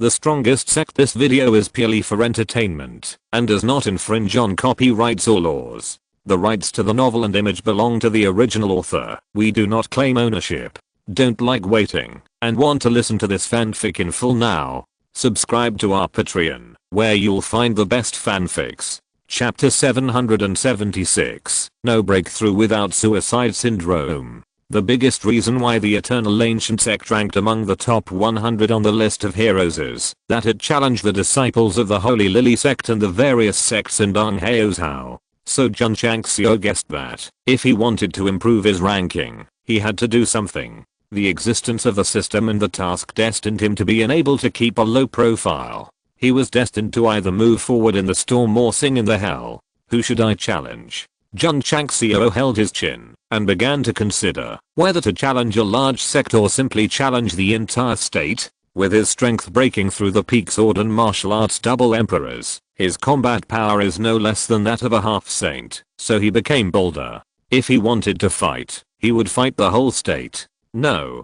The Strongest Sect. This video is purely for entertainment and does not infringe on copyrights or laws. The rights to the novel and image belong to the original author. We do not claim ownership. Don't like waiting and want to listen to this fanfic in full now? Subscribe to our Patreon, where you'll find the best fanfics. Chapter 776, No Breakthrough Without Suicide Syndrome. The biggest reason why the Eternal Ancient Sect ranked among the top 100 on the list of heroes is that it challenged the disciples of the Holy Lily Sect and the various sects in Donghao. So Jun Changxiao guessed that if he wanted to improve his ranking, he had to do something. The existence of the system and the task destined him to be unable to keep a low profile. He was destined to either move forward in the storm or sing in the hell. Who should I challenge? Jun Changxiao held his chin and began to consider whether to challenge a large sect or simply challenge the entire state. With his strength breaking through the peak sword and martial arts double emperors, his combat power is no less than that of a half saint, so he became bolder. If he wanted to fight, he would fight the whole state. No.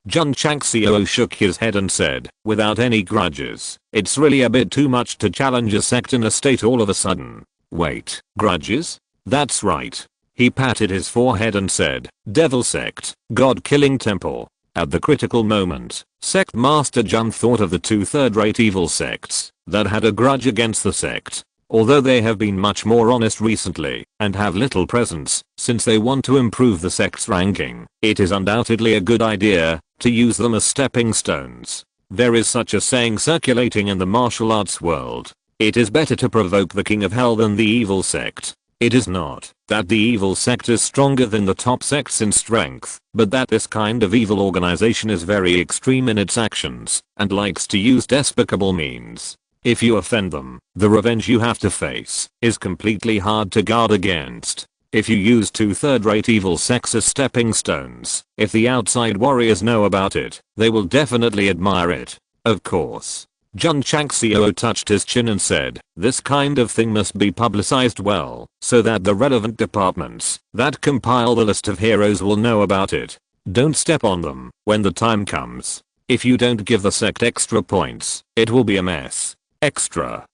Jun Changxiao shook his head and said, without any grudges, it's really a bit too much to challenge a sect in a state all of a sudden. Wait, grudges? That's right. He patted his forehead and said, Devil Sect, God-killing temple. At the critical moment, Sect Master Jun thought of the two third-rate evil sects that had a grudge against the sect. Although they have been much more honest recently and have little presence since they want to improve the sect's ranking, it is undoubtedly a good idea to use them as stepping stones. There is such a saying circulating in the martial arts world. It is better to provoke the king of hell than the evil sect. It is not that the evil sect is stronger than the top sects in strength, but that this kind of evil organization is very extreme in its actions and likes to use despicable means. If you offend them, the revenge you have to face is completely hard to guard against. If you use two third-rate evil sects as stepping stones, if the outside warriors know about it, they will definitely admire it. Of course. Jun Changxiao touched his chin and said, this kind of thing must be publicized well, so that the relevant departments that compile the list of heroes will know about it. Don't step on them when the time comes. If you don't give the sect extra points, it will be a mess. Extra.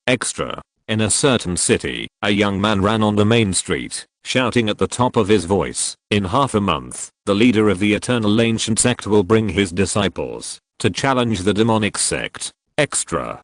In a certain city, a young man ran on the main street, shouting at the top of his voice, in half a month, the leader of the Eternal Ancient Sect will bring his disciples to challenge the demonic sect. Extra.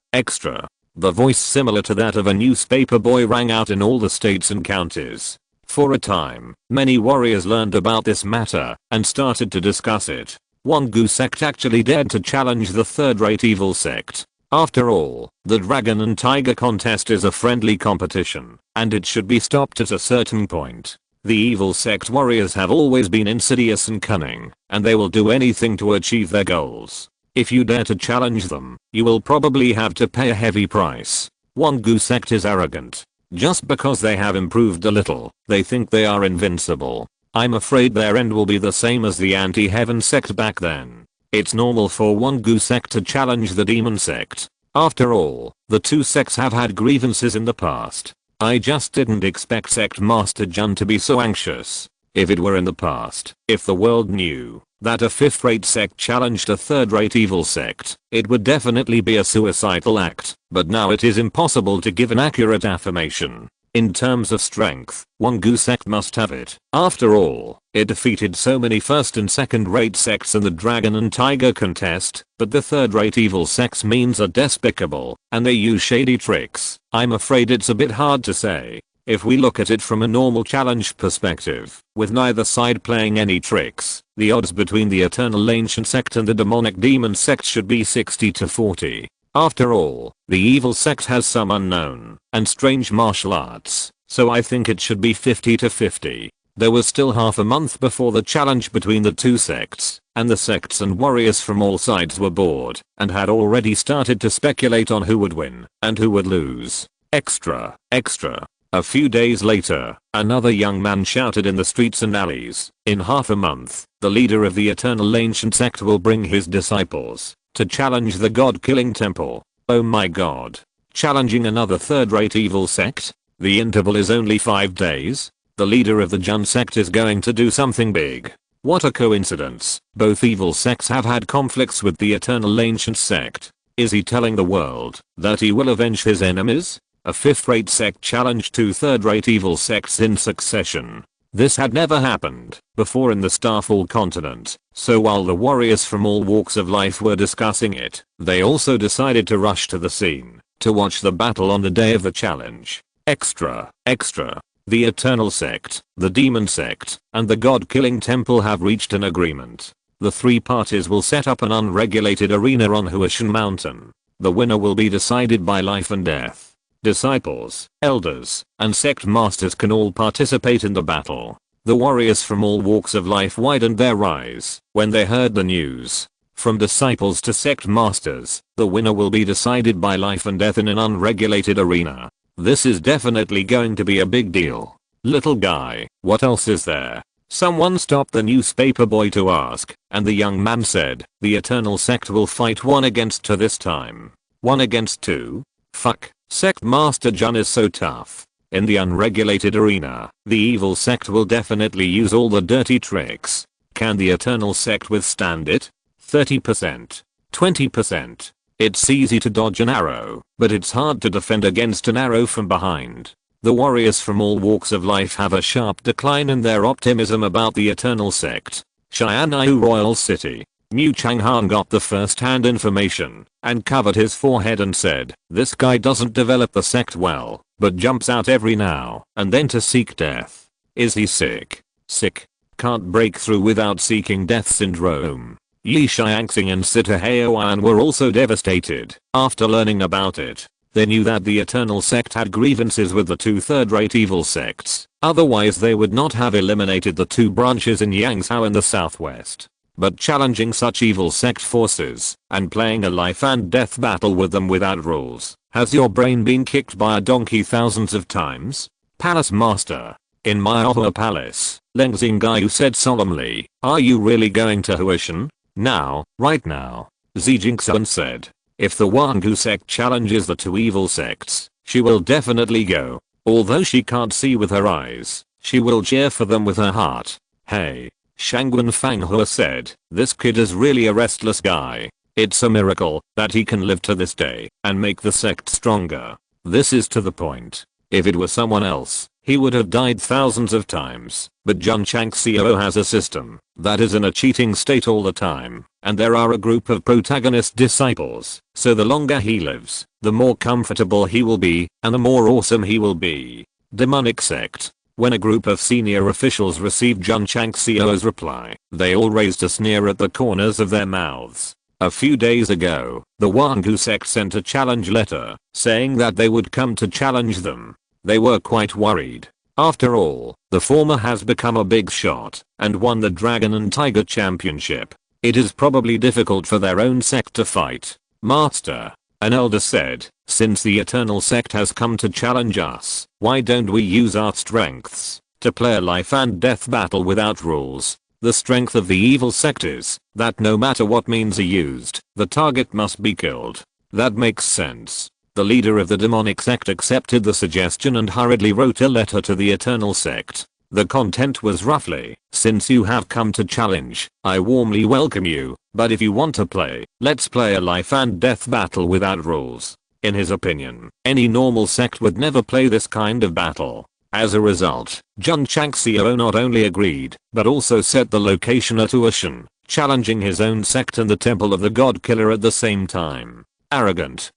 The voice similar to that of a newspaper boy rang out in all the states and counties. For a time, many warriors learned about this matter and started to discuss it. One sect actually dared to challenge the third-rate evil sect. After all, the dragon and tiger contest is a friendly competition, and it should be stopped at a certain point. The evil sect warriors have always been insidious and cunning, and they will do anything to achieve their goals. If you dare to challenge them, you will probably have to pay a heavy price. One sect is arrogant. Just because they have improved a little, they think they are invincible. I'm afraid their end will be the same as the anti-heaven sect back then. It's normal for one sect to challenge the demon sect. After all, the two sects have had grievances in the past. I just didn't expect Sect Master Jun to be so anxious. If it were in the past, if the world knew that a fifth-rate sect challenged a third-rate evil sect, it would definitely be a suicidal act, but now it is impossible to give an accurate affirmation. In terms of strength, one sect must have it. After all, it defeated so many first and second-rate sects in the dragon and tiger contest, but the third-rate evil sects means are despicable, and they use shady tricks. I'm afraid it's a bit hard to say. If we look at it from a normal challenge perspective, with neither side playing any tricks, the odds between the Eternal Ancient Sect and the demonic demon sect should be 60-40. After all, the evil sect has some unknown and strange martial arts, so I think it should be 50-50. There was still half a month before the challenge between the two sects, and the sects and warriors from all sides were bored and had already started to speculate on who would win and who would lose. Extra. A few days later, another young man shouted in the streets and alleys, in half a month, the leader of the Eternal Ancient Sect will bring his disciples to challenge the god-killing temple. Oh my god. Challenging another third-rate evil sect? The interval is only 5 days? The leader of the Jun sect is going to do something big. What a coincidence. Both evil sects have had conflicts with the Eternal Ancient Sect. Is he telling the world that he will avenge his enemies? A fifth-rate sect challenged two third-rate evil sects in succession. This had never happened before in the Starfall continent, so while the warriors from all walks of life were discussing it, they also decided to rush to the scene to watch the battle on the day of the challenge. Extra. The Eternal Sect, the Demon Sect, and the God-killing Temple have reached an agreement. The three parties will set up an unregulated arena on Huashan Mountain. The winner will be decided by life and death. Disciples, elders, and sect masters can all participate in the battle. The warriors from all walks of life widened their eyes when they heard the news. From disciples to sect masters, the winner will be decided by life and death in an unregulated arena. This is definitely going to be a big deal. Little guy, what else is there? Someone stopped the newspaper boy to ask, and the young man said, the Eternal Sect will fight 1 against 2 this time. 1 against 2? Fuck. Sect Master Jun is so tough. In the unregulated arena, the evil sect will definitely use all the dirty tricks. Can the Eternal Sect withstand it? 30%. 20%. It's easy to dodge an arrow, but it's hard to defend against an arrow from behind. The warriors from all walks of life have a sharp decline in their optimism about the Eternal Sect. Xianyu Royal City. Mu Changhan got the first-hand information and covered his forehead and said, this guy doesn't develop the sect well, but jumps out every now and then to seek death. Is he sick? Sick. Can't break through without seeking death syndrome. Yi Xiangxing and Sita Heoan were also devastated after learning about it. They knew that the Eternal Sect had grievances with the two third-rate evil sects, otherwise they would not have eliminated the 2 branches in Yangzhou in the southwest. But challenging such evil sect forces and playing a life and death battle with them without rules, has your brain been kicked by a donkey thousands of times? Palace Master. In Maihua Palace, Leng Xingyu said solemnly, are you really going to Huashan? Now, right now. Xi Jinxuan said, if the Wangu sect challenges the 2 evil sects, she will definitely go. Although she can't see with her eyes, she will cheer for them with her heart. Hey. Shangguan Fanghua said, this kid is really a restless guy. It's a miracle that he can live to this day and make the sect stronger. This is to the point. If it were someone else, he would have died thousands of times. But Jun Changxiao has a system that is in a cheating state all the time, and there are a group of protagonist disciples, so the longer he lives, the more comfortable he will be, and the more awesome he will be. Demonic Sect. When a group of senior officials received Jun Changxiao's reply, they all raised a sneer at the corners of their mouths. A few days ago, the Wangu sect sent a challenge letter, saying that they would come to challenge them. They were quite worried. After all, the former has become a big shot and won the Dragon and Tiger Championship. It is probably difficult for their own sect to fight. Master, an elder said, since the Eternal Sect has come to challenge us, why don't we use our strengths to play a life and death battle without rules? The strength of the evil sect is that no matter what means are used, the target must be killed. That makes sense. The leader of the demonic sect accepted the suggestion and hurriedly wrote a letter to the Eternal Sect. The content was roughly, since you have come to challenge, I warmly welcome you, but if you want to play, let's play a life and death battle without rules. In his opinion, any normal sect would never play this kind of battle. As a result, Jun Changxiao not only agreed, but also set the location at Huashan, challenging his own sect and the Temple of the God Killer at the same time. Arrogant.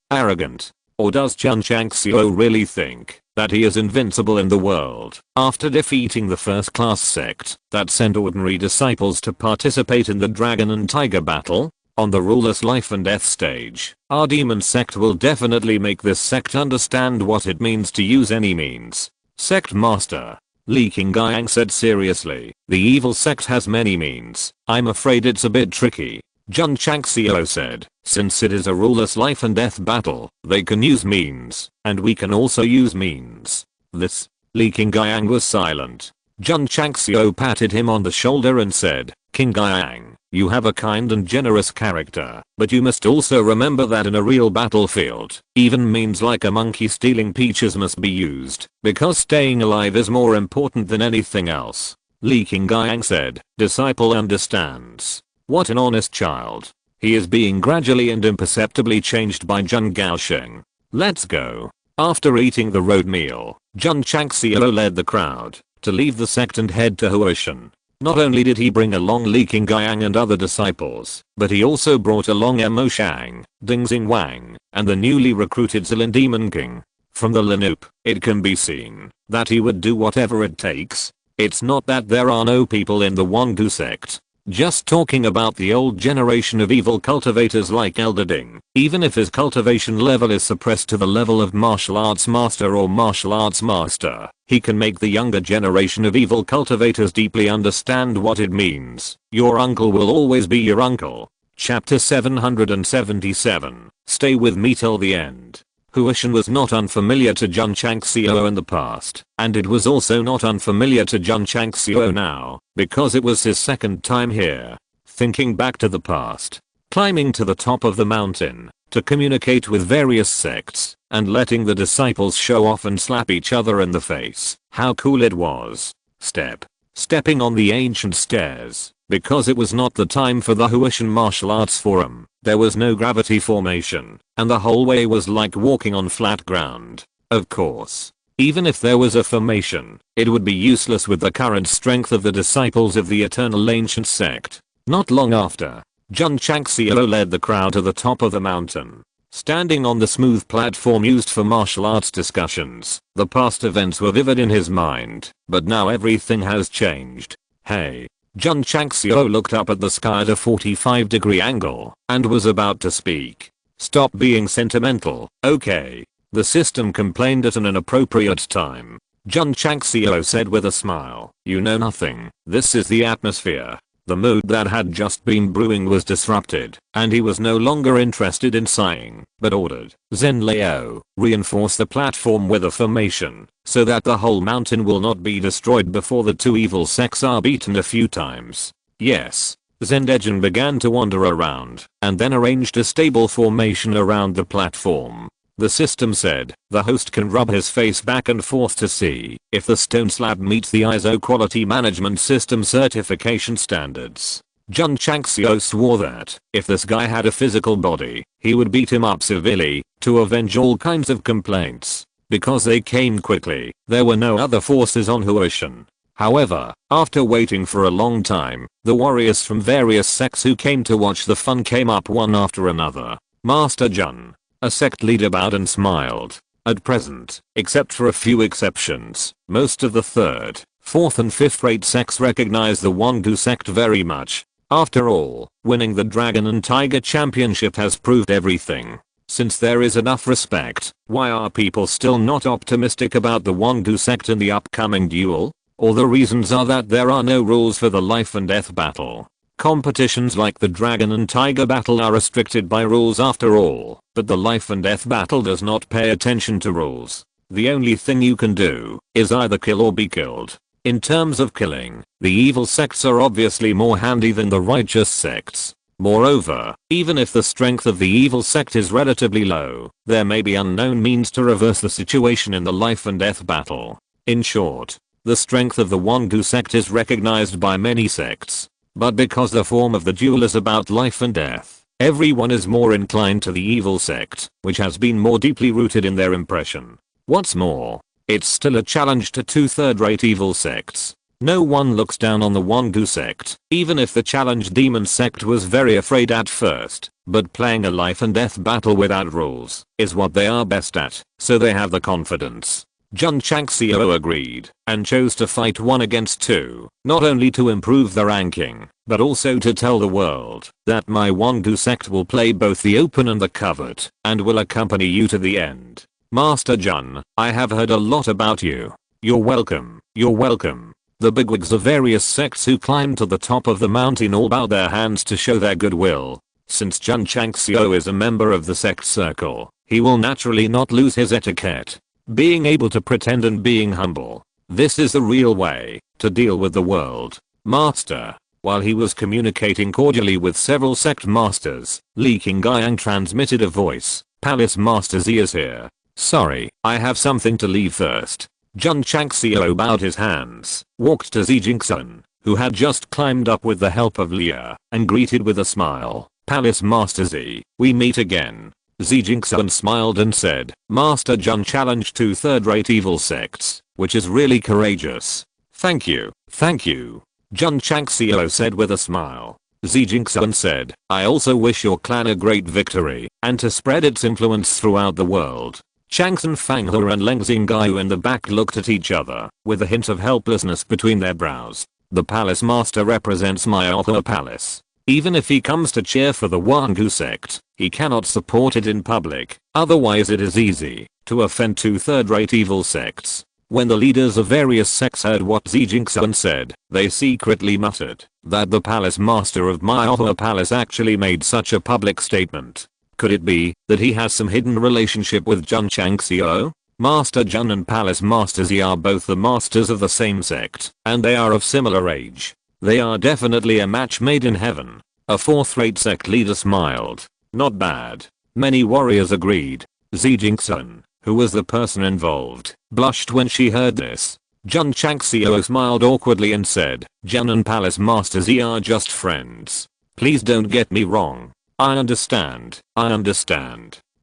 Or does Jun Changxiao really think that he is invincible in the world after defeating the first-class sect that sent ordinary disciples to participate in the Dragon and Tiger battle? On the ruleless life and death stage, our demon sect will definitely make this sect understand what it means to use any means. Sect Master. Li Qingyang said seriously, the evil sect has many means. I'm afraid it's a bit tricky. Jun Changxiao said, since it is a ruleless life and death battle, they can use means, and we can also use means. This. Li Qingyang was silent. Jun Changxiao patted him on the shoulder and said, Qingyang, you have a kind and generous character, but you must also remember that in a real battlefield, even means like a monkey stealing peaches must be used, because staying alive is more important than anything else. Li Qingyang said, disciple understands. What an honest child. He is being gradually and imperceptibly changed by Jun Changxiao. Let's go. After eating the road meal, Jun Changxiao led the crowd to leave the sect and head to Huishan. Not only did he bring along Li Qingyang and other disciples, but he also brought along Mo Shang, Ding Wang, and the newly recruited Zilin Demon King. From the lineup, it can be seen that he would do whatever it takes. It's not that there are no people in the Wangu sect. Just talking about the old generation of evil cultivators like Elder Ding, even if his cultivation level is suppressed to the level of martial arts master or martial arts master, he can make the younger generation of evil cultivators deeply understand what it means. Your uncle will always be your uncle. Chapter 777. Stay with me till the end. Huishan was not unfamiliar to Jun Changxiao in the past, and it was also not unfamiliar to Jun Changxiao now, because it was his second time here. Thinking back to the past, climbing to the top of the mountain, to communicate with various sects, and letting the disciples show off and slap each other in the face, how cool it was. Stepping on the ancient stairs, because it was not the time for the Huishan Martial Arts Forum, there was no gravity formation, and the whole way was like walking on flat ground. Of course, even if there was a formation, it would be useless with the current strength of the disciples of the Eternal Ancient Sect. Not long after, Jun Changxiao led the crowd to the top of the mountain. Standing on the smooth platform used for martial arts discussions, the past events were vivid in his mind, but now everything has changed. Hey. Jun Changxiao looked up at the sky at a 45-degree angle and was about to speak. Stop being sentimental, okay? The system complained at an inappropriate time. Jun Changxiao said with a smile, you know nothing. This is the atmosphere. The mood that had just been brewing was disrupted, and he was no longer interested in sighing, but ordered, Zen Lao, reinforce the platform with a formation, so that the whole mountain will not be destroyed before the two evil sects are beaten a few times. Yes. Zendejin began to wander around, and then arranged a stable formation around the platform. The system said, the host can rub his face back and forth to see if the stone slab meets the ISO quality management system certification standards. Jun Changxiao swore that, if this guy had a physical body, he would beat him up severely, to avenge all kinds of complaints. Because they came quickly, there were no other forces on Huishan. However, after waiting for a long time, the warriors from various sects who came to watch the fun came up one after another. Master Jun, a sect leader, bowed and smiled. At present, except for a few exceptions, most of the 3rd, 4th and 5th rate sects recognize the Wangu sect very much. After all, winning the Dragon and Tiger Championship has proved everything. Since there is enough respect, why are people still not optimistic about the Wangu sect in the upcoming duel? Or the reasons are that there are no rules for the life and death battle. Competitions like the Dragon and Tiger battle are restricted by rules after all, but the life and death battle does not pay attention to rules. The only thing you can do is either kill or be killed. In terms of killing, the evil sects are obviously more handy than the righteous sects. Moreover, even if the strength of the evil sect is relatively low, there may be unknown means to reverse the situation in the life and death battle. In short, the strength of the Wangu sect is recognized by many sects. But because the form of the duel is about life and death, everyone is more inclined to the evil sect, which has been more deeply rooted in their impression. What's more, it's still a challenge to 2 third-rate evil sects. No one looks down on the Wangu sect, even if the challenged demon sect was very afraid at first, but playing a life and death battle without rules is what they are best at, so they have the confidence. Jun Changxiao agreed, and chose to fight 1 against 2, not only to improve the ranking, but also to tell the world that my Wangu sect will play both the open and the covert, and will accompany you to the end. Master Jun, I have heard a lot about you. You're welcome, you're welcome. The bigwigs of various sects who climbed to the top of the mountain all bowed their hands to show their goodwill. Since Jun Changxiao is a member of the sect circle, he will naturally not lose his etiquette. Being able to pretend and being humble. This is the real way to deal with the world. Master. While he was communicating cordially with several sect masters, Li Qingyang transmitted a voice. Palace Master Z is here. Sorry, I have something to leave first. Jun Changxiao bowed his hands, walked to Zi Jingxun, who had just climbed up with the help of Leah, and greeted with a smile. Palace Master Z, we meet again. Jun Changxiao smiled and said, Master Jun challenged 2 third-rate evil sects, which is really courageous. Thank you, thank you. Jun Changxiao said with a smile. Jun Changxiao said, I also wish your clan a great victory, and to spread its influence throughout the world. Changsun Fanghe and Leng Xingyu in the back looked at each other, with a hint of helplessness between their brows. The palace master represents my author palace. Even if he comes to cheer for the Wangu sect, he cannot support it in public, otherwise it is easy to offend 2 third-rate evil sects. When the leaders of various sects heard what Jun Changxiao said, they secretly muttered that the palace master of my author palace actually made such a public statement. Could it be that he has some hidden relationship with Jun Changxiao? Master Jun and Palace Master Z are both the masters of the same sect, and they are of similar age. They are definitely a match made in heaven. A 4th-rate sect leader smiled. Not bad. Many warriors agreed. Jun Changxiao, who was the person involved, blushed when she heard this. Jun Changxiao smiled awkwardly and said, Jun and Palace Master Z are just friends. Please don't get me wrong. I understand.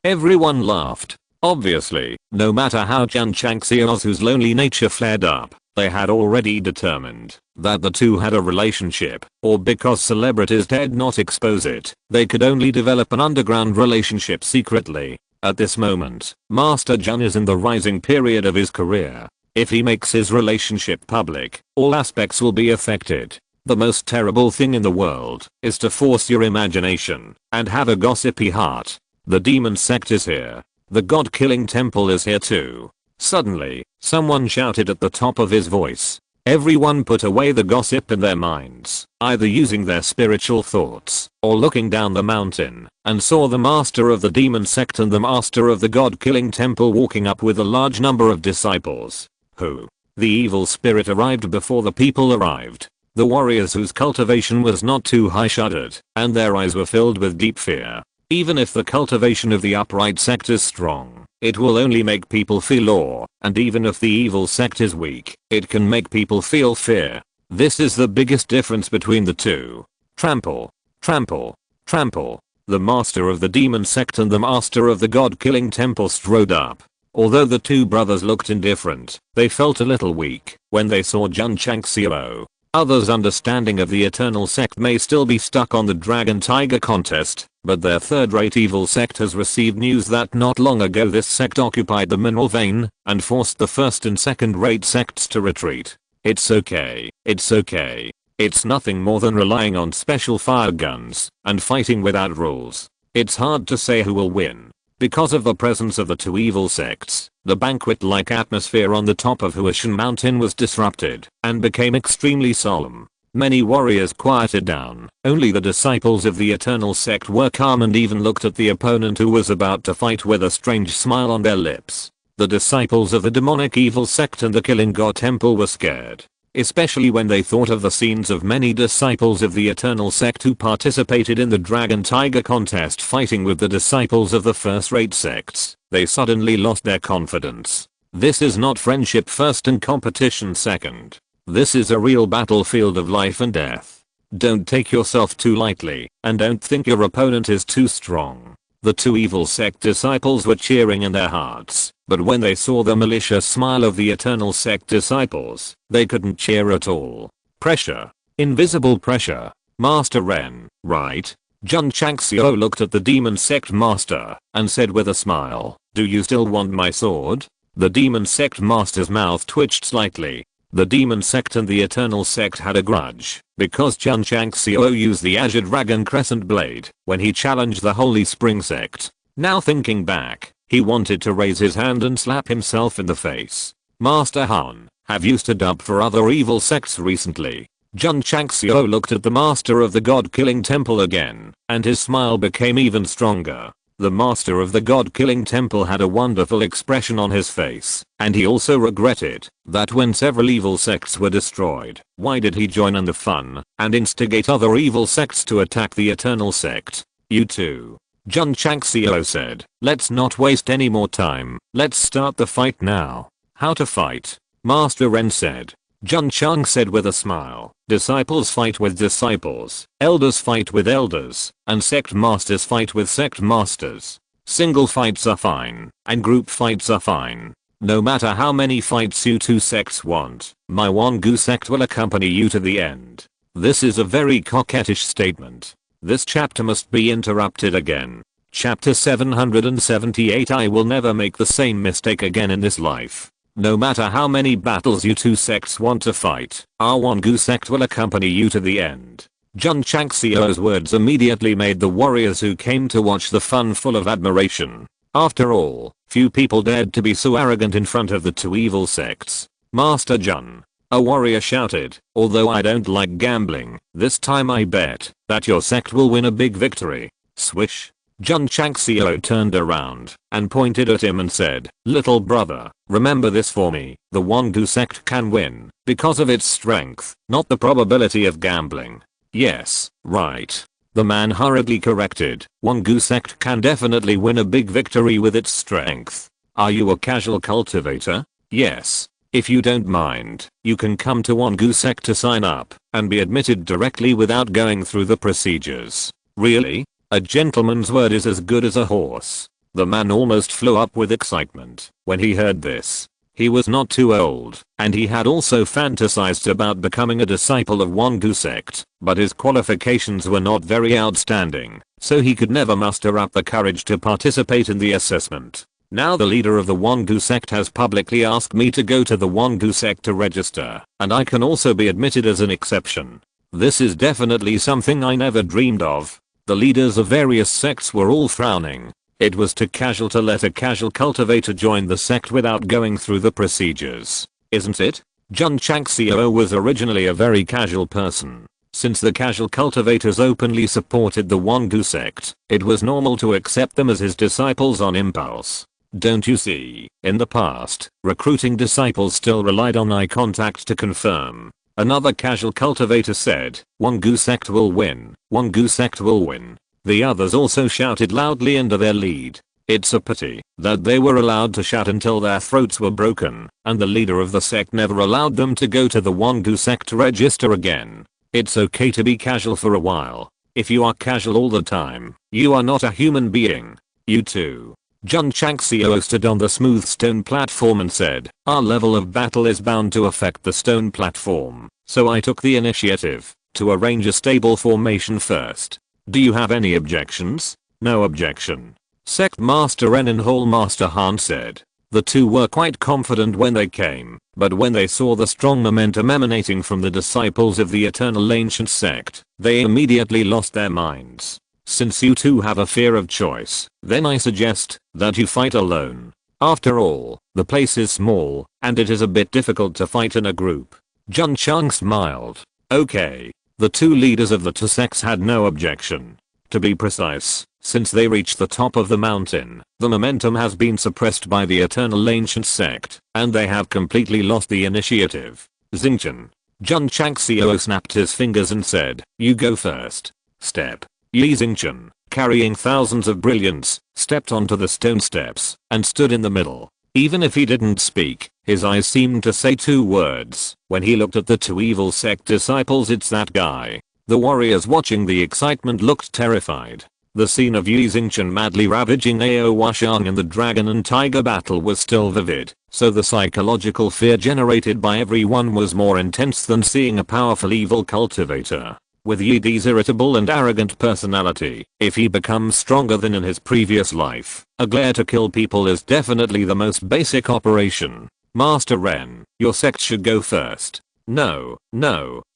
Everyone laughed. Obviously, no matter how Jun Changxiao's lonely nature flared up, they had already determined that the two had a relationship, or because celebrities dared not expose it, they could only develop an underground relationship secretly. At this moment, Master Jun is in the rising period of his career. If he makes his relationship public, all aspects will be affected. The most terrible thing in the world is to force your imagination and have a gossipy heart. The demon sect is here. The god-killing temple is here too. Suddenly, someone shouted at the top of his voice. Everyone put away the gossip in their minds, either using their spiritual thoughts or looking down the mountain, and saw the master of the demon sect and the master of the god-killing temple walking up with a large number of disciples. Who? The evil spirit arrived before the people arrived. The warriors whose cultivation was not too high shuddered, and their eyes were filled with deep fear. Even if the cultivation of the upright sect is strong, it will only make people feel awe, and even if the evil sect is weak, it can make people feel fear. This is the biggest difference between the two. Trample, trample, trample. The master of the demon sect and the master of the god-killing temple strode up. Although the two brothers looked indifferent, they felt a little weak when they saw Jun Changxiao. Others' understanding of the eternal sect may still be stuck on the dragon tiger contest, but their third-rate evil sect has received news that not long ago this sect occupied the mineral vein and forced the first and second-rate sects to retreat. It's okay. It's nothing more than relying on special fire guns and fighting without rules. It's hard to say who will win. Because of the presence of the two evil sects, the banquet-like atmosphere on the top of Huashan Mountain was disrupted and became extremely solemn. Many warriors quieted down. Only the disciples of the eternal sect were calm and even looked at the opponent who was about to fight with a strange smile on their lips. The disciples of the demonic evil sect and the killing god temple were scared. Especially when they thought of the scenes of many disciples of the eternal sect who participated in the dragon tiger contest fighting with the disciples of the first-rate sects. They suddenly lost their confidence. This is not friendship first and competition second. This is a real battlefield of life and death. Don't take yourself too lightly, and don't think your opponent is too strong. The two evil sect disciples were cheering in their hearts, but when they saw the malicious smile of the eternal sect disciples, they couldn't cheer at all. Pressure. Invisible pressure. Master Ren, right? Jun Changxiao looked at the demon sect master and said with a smile, do you still want my sword? The demon sect master's mouth twitched slightly. The demon sect and the eternal sect had a grudge because Jun Changxiao used the Azure Dragon Crescent Blade when he challenged the Holy Spring sect. Now thinking back, he wanted to raise his hand and slap himself in the face. Master Han, have you stood up for other evil sects recently? Jun Changxiao looked at the master of the god-killing temple again, and his smile became even stronger. The master of the god-killing temple had a wonderful expression on his face, and he also regretted that when several evil sects were destroyed, why did he join in the fun and instigate other evil sects to attack the eternal sect? You too. Jun Changxiao said, let's not waste any more time, let's start the fight now. How to fight? Master Ren said. Jun Chang said with a smile. Disciples fight with disciples, elders fight with elders, and sect masters fight with sect masters. Single fights are fine, and group fights are fine. No matter how many fights you two sects want, my Wangu sect will accompany you to the end. This is a very coquettish statement. This chapter must be interrupted again. Chapter 778. I will never make the same mistake again in this life. No matter how many battles you two sects want to fight, our Wangu sect will accompany you to the end. Jun Changxiao's words immediately made the warriors who came to watch the fun full of admiration. After all, few people dared to be so arrogant in front of the two evil sects. Master Jun, a warrior shouted, although I don't like gambling, this time I bet that your sect will win a big victory. Swish. Jun Changxiao turned around and pointed at him and said, little brother, remember this for me, the Wangu sect can win because of its strength, not the probability of gambling. Yes, right. The man hurriedly corrected, Wangu sect can definitely win a big victory with its strength. Are you a casual cultivator? Yes. If you don't mind, you can come to Wangu sect to sign up and be admitted directly without going through the procedures. Really? A gentleman's word is as good as a horse. The man almost flew up with excitement when he heard this. He was not too old, and he had also fantasized about becoming a disciple of Wangu sect, but his qualifications were not very outstanding, so he could never muster up the courage to participate in the assessment. Now the leader of the Wangu sect has publicly asked me to go to the Wangu sect to register, and I can also be admitted as an exception. This is definitely something I never dreamed of. The leaders of various sects were all frowning. It was too casual to let a casual cultivator join the sect without going through the procedures, isn't it? Jun Changxiao was originally a very casual person. Since the casual cultivators openly supported the Wangu sect, it was normal to accept them as his disciples on impulse. Don't you see, in the past, recruiting disciples still relied on eye contact to confirm. Another casual cultivator said, Wangu sect will win, Wangu sect will win. The others also shouted loudly under their lead. It's a pity that they were allowed to shout until their throats were broken, and the leader of the sect never allowed them to go to the Wangu sect to register again. It's okay to be casual for a while. If you are casual all the time, you are not a human being. You too. Jun Changxiao stood on the smooth stone platform and said, our level of battle is bound to affect the stone platform, so I took the initiative to arrange a stable formation first. Do you have any objections? No objection. Sect Master Ren and Hall Master Han said. The two were quite confident when they came, but when they saw the strong momentum emanating from the disciples of the Eternal Ancient Sect, they immediately lost their minds. Since you two have a fear of choice, then I suggest that you fight alone. After all, the place is small, and it is a bit difficult to fight in a group. Jun Chang smiled. Okay. The two leaders of the two sects had no objection. To be precise, since they reached the top of the mountain, the momentum has been suppressed by the Eternal Ancient Sect, and they have completely lost the initiative. Xingchen. Jun Changxiao snapped his fingers and said, you go first. Step. Yi Xingchen, carrying thousands of brilliance, stepped onto the stone steps and stood in the middle. Even if he didn't speak, his eyes seemed to say two words. When he looked at the two evil sect disciples, it's that guy. The warriors watching the excitement looked terrified. The scene of Yi Xingchen madly ravaging Ao Washang in the dragon and tiger battle was still vivid, so the psychological fear generated by everyone was more intense than seeing a powerful evil cultivator. With Yi Di's irritable and arrogant personality, if he becomes stronger than in his previous life, a glare to kill people is definitely the most basic operation. Master Ren, your sect should go first. No,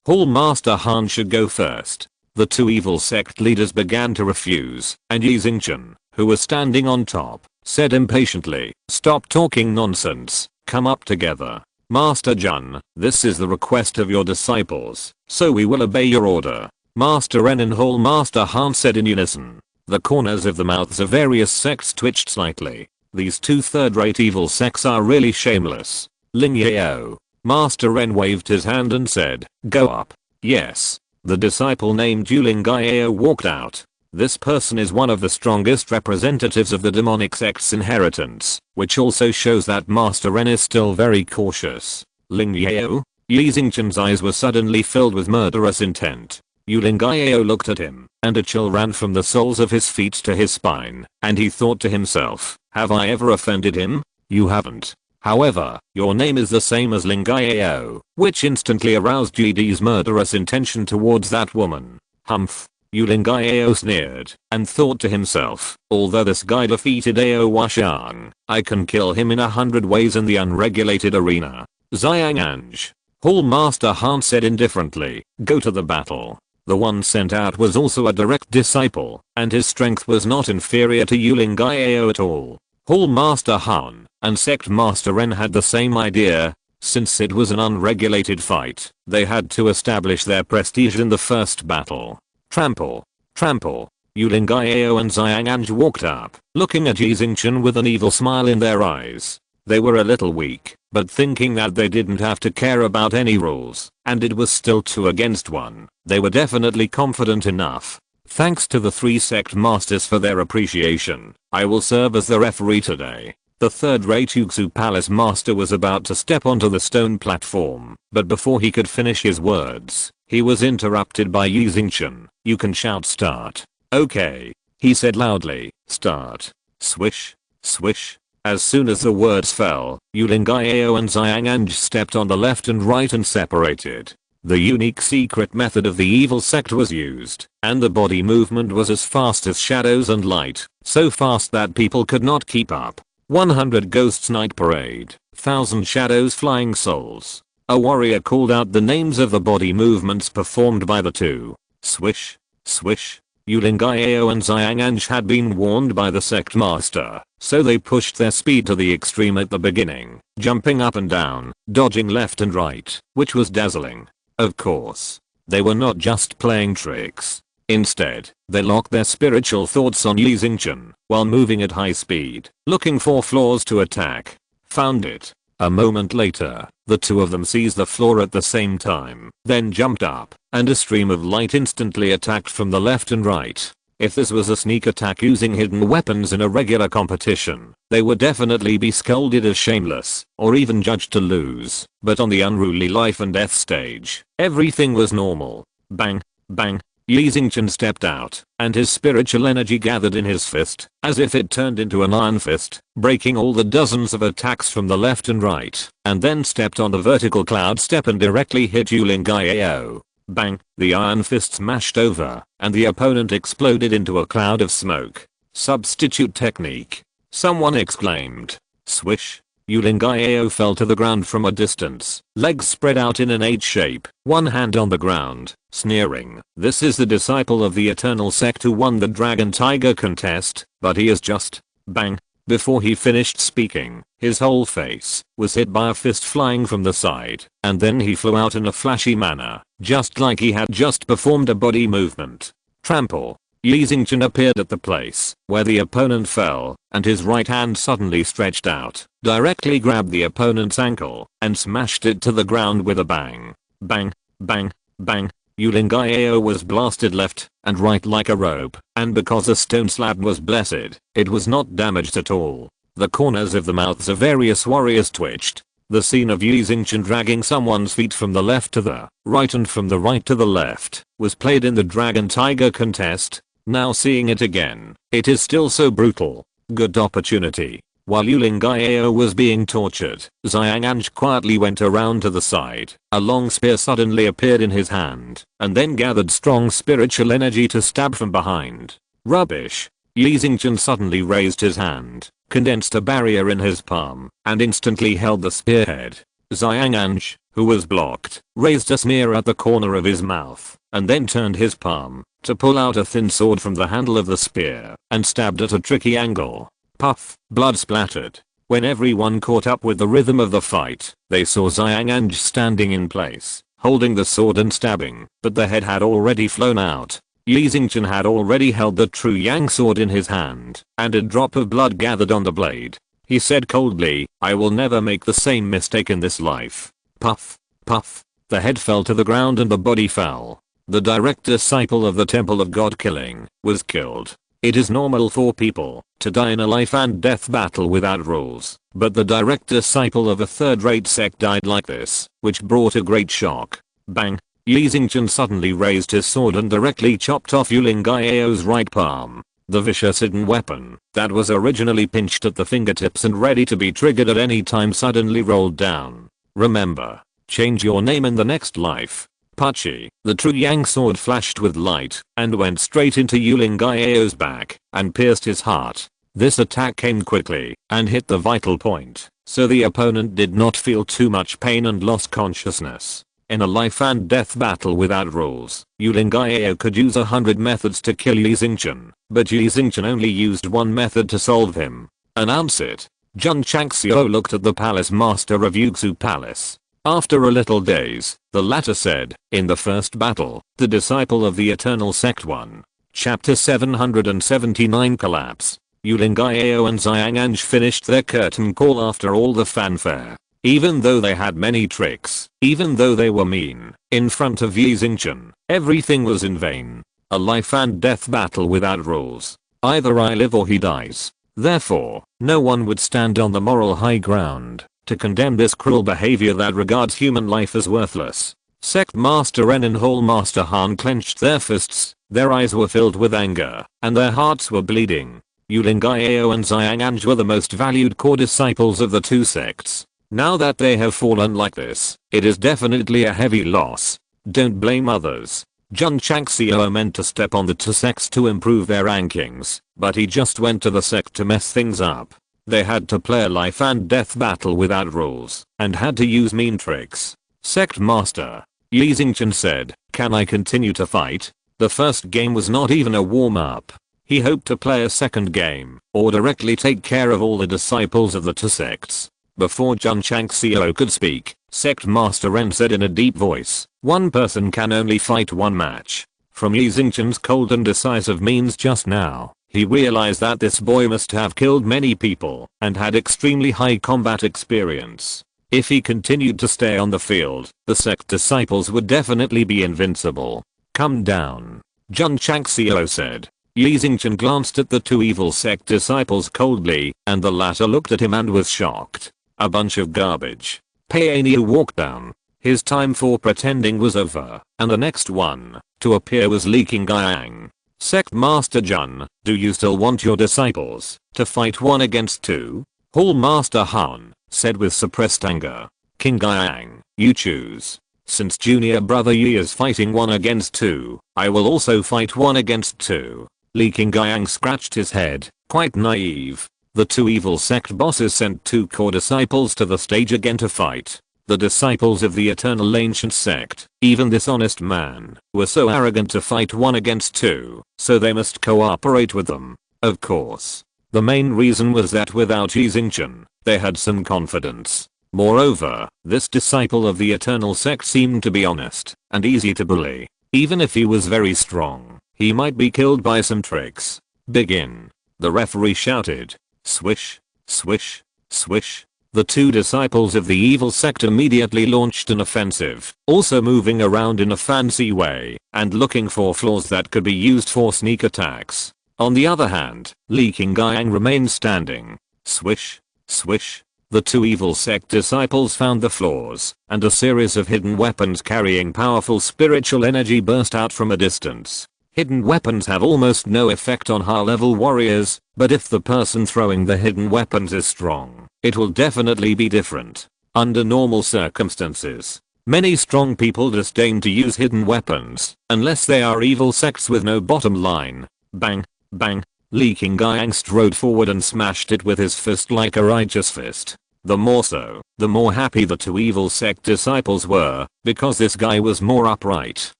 Hall Master Han should go first. The two evil sect leaders began to refuse, and Yi Xingchen, who was standing on top, said impatiently, stop talking nonsense, come up together. Master Jun, this is the request of your disciples, so we will obey your order. Master Ren and Hall Master Han said in unison. The corners of the mouths of various sects twitched slightly. These two third-rate evil sects are really shameless. Ling Yao. Master Ren waved his hand and said, go up. Yes. The disciple named Yuling Yao walked out. This person is one of the strongest representatives of the demonic sect's inheritance, which also shows that Master Ren is still very cautious. Ling Yao? Li Xingqian's eyes were suddenly filled with murderous intent. Yuling Gaiao looked at him, and a chill ran from the soles of his feet to his spine, and he thought to himself, have I ever offended him? You haven't. However, your name is the same as Ling Gaiao, which instantly aroused GD's murderous intention towards that woman. Humph. Yuling Gaiao sneered, and thought to himself, although this guy defeated Ao Washan, I can kill him in 100 ways in the unregulated arena. Xianganj. Hall Master Han said indifferently, go to the battle. The one sent out was also a direct disciple, and his strength was not inferior to Yuling Gaiao at all. Hall Master Han and Sect Master Ren had the same idea. Since it was an unregulated fight, they had to establish their prestige in the first battle. Trample. Trample. Yuling Gaiao and Xianganj walked up, looking at Yi Xingqian with an evil smile in their eyes. They were a little weak, but thinking that they didn't have to care about any rules, and it was still 2 against 1, they were definitely confident enough. Thanks to the 3 sect masters for their appreciation, I will serve as the referee today. The third-rate Yuxu Palace master was about to step onto the stone platform, but before he could finish his words, he was interrupted by Yi Xingqian. You can shout start. Okay. He said loudly, start. Swish. Swish. As soon as the words fell, Yuling Gaiao and Xianganj stepped on the left and right and separated. The unique secret method of the evil sect was used, and the body movement was as fast as shadows and light, so fast that people could not keep up. 100 ghosts night parade, 1000 shadows flying souls. A warrior called out the names of the body movements performed by the 2. Swish. Swish. Yuling Gaiao and Xianganj had been warned by the sect master, so they pushed their speed to the extreme at the beginning, jumping up and down, dodging left and right, which was dazzling. Of course, they were not just playing tricks. Instead, they locked their spiritual thoughts on Yi Xingqian, while moving at high speed, looking for flaws to attack. Found it. A moment later, the 2 of them seized the floor at the same time, then jumped up, and a stream of light instantly attacked from the left and right. If this was a sneak attack using hidden weapons in a regular competition, they would definitely be scolded as shameless, or even judged to lose. But on the unruly life and death stage, everything was normal. Bang, bang. Yi Xingqian stepped out, and his spiritual energy gathered in his fist, as if it turned into an iron fist, breaking all the dozens of attacks from the left and right, and then stepped on the vertical cloud step and directly hit Yuling Gaiao. Bang, the iron fist smashed over, and the opponent exploded into a cloud of smoke. Substitute technique. Someone exclaimed. Swish. Yuling Gaiao fell to the ground from a distance, legs spread out in an H shape, one hand on the ground, sneering. This is the disciple of the Eternal Sect who won the Dragon Tiger contest, but he is just... Bang. Before he finished speaking, his whole face was hit by a fist flying from the side, and then he flew out in a flashy manner, just like he had just performed a body movement. Trample. Yi Xingqian appeared at the place where the opponent fell, and his right hand suddenly stretched out, directly grabbed the opponent's ankle, and smashed it to the ground with a bang. Bang, bang, bang. Yuling Gaiao was blasted left and right like a rope, and because the stone slab was blessed, it was not damaged at all. The corners of the mouths of various warriors twitched. The scene of Yi Xingqian dragging someone's feet from the left to the right and from the right to the left was played in the Dragon Tiger contest. Now seeing it again, it is still so brutal. Good opportunity. While Yuling Gaiao was being tortured, Xianganj quietly went around to the side. A long spear suddenly appeared in his hand, and then gathered strong spiritual energy to stab from behind. Rubbish. Yi Xingqian suddenly raised his hand, condensed a barrier in his palm, and instantly held the spearhead. Xianganj, who was blocked, raised a smear at the corner of his mouth, and then turned his palm to pull out a thin sword from the handle of the spear, and stabbed at a tricky angle. Puff, blood splattered. When everyone caught up with the rhythm of the fight, they saw Xianganj standing in place, holding the sword and stabbing, but the head had already flown out. Yi Xingqian had already held the true Yang sword in his hand, and a drop of blood gathered on the blade. He said coldly, I will never make the same mistake in this life. Puff, puff. The head fell to the ground and the body fell. The direct disciple of the Temple of God Killing was killed. It is normal for people to die in a life and death battle without rules, but the direct disciple of a third-rate sect died like this, which brought a great shock. Bang! Yi Xingchen suddenly raised his sword and directly chopped off Yuling Gaiao's right palm. The vicious hidden weapon that was originally pinched at the fingertips and ready to be triggered at any time suddenly rolled down. Remember, change your name in the next life. Pachi, the true Yang sword flashed with light and went straight into Yuling Gaiao's back and pierced his heart. This attack came quickly and hit the vital point, so the opponent did not feel too much pain and lost consciousness. In a life and death battle without rules, Yuling Gaiao could use 100 methods to kill Yi Xingchen, but Yi Xingchen only used one method to solve him. Announce it. Jun Changxiao looked at the palace master of Yuxu Palace. After a little daze, the latter said, in the first battle, the disciple of the Eternal Sect won. Chapter 779 Collapse. Yuling Gaiao and Xianganj finished their curtain call after all the fanfare. Even though they had many tricks, even though they were mean, in front of Yi Xingchen, everything was in vain. A life and death battle without rules. Either I live or he dies. Therefore, no one would stand on the moral high ground to condemn this cruel behavior that regards human life as worthless. Sect Master Ren and Hall Master Han clenched their fists, their eyes were filled with anger, and their hearts were bleeding. Yuling Gaiao and Xianganj were the most valued core disciples of the two sects. Now that they have fallen like this, it is definitely a heavy loss. Don't blame others. Jun Changxiao meant to step on the two sects to improve their rankings, but he just went to the sect to mess things up. They had to play a life and death battle without rules, and had to use mean tricks. Sect Master Yi Xingchen said, "Can I continue to fight?" The first game was not even a warm-up. He hoped to play a second game, or directly take care of all the disciples of the two sects. Before Jun Changxiao could speak, Sect Master Ren said in a deep voice, "One person can only fight one match." From Yi Xingchen's cold and decisive means just now, he realized that this boy must have killed many people and had extremely high combat experience. If he continued to stay on the field, the sect disciples would definitely be invincible. "Come down," Jun Changxiao said. Yi Xingchen glanced at the two evil sect disciples coldly, and the latter looked at him and was shocked. A bunch of garbage. Painiu walked down. His time for pretending was over, and the next one to appear was Leaking Gaiang. Sect Master Jun, do you still want your disciples to fight 1 against 2? Hall Master Han said with suppressed anger. King Gaiang, you choose. Since junior brother Yi is fighting 1 against 2, I will also fight 1 against 2. Leaking Gaiang scratched his head, quite naive. The two evil sect bosses sent 2 core disciples to the stage again to fight. The disciples of the Eternal Ancient Sect, even this honest man, were so arrogant to fight 1 against 2, so they must cooperate with them. Of course. The main reason was that without Yi Xingchen, they had some confidence. Moreover, this disciple of the Eternal Sect seemed to be honest and easy to bully. Even if he was very strong, he might be killed by some tricks. Begin. The referee shouted. Swish, swish, swish. The two disciples of the evil sect immediately launched an offensive, also moving around in a fancy way and looking for flaws that could be used for sneak attacks. On the other hand, Leaking Gaiang remained standing. Swish, swish. The two evil sect disciples found the flaws, and a series of hidden weapons carrying powerful spiritual energy burst out from a distance. Hidden weapons have almost no effect on high-level warriors, but if the person throwing the hidden weapons is strong, it will definitely be different. Under normal circumstances, many strong people disdain to use hidden weapons, unless they are evil sects with no bottom line. Bang, bang. Leaking Gaiang strode forward and smashed it with his fist like a righteous fist. The more so, the more happy the two evil sect disciples were, because this guy was more upright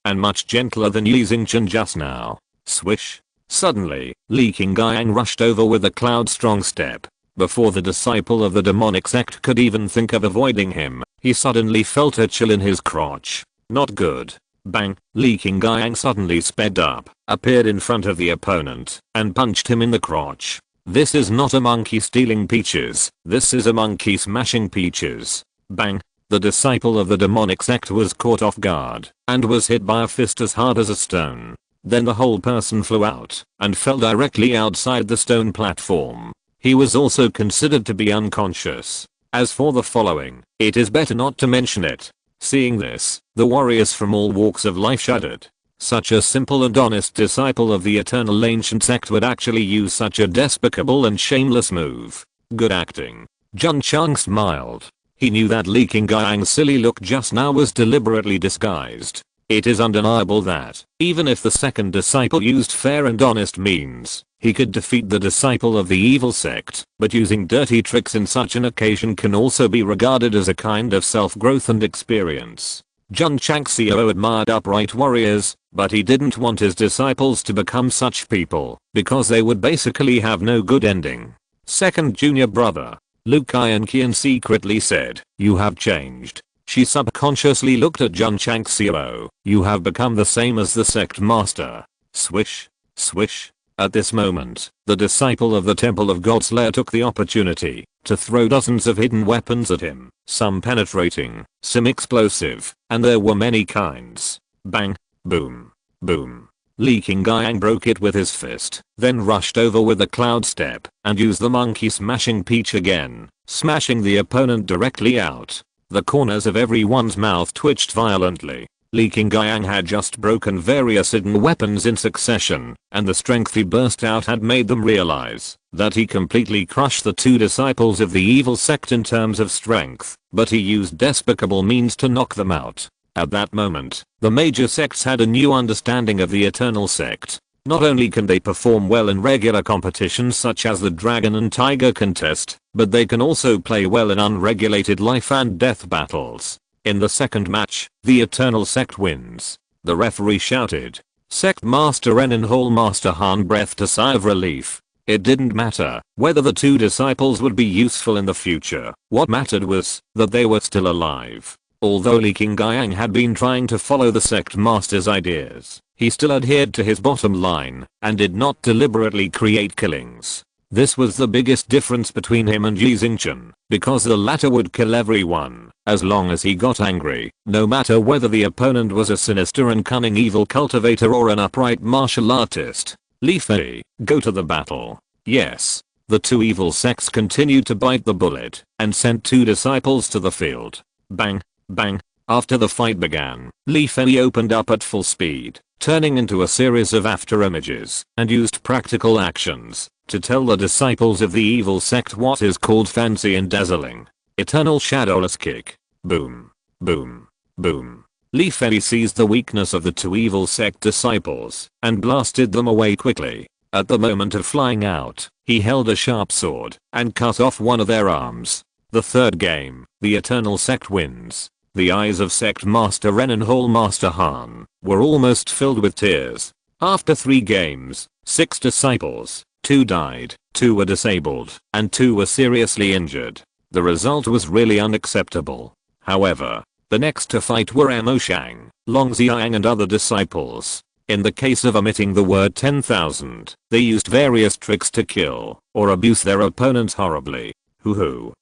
and much gentler than Yi Xingchen just now. Swish. Suddenly, Leaking Gaiang rushed over with a cloud-strong step. Before the disciple of the demonic sect could even think of avoiding him, he suddenly felt a chill in his crotch. Not good. Bang. Leaking Gaiang suddenly sped up, appeared in front of the opponent, and punched him in the crotch. This is not a monkey stealing peaches, this is a monkey smashing peaches. Bang. The disciple of the demonic sect was caught off guard, and was hit by a fist as hard as a stone. Then the whole person flew out and fell directly outside the stone platform. He was also considered to be unconscious. As for the following, it is better not to mention it. Seeing this, the warriors from all walks of life shuddered. Such a simple and honest disciple of the eternal ancient sect would actually use such a despicable and shameless move. Good acting. Jun Changxiao smiled. He knew that Li Qingyang's silly look just now was deliberately disguised. It is undeniable that, even if the second disciple used fair and honest means, he could defeat the disciple of the evil sect, but using dirty tricks in such an occasion can also be regarded as a kind of self-growth and experience. Jun Changxiao admired upright warriors, but he didn't want his disciples to become such people, because they would basically have no good ending. Second junior brother, Lu Qian secretly said, "You have changed." She subconsciously looked at Jun Changxiao. "You have become the same as the sect master." Swish, swish. At this moment, the disciple of the Temple of God Slayer took the opportunity to throw dozens of hidden weapons at him, some penetrating, some explosive, and there were many kinds. Bang, boom, boom. Li Qingyang broke it with his fist, then rushed over with a cloud step and used the monkey smashing peach again, smashing the opponent directly out. The corners of everyone's mouth twitched violently. Li Qingyang had just broken various hidden weapons in succession, and the strength he burst out had made them realize that he completely crushed the two disciples of the evil sect in terms of strength, but he used despicable means to knock them out. At that moment, the major sects had a new understanding of the eternal sect. Not only can they perform well in regular competitions such as the Dragon and Tiger contest, but they can also play well in unregulated life and death battles. In the second match, the eternal sect wins. The referee shouted. Sect Master Ren and Hall Master Han breathed a sigh of relief. It didn't matter whether the two disciples would be useful in the future. What mattered was that they were still alive. Although Li Qingyang had been trying to follow the sect master's ideas, he still adhered to his bottom line and did not deliberately create killings. This was the biggest difference between him and Yi Xingchen, because the latter would kill everyone, as long as he got angry, no matter whether the opponent was a sinister and cunning evil cultivator or an upright martial artist. Li Fei, go to the battle. Yes. The two evil sects continued to bite the bullet, and sent two disciples to the field. Bang, bang. After the fight began, Li Fei opened up at full speed, turning into a series of after images, and used practical actions to tell the disciples of the evil sect what is called fancy and dazzling. Eternal shadowless kick. Boom. Boom. Boom. Li Fei seized the weakness of the two evil sect disciples and blasted them away quickly. At the moment of flying out, he held a sharp sword and cut off one of their arms. The third game, the eternal sect wins. The eyes of Sect Master Ren and Hall Master Han were almost filled with tears. After 3 games, 6 disciples, 2 died, 2 were disabled, and 2 were seriously injured. The result was really unacceptable. However, the next to fight were Mo Shang, Long Xiang and other disciples. In the case of omitting the word 10,000, they used various tricks to kill or abuse their opponents horribly.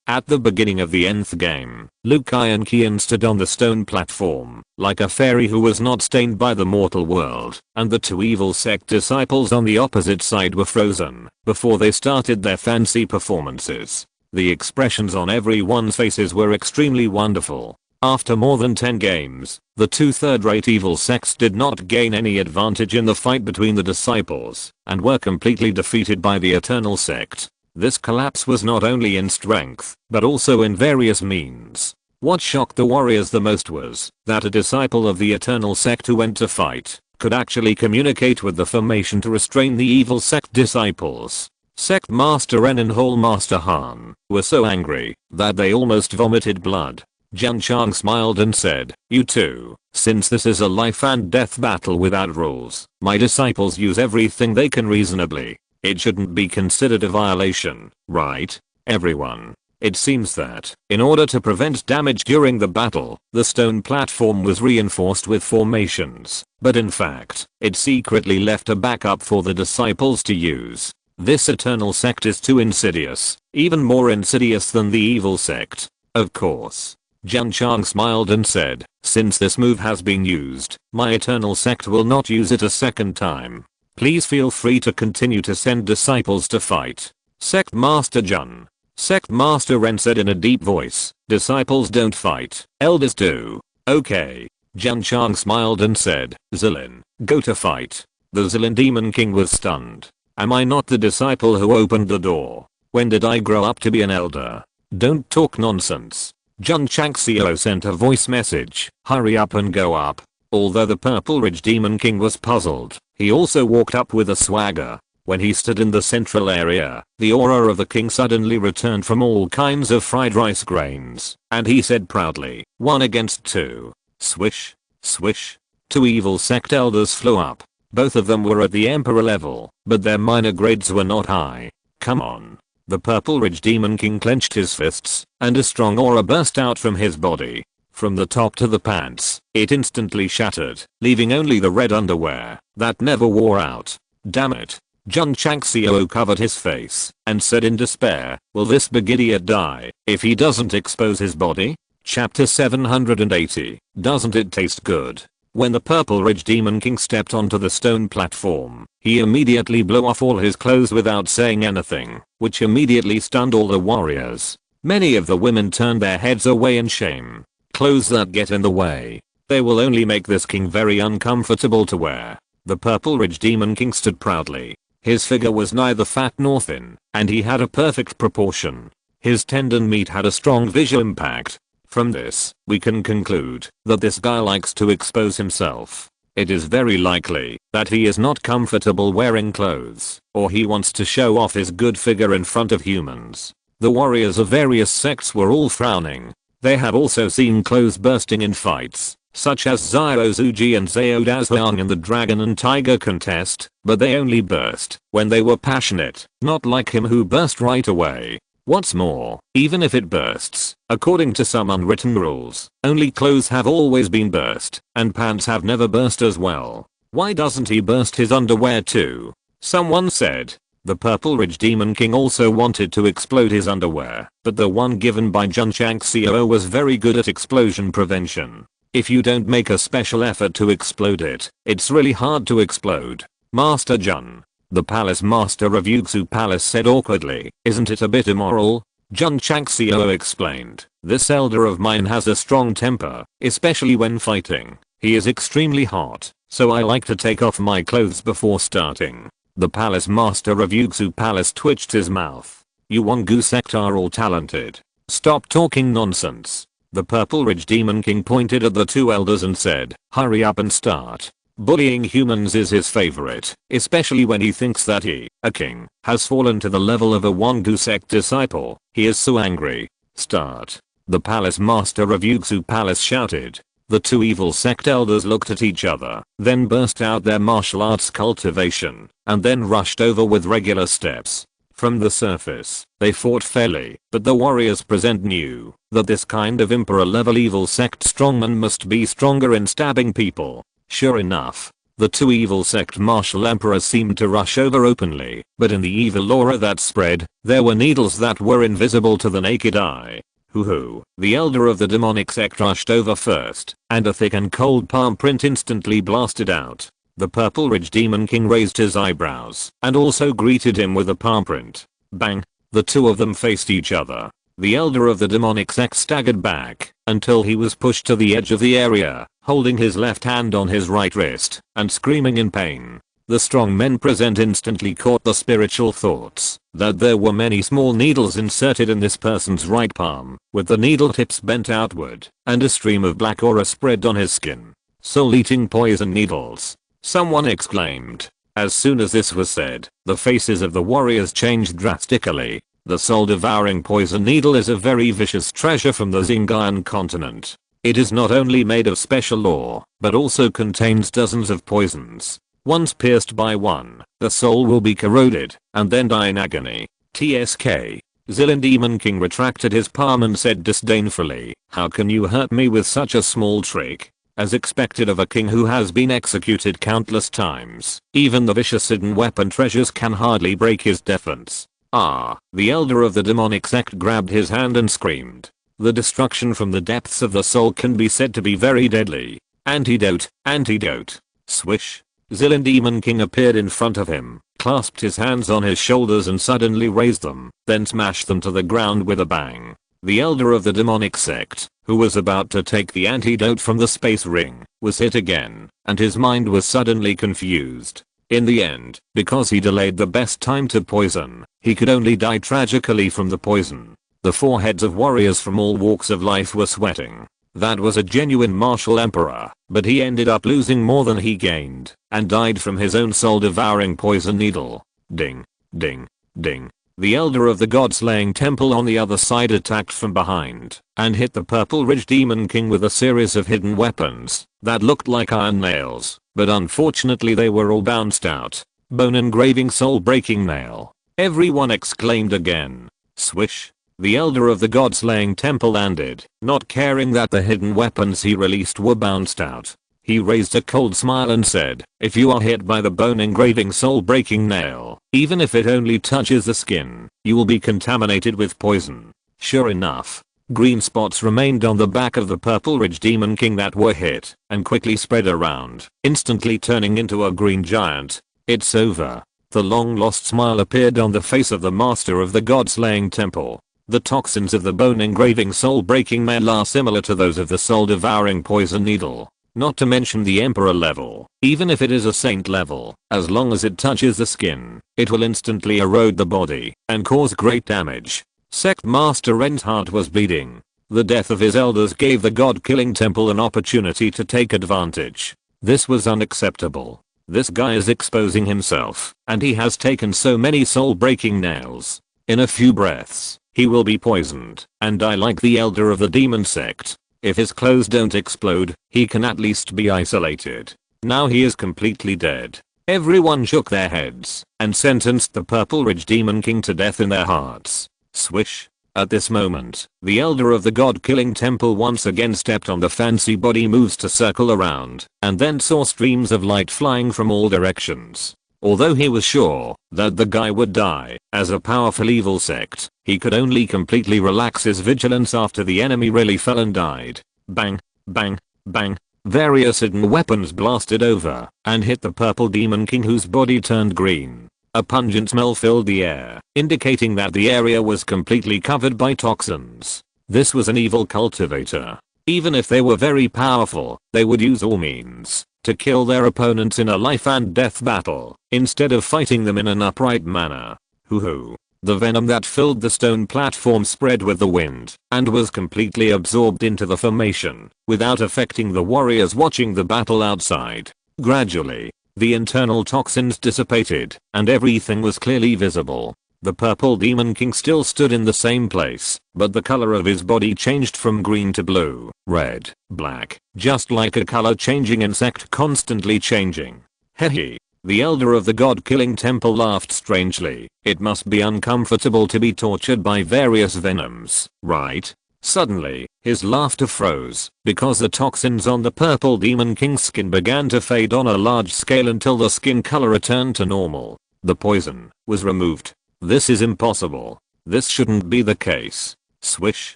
At the beginning of the nth game, Lu Qian stood on the stone platform, like a fairy who was not stained by the mortal world, and the two evil sect disciples on the opposite side were frozen before they started their fancy performances. The expressions on everyone's faces were extremely wonderful. After more than 10 games, the two third-rate evil sects did not gain any advantage in the fight between the disciples, and were completely defeated by the eternal sect. This collapse was not only in strength, but also in various means. What shocked the warriors the most was that a disciple of the eternal sect who went to fight could actually communicate with the formation to restrain the evil sect disciples. Sect Master Ren and Hall Master Han were so angry that they almost vomited blood. Jun Chang smiled and said, "You two, since this is a life and death battle without rules, my disciples use everything they can reasonably. It shouldn't be considered a violation, right, everyone?" It seems that, in order to prevent damage during the battle, the stone platform was reinforced with formations, but in fact, it secretly left a backup for the disciples to use. This eternal sect is too insidious, even more insidious than the evil sect. Of course, Jun Chang smiled and said, since this move has been used, my eternal sect will not use it a second time. Please feel free to continue to send disciples to fight. Sect Master Jun. Sect Master Ren said in a deep voice, disciples don't fight, elders do. Okay. Jun Chang smiled and said, Zilin, go to fight. The Zilin Demon King was stunned. Am I not the disciple who opened the door? When did I grow up to be an elder? Don't talk nonsense. Jun Changxiao sent a voice message, hurry up and go up. Although the Purple Ridge Demon King was puzzled, he also walked up with a swagger. When he stood in the central area, the aura of the king suddenly returned from all kinds of fried rice grains, and he said proudly, 1 against 2. Swish, swish. 2 evil sect elders flew up. Both of them were at the emperor level, but their minor grades were not high. Come on. The Purple Ridge Demon King clenched his fists, and a strong aura burst out from his body. From the top to the pants, it instantly shattered, leaving only the red underwear that never wore out. Damn it. Jun Changxiao covered his face and said in despair, will this big idiot die if he doesn't expose his body? Chapter 780. Doesn't it taste good? When the Purple Ridge Demon King stepped onto the stone platform, he immediately blew off all his clothes without saying anything, which immediately stunned all the warriors. Many of the women turned their heads away in shame. Clothes that get in the way. They will only make this king very uncomfortable to wear. The Purple Ridge Demon King stood proudly. His figure was neither fat nor thin, and he had a perfect proportion. His tendon meat had a strong visual impact. From this, we can conclude that this guy likes to expose himself. It is very likely that he is not comfortable wearing clothes, or he wants to show off his good figure in front of humans. The warriors of various sects were all frowning. They have also seen clothes bursting in fights, such as Xiao Zuji and Zhao Dazhuang in the Dragon and Tiger contest, but they only burst when they were passionate, not like him who burst right away. What's more, even if it bursts, according to some unwritten rules, only clothes have always been burst, and pants have never burst as well. Why doesn't he burst his underwear too? Someone said. The Purple Ridge Demon King also wanted to explode his underwear, but the one given by Jun Changxiao was very good at explosion prevention. If you don't make a special effort to explode it, it's really hard to explode. Master Jun. The Palace Master of Yuxu Palace said awkwardly, isn't it a bit immoral? Jun Changxiao explained, this elder of mine has a strong temper, especially when fighting. He is extremely hot, so I like to take off my clothes before starting. The Palace Master of Yuxu Palace twitched his mouth. You Wongu sect are all talented. Stop talking nonsense. The Purple Ridge Demon King pointed at the 2 elders and said, hurry up and start. Bullying humans is his favorite, especially when he thinks that he, a king, has fallen to the level of a Wongu sect disciple. He is so angry. Start. The Palace Master of Yuxu Palace shouted. The 2 evil sect elders looked at each other, then burst out their martial arts cultivation, and then rushed over with regular steps. From the surface, they fought fairly, but the warriors present knew that this kind of emperor level evil sect strongman must be stronger in stabbing people. Sure enough, the 2 evil sect martial emperors seemed to rush over openly, but in the evil aura that spread, there were needles that were invisible to the naked eye. Hoo-hoo, the elder of the demonic sect rushed over first, and a thick and cold palm print instantly blasted out. The Purple Ridge Demon King raised his eyebrows, and also greeted him with a palm print. Bang, the 2 of them faced each other. The elder of the demonic sect staggered back, until he was pushed to the edge of the area, holding his left hand on his right wrist, and screaming in pain. The strong men present instantly caught the spiritual thoughts that there were many small needles inserted in this person's right palm, with the needle tips bent outward, and a stream of black aura spread on his skin. Soul-eating poison needles. Someone exclaimed. As soon as this was said, the faces of the warriors changed drastically. The soul-devouring poison needle is a very vicious treasure from the Xinjiang continent. It is not only made of special ore, but also contains dozens of poisons. Once pierced by one, the soul will be corroded, and then die in agony. TSK. Zilin Demon King retracted his palm and said disdainfully, how can you hurt me with such a small trick? As expected of a king who has been executed countless times, even the vicious hidden weapon treasures can hardly break his defense. Ah, the elder of the demonic sect grabbed his hand and screamed. The destruction from the depths of the soul can be said to be very deadly. Antidote, antidote. Swish. Zilin Demon King appeared in front of him, clasped his hands on his shoulders and suddenly raised them, then smashed them to the ground with a bang. The elder of the demonic sect, who was about to take the antidote from the space ring, was hit again, and his mind was suddenly confused. In the end, because he delayed the best time to poison, he could only die tragically from the poison. The foreheads of warriors from all walks of life were sweating. That was a genuine martial emperor, but he ended up losing more than he gained, and died from his own soul-devouring poison needle. Ding, ding, ding. The elder of the god-slaying temple on the other side attacked from behind, and hit the Purple Ridge Demon King with a series of hidden weapons that looked like iron nails, but unfortunately they were all bounced out. Bone engraving soul-breaking nail. Everyone exclaimed again. Swish. The elder of the god-slaying temple landed, not caring that the hidden weapons he released were bounced out. He raised a cold smile and said, "If you are hit by the bone engraving soul-breaking nail, even if it only touches the skin, you will be contaminated with poison." Sure enough, green spots remained on the back of the Purple Ridge Demon King that were hit, and quickly spread around, instantly turning into a green giant. It's over. The long-lost smile appeared on the face of the master of the god-slaying temple. The toxins of the bone engraving soul-breaking nail are similar to those of the soul-devouring poison needle. Not to mention the emperor level. Even if it is a saint level, as long as it touches the skin, it will instantly erode the body and cause great damage. Sect Master Ren's heart was bleeding. The death of his elders gave the god-killing temple an opportunity to take advantage. This was unacceptable. This guy is exposing himself, and he has taken so many soul-breaking nails. In a few breaths, he will be poisoned and die like the elder of the demon sect. If his clothes don't explode, he can at least be isolated. Now he is completely dead. Everyone shook their heads and sentenced the Purple Ridge Demon King to death in their hearts. Swish. At this moment, the elder of the god-killing temple once again stepped on the fancy body moves to circle around, and then saw streams of light flying from all directions. Although he was sure that the guy would die as a powerful evil sect, he could only completely relax his vigilance after the enemy really fell and died. Bang, bang, bang. Various hidden weapons blasted over and hit the Purple Demon King, whose body turned green. A pungent smell filled the air, indicating that the area was completely covered by toxins. This was an evil cultivator. Even if they were very powerful, they would use all means to kill their opponents in a life and death battle, instead of fighting them in an upright manner. Hoo-hoo. The venom that filled the stone platform spread with the wind, and was completely absorbed into the formation, without affecting the warriors watching the battle outside. Gradually, the internal toxins dissipated, and everything was clearly visible. The Purple Demon King still stood in the same place, but the color of his body changed from green to blue, red, black, just like a color changing insect constantly changing. Hehe. The elder of the god-killing temple laughed strangely. It must be uncomfortable to be tortured by various venoms, right? Suddenly, his laughter froze, because the toxins on the Purple Demon King's skin began to fade on a large scale until the skin color returned to normal. The poison was removed. This is impossible. This shouldn't be the case. Swish.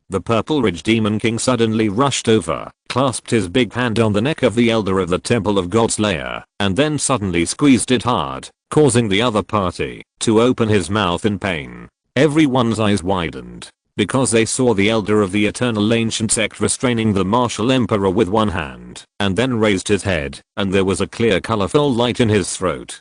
The Purple Ridge Demon King suddenly rushed over, clasped his big hand on the neck of the elder of the Temple of Godslayer, and then suddenly squeezed it hard, causing the other party to open his mouth in pain. Everyone's eyes widened, because they saw the elder of the Eternal Ancient Sect restraining the martial emperor with one hand, and then raised his head, and there was a clear colorful light in his throat.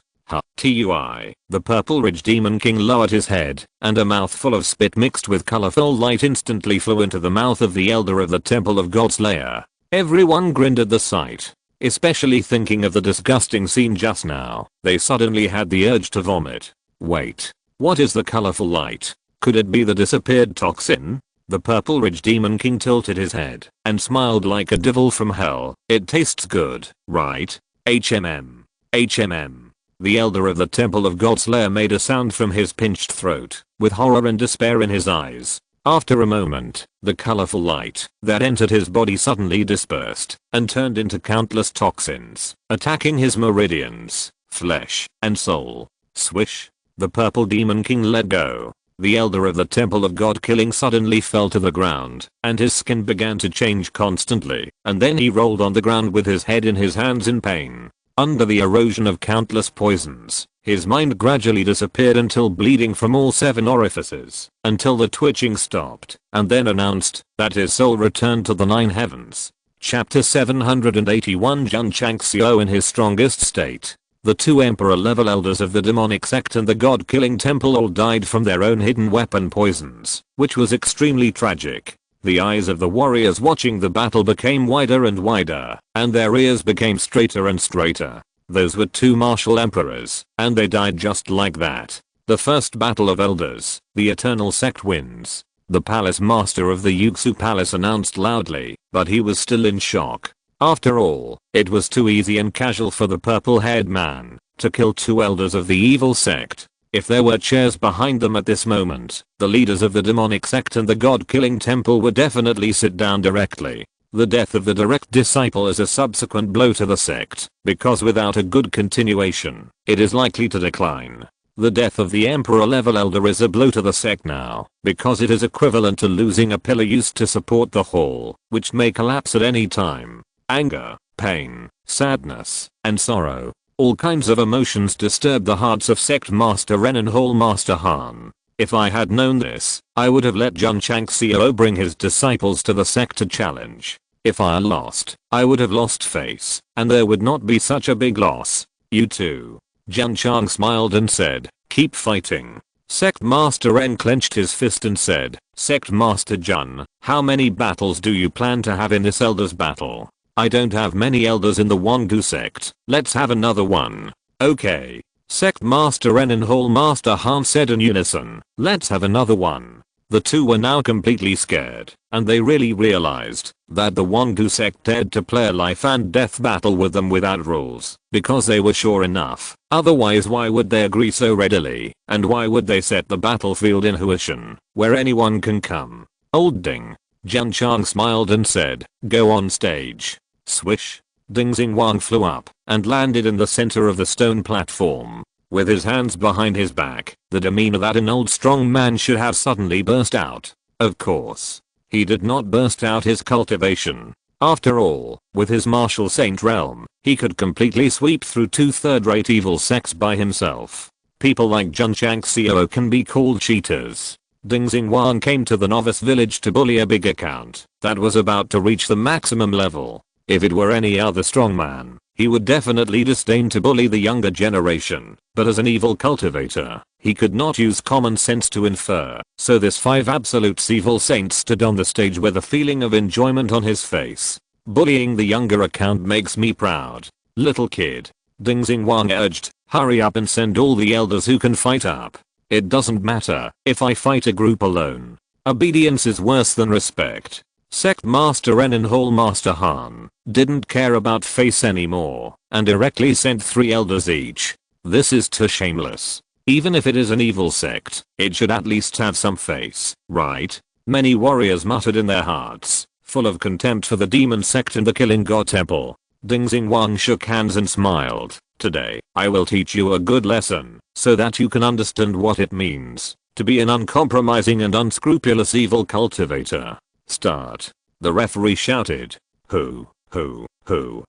TUI. The Purple Ridge Demon King lowered his head, and a mouthful of spit mixed with colorful light instantly flew into the mouth of the elder of the Temple of Godslayer. Everyone grinned at the sight, especially thinking of the disgusting scene just now. They suddenly had the urge to vomit. Wait, what is the colorful light? Could it be the disappeared toxin? The Purple Ridge Demon King tilted his head and smiled like a devil from hell. It tastes good, right? HMM. HMM. The elder of the Temple of Godslayer made a sound from his pinched throat, with horror and despair in his eyes. After a moment, the colorful light that entered his body suddenly dispersed and turned into countless toxins, attacking his meridians, flesh, and soul. Swish. The Purple Demon King let go. The elder of the Temple of God Killing suddenly fell to the ground, and his skin began to change constantly, and then he rolled on the ground with his head in his hands in pain. Under the erosion of countless poisons, his mind gradually disappeared until bleeding from all 7 orifices, until the twitching stopped, and then announced that his soul returned to the 9 heavens. Chapter 781 Jun Changxiao in his strongest state. The 2 emperor-level elders of the demonic sect and the god-killing temple all died from their own hidden weapon poisons, which was extremely tragic. The eyes of the warriors watching the battle became wider and wider, and their ears became straighter and straighter. Those were 2 martial emperors, and they died just like that. The first battle of elders, the eternal sect wins. The palace master of the Yuxu Palace announced loudly, but he was still in shock. After all, it was too easy and casual for the purple-haired man to kill 2 elders of the evil sect. If there were chairs behind them at this moment, the leaders of the demonic sect and the god-killing temple would definitely sit down directly. The death of the direct disciple is a subsequent blow to the sect, because without a good continuation, it is likely to decline. The death of the emperor-level elder is a blow to the sect now, because it is equivalent to losing a pillar used to support the whole, which may collapse at any time. Anger, pain, sadness, and sorrow. All kinds of emotions disturb the hearts of Sect Master Ren and Hall Master Han. If I had known this, I would have let Jun Changxiao bring his disciples to the sect to challenge. If I lost, I would have lost face, and there would not be such a big loss. You too. Jun Chang smiled and said, keep fighting. Sect Master Ren clenched his fist and said, Sect Master Jun, how many battles do you plan to have in this elders battle? I don't have many elders in the Wangu sect, let's have another one. Okay. Sect Master Ren and Hall Master Han said in unison, let's have another one. The 2 were now completely scared, and they really realized that the Wangu sect dared to play a life and death battle with them without rules, because they were sure enough. Otherwise why would they agree so readily, and why would they set the battlefield in Huishan, where anyone can come? Old Ding. Jun Chang smiled and said, go on stage. Swish. Ding Xingwang flew up and landed in the center of the stone platform. With his hands behind his back, the demeanor that an old strong man should have suddenly burst out. Of course. He did not burst out his cultivation. After all, with his martial saint realm, he could completely sweep through 2 third-rate evil sects by himself. People like Jun Changxiao can be called cheaters. Ding Xingwang came to the novice village to bully a big account that was about to reach the maximum level. If it were any other strongman, he would definitely disdain to bully the younger generation, but as an evil cultivator, he could not use common sense to infer, so this 5 absolute evil saints stood on the stage with a feeling of enjoyment on his face. Bullying the younger account makes me proud. Little kid. Ding Xingwang urged, hurry up and send all the elders who can fight up. It doesn't matter if I fight a group alone. Obedience is worse than respect. Sect Master Ren and Hall Master Han didn't care about face anymore and directly sent 3 elders each. This is too shameless. Even if it is an evil sect, it should at least have some face, right? Many warriors muttered in their hearts, full of contempt for the demon sect and the killing god temple. Ding Xingwang shook hands and smiled. Today, I will teach you a good lesson, so that you can understand what it means to be an uncompromising and unscrupulous evil cultivator. Start. The referee shouted. Who?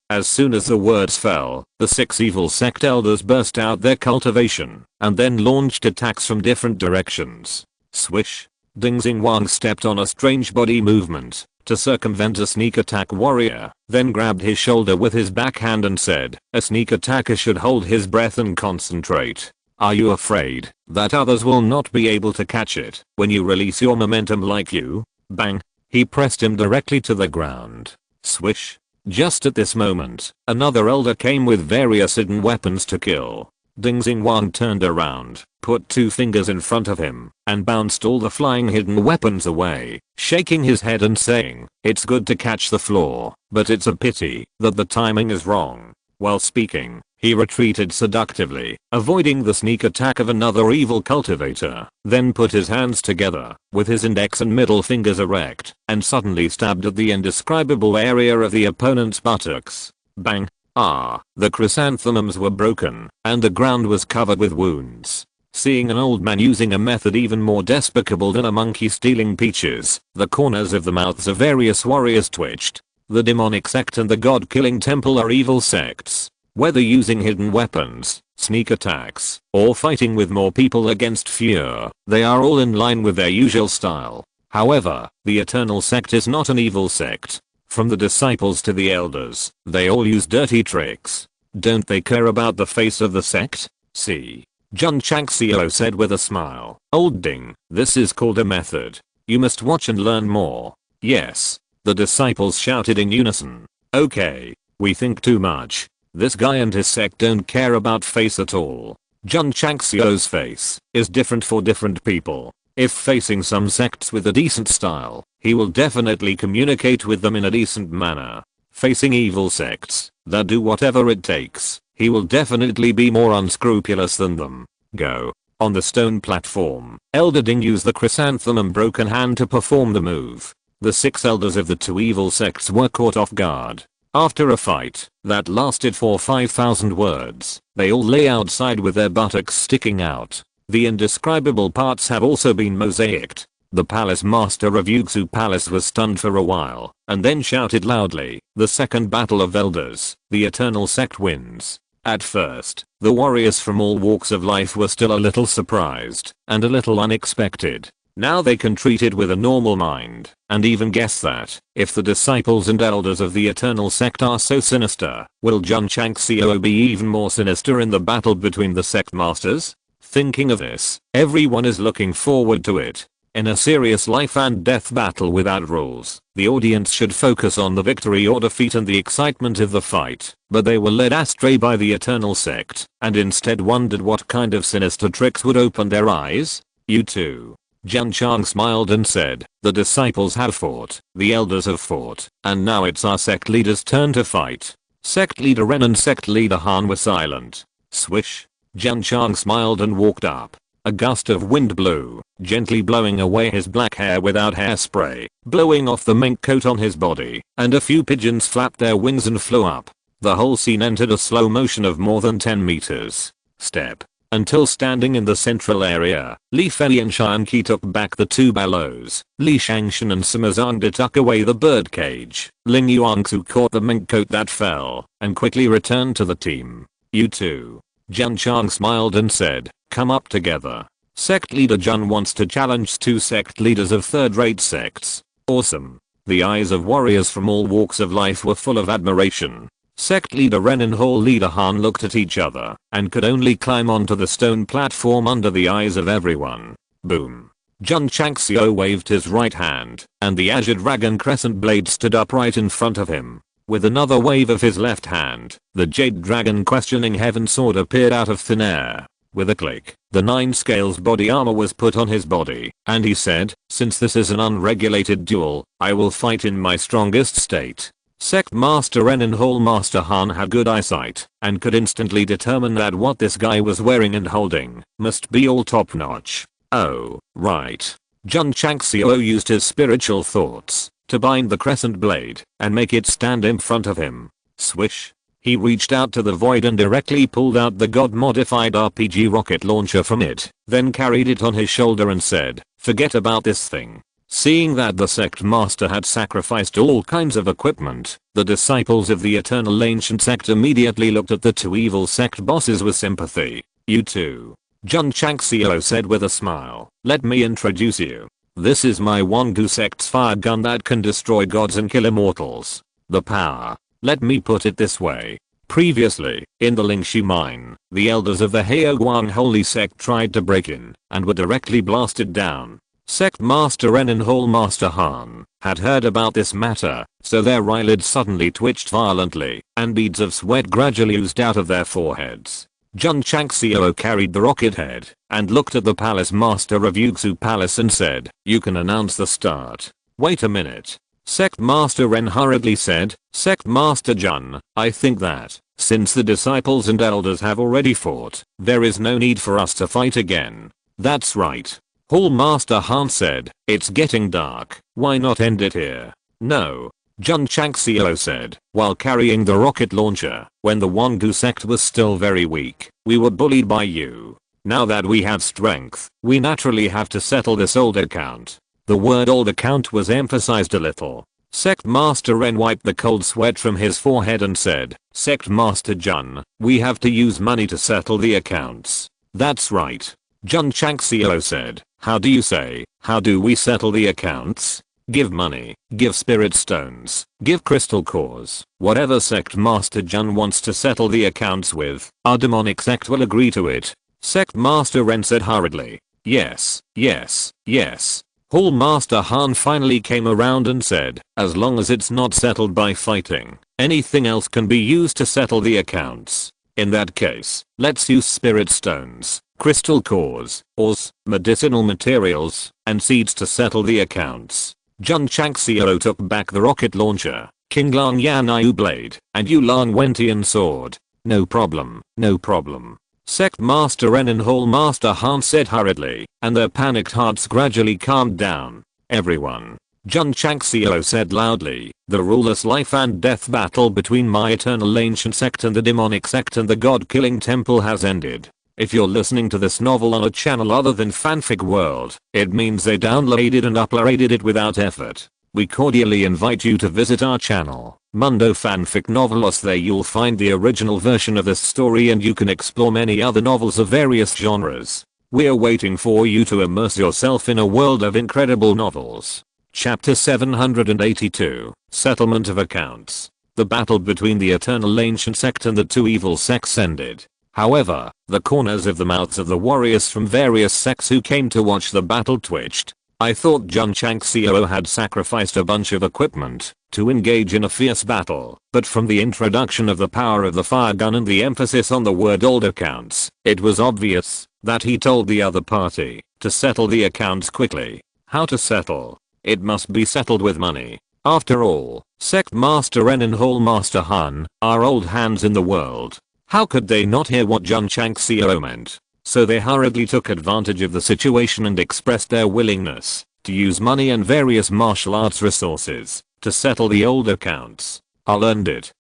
As soon as the words fell, the 6 evil sect elders burst out their cultivation, and then launched attacks from different directions. Swish. Ding Xingwang stepped on a strange body movement to circumvent a sneak attack warrior, then grabbed his shoulder with his backhand and said, a sneak attacker should hold his breath and concentrate. Are you afraid that others will not be able to catch it when you release your momentum like you? Bang. He pressed him directly to the ground. Swish. Just at this moment, another elder came with various hidden weapons to kill. Ding Xingwang turned around, put 2 fingers in front of him, and bounced all the flying hidden weapons away, shaking his head and saying, it's good to catch the floor, but it's a pity that the timing is wrong. While speaking, he retreated seductively, avoiding the sneak attack of another evil cultivator, then put his hands together, with his index and middle fingers erect, and suddenly stabbed at the indescribable area of the opponent's buttocks. Bang. The chrysanthemums were broken, and the ground was covered with wounds. Seeing an old man using a method even more despicable than a monkey stealing peaches, the corners of the mouths of various warriors twitched. The demonic sect and the god-killing temple are evil sects. Whether using hidden weapons, sneak attacks, or fighting with more people against fear, they are all in line with their usual style. However, the Eternal Sect is not an evil sect. From the disciples to the elders, they all use dirty tricks. Don't they care about the face of the sect? See. Jun Changxiao said with a smile. Old ding, this is called a method. You must watch and learn more. Yes. The disciples shouted in unison. Okay. We think too much. This guy and his sect don't care about face at all. Jun Changxiao's face is different for different people. If facing some sects with a decent style, he will definitely communicate with them in a decent manner. Facing evil sects that do whatever it takes, he will definitely be more unscrupulous than them. Go. On the stone platform, Elder Ding used the chrysanthemum broken hand to perform the move. The 6 elders of the 2 evil sects were caught off guard. After a fight that lasted for 5,000 words, they all lay outside with their buttocks sticking out. The indescribable parts have also been mosaicked. The palace master of Yuxu Palace was stunned for a while, and then shouted loudly, "The second battle of elders, the Eternal Sect wins." At first, the warriors from all walks of life were still a little surprised, and a little unexpected. Now they can treat it with a normal mind, and even guess that, if the disciples and elders of the Eternal Sect are so sinister, will Jun Changxiao be even more sinister in the battle between the sect masters? Thinking of this, everyone is looking forward to it. In a serious life and death battle without rules, the audience should focus on the victory or defeat and the excitement of the fight, but they were led astray by the Eternal Sect, and instead wondered what kind of sinister tricks would open their eyes. You too. Jun Chang smiled and said, "The disciples have fought, the elders have fought, and now it's our sect leader's turn to fight." Sect leader Ren and sect leader Han were silent. Swish. Jun Chang smiled and walked up. A gust of wind blew, gently blowing away his black hair without hairspray, blowing off the mink coat on his body, and a few pigeons flapped their wings and flew up. The whole scene entered a slow motion of more than 10 meters. Step. Until standing in the central area, Li Fei and Xianqi took back the 2 bellows. Li Shangshan and Sima Zhangde tuck away the bird cage. Ling Yuangsu caught the mink coat that fell, and quickly returned to the team. You too. Jun Chang smiled and said, "Come up together." Sect leader Jun wants to challenge 2 sect leaders of third-rate sects. Awesome. The eyes of warriors from all walks of life were full of admiration. Sect leader Ren and hall leader Han looked at each other and could only climb onto the stone platform under the eyes of everyone. Boom. Jun Changxiao waved his right hand, and the azure dragon crescent blade stood upright in front of him. With another wave of his left hand, the jade dragon questioning heaven sword appeared out of thin air. With a click, the 9 scales body armor was put on his body, and he said, "Since this is an unregulated duel, I will fight in my strongest state." Sect Master Ren and Hall Master Han had good eyesight, and could instantly determine that what this guy was wearing and holding must be all top notch. Oh, right. Jun Changxiao used his spiritual thoughts to bind the crescent blade and make it stand in front of him. Swish. He reached out to the void and directly pulled out the god-modified RPG rocket launcher from it, then carried it on his shoulder and said, "Forget about this thing." Seeing that the sect master had sacrificed all kinds of equipment, the disciples of the Eternal Ancient Sect immediately looked at the 2 evil sect bosses with sympathy. You too. Jun Changxiao said with a smile, "Let me introduce you. This is my Wangu sect's fire gun that can destroy gods and kill immortals. The power. Let me put it this way. Previously, in the Lingxi mine, the elders of the Heoguang Holy Sect tried to break in, and were directly blasted down. Sect Master Ren and Hall Master Han had heard about this matter, so their eyelids suddenly twitched violently, and beads of sweat gradually oozed out of their foreheads. Jun Changxiao carried the rocket head, and looked at the palace master of Yuxu Palace and said, "You can announce the start." "Wait a minute." Sect Master Ren hurriedly said, "Sect Master Jun, I think that, since the disciples and elders have already fought, there is no need for us to fight again." "That's right." Hall Master Han said, "It's getting dark, why not end it here?" "No." Jun Changxiao said, "While carrying the rocket launcher, when the Wangu sect was still very weak, we were bullied by you. Now that we have strength, we naturally have to settle this old account. The word old account was emphasized a little. Sect Master Ren wiped the cold sweat from his forehead and said, Sect Master Jun, we have to use money to settle the accounts. That's right. Jun Changxiao said, how do you say, how do we settle the accounts? Give money, give spirit stones, give crystal cores, whatever sect Master Jun wants to settle the accounts with, our demonic sect will agree to it. Sect Master Ren said hurriedly. Yes, yes, yes. Hall Master Han finally came around and said, as long as it's not settled by fighting, anything else can be used to settle the accounts. In that case, let's use spirit stones, crystal cores, ores, medicinal materials, and seeds to settle the accounts. Jun Changxiao took back the rocket launcher, King Lang Yan Yu blade, and Yu Lang Wentian sword. No problem, no problem. Sect Master Ren and Hall Master Han said hurriedly, and their panicked hearts gradually calmed down. Everyone. Jun Changxiao said loudly, the ruleless life and death battle between my eternal ancient sect and the demonic sect and the god-killing temple has ended. If you're listening to this novel on a channel other than Fanfic World, it means they downloaded and uploaded it without effort. We cordially invite you to visit our channel, Mundo Fanfic Novelos. There you'll find the original version of this story and you can explore many other novels of various genres. We're waiting for you to immerse yourself in a world of incredible novels. Chapter 782, Settlement of Accounts. The battle between the eternal ancient sect and the two evil sects ended. However, the corners of the mouths of the warriors from various sects who came to watch the battle twitched. I thought Jun Changxiao had sacrificed a bunch of equipment to engage in a fierce battle, but from the introduction of the power of the fire gun and the emphasis on the word old accounts, it was obvious that he told the other party to settle the accounts quickly. How to settle? It must be settled with money. After all, Sect Master Ren and Hall Master Han are old hands in the world. How could they not hear what Jun Changxiao meant? So they hurriedly took advantage of the situation and expressed their willingness to use money and various martial arts resources to settle the old accounts. I learned it.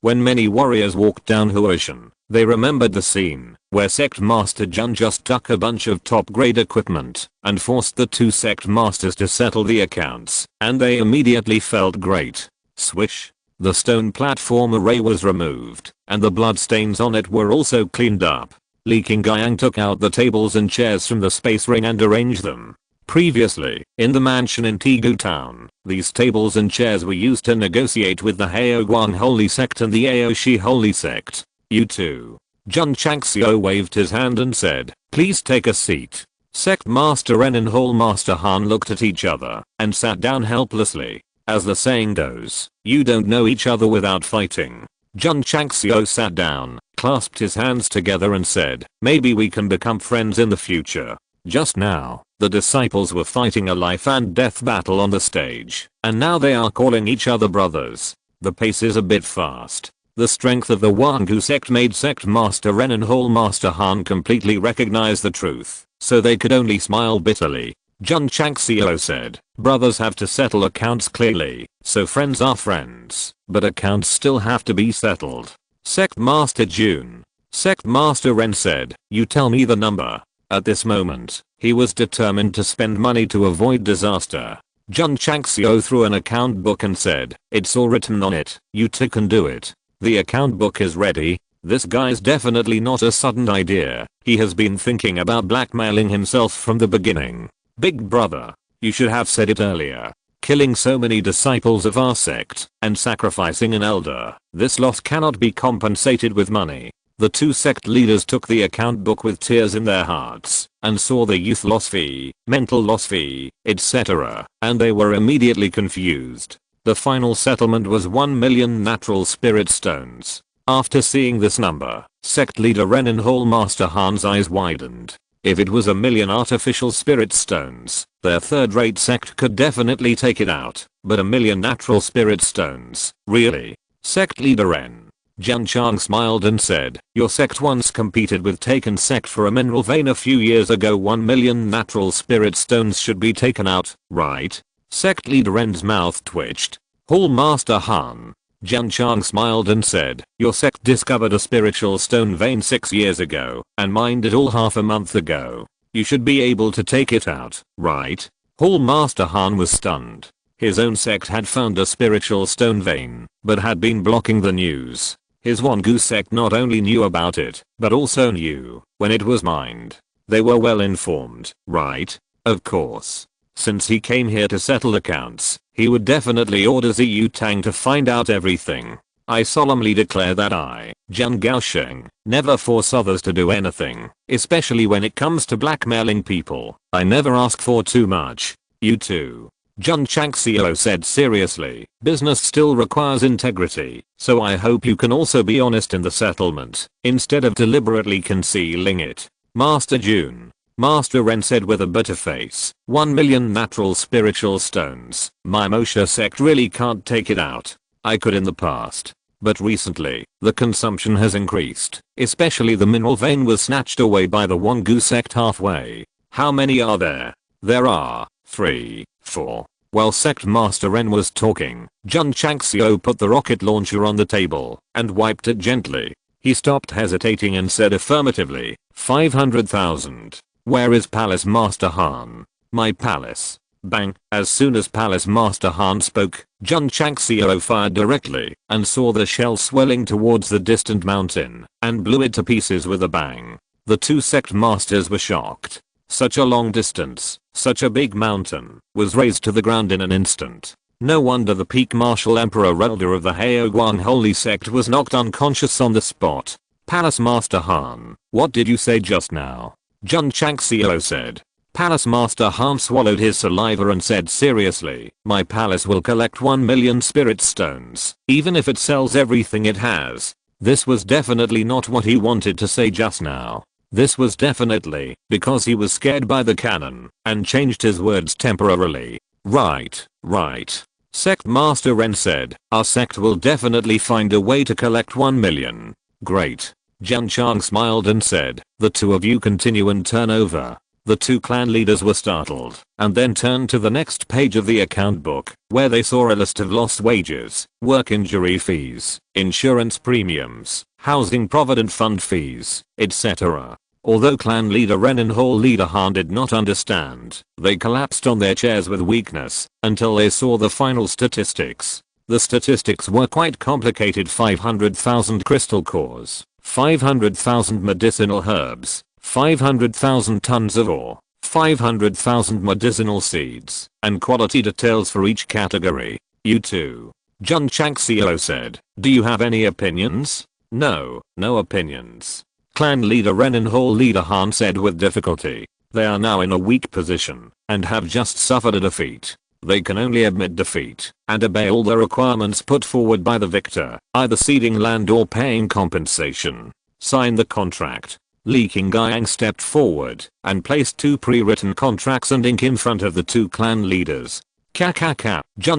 When many warriors walked down Huoshan, they remembered the scene where Sect Master Jun just took a bunch of top grade equipment and forced the two sect masters to settle the accounts, and they immediately felt great. Swish. The stone platform array was removed, and the bloodstains on it were also cleaned up. Li Qingyang took out the tables and chairs from the space ring and arranged them. Previously, in the mansion in Tigu Town, these tables and chairs were used to negotiate with the Haoguang Holy Sect and the Aoshi Holy Sect. You too. Jun Changxiao waved his hand and said, please take a seat. Sect Master Ren and Hall Master Han looked at each other and sat down helplessly. As the saying goes, you don't know each other without fighting. Jun Changxiao sat down, clasped his hands together and said, maybe we can become friends in the future. Just now, the disciples were fighting a life and death battle on the stage, and now they are calling each other brothers. The pace is a bit fast. The strength of the Wangu sect made Sect Master Ren and Hall Master Han completely recognize the truth, so they could only smile bitterly. Jun Changxiao said, brothers have to settle accounts clearly, so friends are friends, but accounts still have to be settled. Sect Master Jun. Sect Master Ren said, you tell me the number. At this moment, he was determined to spend money to avoid disaster. Jun Changxiao threw an account book and said, it's all written on it, you two can do it. The account book is ready. This guy's definitely not a sudden idea, he has been thinking about blackmailing himself from the beginning. Big brother, you should have said it earlier. Killing so many disciples of our sect and sacrificing an elder, this loss cannot be compensated with money. The two sect leaders took the account book with tears in their hearts and saw the youth loss fee, mental loss fee, etc., and they were immediately confused. The final settlement was 1 million natural spirit stones. After seeing this number, sect leader Ren and Hall Master Han's eyes widened. If it was 1 million artificial spirit stones, their third-rate sect could definitely take it out, but 1 million natural spirit stones, really? Sect leader Ren. Jun Chang smiled and said, your sect once competed with Taken sect for a mineral vein a few years ago. 1 million natural spirit stones should be taken out, right? Sect leader Ren's mouth twitched. Hall Master Han. Jun Chang smiled and said, your sect discovered a spiritual stone vein 6 years ago and mined it all half a month ago. You should be able to take it out, right? Hall Master Han was stunned. His own sect had found a spiritual stone vein, but had been blocking the news. His Wangu sect not only knew about it, but also knew when it was mined. They were well informed, right? Of course. Since he came here to settle accounts, he would definitely order Ziyu Tang to find out everything. I solemnly declare that I, Jun Gaosheng, never force others to do anything, especially when it comes to blackmailing people. I never ask for too much. You too. Jun Changxiao said seriously, business still requires integrity, so I hope you can also be honest in the settlement, instead of deliberately concealing it. Master Jun. Master Ren said with a bitter face, 1 million natural spiritual stones. My Moshe sect really can't take it out. I could in the past. But recently, the consumption has increased, especially the mineral vein was snatched away by the Wangu sect halfway. How many are there? There are 3, 4. While Sect Master Ren was talking, Jun Changxiao put the rocket launcher on the table and wiped it gently. He stopped hesitating and said affirmatively, 500,000. Where is Palace Master Han? My palace. Bang. As soon as Palace Master Han spoke, Jun Changxiao fired directly and saw the shell swelling towards the distant mountain and blew it to pieces with a bang. The two sect masters were shocked. Such a long distance, such a big mountain, was razed to the ground in an instant. No wonder the peak martial emperor elder of the Haoguang Holy Sect was knocked unconscious on the spot. Palace Master Han, what did you say just now? Jun Changxiao said. Palace Master Han swallowed his saliva and said seriously, my palace will collect 1 million spirit stones, even if it sells everything it has. This was definitely not what he wanted to say just now. This was definitely because he was scared by the cannon and changed his words temporarily. Right. Sect Master Ren said, our sect will definitely find a way to collect 1 million. Great. Jun Chang smiled and said, the two of you continue and turn over. The two clan leaders were startled and then turned to the next page of the account book where they saw a list of lost wages, work injury fees, insurance premiums, housing provident fund fees, etc. Although clan leader Ren and Hall leader Han did not understand, they collapsed on their chairs with weakness until they saw the final statistics. The statistics were quite complicated. 500,000 crystal cores, 500,000 medicinal herbs, 500,000 tons of ore, 500,000 medicinal seeds, and quality details for each category. You too. Jun Changxiao said, do you have any opinions? No opinions. Clan leader Ren and Hall leader Han said with difficulty. They are now in a weak position and have just suffered a defeat. They can only admit defeat and obey all the requirements put forward by the victor, either ceding land or paying compensation. Sign the contract. Li Qingyang stepped forward and placed 2 pre-written contracts and ink in front of the 2 clan leaders. Jun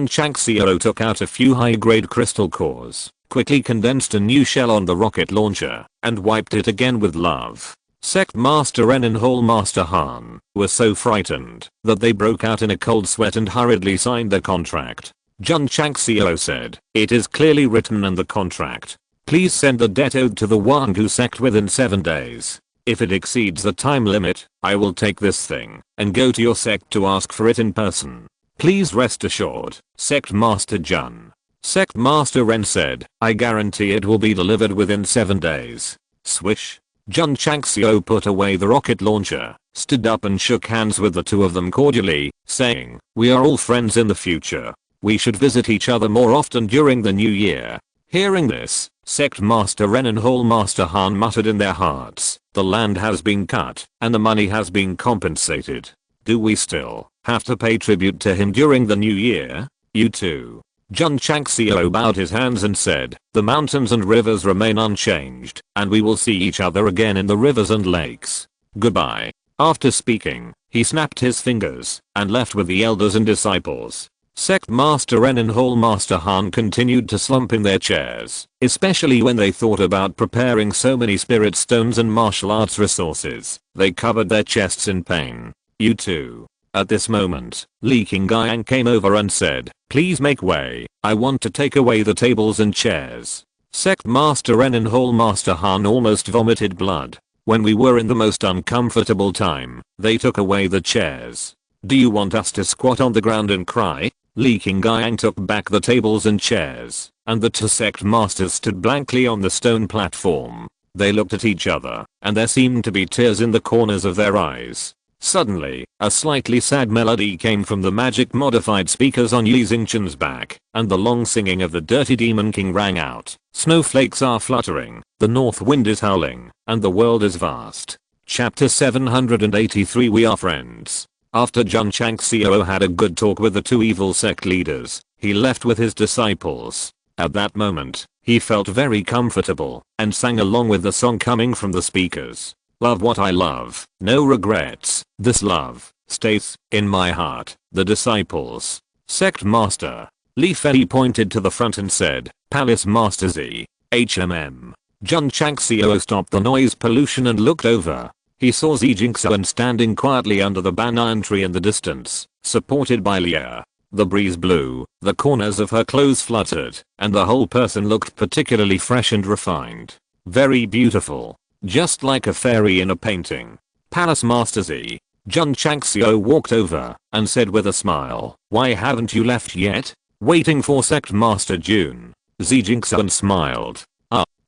Changxiao took out a few high-grade crystal cores, quickly condensed a new shell on the rocket launcher, and wiped it again with love. Sect Master Ren and Hall Master Han were so frightened that they broke out in a cold sweat and hurriedly signed the contract. Jun Changxiao said, it is clearly written in the contract. Please send the debt owed to the Wangu sect within 7 days. If it exceeds the time limit, I will take this thing and go to your sect to ask for it in person. Please rest assured, Sect Master Jun. Sect Master Ren said, I guarantee it will be delivered within 7 days. Swish. Jun Changxiao put away the rocket launcher, stood up and shook hands with the two of them cordially, saying, we are all friends in the future. We should visit each other more often during the new year. Hearing this, Sect Master Ren and Hall Master Han muttered in their hearts, the land has been cut, and the money has been compensated. Do we still have to pay tribute to him during the new year? You too. Jun Changxiao bowed his hands and said, the mountains and rivers remain unchanged, and we will see each other again in the rivers and lakes. Goodbye. After speaking, he snapped his fingers and left with the elders and disciples. Sect Master Ren and Hall Master Han continued to slump in their chairs, especially when they thought about preparing so many spirit stones and martial arts resources. They covered their chests in pain. You too. At this moment, Li Qingyang came over and said, "Please make way, I want to take away the tables and chairs." Sect Master Ren and Hall Master Han almost vomited blood. When we were in the most uncomfortable time, they took away the chairs. "Do you want us to squat on the ground and cry?" Li Qingyang took back the tables and chairs, and the two sect masters stood blankly on the stone platform. They looked at each other, and there seemed to be tears in the corners of their eyes. Suddenly, a slightly sad melody came from the magic modified speakers on Yi Xingchen's back, and the long singing of the Dirty Demon King rang out. Snowflakes are fluttering, the north wind is howling, and the world is vast. Chapter 783 We Are Friends. After Jun Changxiao had a good talk with the two evil sect leaders, he left with his disciples. At that moment, he felt very comfortable, and sang along with the song coming from the speakers. Love what I love, no regrets, this love, stays, in my heart. The disciples. Sect Master. Li Fei pointed to the front and said, Palace Master Z. HMM. Jun Changxiao stopped the noise pollution and looked over. He saw Xi Jinxian standing quietly under the banyan tree in the distance, supported by Leah. The breeze blew, the corners of her clothes fluttered, and the whole person looked particularly fresh and refined. Very beautiful. Just like a fairy in a painting. Palace Master Z. Jun Changxiao walked over and said with a smile, "Why haven't you left yet?" "Waiting for Sect Master Jun." Xi Jinxian smiled.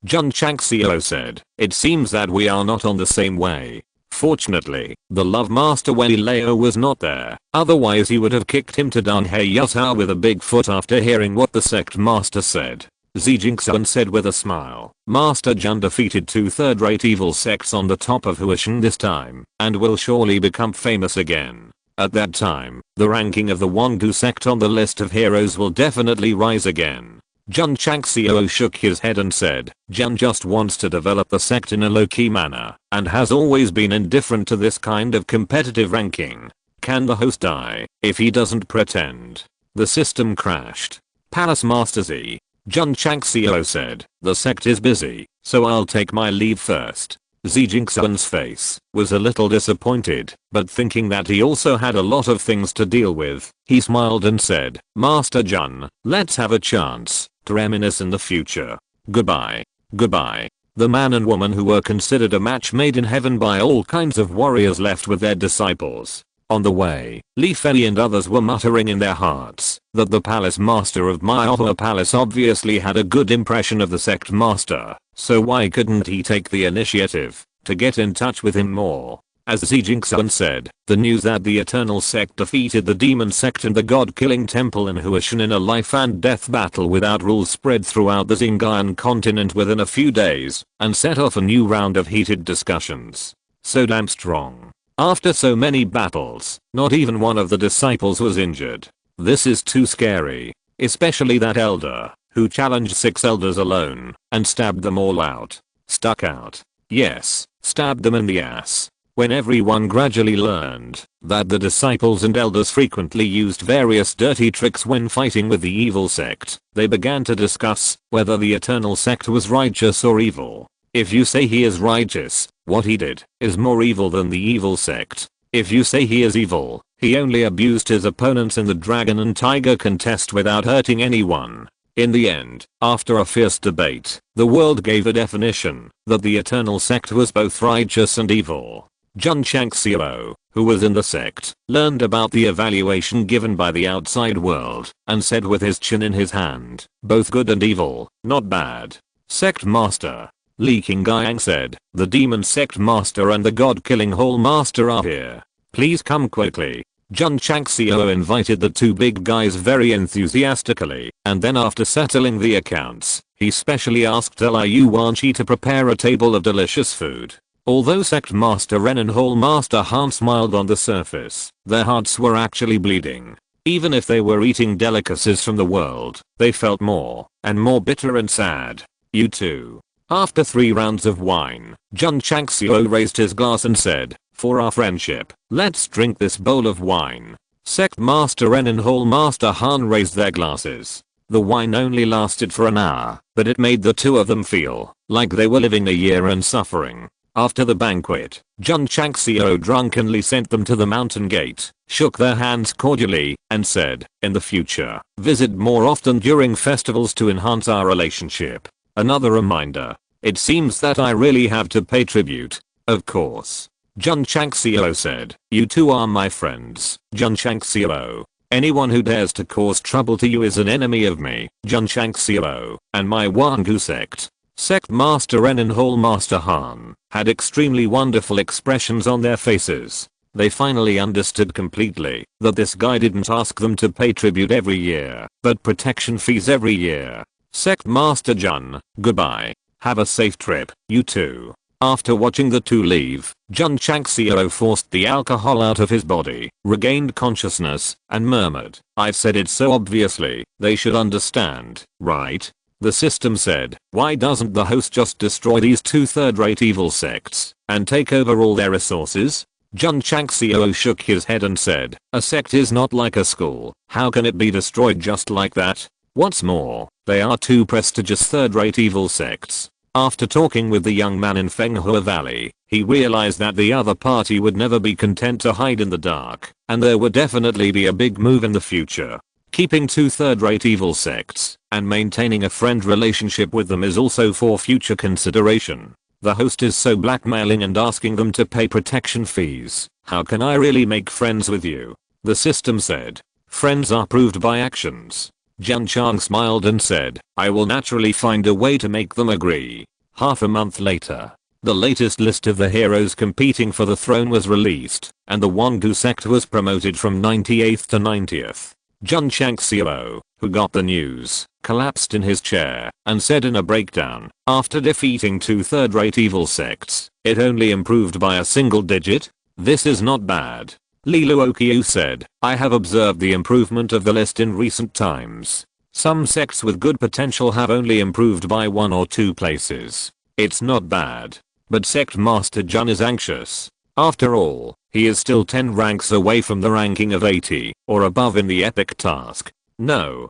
Jun Changxiao said, "It seems that we are not on the same way." Fortunately, the Love Master Wen Leo was not there, otherwise he would have kicked him to Danhe Yutao with a big foot after hearing what the Sect Master said. Xi Jinxian said with a smile, "Master Jun defeated two third-rate evil sects on the top of Huishan this time, and will surely become famous again. At that time, the ranking of the Wangdu sect on the list of heroes will definitely rise again." Jun Changxiao shook his head and said, "Jun just wants to develop the sect in a low-key manner, and has always been indifferent to this kind of competitive ranking. Can the host die if he doesn't pretend?" The system crashed. Palace Master Z. Jun Changxiao said, "The sect is busy, so I'll take my leave first." Xi Jinxian's face was a little disappointed, but thinking that he also had a lot of things to deal with, he smiled and said, "Master Jun, let's have a chance to reminisce in the future. Goodbye." Goodbye. The man and woman who were considered a match made in heaven by all kinds of warriors left with their disciples. On the way, Li Fei and others were muttering in their hearts that the Palace Master of Maihua Palace obviously had a good impression of the Sect Master, so why couldn't he take the initiative to get in touch with him more? As Xi Jinxian said, the news that the Eternal Sect defeated the Demon Sect and the God-killing temple in Huishan in a life and death battle without rules spread throughout the Xingyan continent within a few days, and set off a new round of heated discussions. So damn strong. After so many battles, not even one of the disciples was injured. This is too scary. Especially that elder, who challenged 6 elders alone, and stabbed them all out. Stuck out. Yes, stabbed them in the ass. When everyone gradually learned that the disciples and elders frequently used various dirty tricks when fighting with the evil sect, they began to discuss whether the Eternal Sect was righteous or evil. If you say he is righteous, what he did is more evil than the evil sect. If you say he is evil, he only abused his opponents in the dragon and tiger contest without hurting anyone. In the end, after a fierce debate, the world gave a definition that the Eternal Sect was both righteous and evil. Jun Changxiao, who was in the sect, learned about the evaluation given by the outside world, and said with his chin in his hand, "Both good and evil, not bad." Sect Master. Li Qingyang said, "The Demon Sect Master and the God-killing Hall Master are here. Please come quickly." Jun Changxiao invited the two big guys very enthusiastically, and then after settling the accounts, he specially asked Liu Wanqi to prepare a table of delicious food. Although Sect Master Ren and Hall Master Han smiled on the surface, their hearts were actually bleeding. Even if they were eating delicacies from the world, they felt more and more bitter and sad. "You too." After 3 rounds of wine, Jun Changxiao raised his glass and said, "For our friendship, let's drink this bowl of wine." Sect Master Ren and Hall Master Han raised their glasses. The wine only lasted for an hour, but it made the two of them feel like they were living a year and suffering. After the banquet, Jun Changxiao drunkenly sent them to the mountain gate, shook their hands cordially, and said, "In the future, visit more often during festivals to enhance our relationship." Another reminder. It seems that I really have to pay tribute. Of course. Jun Changxiao said, "You two are my friends, Jun Changxiao. Anyone who dares to cause trouble to you is an enemy of me, Jun Changxiao, and my Wangu sect." Sect Master Ren and Hall Master Han had extremely wonderful expressions on their faces. They finally understood completely that this guy didn't ask them to pay tribute every year, but protection fees every year. Sect Master Jun, goodbye. Have a safe trip, you two. After watching the two leave, Jun Changxiao forced the alcohol out of his body, regained consciousness, and murmured, "I've said it so obviously, they should understand, right?" The system said, "Why doesn't the host just destroy these two third-rate evil sects, and take over all their resources?" Jun Changxiao shook his head and said, "A sect is not like a school, how can it be destroyed just like that? What's more, they are two prestigious third-rate evil sects." After talking with the young man in Fenghua Valley, he realized that the other party would never be content to hide in the dark, and there would definitely be a big move in the future. Keeping two third-rate evil sects and maintaining a friend relationship with them is also for future consideration. The host is so blackmailing and asking them to pay protection fees. How can I really make friends with you? The system said. Friends are proved by actions. Jun Chang smiled and said, "I will naturally find a way to make them agree." Half a month later, the latest list of the heroes competing for the throne was released, and the Wangu sect was promoted from 98th to 90th. Jun Changxiao, who got the news, collapsed in his chair and said in a breakdown, "After defeating two third-rate evil sects, it only improved by a single digit? This is not bad." Li Luoqiu said, "I have observed the improvement of the list in recent times. Some sects with good potential have only improved by 1 or 2 places. It's not bad. But Sect Master Jun is anxious. After all, he is still 10 ranks away from the ranking of 80 or above in the epic task. No,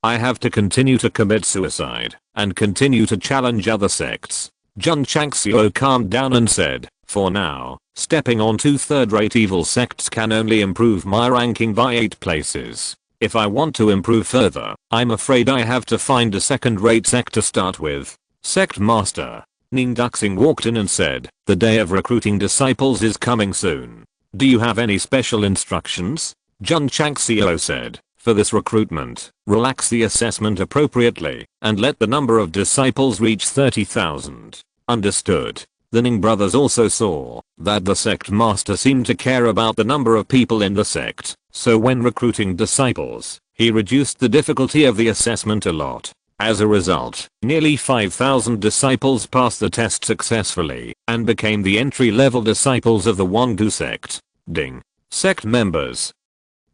I have to continue to commit suicide and continue to challenge other sects." Jun Changxiao calmed down and said, "For now, stepping on two third-rate evil sects can only improve my ranking by 8 places. If I want to improve further, I'm afraid I have to find a second-rate sect to start with." Sect Master Ning Duxing walked in and said, "The day of recruiting disciples is coming soon. Do you have any special instructions?" Jun Changxiao said, "For this recruitment, relax the assessment appropriately and let the number of disciples reach 30,000. Understood." The Ning brothers also saw that the sect master seemed to care about the number of people in the sect, so when recruiting disciples, he reduced the difficulty of the assessment a lot. As a result, nearly 5,000 disciples passed the test successfully and became the entry-level disciples of the Wangu sect. Ding. Sect members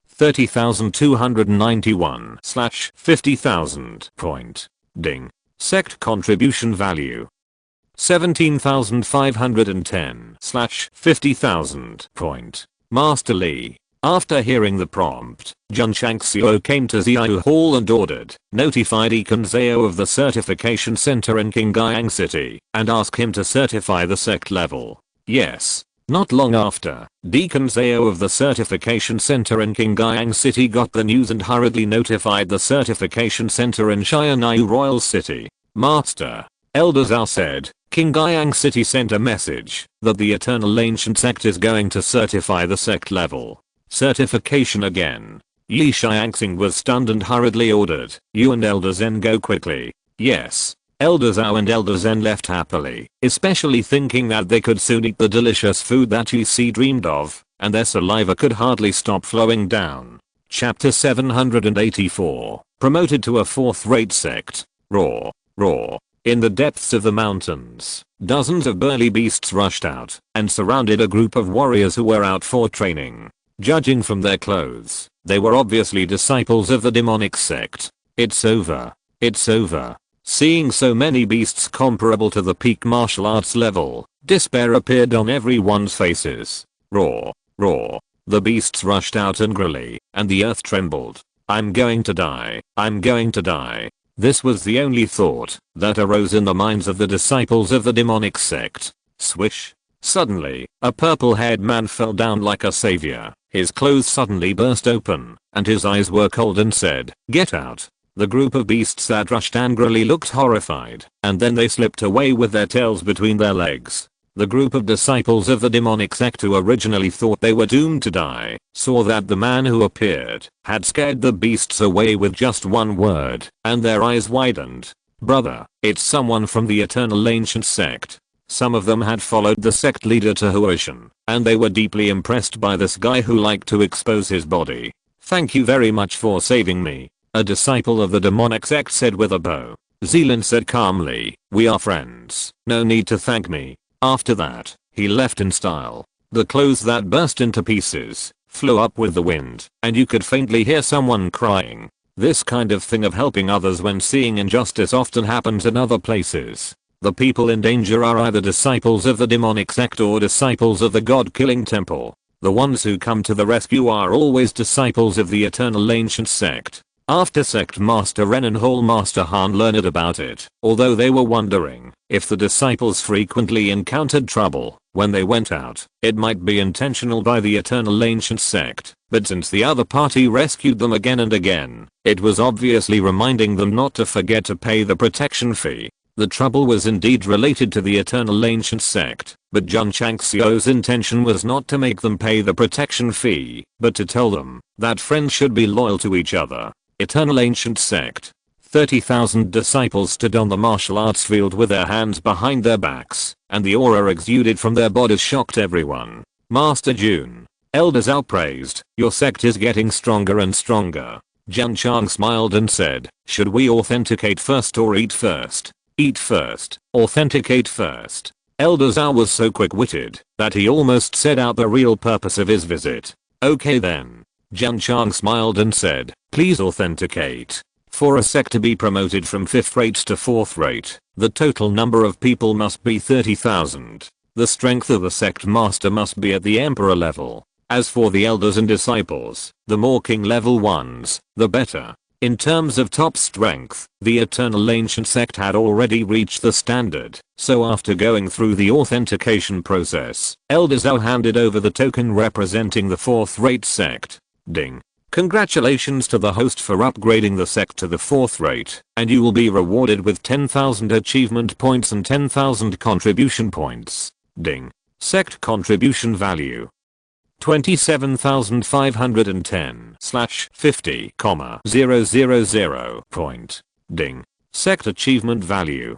30,291/50,000. Point. Ding. Sect contribution value 17,510/50,000. Point. Master Li. After hearing the prompt, Jun Changxiao came to Xiao Hall and ordered, notified Deacon Zhao of the certification center in Qingyang City and asked him to certify the sect level. Yes. Not long after, Deacon Zhao of the certification center in Qingyang City got the news and hurriedly notified the certification center in Xianyu Royal City. Master, Elder Zhao said, Qingyang City sent a message that the Eternal Ancient Sect is going to certify the sect level. Certification again. Yi Xiangxing was stunned and hurriedly ordered, "You and Elder Zen go quickly." Yes. Elder Zhao and Elder Zen left happily, especially thinking that they could soon eat the delicious food that Yi Si dreamed of, and their saliva could hardly stop flowing down. Chapter 784. Promoted to a fourth-rate sect. Roar. In the depths of the mountains, dozens of burly beasts rushed out and surrounded a group of warriors who were out for training. Judging from their clothes, they were obviously disciples of the demonic sect. It's over. Seeing so many beasts comparable to the peak martial arts level, despair appeared on everyone's faces. Roar. The beasts rushed out angrily, and the earth trembled. I'm going to die. This was the only thought that arose in the minds of the disciples of the demonic sect. Swish. Suddenly, a purple-haired man fell down like a savior. His clothes suddenly burst open, and his eyes were cold and said, "Get out." The group of beasts that rushed angrily looked horrified, and then they slipped away with their tails between their legs. The group of disciples of the demonic sect who originally thought they were doomed to die, saw that the man who appeared had scared the beasts away with just one word, and their eyes widened. "Brother, it's someone from the eternal ancient sect." Some of them had followed the sect leader to Huoshan, and they were deeply impressed by this guy who liked to expose his body. "Thank you very much for saving me," a disciple of the demonic sect said with a bow. Zealand said calmly, "We are friends. No need to thank me." After that, he left in style. The clothes that burst into pieces flew up with the wind, and you could faintly hear someone crying. This kind of thing of helping others when seeing injustice often happens in other places. The people in danger are either disciples of the demonic sect or disciples of the god-killing temple. The ones who come to the rescue are always disciples of the eternal ancient sect. After Sect Master Ren and Hall Master Han learned about it, although they were wondering if the disciples frequently encountered trouble when they went out, it might be intentional by the eternal ancient sect, but since the other party rescued them again and again, it was obviously reminding them not to forget to pay the protection fee. The trouble was indeed related to the eternal ancient sect, but Jun Changxiao's intention was not to make them pay the protection fee, but to tell them that friends should be loyal to each other. Eternal ancient sect. 30,000 disciples stood on the martial arts field with their hands behind their backs, and the aura exuded from their bodies shocked everyone. Master Jun. Elder Zhao praised, "Your sect is getting stronger and stronger." Jun Chang smiled and said, "Should we authenticate first or eat first?" "Eat first, authenticate first." Elder Zhao was so quick-witted that he almost said out the real purpose of his visit. "Okay then." Jun Chang smiled and said, "Please authenticate." For a sect to be promoted from 5th rate to 4th rate, the total number of people must be 30,000. The strength of the sect master must be at the emperor level. As for the elders and disciples, the more king level ones, the better. In terms of top strength, the eternal ancient sect had already reached the standard, so after going through the authentication process, Elder Zhao handed over the token representing the 4th rate sect. Ding. Congratulations to the host for upgrading the sect to the 4th rate, and you will be rewarded with 10,000 achievement points and 10,000 contribution points. Ding. Sect contribution value. 27,510/50,000 point. Ding. Sect achievement value.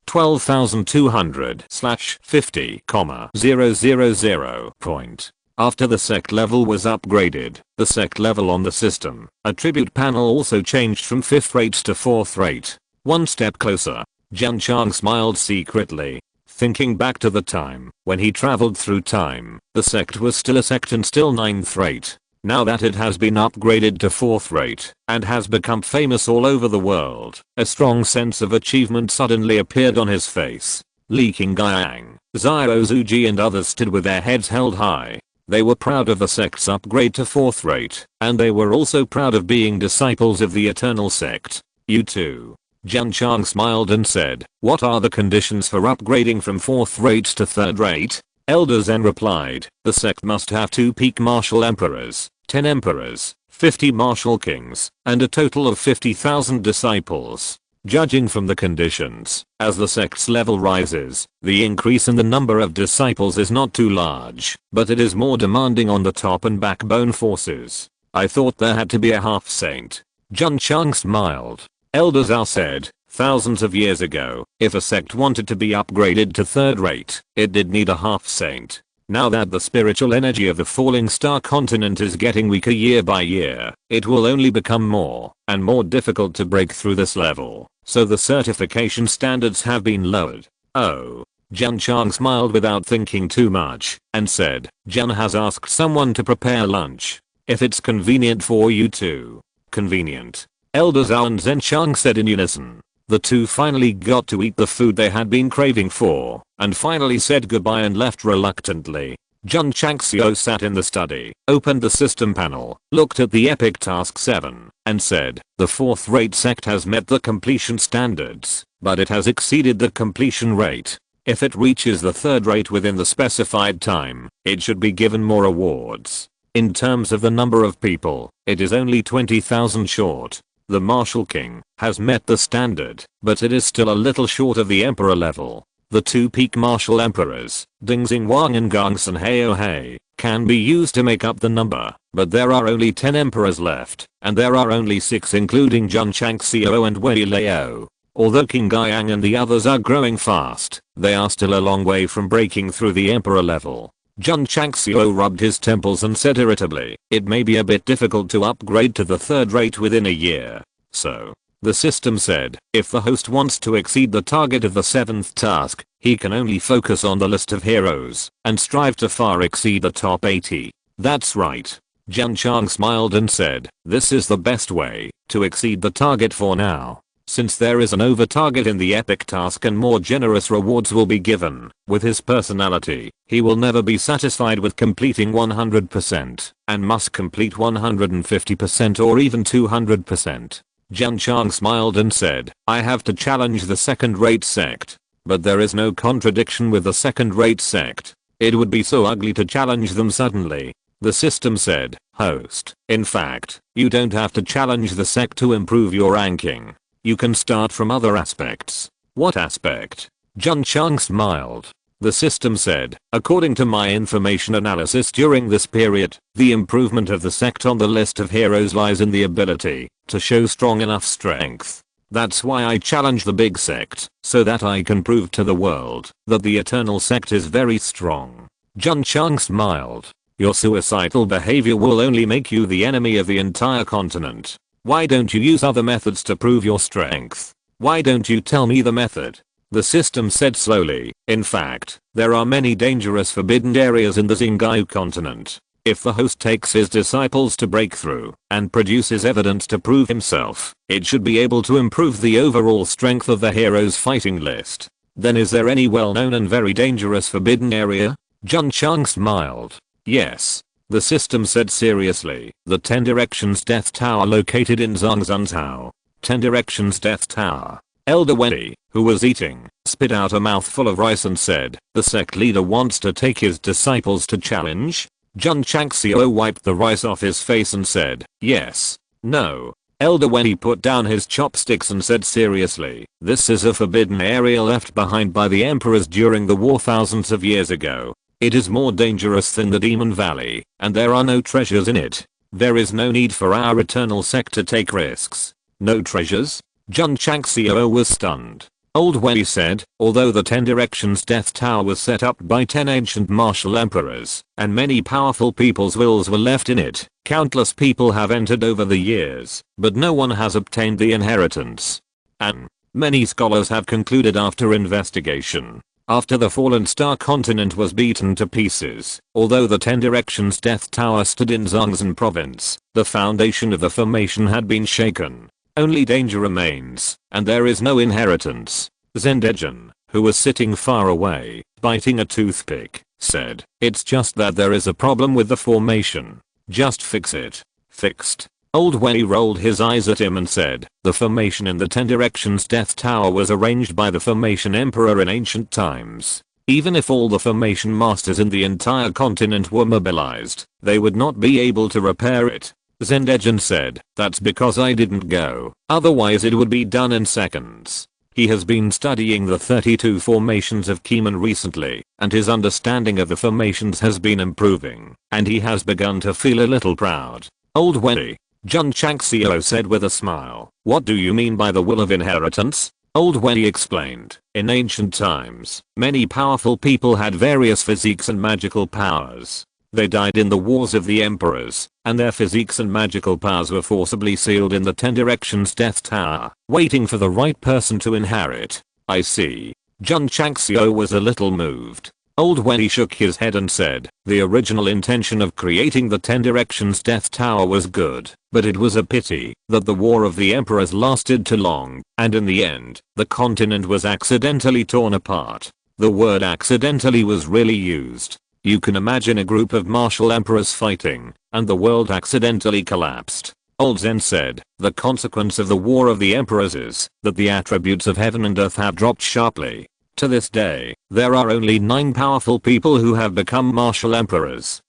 12,200/50,000 point. After the sect level was upgraded, the sect level on the system attribute panel also changed from 5th rate to 4th rate. One step closer. Jun Chang smiled secretly. Thinking back to the time when he traveled through time, the sect was still a sect and still 9th rate. Now that it has been upgraded to 4th rate and has become famous all over the world, a strong sense of achievement suddenly appeared on his face. Li Qingyang, Xiao Zuji and others stood with their heads held high. They were proud of the sect's upgrade to 4th rate, and they were also proud of being disciples of the eternal sect. You too. Jun Chang smiled and said, "What are the conditions for upgrading from 4th rate to 3rd rate?" Elder Zen replied, "The sect must have 2 peak martial emperors, 10 emperors, 50 martial kings, and a total of 50,000 disciples. Judging from the conditions, as the sect's level rises, the increase in the number of disciples is not too large, but it is more demanding on the top and backbone forces. I thought there had to be a half saint." Jun Chang smiled. Elder Zhao said, "Thousands of years ago, if a sect wanted to be upgraded to 3rd rate, it did need a half saint. Now that the spiritual energy of the falling star continent is getting weaker year by year, it will only become more and more difficult to break through this level, so the certification standards have been lowered." "Oh." Jun Chang smiled without thinking too much and said, "Jun has asked someone to prepare lunch. If it's convenient for you too." "Convenient." Elder Zhao and Zen Chang said in unison. The two finally got to eat the food they had been craving for, and finally said goodbye and left reluctantly. Jun Changxiao sat in the study, opened the system panel, looked at the epic task 7, and said, "The 4th rate sect has met the completion standards, but it has exceeded the completion rate. If it reaches the third rate within the specified time, it should be given more awards. In terms of the number of people, it is only 20,000 short. The Martial King has met the standard, but it is still a little short of the Emperor level. The two peak martial emperors, Ding Xinguang and Gongsun Heohei, can be used to make up the number, but there are only 10 emperors left, and there are only 6 including Jun Changxiao and Wei Liao. Although King Guiyang and the others are growing fast, they are still a long way from breaking through the emperor level. Jun Changxiao rubbed his temples and said irritably, it may be a bit difficult to upgrade to the third rate within a year. So, the system said, if the host wants to exceed the target of the 7th task, he can only focus on the list of heroes, and strive to far exceed the top 80. That's right. Jun Chang smiled and said, this is the best way to exceed the target for now. Since there is an over target in the epic task and more generous rewards will be given, with his personality, he will never be satisfied with completing 100%, and must complete 150% or even 200%. Jun Chang smiled and said, I have to challenge the second-rate sect. But there is no contradiction with the second-rate sect. It would be so ugly to challenge them suddenly. The system said, host, in fact, you don't have to challenge the sect to improve your ranking. You can start from other aspects. What aspect? Jun Chang smiled. The system said, according to my information analysis during this period, the improvement of the sect on the list of heroes lies in the ability to show strong enough strength. That's why I challenge the big sect, so that I can prove to the world that the eternal sect is very strong. Jun Chang smiled. Your suicidal behavior will only make you the enemy of the entire continent. Why don't you use other methods to prove your strength? Why don't you tell me the method? The system said slowly, in fact, there are many dangerous forbidden areas in the Xingqiu continent. If the host takes his disciples to break through and produces evidence to prove himself, it should be able to improve the overall strength of the hero's fighting list. Then is there any well-known and very dangerous forbidden area? Jun Chang smiled. Yes. The system said seriously, the 10 Directions Death Tower located in Zhongzhou. 10 Directions Death Tower. Elder Wen, who was eating, spit out a mouthful of rice and said, the sect leader wants to take his disciples to challenge? Jun Changxiao wiped the rice off his face and said, yes. No. Elder Wen put down his chopsticks and said seriously, this is a forbidden area left behind by the emperors during the war thousands of years ago. It is more dangerous than the Demon Valley, and there are no treasures in it. There is no need for our eternal sect to take risks. No treasures? Jun Changxiao was stunned. Old Wei said, although the 10 Directions Death Tower was set up by 10 ancient martial emperors, and many powerful people's wills were left in it, countless people have entered over the years, but no one has obtained the inheritance. And many scholars have concluded after investigation. After the fallen star continent was beaten to pieces, although the 10 Directions Death Tower stood in Zhongzhen province, the foundation of the formation had been shaken. Only danger remains, and there is no inheritance. Zendejin, who was sitting far away, biting a toothpick, said, it's just that there is a problem with the formation. Just fix it. Fixed. Old Wei rolled his eyes at him and said, the formation in the 10 Directions Death Tower was arranged by the Formation Emperor in ancient times. Even if all the Formation Masters in the entire continent were mobilized, they would not be able to repair it. Zendejin said, that's because I didn't go, otherwise it would be done in seconds. He has been studying the 32 formations of Keeman recently, and his understanding of the formations has been improving, and he has begun to feel a little proud. Old Wei. Jun Changxiao said with a smile, what do you mean by the will of inheritance? Old Wei explained, in ancient times, many powerful people had various physiques and magical powers. They died in the wars of the emperors, and their physiques and magical powers were forcibly sealed in the 10 Directions Death Tower, waiting for the right person to inherit. I see. Jun Changxiao was a little moved. Old Wei shook his head and said, the original intention of creating the 10 Directions Death Tower was good, but it was a pity that the War of the Emperors lasted too long, and in the end, the continent was accidentally torn apart. The word accidentally was really used. You can imagine a group of martial emperors fighting, and the world accidentally collapsed. Old Zen said, the consequence of the War of the Emperors is that the attributes of heaven and earth have dropped sharply. To this day, there are only 9 powerful people who have become martial emperors.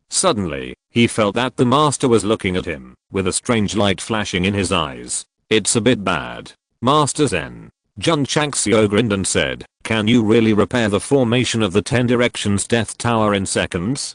Suddenly, he felt that the master was looking at him, with a strange light flashing in his eyes. It's a bit bad. Master Zen. Jun Changxiao grinned and said, can you really repair the formation of the 10 directions Death Tower in seconds?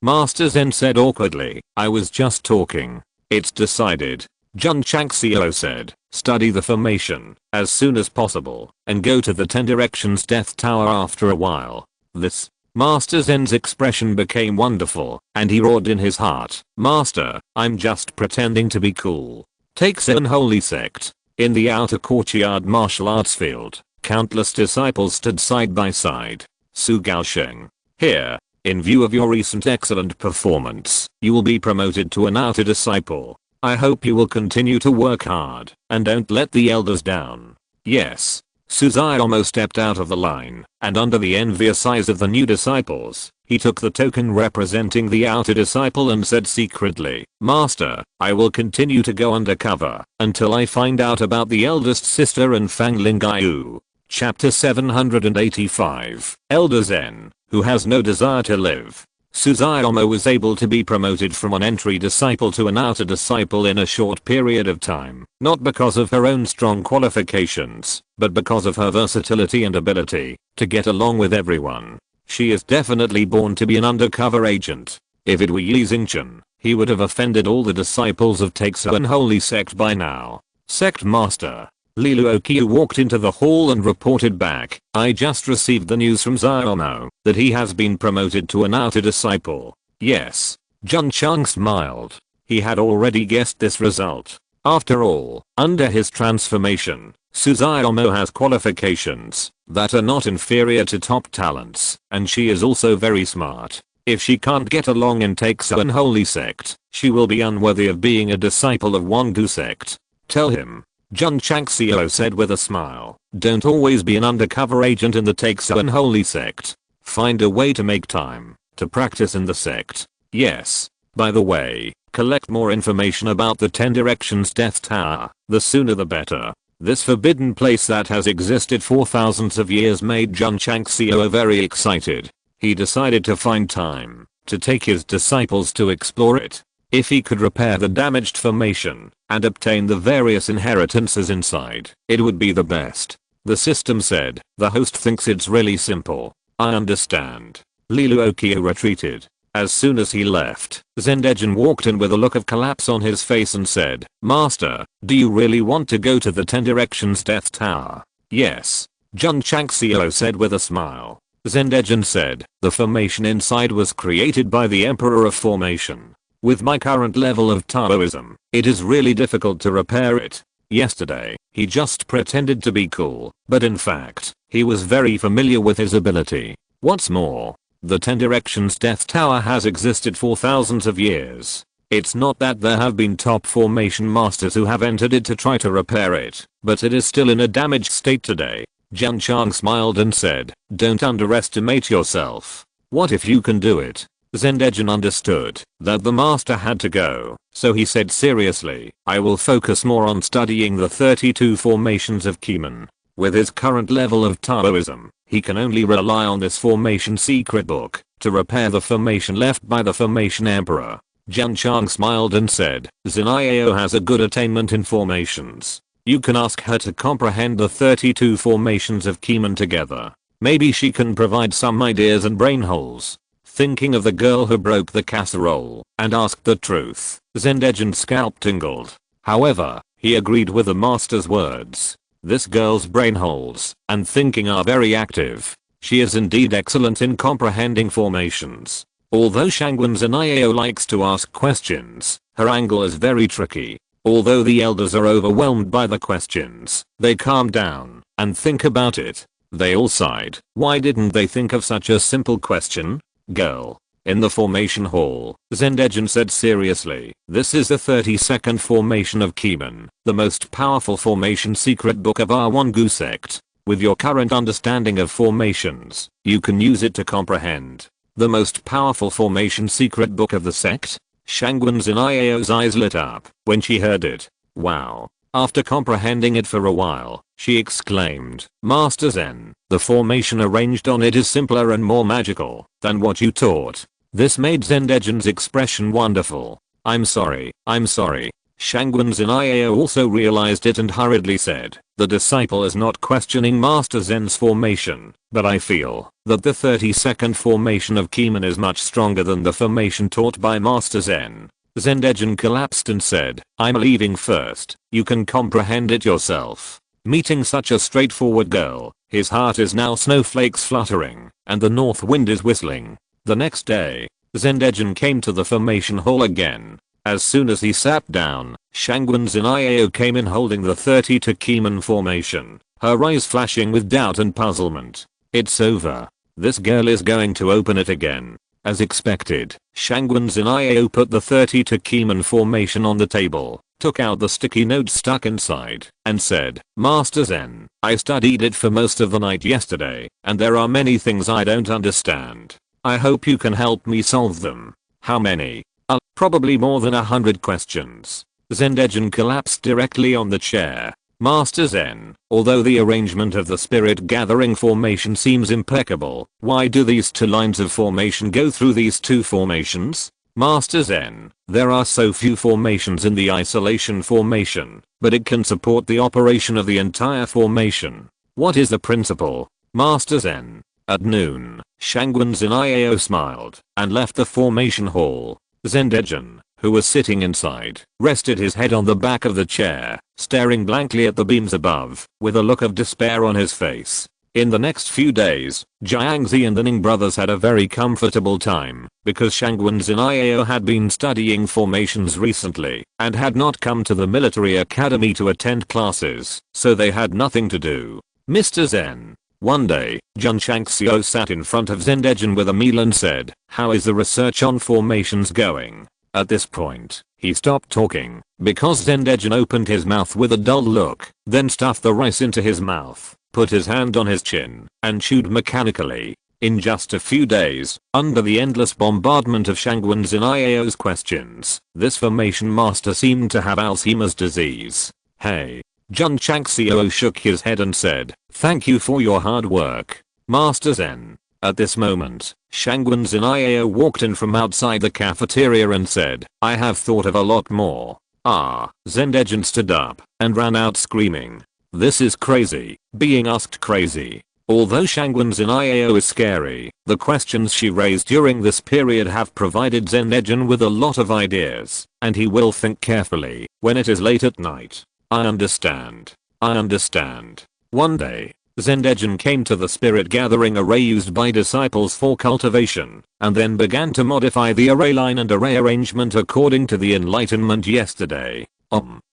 Master Zen said awkwardly, I was just talking. It's decided. Jun Changxiao said, study the formation, as soon as possible, and go to the 10 directions Death Tower after a while. This. Master Zen's expression became wonderful, and he roared in his heart, Master, I'm just pretending to be cool. Take Unholy Sect. In the outer courtyard martial arts field, countless disciples stood side by side. Su Gaosheng. Here, in view of your recent excellent performance, you will be promoted to an outer disciple. I hope you will continue to work hard, and don't let the elders down. Yes. Suzaomo stepped out of the line, and under the envious eyes of the new disciples, he took the token representing the outer disciple and said secretly, Master, I will continue to go undercover, until I find out about the eldest sister and Fangling Gaiu. Chapter 785, Elder Zen, who has no desire to live. Suzaomo was able to be promoted from an entry disciple to an outer disciple in a short period of time, not because of her own strong qualifications, but because of her versatility and ability to get along with everyone. She is definitely born to be an undercover agent. If it were Yi Xingchen, he would have offended all the disciples of Takeso Unholy Sect by now. Sect Master. Lilu Okiu walked into the hall and reported back, I just received the news from Zaomo that he has been promoted to an outer disciple. Yes. Jun Chang smiled. He had already guessed this result. After all, under his transformation, Suzaomo has qualifications that are not inferior to top talents, and she is also very smart. If she can't get along in Takeso Unholy Sect, she will be unworthy of being a disciple of Wangu Sect. Tell him. Jun Changxiao said with a smile, don't always be an undercover agent in the Takeso Unholy Sect. Find a way to make time to practice in the sect. Yes. By the way, collect more information about the 10 directions Death Tower, the sooner the better. This forbidden place that has existed for thousands of years made Jun Changxiao very excited. He decided to find time to take his disciples to explore it. If he could repair the damaged formation and obtain the various inheritances inside, it would be the best. The system said, the host thinks it's really simple. I understand. Lilu Okiu retreated. As soon as he left, Zendejin walked in with a look of collapse on his face and said, Master, do you really want to go to the 10 directions Death Tower? Yes. Jun Changxiao said with a smile. Zendejin said, the formation inside was created by the Emperor of Formation. With my current level of Taoism, it is really difficult to repair it. Yesterday, he just pretended to be cool, but in fact, he was very familiar with his ability. What's more, the 10 directions Death Tower has existed for thousands of years. It's not that there have been top formation masters who have entered it to try to repair it, but it is still in a damaged state today. Jun Chang smiled and said, don't underestimate yourself. What if you can do it? Zendejin understood that the master had to go, so he said seriously, I will focus more on studying the 32 formations of Kimen. With his current level of Taoism, he can only rely on this formation secret book to repair the formation left by the formation emperor. Jun Chang smiled and said, Zenio has a good attainment in formations. You can ask her to comprehend the 32 formations of Kimen together. Maybe she can provide some ideas and brain holes. Thinking of the girl who broke the casserole and asked the truth, Zendejin's scalp tingled. However, he agreed with the master's words. This girl's brain holes and thinking are very active. She is indeed excellent in comprehending formations. Although Shangwen Zenio likes to ask questions, her angle is very tricky. Although the elders are overwhelmed by the questions, they calm down and think about it. They all sighed. Why didn't they think of such a simple question? Girl. In the formation hall, Zendejin said seriously, this is the 32nd formation of Kimen, the most powerful formation secret book of our Wangu sect. With your current understanding of formations, you can use it to comprehend the most powerful formation secret book of the sect. Shangwen Zenio's eyes lit up when she heard it. Wow. After comprehending it for a while, she exclaimed, "Master Zen, the formation arranged on it is simpler and more magical than what you taught." This made Zendegen's expression wonderful. I'm sorry. Shangwen Zeniao also realized it and hurriedly said, "The disciple is not questioning Master Zen's formation, but I feel that the 32nd formation of Kimen is much stronger than the formation taught by Master Zen." Zendegen collapsed and said, "I'm leaving first, you can comprehend it yourself." Meeting such a straightforward girl, his heart is now snowflakes fluttering, and the north wind is whistling. The next day, Zendegen came to the formation hall again. As soon as he sat down, Shangwen Zeniao came in holding the 32 Kimen formation, her eyes flashing with doubt and puzzlement. "It's over. This girl is going to open it again." As expected, Shangwen Zeniao put the 32 Kimen formation on the table, took out the sticky notes stuck inside, and said, "Master Zen, I studied it for most of the night yesterday, and there are many things I don't understand. I hope you can help me solve them." "How many?" "Probably more than 100 questions." Zendegen collapsed directly on the chair. "Master Zen, although the arrangement of the spirit gathering formation seems impeccable, why do these two lines of formation go through these two formations?" "Master Zen, there are so few formations in the isolation formation, but it can support the operation of the entire formation." "What is the principle?" "Master Zen." At noon, Shangwen Zeniao smiled and left the formation hall. Zendegen, who was sitting inside, rested his head on the back of the chair, staring blankly at the beams above, with a look of despair on his face. In the next few days, Jiangzi and the Ning brothers had a very comfortable time, because Shangwen Zeniao had been studying formations recently, and had not come to the military academy to attend classes, so they had nothing to do. "Mr. Zen." One day, Jun Changxiao sat in front of Zendegen with a meal and said, "How is the research on formations going?" At this point, he stopped talking, because Zendegen opened his mouth with a dull look, then stuffed the rice into his mouth, put his hand on his chin, and chewed mechanically. In just a few days, under the endless bombardment of Shangwen Zeniao's questions, this formation master seemed to have Alzheimer's disease. "Hey." Jun Changxiao shook his head and said, "Thank you for your hard work, Master Zen." At this moment, Shangwen Zeniao walked in from outside the cafeteria and said, "I have thought of a lot more." Zendegen stood up and ran out screaming, "This is crazy, being asked crazy." Although Shangwen Zeniao is scary, the questions she raised during this period have provided Zendegen with a lot of ideas, and he will think carefully when it is late at night. I understand. One day, Zendegen came to the spirit gathering array used by disciples for cultivation, and then began to modify the array line and array arrangement according to the enlightenment yesterday.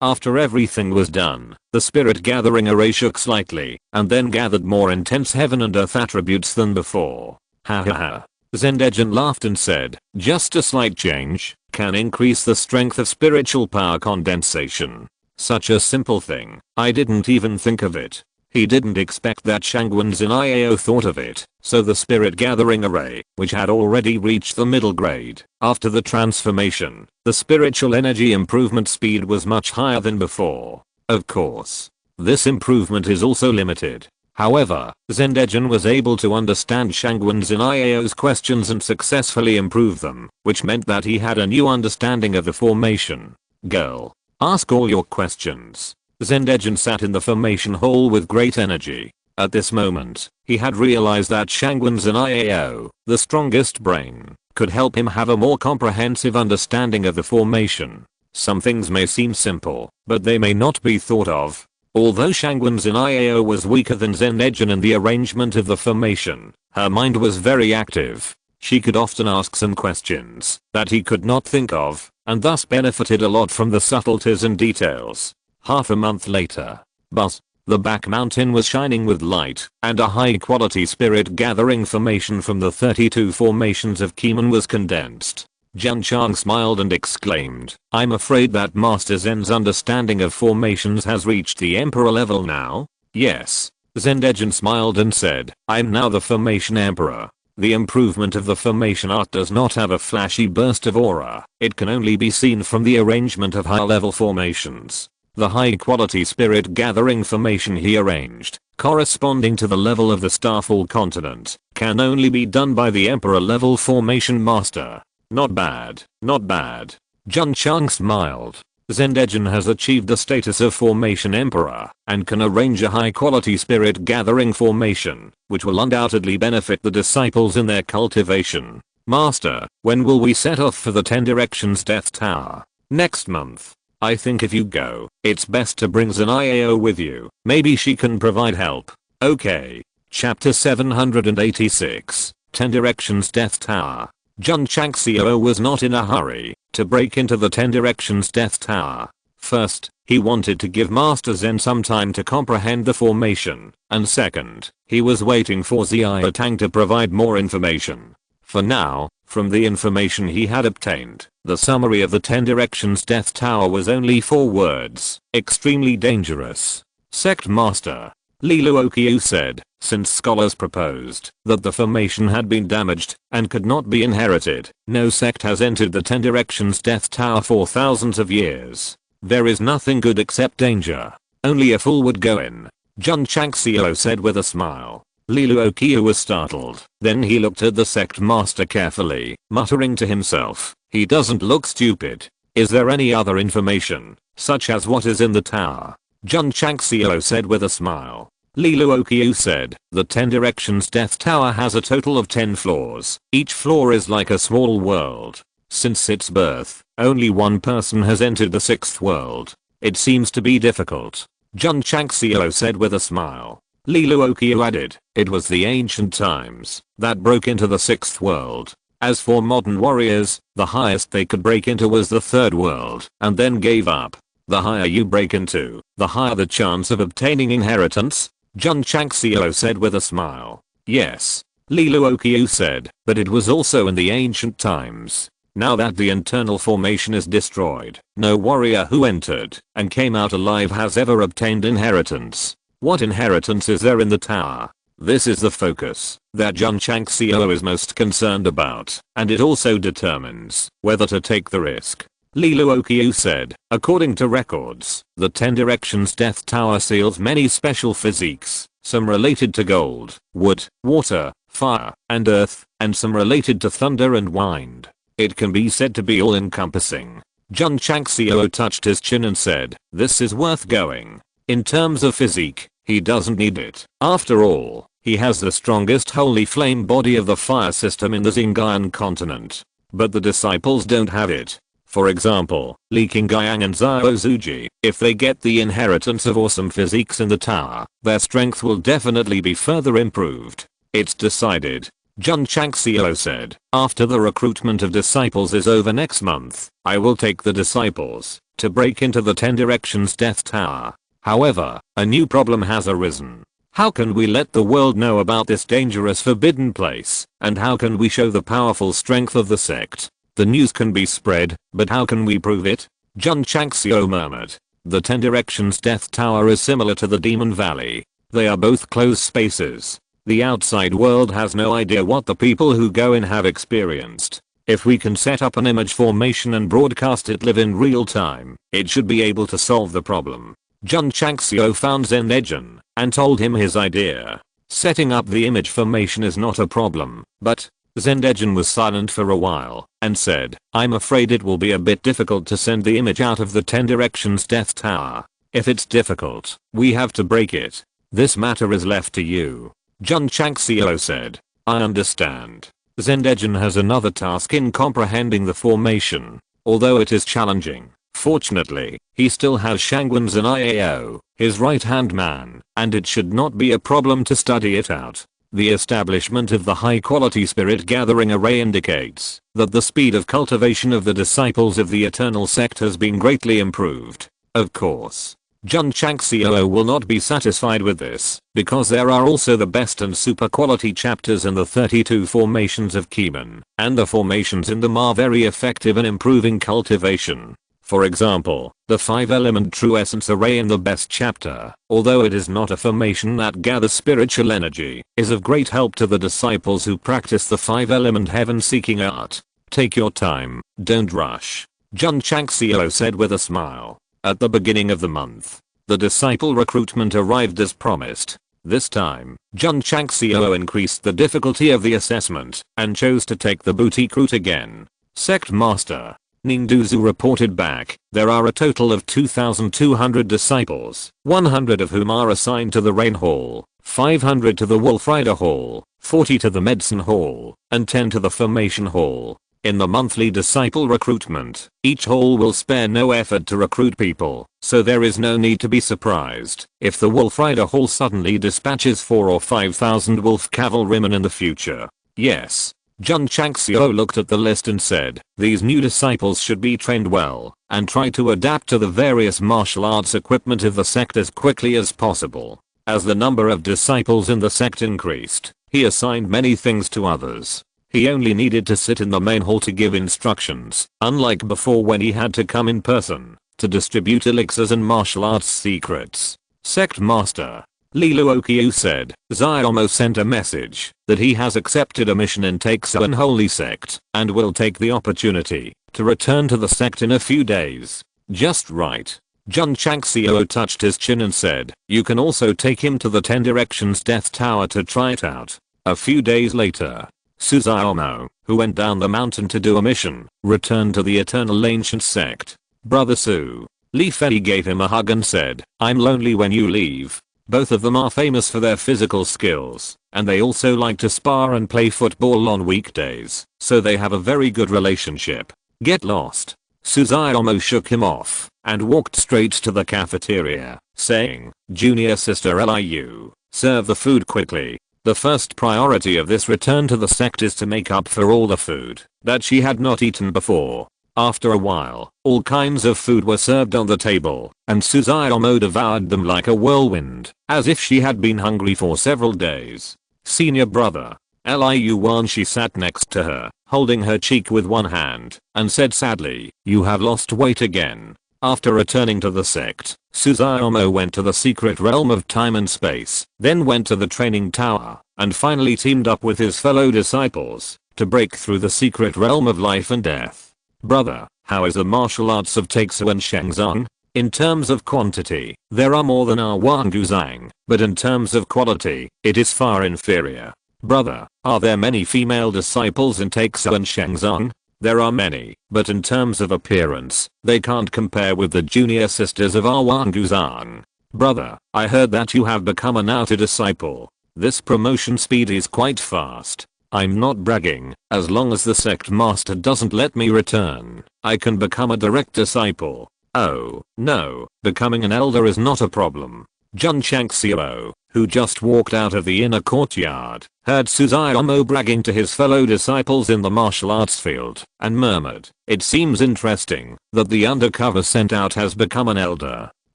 After everything was done, the spirit gathering array shook slightly, and then gathered more intense heaven and earth attributes than before. Ha. Zendegen laughed and said, "Just a slight change can increase the strength of spiritual power condensation. Such a simple thing, I didn't even think of it." He didn't expect that Shangwen Zeniao thought of it, so the spirit gathering array, which had already reached the middle grade, after the transformation, the spiritual energy improvement speed was much higher than before. Of course, this improvement is also limited. However, Zendegen was able to understand Shangwen Zeniao's questions and successfully improve them, which meant that he had a new understanding of the formation. "Girl, ask all your questions." Zendegen sat in the formation hall with great energy. At this moment, he had realized that Shangwen Zeniao, the strongest brain, could help him have a more comprehensive understanding of the formation. Some things may seem simple, but they may not be thought of. Although Shangwen Zeniao was weaker than Zendegen in the arrangement of the formation, her mind was very active. She could often ask some questions that he could not think of, and thus benefited a lot from the subtleties and details. Half a month later, the back mountain was shining with light, and a high quality spirit gathering formation from the 32 formations of Kimen was condensed. Jun Chang smiled and exclaimed, "I'm afraid that Master Zen's understanding of formations has reached the Emperor level now?" "Yes." Zendegen smiled and said, "I'm now the Formation Emperor." The improvement of the formation art does not have a flashy burst of aura, it can only be seen from the arrangement of high level formations. The high quality spirit gathering formation he arranged, corresponding to the level of the Starfall continent, can only be done by the Emperor level formation master. Not bad, not bad. Jun Changxiao smiled. Zendegen has achieved the status of Formation Emperor and can arrange a high quality spirit gathering formation, which will undoubtedly benefit the disciples in their cultivation. Master, when will we set off for the 10 Directions Death Tower? Next month. I think if you go, it's best to bring Zeniao with you. Maybe she can provide help. Okay. Chapter 786, 10 Directions Death Tower. Jun Changxiao was not in a hurry to break into the 10 Directions Death Tower. First, he wanted to give Master Zen some time to comprehend the formation, and second, he was waiting for Zia Tang to provide more information. For now, from the information he had obtained, the summary of the 10 Directions Death Tower was only 4 words: extremely dangerous. Sect Master Li Luoqiu said, since scholars proposed that the formation had been damaged and could not be inherited, no sect has entered the 10 Directions Death Tower for thousands of years. There is nothing good except danger. Only a fool would go in. Jun Changxiao said with a smile. Li Luoqiu was startled. Then he looked at the sect master carefully, muttering to himself, he doesn't look stupid. Is there any other information, such as what is in the tower? Jun Changxiao said with a smile. Li Luoqiu said, the 10 Directions Death Tower has a total of 10 floors. Each floor is like a small world. Since its birth, only one person has entered the 6th world. It seems to be difficult. Jun Changxiao said with a smile. Li Luoqiu added, it was the ancient times that broke into the 6th world. As for modern warriors, the highest they could break into was the 3rd world, and then gave up. The higher you break into, the higher the chance of obtaining inheritance. Jun Changxiao said with a smile. Yes. Li Luoqiu said, but it was also in the ancient times. Now that the internal formation is destroyed, no warrior who entered and came out alive has ever obtained inheritance. What inheritance is there in the tower? This is the focus that Jun Changxiao is most concerned about, and it also determines whether to take the risk. Li Luoqiu said, according to records, the 10 Directions Death Tower seals many special physiques, some related to gold, wood, water, fire, and earth, and some related to thunder and wind. It can be said to be all-encompassing. Jun Changxiao touched his chin and said, this is worth going. In terms of physique, he doesn't need it. After all, he has the strongest holy flame body of the fire system in the Xinjiang continent. But the disciples don't have it. For example, Li Qingyang and Zhao Zuji, if they get the inheritance of awesome physiques in the tower, their strength will definitely be further improved. It's decided. Jun Changxiao said, after the recruitment of disciples is over next month, I will take the disciples to break into the 10 Directions Death Tower. However, a new problem has arisen. How can we let the world know about this dangerous forbidden place, and how can we show the powerful strength of the sect? The news can be spread, but how can we prove it? Jun Changxiao murmured. The 10 Directions Death Tower is similar to the Demon Valley. They are both closed spaces. The outside world has no idea what the people who go in have experienced. If we can set up an image formation and broadcast it live in real time, it should be able to solve the problem. Jun Changxiao found Zendegen and told him his idea. Setting up the image formation is not a problem, but Zendegen was silent for a while and said, I'm afraid it will be a bit difficult to send the image out of the 10 Directions Death Tower. If it's difficult, we have to break it. This matter is left to you. Jun Changxiao said. I understand. Zendegen has another task in comprehending the formation. Although it is challenging, fortunately, he still has Shangwen Zeniao, his right-hand man, and it should not be a problem to study it out. The establishment of the high-quality spirit gathering array indicates that the speed of cultivation of the disciples of the Eternal Sect has been greatly improved. Of course, Jun Changxiao will not be satisfied with this, because there are also the best and super quality chapters in the 32 formations of Kemen, and the formations in them are very effective in improving cultivation. For example, the 5-element true essence array in the best chapter, although it is not a formation that gathers spiritual energy, is of great help to the disciples who practice the 5-element heaven-seeking art. Take your time, don't rush. Jun Changxiao said with a smile. At the beginning of the month, the disciple recruitment arrived as promised. This time, Jun Changxiao increased the difficulty of the assessment and chose to take the boutique route again. Sect Master Ningduzu reported back, there are a total of 2,200 disciples, 100 of whom are assigned to the Rain Hall, 500 to the Wolf Rider Hall, 40 to the Medicine Hall, and 10 to the Formation Hall. In the monthly disciple recruitment, each hall will spare no effort to recruit people, so there is no need to be surprised if the Wolf Rider Hall suddenly dispatches 4 or 5,000 wolf cavalrymen in the future. Yes. Jun Changxiao looked at the list and said, these new disciples should be trained well, and try to adapt to the various martial arts equipment of the sect as quickly as possible. As the number of disciples in the sect increased, he assigned many things to others. He only needed to sit in the main hall to give instructions, unlike before when he had to come in person to distribute elixirs and martial arts secrets. Sect Master Li Luoqiu said, Xiaomo sent a message that he has accepted a mission in Take's unholy sect and will take the opportunity to return to the sect in a few days. Just right. Jun Changxiao touched his chin and said, you can also take him to the 10 Directions Death Tower to try it out. A few days later, Su Xiaomo, who went down the mountain to do a mission, returned to the Eternal Ancient Sect. Brother Su. Li Fei gave him a hug and said, I'm lonely when you leave. Both of them are famous for their physical skills, and they also like to spar and play football on weekdays, so they have a very good relationship. Get lost. Su Xiaomo shook him off and walked straight to the cafeteria, saying, Junior Sister Liu, serve the food quickly. The first priority of this return to the sect is to make up for all the food that she had not eaten before. After a while, all kinds of food were served on the table, and Su Xiaomo devoured them like a whirlwind, as if she had been hungry for several days. Senior brother, Liu Wan, she sat next to her, holding her cheek with one hand, and said sadly, you have lost weight again. After returning to the sect, Su Xiaomo went to the secret realm of time and space, then went to the training tower, and finally teamed up with his fellow disciples to break through the secret realm of life and death. Brother, how is the martial arts of Taixu and Shangzong? In terms of quantity, there are more than our Wanguzhang, but in terms of quality, it is far inferior. Brother, are there many female disciples in Taixu and Shangzong? There are many, but in terms of appearance, they can't compare with the junior sisters of our Wanguzhang. Brother, I heard that you have become an outer disciple. This promotion speed is quite fast. I'm not bragging, as long as the sect master doesn't let me return, I can become a direct disciple. Oh, no, becoming an elder is not a problem. Jun Changxiao, who just walked out of the inner courtyard, heard Su Xiaomo bragging to his fellow disciples in the martial arts field, and murmured, it seems interesting that the undercover sent out has become an elder.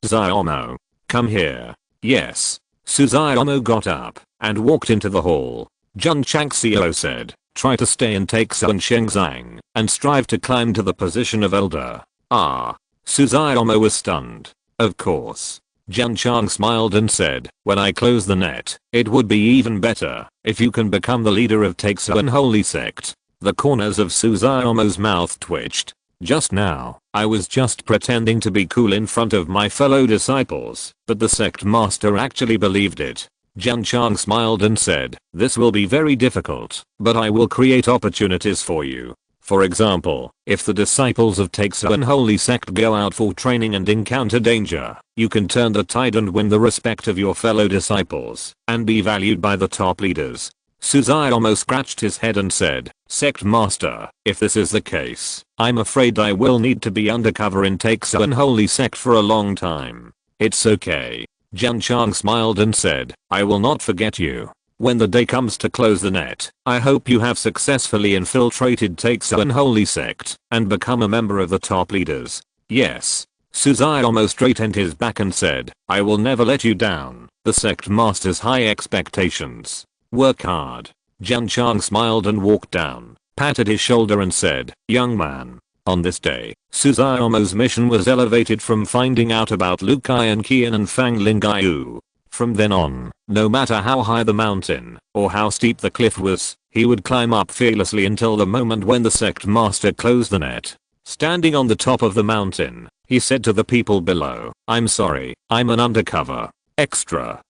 Xiaomo, come here. Yes. Su Xiaomo got up and walked into the hall. Jun Changxiao said, try to stay in Taixu and Shenzang, and strive to climb to the position of elder. Ah. Su Xiaomo was stunned. Of course. Jun Chang smiled and said, when I close the net, it would be even better if you can become the leader of Taixu and Holy Sect. The corners of Su Xiaomo's mouth twitched. Just now, I was just pretending to be cool in front of my fellow disciples, but the sect master actually believed it. Jun Chang smiled and said, this will be very difficult, but I will create opportunities for you. For example, if the disciples of Taixu and Holy Sect go out for training and encounter danger, you can turn the tide and win the respect of your fellow disciples, and be valued by the top leaders. Su Xiaomo scratched his head and said, Sect Master, if this is the case, I'm afraid I will need to be undercover in Taixu and Holy Sect for a long time. It's okay. Jun Chang smiled and said, I will not forget you. When the day comes to close the net, I hope you have successfully infiltrated Taixu and Holy Sect and become a member of the top leaders. Yes. Su Xiaomo straightened his back and said, I will never let you down. The sect master's high expectations. Work hard. Jun Chang smiled and walked down, patted his shoulder and said, young man. On this day, Su Xiaomo's mission was elevated from finding out about Lu Kaiyan Qian and Fang Lingaiu. From then on, no matter how high the mountain or how steep the cliff was, he would climb up fearlessly until the moment when the sect master closed the net. Standing on the top of the mountain, He said to the people below, "I'm sorry, I'm an undercover. Extra.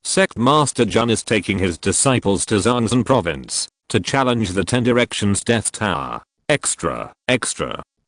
Sect Master Jun is taking his disciples to Zhangzhen province to challenge the 10 Directions Death Tower. Extra.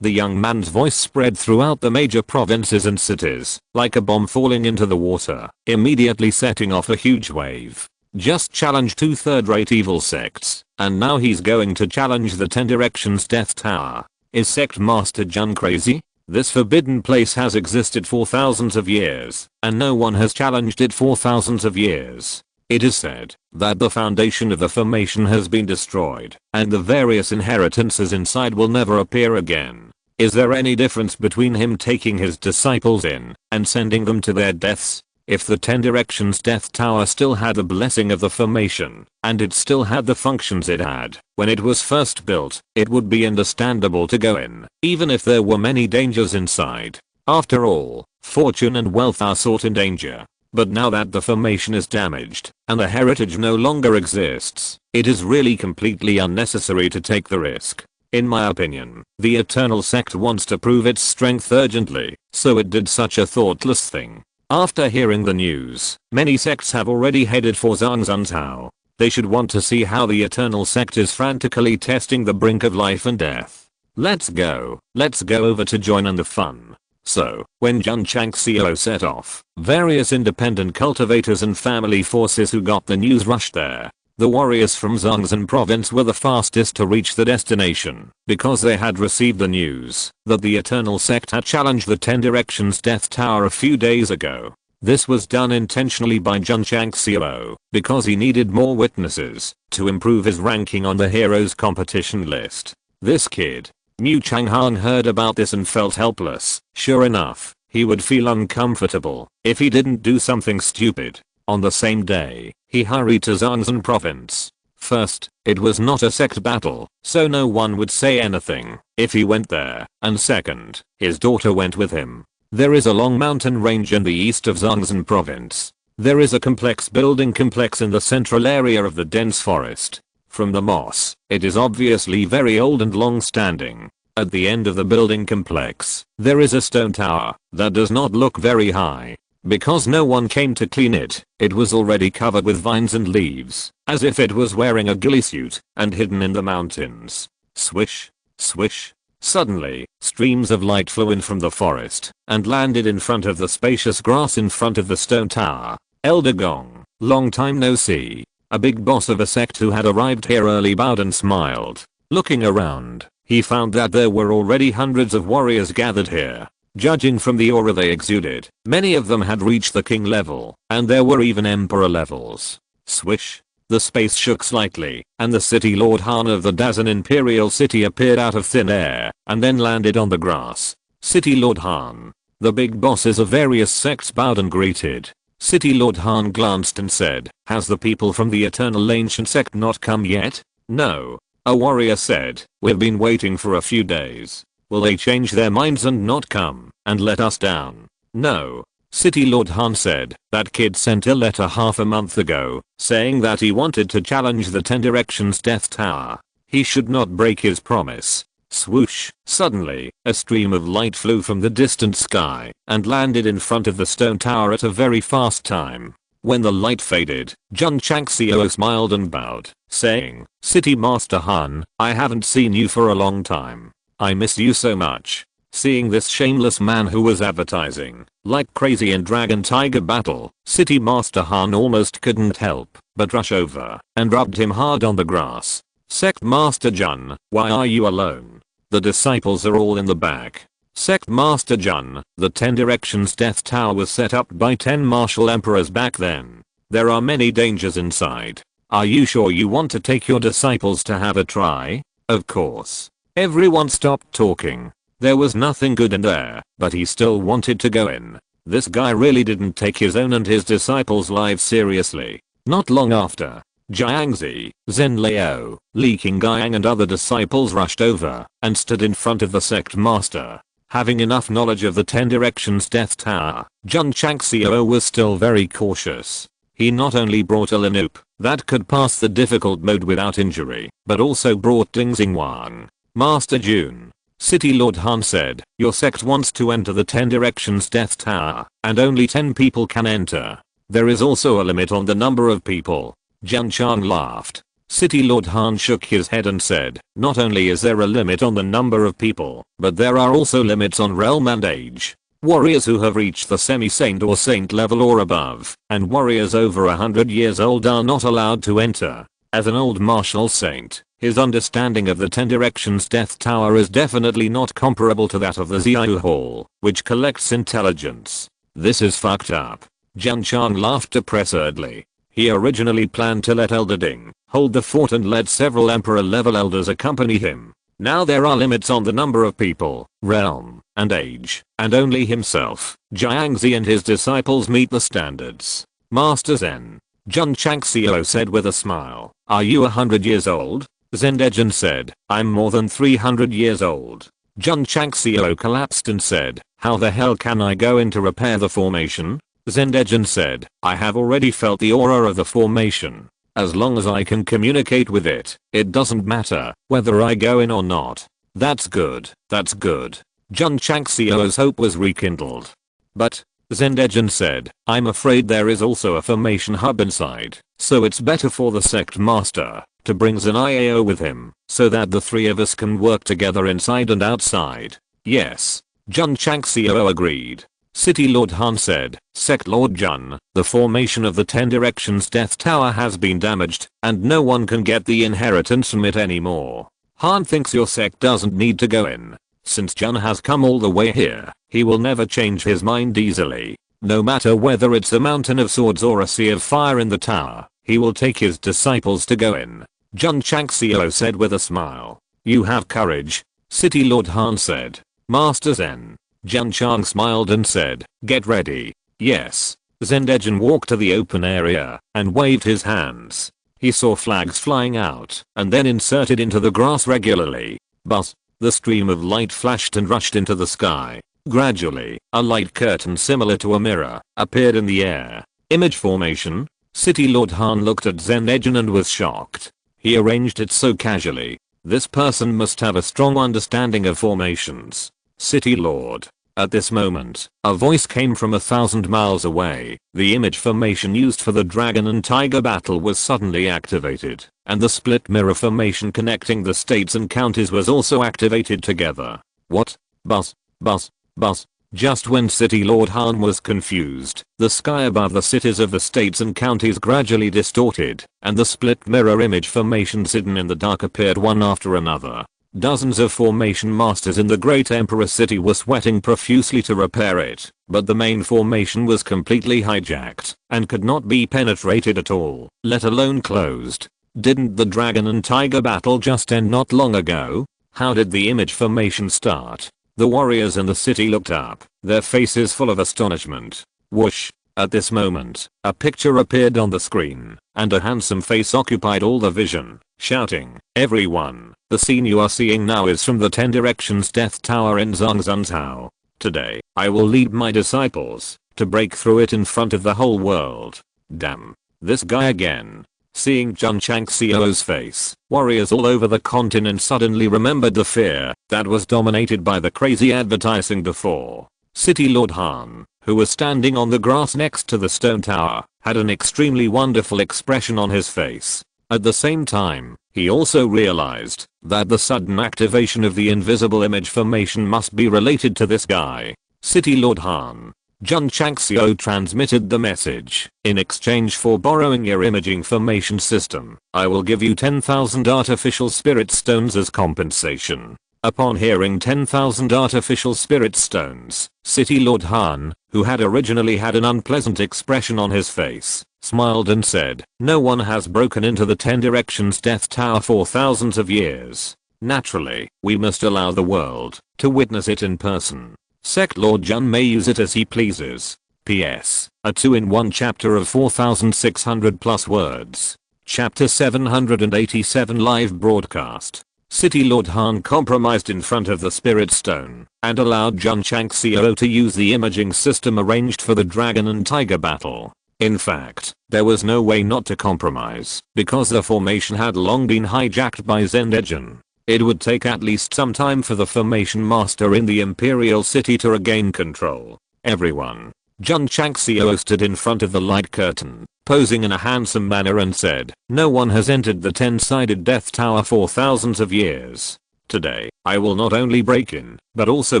The young man's voice spread throughout the major provinces and cities, like a bomb falling into the water, immediately setting off a huge wave. Just challenged 2 third-rate evil sects, and now he's going to challenge the 10 Directions Death Tower. Is Sect Master Jun crazy? This forbidden place has existed for thousands of years, and no one has challenged it for thousands of years. It is said that the foundation of the formation has been destroyed, and the various inheritances inside will never appear again. Is there any difference between him taking his disciples in and sending them to their deaths? If the 10 Directions Death Tower still had the blessing of the formation, and it still had the functions it had when it was first built, it would be understandable to go in, even if there were many dangers inside. After all, fortune and wealth are sought in danger. But now that the formation is damaged, and the heritage no longer exists, it is really completely unnecessary to take the risk. In my opinion, the Eternal Sect wants to prove its strength urgently, so it did such a thoughtless thing. After hearing the news, many sects have already headed for Zhangzhen. They should want to see how the Eternal Sect is frantically testing the brink of life and death. Let's go over to join in the fun. So, when Jun Changxiao set off, various independent cultivators and family forces who got the news rushed there. The warriors from Zhangzhen province were the fastest to reach the destination, because they had received the news that the Eternal Sect had challenged the 10 Directions Death Tower a few days ago. This was done intentionally by Jun Changxiao, because he needed more witnesses to improve his ranking on the heroes competition list. This kid, Mu Changhang, heard about this and felt helpless. Sure enough, he would feel uncomfortable if he didn't do something stupid. On the same day, he hurried to Zhangzhen province. First, it was not a sect battle, so no one would say anything if he went there, and second, his daughter went with him. There is a long mountain range in the east of Zhangzhen province. There is a complex building complex in the central area of the dense forest. From the moss, it is obviously very old and long-standing. At the end of the building complex, there is a stone tower that does not look very high. Because no one came to clean it, it was already covered with vines and leaves, as if it was wearing a ghillie suit and hidden in the mountains. Swish, swish. Suddenly, streams of light flew in from the forest and landed in front of the spacious grass in front of the stone tower. Elder Gong, long time no see. A big boss of a sect who had arrived here early bowed and smiled. Looking around, he found that there were already hundreds of warriors gathered here. Judging from the aura they exuded, many of them had reached the king level, and there were even emperor levels. Swish. The space shook slightly, and the city Lord Han of the Dazan Imperial City appeared out of thin air, and then landed on the grass. City Lord Han. The big bosses of various sects bowed and greeted. City Lord Han glanced and said, "Has the people from the Eternal Ancient Sect not come yet?" "No." A warrior said, "We've been waiting for a few days. Will they change their minds and not come and let us down?" "No." City Lord Han said, "That kid sent a letter half a month ago, saying that he wanted to challenge the 10 Directions Death Tower. He should not break his promise." Swoosh. Suddenly, a stream of light flew from the distant sky and landed in front of the stone tower at a very fast time. When the light faded, Jun Changxiao smiled and bowed, saying, "City Master Han, I haven't seen you for a long time. I miss you so much." Seeing this shameless man who was advertising like crazy in Dragon Tiger battle, City Master Han almost couldn't help but rush over and rubbed him hard on the grass. "Sect Master Jun, why are you alone? The disciples are all in the back." Sect Master Jun, the 10 Directions Death Tower was set up by 10 martial emperors back then. There are many dangers inside. Are you sure you want to take your disciples to have a try? Of course. Everyone stopped talking. There was nothing good in there, but he still wanted to go in. This guy really didn't take his own and his disciples' lives seriously. Not long after, Jiangzi, Zhen Liao, Li Qingyang and other disciples rushed over and stood in front of the sect master. Having enough knowledge of the 10 Directions Death Tower, Jun Changxiao was still very cautious. He not only brought a Linup that could pass the difficult mode without injury, but also brought Ding Xingwang. "Master Jun, City Lord Han said, your sect wants to enter the 10 Directions Death Tower, and only 10 people can enter. There is also a limit on the number of people. Jun Chang laughed. City Lord Han shook his head and said, not only is there a limit on the number of people, but there are also limits on realm and age. Warriors who have reached the semi-saint or saint level or above, and warriors over 100 years old are not allowed to enter. As an old martial saint, his understanding of the 10 Directions Death Tower is definitely not comparable to that of the Xiao Hall, which collects intelligence. This is fucked up. Jun Chang laughed depressedly. He originally planned to let Elder Ding hold the fort and let several emperor-level elders accompany him. Now there are limits on the number of people, realm, and age, and only himself, Jiangzi and his disciples meet the standards. Master Zen. Jun Changxiao said with a smile, are you 100 years old? Zendejin said, I'm more than 300 years old. Jun Changxiao collapsed and said, how the hell can I go in to repair the formation? Zendejin said, I have already felt the aura of the formation. As long as I can communicate with it, it doesn't matter whether I go in or not. That's good, that's good. Jun Changxiao's hope was rekindled. But, Zendejin said, I'm afraid there is also a formation hub inside, so it's better for the sect master to bring Zeniao with him, so that the three of us can work together inside and outside. Yes. Jun Changxiao agreed. City Lord Han said, Sect Lord Jun, the formation of the 10 Directions Death Tower has been damaged, and no one can get the inheritance from it anymore. Han thinks your sect doesn't need to go in. Since Jun has come all the way here, he will never change his mind easily. No matter whether it's a mountain of swords or a sea of fire in the tower, he will take his disciples to go in. Jun Changxiao said with a smile. You have courage. City Lord Han said. Master Zen. Jun Chang smiled and said, get ready. Yes. Zendejin walked to the open area and waved his hands. He saw flags flying out and then inserted into the grass regularly. Buzz. The stream of light flashed and rushed into the sky. Gradually, a light curtain similar to a mirror appeared in the air. Image formation. City Lord Han looked at Zendejin and was shocked. He arranged it so casually. This person must have a strong understanding of formations. City Lord. At this moment, a voice came from 1,000 miles away. The image formation used for the dragon and tiger battle was suddenly activated, and the split mirror formation connecting the states and counties was also activated together. What? Buzz, buzz, buzz. Just when City Lord Han was confused, the sky above the cities of the states and counties gradually distorted, and the split mirror image formations hidden in the dark appeared one after another. Dozens of formation masters in the Great Emperor City were sweating profusely to repair it, but the main formation was completely hijacked and could not be penetrated at all, let alone closed. Didn't the dragon and tiger battle just end not long ago? How did the image formation start? The warriors in the city looked up, their faces full of astonishment. Whoosh! At this moment, a picture appeared on the screen, and a handsome face occupied all the vision, shouting, everyone, the scene you are seeing now is from the 10 Directions Death Tower in Zhangzhou. Today, I will lead my disciples to break through it in front of the whole world. Damn. This guy again. Seeing Jun Changxiao's face, warriors all over the continent suddenly remembered the fear that was dominated by the crazy advertising before. City Lord Han, who was standing on the grass next to the stone tower, had an extremely wonderful expression on his face. At the same time, he also realized that the sudden activation of the invisible image formation must be related to this guy. City Lord Han. Jun Changxiao transmitted the message. In exchange for borrowing your imaging formation system, I will give you 10,000 artificial spirit stones as compensation. Upon hearing 10,000 artificial spirit stones, City Lord Han, who had originally had an unpleasant expression on his face, smiled and said, no one has broken into the 10 Directions Death Tower for thousands of years. Naturally, we must allow the world to witness it in person. Sect Lord Jun may use it as he pleases. P.S. A 2-in-1 chapter of 4,600 plus words. Chapter 787 live broadcast. City Lord Han compromised in front of the Spirit Stone and allowed Jun Changxiao to use the imaging system arranged for the dragon and tiger battle. In fact, there was no way not to compromise because the formation had long been hijacked by Zendejin. It would take at least some time for the formation master in the imperial city to regain control. Everyone. Jun Changxiao stood in front of the light curtain, posing in a handsome manner and said, "No one has entered the 10-sided death tower for thousands of years. Today, I will not only break in, but also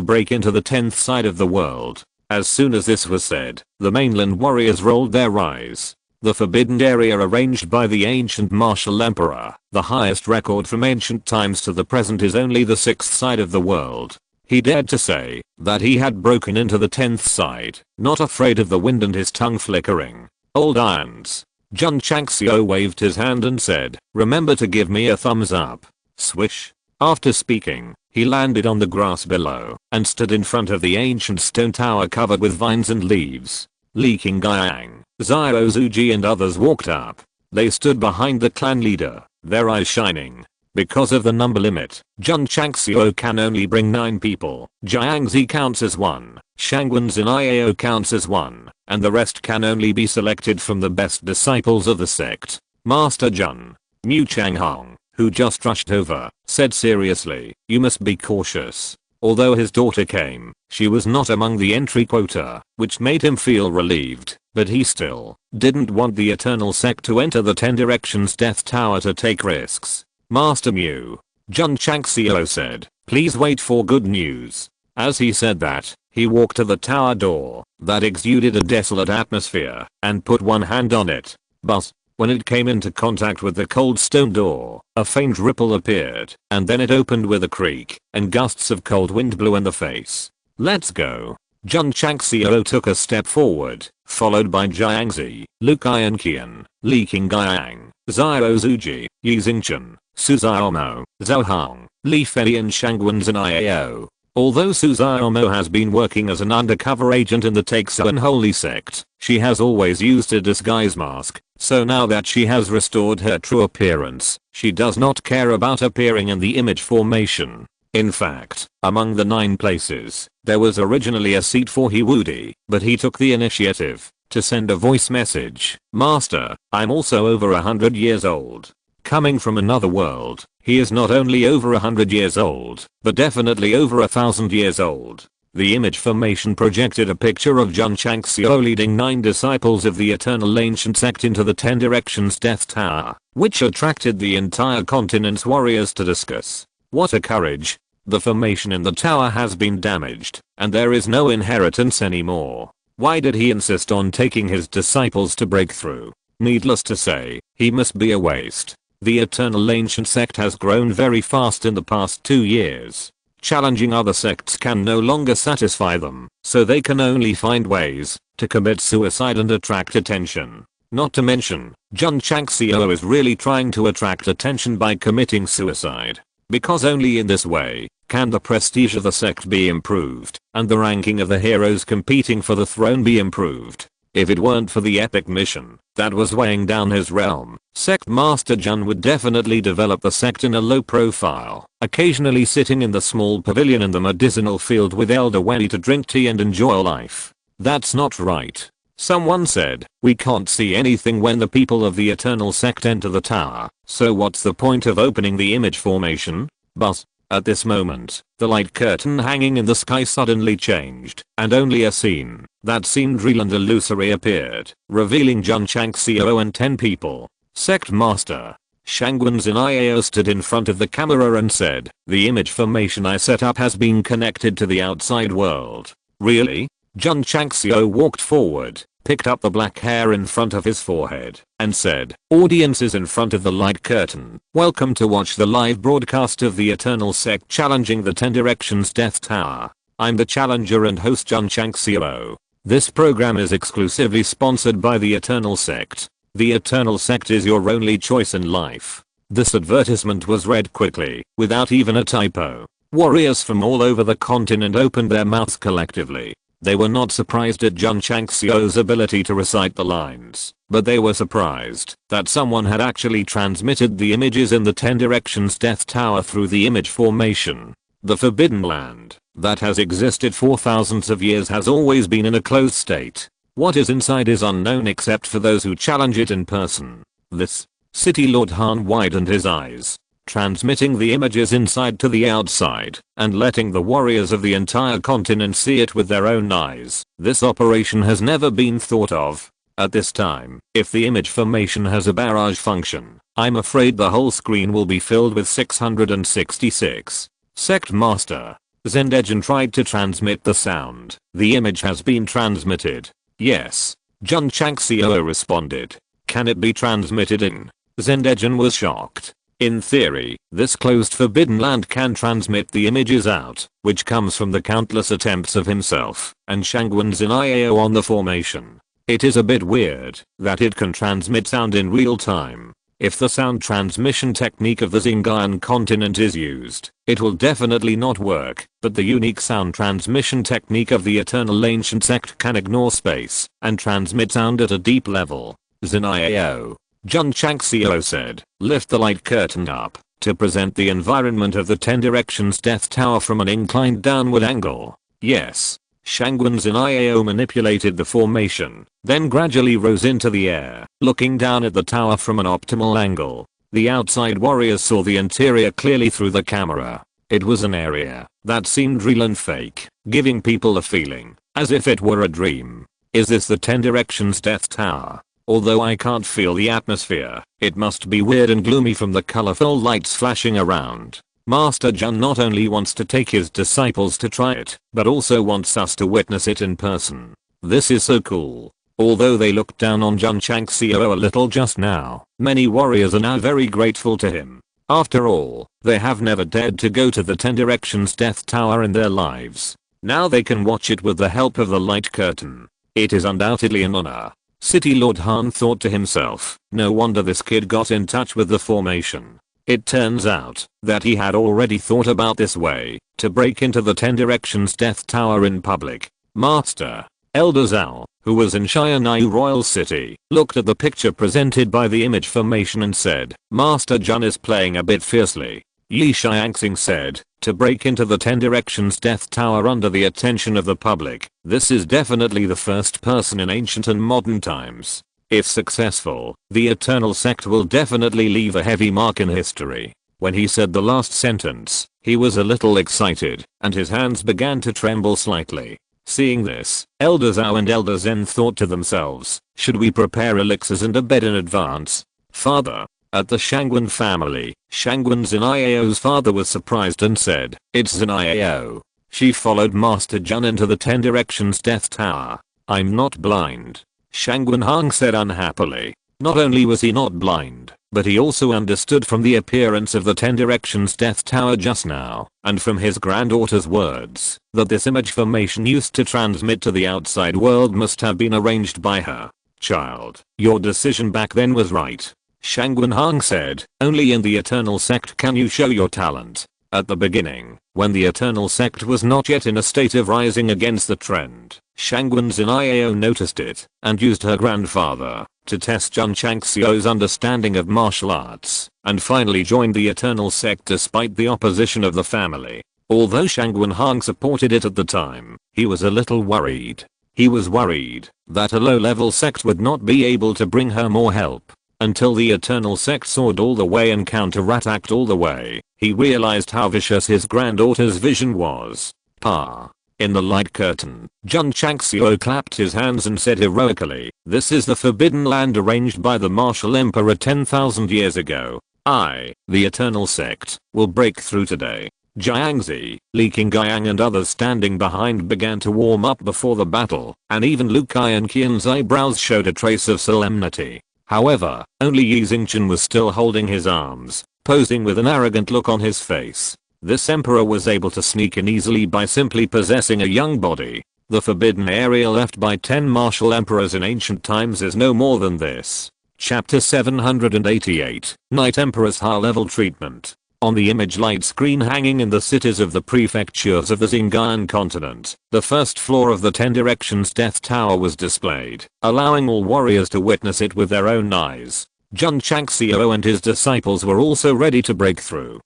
break into the 10th side of the world." As soon as this was said, the mainland warriors rolled their eyes. The forbidden area arranged by the ancient martial emperor, the highest record from ancient times to the present, is only the 6th side of the world. He dared to say that he had broken into the 10th side, not afraid of the wind and his tongue flickering. "Old irons." Jun Changxiao waved his hand and said, "Remember to give me a thumbs up." Swish. After speaking, he landed on the grass below and stood in front of the ancient stone tower covered with vines and leaves. Li Qingyang, Xiao Zuji and others walked up. They stood behind the clan leader, their eyes shining. Because of the number limit, Jun Changxiao can only bring 9 people. Jiangzi counts as 1, Shangwen's Iao counts as 1, and the rest can only be selected from the best disciples of the sect. Master Jun. Mu Changhong, who just rushed over, said seriously, "You must be cautious." Although his daughter came, she was not among the entry quota, which made him feel relieved, but he still didn't want the Eternal Sect to enter the 10 Directions Death Tower to take risks. "Master Mu," Jun Changxiao said, "please wait for good news." As he said that, he walked to the tower door that exuded a desolate atmosphere and put one hand on it. But when it came into contact with the cold stone door, a faint ripple appeared, and then it opened with a creak, and gusts of cold wind blew in the face. "Let's go." Jun Changxiao took a step forward, followed by Jiangzi, Lu Qianqian, Li Qingyang, Xiao Zuji, Yi Xingchen, Su Xiaomo, Zhao Hong, Li Fei and Shangwen's Iao. Although Su Xiaomo has been working as an undercover agent in the Taixu Unholy Sect, she has always used a disguise mask, so now that she has restored her true appearance, she does not care about appearing in the image formation. In fact, among the 9 places, there was originally a seat for Hiwudi, but he took the initiative to send a voice message. "Master, I'm also over 100 years old." Coming from another world, he is not only over 100 years old, but definitely over 1,000 years old. The image formation projected a picture of Jun Changxiao leading 9 disciples of the Eternal Ancient Sect into the 10 Directions Death Tower, which attracted the entire continent's warriors to discuss. What a courage! The formation in the tower has been damaged, and there is no inheritance anymore. Why did he insist on taking his disciples to break through? Needless to say, he must be a waste. The Eternal Ancient Sect has grown very fast in the past 2 years. Challenging other sects can no longer satisfy them, so they can only find ways to commit suicide and attract attention. Not to mention, Jun Changxiao is really trying to attract attention by committing suicide. Because only in this way can the prestige of the sect be improved, and the ranking of the heroes competing for the throne be improved. If it weren't for the epic mission that was weighing down his realm, Sect Master Jun would definitely develop the sect in a low profile, occasionally sitting in the small pavilion in the medicinal field with Elder Wendy to drink tea and enjoy life. That's not right. Someone said, "We can't see anything when the people of the Eternal Sect enter the tower, so what's the point of opening the image formation?" But at this moment, the light curtain hanging in the sky suddenly changed, and only a scene that seemed real and illusory appeared, revealing Jun Changxiao and 10 people. Sect Master Shangwen's Iao stood in front of the camera and said, "The image formation I set up has been connected to the outside world." "Really?" Jun Changxiao walked forward, picked up the black hair in front of his forehead, and said, "Audiences in front of the light curtain, welcome to watch the live broadcast of the Eternal Sect challenging the 10 Directions Death Tower. I'm the challenger and host Jun Changxiao. This program is exclusively sponsored by the Eternal Sect. The Eternal Sect is your only choice in life." This advertisement was read quickly, without even a typo. Warriors from all over the continent opened their mouths collectively. They were not surprised at Jun Changxiao's ability to recite the lines, but they were surprised that someone had actually transmitted the images in the 10 Directions Death Tower through the image formation. The Forbidden Land that has existed for thousands of years has always been in a closed state. What is inside is unknown except for those who challenge it in person. This City Lord Han widened his eyes. transmitting the images inside to the outside, and letting the warriors of the entire continent see it with their own eyes. This operation has never been thought of. At this time, if the image formation has a barrage function, I'm afraid the whole screen will be filled with 666. Sect Master. Zendejan tried to transmit the sound. The image has been transmitted. Yes. Jun Changxiao responded. Can it be transmitted in? Zendejan was shocked. In theory, this closed forbidden land can transmit the images out, which comes from the countless attempts of himself and Shangwen's IAO on the formation. It is a bit weird that it can transmit sound in real time. If the sound transmission technique of the Xinjiang continent is used, it will definitely not work, but the unique sound transmission technique of the Eternal Ancient Sect can ignore space and transmit sound at a deep level. ZNIAO. Jun Changxiao said, lift the light curtain up to present the environment of the 10 Directions Death Tower from an inclined downward angle. Yes. Shangwen's IAO manipulated the formation, then gradually rose into the air, looking down at the tower from an optimal angle. The outside warriors saw the interior clearly through the camera. It was an area that seemed real and fake, giving people a feeling as if it were a dream. Is this the 10 Directions Death Tower? Although I can't feel the atmosphere, it must be weird and gloomy from the colorful lights flashing around. Master Jun not only wants to take his disciples to try it, but also wants us to witness it in person. This is so cool. Although they looked down on Jun Changxiao a little just now, many warriors are now very grateful to him. After all, they have never dared to go to the 10 Directions Death Tower in their lives. Now they can watch it with the help of the light curtain. It is undoubtedly an honor. City Lord Han thought to himself, no wonder this kid got in touch with the formation. It turns out that he had already thought about this way to break into the 10 Directions Death Tower in public. Master Elder Zhao, who was in Xianyu Royal City, looked at the picture presented by the image formation and said, Master Jun is playing a bit fiercely. Yi Xiangxing said, to break into the 10 Directions Death Tower under the attention of the public, this is definitely the first person in ancient and modern times. If successful, the Eternal Sect will definitely leave a heavy mark in history. When he said the last sentence, he was a little excited, and his hands began to tremble slightly. Seeing this, Elder Zhao and Elder Zen thought to themselves, should we prepare elixirs and a bed in advance? Father. At the Shangwen family, Shangwen's Zeniao's father was surprised and said, it's Zeniao. She followed Master Jun into the 10 Directions Death Tower. I'm not blind. Shangwen Hang said unhappily. Not only was he not blind, but he also understood from the appearance of the 10 Directions Death Tower just now, and from his granddaughter's words, that this image formation used to transmit to the outside world must have been arranged by her. Child, your decision back then was right. Shangwen Hang said, only in the Eternal Sect can you show your talent. At the beginning, when the Eternal Sect was not yet in a state of rising against the trend, Shangwen Zeniao noticed it, and used her grandfather to test Jun Changxiao's understanding of martial arts, and finally joined the Eternal Sect despite the opposition of the family. Although Shangwen Hang supported it at the time, he was a little worried. He was worried that a low-level sect would not be able to bring her more help. Until the Eternal Sect soared all the way and counterattacked all the way, he realized how vicious his granddaughter's vision was. Pa. In the light curtain, Jun Changxiao clapped his hands and said heroically, this is the forbidden land arranged by the martial emperor 10,000 years ago. I, the Eternal Sect, will break through today. Jiangzi, Li Qingyang and others standing behind began to warm up before the battle, and even Lu Kai and Qian's eyebrows showed a trace of solemnity. However, only Yi Xingchen was still holding his arms, posing with an arrogant look on his face. This emperor was able to sneak in easily by simply possessing a young body. The forbidden area left by 10 martial emperors in ancient times is no more than this. Chapter 788, Night Emperor's high-level treatment. On the image light screen hanging in the cities of the prefectures of the Xinjiang continent, the first floor of the 10 Directions Death Tower was displayed, allowing all warriors to witness it with their own eyes. Jun Changxiao and his disciples were also ready to break through.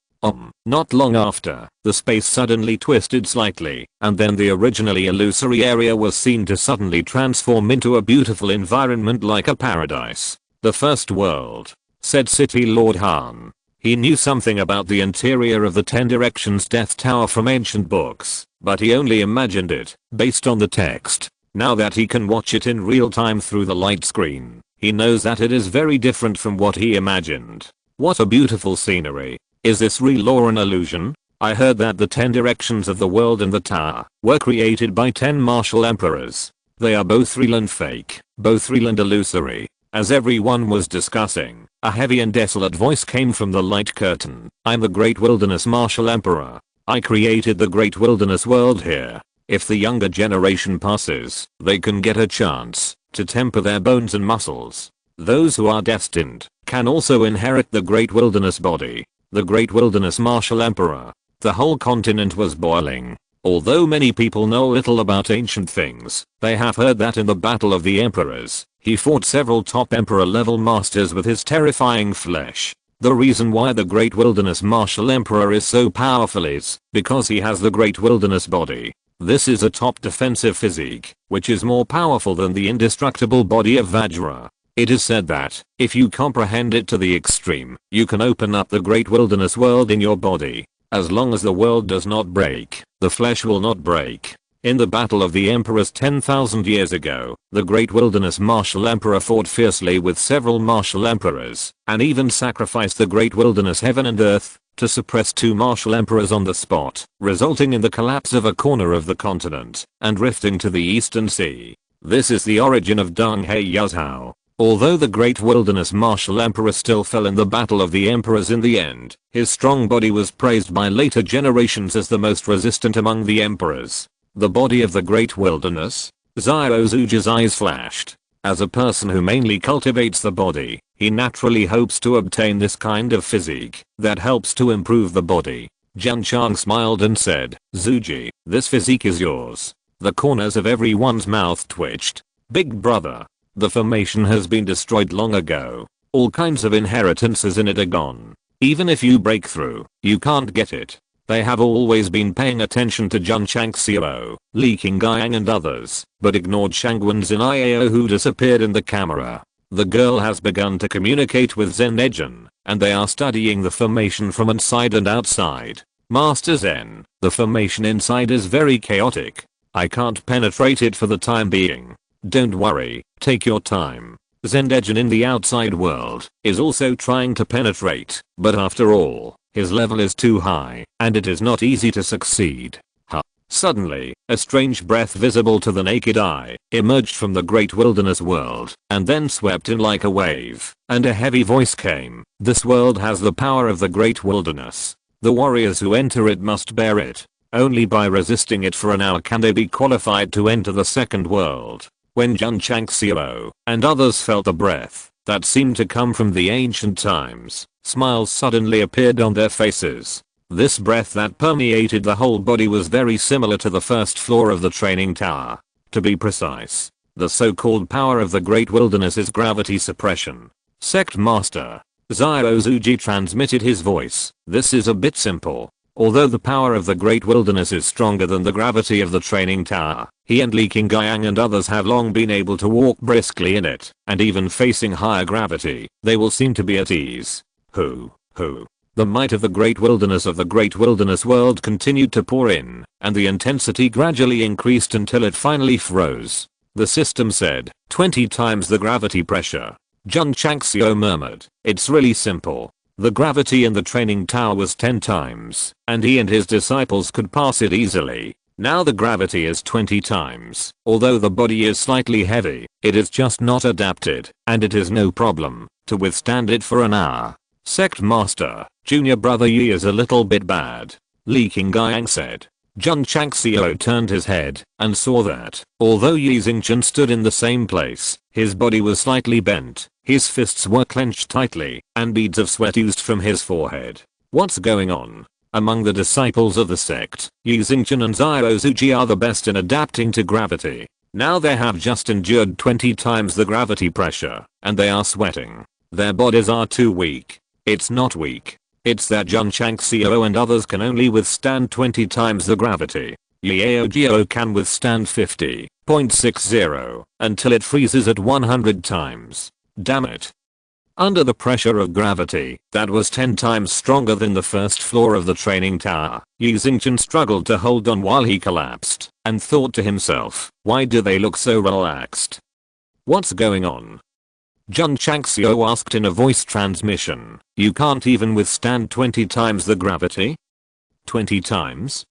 Not long after, the space suddenly twisted slightly, and then the originally illusory area was seen to suddenly transform into a beautiful environment like a paradise. The first world, said City Lord Han. He knew something about the interior of the 10 Directions Death Tower from ancient books, but he only imagined it, based on the text. Now that he can watch it in real time through the light screen, he knows that it is very different from what he imagined. What a beautiful scenery. Is this real or an illusion? I heard that the 10 directions of the world and the tower were created by 10 martial emperors. They are both real and fake, both real and illusory. As everyone was discussing, a heavy and desolate voice came from the light curtain. I'm the Great Wilderness Martial Emperor. I created the Great Wilderness world here. If the younger generation passes, they can get a chance to temper their bones and muscles. Those who are destined can also inherit the Great Wilderness body. The Great Wilderness Martial Emperor. The whole continent was boiling. Although many people know little about ancient things, they have heard that in the Battle of the Emperors, he fought several top emperor level masters with his terrifying flesh. The reason why the Great Wilderness Martial Emperor is so powerful is because he has the Great Wilderness body. This is a top defensive physique, which is more powerful than the indestructible body of Vajra. It is said that, if you comprehend it to the extreme, you can open up the Great Wilderness world in your body. As long as the world does not break, the flesh will not break. In the Battle of the Emperors 10,000 years ago, the Great Wilderness Martial Emperor fought fiercely with several martial emperors, and even sacrificed the Great Wilderness Heaven and Earth to suppress 2 martial emperors on the spot, resulting in the collapse of a corner of the continent and drifting to the Eastern Sea. This is the origin of Deng He Yazhao. Although the Great Wilderness Martial Emperor still fell in the Battle of the Emperors in the end, his strong body was praised by later generations as the most resistant among the emperors. The body of the Great Wilderness? Xiao Zuji's eyes flashed. As a person who mainly cultivates the body, he naturally hopes to obtain this kind of physique that helps to improve the body. Jun Chang smiled and said, Zuji, this physique is yours. The corners of everyone's mouth twitched. Big brother. The formation has been destroyed long ago. All kinds of inheritances in it are gone. Even if you break through, you can't get it. They have always been paying attention to Jun Changxiao, Li Qingyang and others, but ignored Shangwen's Iao who disappeared in the camera. The girl has begun to communicate with Zen Ejin, and they are studying the formation from inside and outside. Master Zen, the formation inside is very chaotic. I can't penetrate it for the time being. Don't worry, take your time. Zen Ejin in the outside world is also trying to penetrate, but after all, his level is too high, and it is not easy to succeed. Suddenly, a strange breath visible to the naked eye emerged from the Great Wilderness world, and then swept in like a wave, and a heavy voice came. This world has the power of the Great Wilderness. The warriors who enter it must bear it. Only by resisting it for an hour can they be qualified to enter the second world. When Jun Changxiao and others felt a breath that seemed to come from the ancient times, smiles suddenly appeared on their faces. This breath that permeated the whole body was very similar to the first floor of the training tower. To be precise, the so-called power of the Great Wilderness is gravity suppression. Sect Master Xiao Zuji transmitted his voice. This is a bit simple. Although the power of the Great Wilderness is stronger than the gravity of the training tower, he and Li Qingyang and others have long been able to walk briskly in it, and even facing higher gravity, they will seem to be at ease. Who? The might of the Great Wilderness world continued to pour in, and the intensity gradually increased until it finally froze. The system said, 20 times the gravity pressure. Jun Changxiao murmured, it's really simple. The gravity in the training tower was 10 times, and he and his disciples could pass it easily. Now the gravity is 20 times. Although the body is slightly heavy, it is just not adapted, and it is no problem to withstand it for an hour. Sect Master, Junior Brother Yi is a little bit bad, Li Qingyang said. Jun Changxiao turned his head and saw that, although Yi Xingchen stood in the same place, his body was slightly bent, his fists were clenched tightly, and beads of sweat oozed from his forehead. What's going on? Among the disciples of the sect, Yi Xingchen and Xiao Zuji are the best in adapting to gravity. Now they have just endured 20 times the gravity pressure, and they are sweating. Their bodies are too weak. It's not weak. It's that Jun Changxiao and others can only withstand 20 times the gravity. Liao Jiao can withstand 50.60 until it freezes at 100 times. Damn it. Under the pressure of gravity that was 10 times stronger than the first floor of the training tower, Yi Xingchen struggled to hold on while he collapsed, and thought to himself, why do they look so relaxed? What's going on? Jun Changxiao asked in a voice transmission, you can't even withstand 20 times the gravity? 20 times?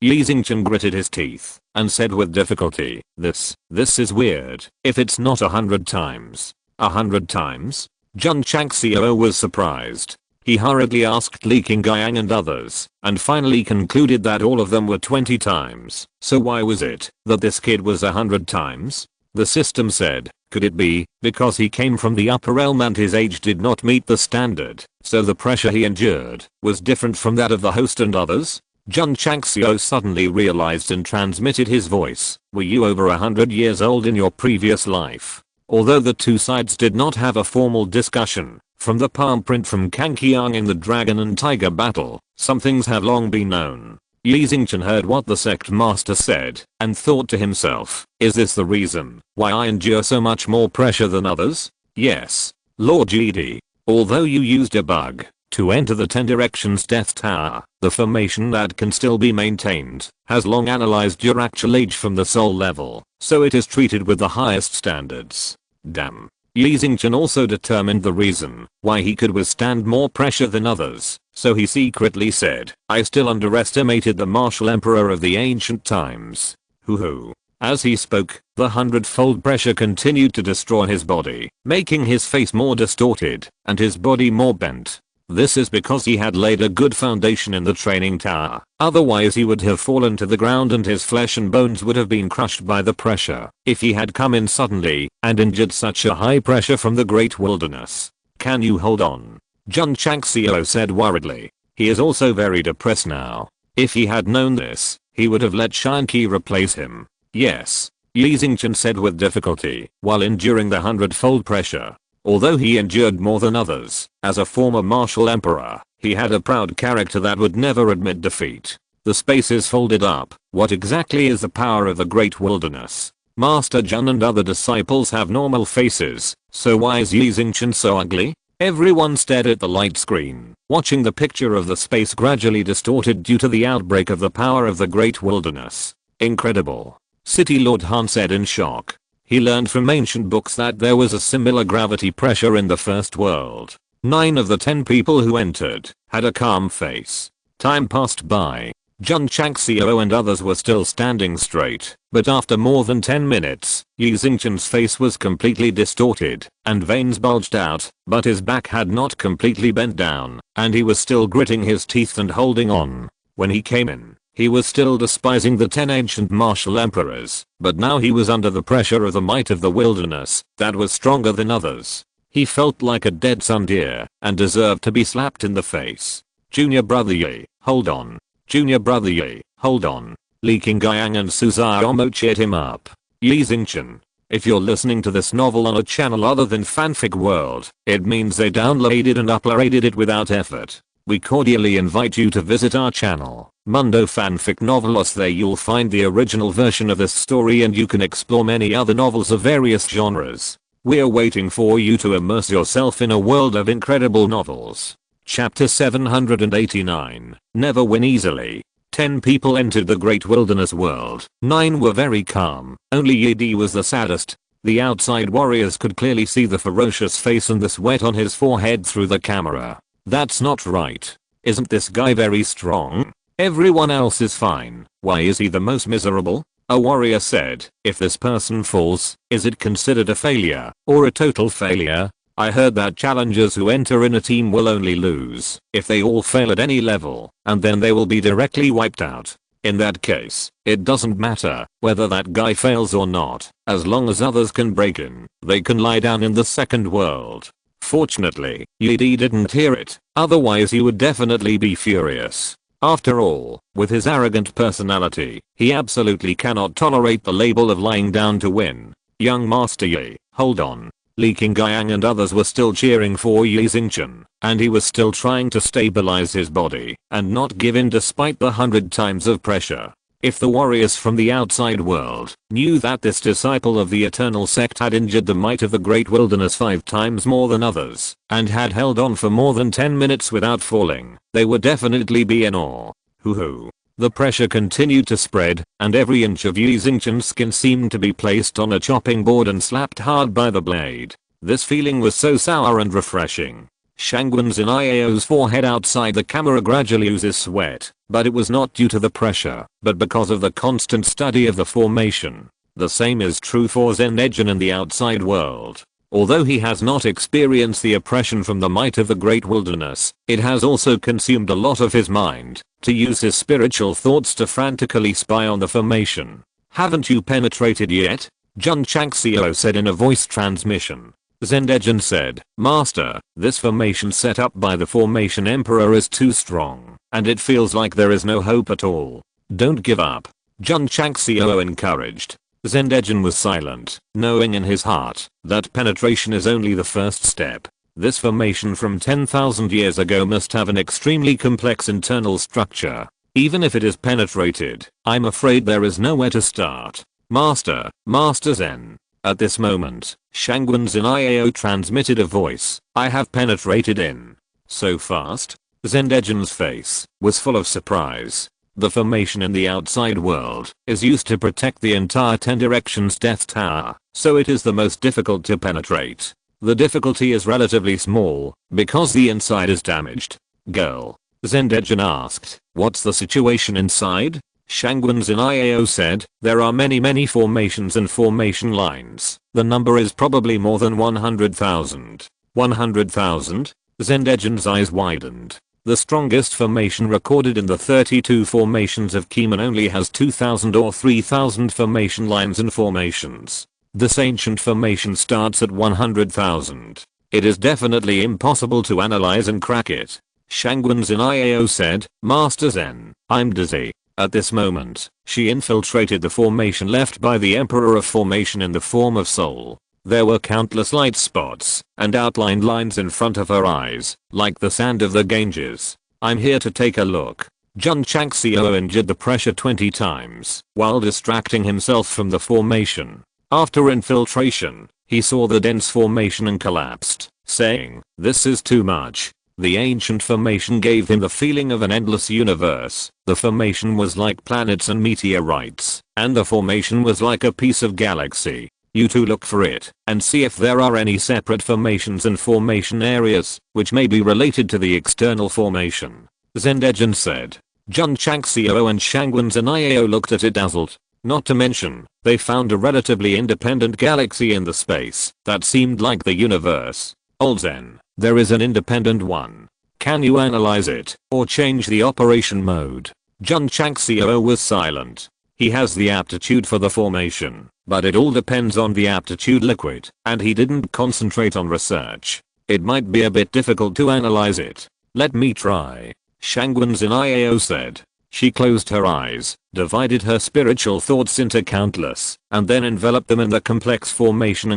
Yi Xingchen gritted his teeth and said with difficulty, this is weird. If it's not 100 times. 100 times? Jun Changxiao was surprised. He hurriedly asked Li Qingyang and others, and finally concluded that all of them were 20 times. So why was it that this kid was 100 times? The system said, could it be because he came from the upper realm and his age did not meet the standard, so the pressure he endured was different from that of the host and others? Jun Changxiao suddenly realized and transmitted his voice, were you over 100 years old in your previous life? Although the two sides did not have a formal discussion, from the palm print from Kangqiang in the dragon and tiger battle, some things have long been known. Yi Xingchen heard what the sect master said, and thought to himself, is this the reason why I endure so much more pressure than others? Yes. Lord GD. Although you used a bug to enter the 10 Directions Death Tower, the formation that can still be maintained has long analyzed your actual age from the soul level, so it is treated with the highest standards. Damn. Yi Xingchen also determined the reason why he could withstand more pressure than others, so he secretly said, I still underestimated the martial emperor of the ancient times. Hoo. As he spoke, the 100-fold pressure continued to destroy his body, making his face more distorted and his body more bent. This is because he had laid a good foundation in the training tower, otherwise he would have fallen to the ground and his flesh and bones would have been crushed by the pressure if he had come in suddenly and endured such a high pressure from the great wilderness. Can you hold on? Jun Changxiao said worriedly. He is also very depressed now. If he had known this, he would have let Shanqi replace him. Yes. Yi Xingchen said with difficulty while enduring the 100-fold pressure. Although he endured more than others, as a former martial emperor, he had a proud character that would never admit defeat. The space is folded up. What exactly is the power of the great wilderness? Master Jun and other disciples have normal faces, so why is Yi Xingchen so ugly? Everyone stared at the light screen, watching the picture of the space gradually distorted due to the outbreak of the power of the great wilderness. Incredible. City Lord Han said in shock. He learned from ancient books that there was a similar gravity pressure in the first world. 9 of the 10 people who entered had a calm face. Time passed by. Jun Changxiao and others were still standing straight, but after more than 10 minutes, Yi Xingchen's face was completely distorted, and veins bulged out, but his back had not completely bent down, and he was still gritting his teeth and holding on. When he came in, he was still despising the 10 ancient martial emperors, but now he was under the pressure of the might of the wilderness that was stronger than others. He felt like a dead sun deer and deserved to be slapped in the face. Junior brother Yi, hold on. Junior brother Yi, hold on. Li Qingyang and Su Xiaomo cheered him up. Yi Xingchen, if you're listening to this novel on a channel other than Fanfic World, it means they downloaded and uploaded it without effort. We cordially invite you to visit our channel, Mundo Fanfic Novelos. There you'll find the original version of this story and you can explore many other novels of various genres. We're waiting for you to immerse yourself in a world of incredible novels. Chapter 789, Never Win Easily. 10 people entered the Great Wilderness World. 9 were very calm, only Yi was the saddest. The outside warriors could clearly see the ferocious face and the sweat on his forehead through the camera. That's not right. Isn't this guy very strong? Everyone else is fine. Why is he the most miserable? A warrior said, if this person falls, is it considered a failure, or a total failure? I heard that challengers who enter in a team will only lose if they all fail at any level, and then they will be directly wiped out. In that case, it doesn't matter whether that guy fails or not, as long as others can break in, they can lie down in the second world. Fortunately, Yi didn't hear it, otherwise he would definitely be furious. After all, with his arrogant personality, he absolutely cannot tolerate the label of lying down to win. Young Master Yi, hold on. Li Qingyang and others were still cheering for Yi Xingchen, and he was still trying to stabilize his body and not give in despite the 100 times of pressure. If the warriors from the outside world knew that this disciple of the Eternal Sect had injured the might of the Great Wilderness 5 times more than others, and had held on for more than 10 minutes without falling, they would definitely be in awe. Hoo. The pressure continued to spread, and every inch of Yi Xingqian's skin seemed to be placed on a chopping board and slapped hard by the blade. This feeling was so sour and refreshing. Shangwen's Iao's forehead outside the camera gradually oozes sweat, but it was not due to the pressure, but because of the constant study of the formation. The same is true for Zen'Ejin in the outside world. Although he has not experienced the oppression from the might of the Great Wilderness, it has also consumed a lot of his mind, to use his spiritual thoughts to frantically spy on the formation. Haven't you penetrated yet? Jun Changxiao said in a voice transmission. Zen'Ejin said, Master, this formation set up by the Formation Emperor is too strong, and it feels like there is no hope at all. Don't give up. Jun Changxiao encouraged. Zen'Ejin was silent, knowing in his heart that penetration is only the first step. This formation from 10,000 years ago must have an extremely complex internal structure. Even if it is penetrated, I'm afraid there is nowhere to start. Master Zen. At this moment, Shangwen's Iao transmitted a voice. I have penetrated in. So fast? Zen'Ejin's face was full of surprise. The formation in the outside world is used to protect the entire 10 Directions Death Tower, so it is the most difficult to penetrate. The difficulty is relatively small, because the inside is damaged. Girl. Zen'Ejin asked, what's the situation inside? Shangwen's Iao said, there are many formations and formation lines. The number is probably more than 100,000. 100,000? Zen'Ejin's eyes widened. The strongest formation recorded in the 32 formations of Keeman only has 2,000 or 3,000 formation lines and formations. This ancient formation starts at 100,000. It is definitely impossible to analyze and crack it. Shangwen's Iao said, Master Zen, I'm dizzy. At this moment, she infiltrated the formation left by the Emperor of Formation in the form of Soul. There were countless light spots and outlined lines in front of her eyes, like the sand of the Ganges. I'm here to take a look. Jun Changxiao endured the pressure 20 times while distracting himself from the formation. After infiltration, he saw the dense formation and collapsed, saying, this is too much. The ancient formation gave him the feeling of an endless universe. The formation was like planets and meteorites, and the formation was like a piece of galaxy. You two look for it, and see if there are any separate formations and formation areas, which may be related to the external formation. Zen'Ejin said. Jun Changxiao and Shangwen's Iao looked at it dazzled. Not to mention, they found a relatively independent galaxy in the space that seemed like the universe. Old Zen, there is an independent one. Can you analyze it, or change the operation mode? Jun Changxiao was silent. He has the aptitude for the formation, but it all depends on the aptitude liquid, and he didn't concentrate on research. It might be a bit difficult to analyze it. Let me try. Shangwen's Iao said. She closed her eyes, divided her spiritual thoughts into countless, and then enveloped them in the complex formation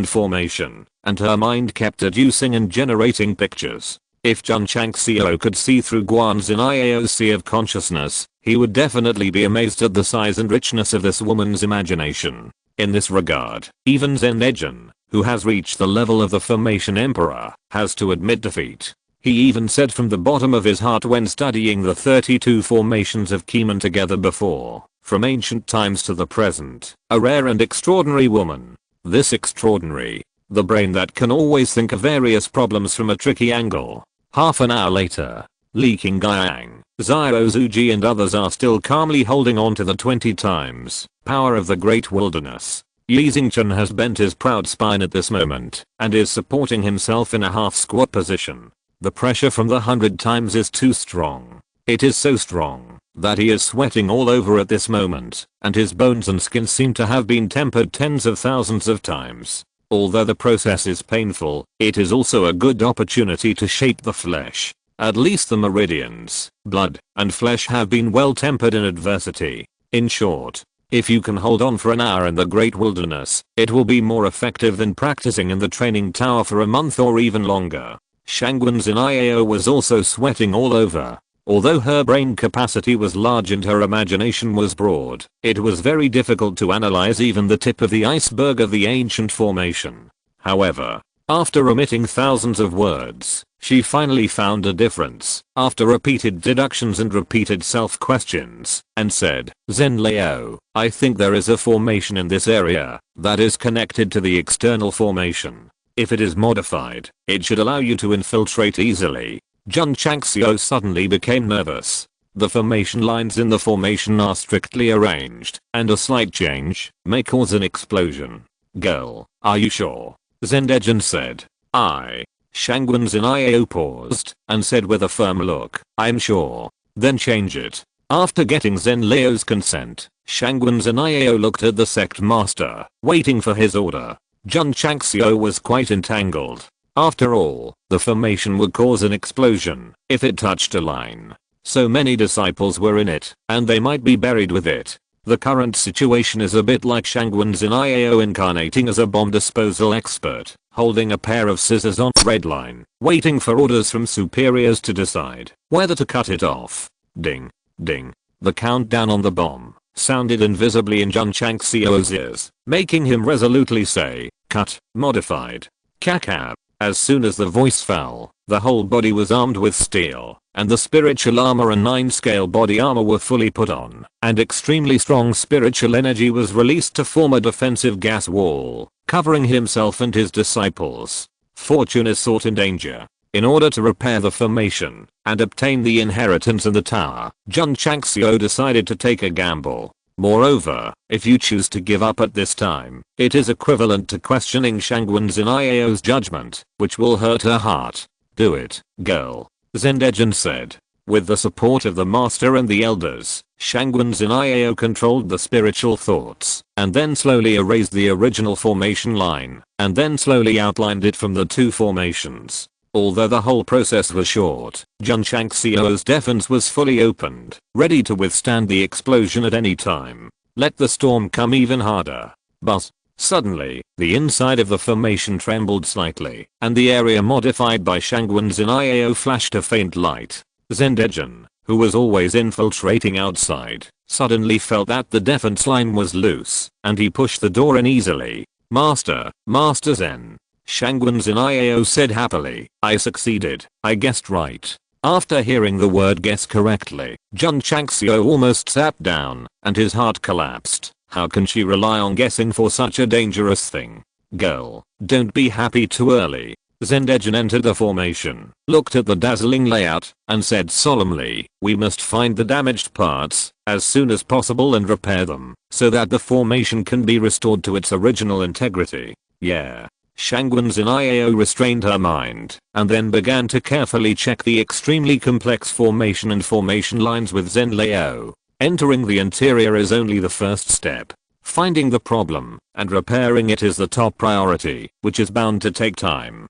and her mind kept deducing and generating pictures. If Jun Changxiao could see through Guan's Iao's sea of consciousness, he would definitely be amazed at the size and richness of this woman's imagination. In this regard, even Zen'Ejin, who has reached the level of the Formation Emperor, has to admit defeat. He even said from the bottom of his heart when studying the 32 formations of Keeman together before, from ancient times to the present, a rare and extraordinary woman. This extraordinary, the brain that can always think of various problems from a tricky angle. Half an hour later, Li Qingyang, Xiao Zuji and others are still calmly holding on to the 20 times power of the Great Wilderness. Yi Xingqian has bent his proud spine at this moment and is supporting himself in a half squat position. The pressure from the 100 times is too strong. It is so strong that he is sweating all over at this moment, and his bones and skin seem to have been tempered tens of thousands of times. Although the process is painful, it is also a good opportunity to shape the flesh. At least the meridians, blood, and flesh have been well tempered in adversity. In short, if you can hold on for an hour in the Great Wilderness, it will be more effective than practicing in the training tower for a month or even longer. Shangwen's Iao was also sweating all over. Although her brain capacity was large and her imagination was broad, it was very difficult to analyze even the tip of the iceberg of the ancient formation. However, after omitting thousands of words, she finally found a difference, after repeated deductions and repeated self-questions, and said, Zenleo, I think there is a formation in this area that is connected to the external formation. If it is modified, it should allow you to infiltrate easily. Jun Changxiao suddenly became nervous. The formation lines in the formation are strictly arranged, and a slight change may cause an explosion. Girl, are you sure? Zendejin said. Shangwen Ziniao paused and said with a firm look, I'm sure. Then change it. After getting Zenleo's consent, Shangwen Ziniao looked at the sect master, waiting for his order. Jun Changxiao was quite entangled. After all, the formation would cause an explosion if it touched a line. So many disciples were in it, and they might be buried with it. The current situation is a bit like Shangwen Ziniao incarnating as a bomb disposal expert, holding a pair of scissors on red line, waiting for orders from superiors to decide whether to cut it off. Ding, ding. The countdown on the bomb sounded invisibly in Jun Changxiao's ears, making him resolutely say, cut, modified. Kakab. As soon as the voice fell, the whole body was armed with steel, and the spiritual armor and 9-scale body armor were fully put on, and extremely strong spiritual energy was released to form a defensive gas wall, covering himself and his disciples. Fortune is sought in danger. In order to repair the formation and obtain the inheritance in the tower, Jun Changxiao decided to take a gamble. Moreover, if you choose to give up at this time, it is equivalent to questioning Shangwen Ziniao's judgment, which will hurt her heart. Do it, girl. Zendejin said. With the support of the master and the elders, Shangwen Ziniao controlled the spiritual thoughts, and then slowly erased the original formation line, and then slowly outlined it from the two formations. Although the whole process was short, Jun Changxiao's defense was fully opened, ready to withstand the explosion at any time. Let the storm come even harder. But suddenly, the inside of the formation trembled slightly, and the area modified by Shangwen Ziniao flashed a faint light. Zendejin, who was always infiltrating outside, suddenly felt that the defense line was loose, and he pushed the door in easily. Master Zen. Shangwen Ziniao said happily, I succeeded, I guessed right. After hearing the word guess correctly, Jun Changxiao almost sat down, and his heart collapsed. How can she rely on guessing for such a dangerous thing? Girl, don't be happy too early. Zendejin entered the formation, looked at the dazzling layout, and said solemnly, we must find the damaged parts as soon as possible and repair them, so that the formation can be restored to its original integrity. Yeah. Shangwen Ziniao restrained her mind, and then began to carefully check the extremely complex formation and formation lines with Zenleo. Entering the interior is only the first step. Finding the problem and repairing it is the top priority, which is bound to take time.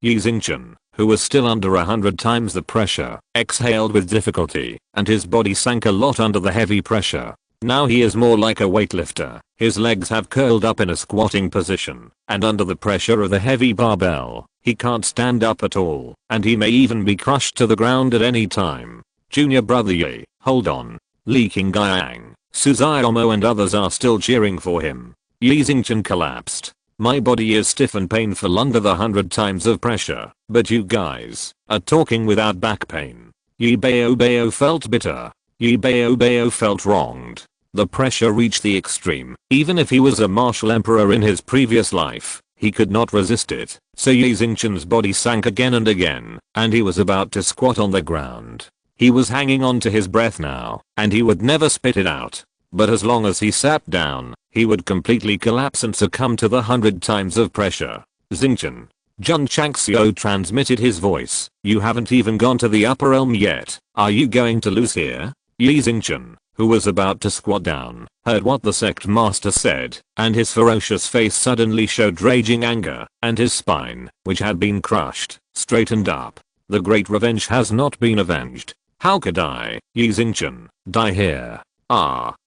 Yi Xingchen, who was still under 100 times the pressure, exhaled with difficulty, and his body sank a lot under the heavy pressure. Now he is more like a weightlifter. His legs have curled up in a squatting position, and under the pressure of the heavy barbell, he can't stand up at all, and he may even be crushed to the ground at any time. Junior brother Yi, hold on. Li Qingyang, Suzaomo and others are still cheering for him. Yi Xingchen collapsed. My body is stiff and painful under the 100 times of pressure, but you guys are talking without back pain. Yi Bao felt bitter. Yi Bao felt wronged. The pressure reached the extreme. Even if he was a martial emperor in his previous life, he could not resist it. So Yi Xingchen's body sank again and again, and he was about to squat on the ground. He was hanging on to his breath now, and he would never spit it out. But as long as he sat down, he would completely collapse and succumb to the 100 times of pressure. Xingchen. Jun Changxiao transmitted his voice. You haven't even gone to the upper realm yet. Are you going to lose here? Yi Xingchen, who was about to squat down, heard what the sect master said, and his ferocious face suddenly showed raging anger, and his spine, which had been crushed, straightened up. The great revenge has not been avenged. How could I, Yi Xingchen, die here?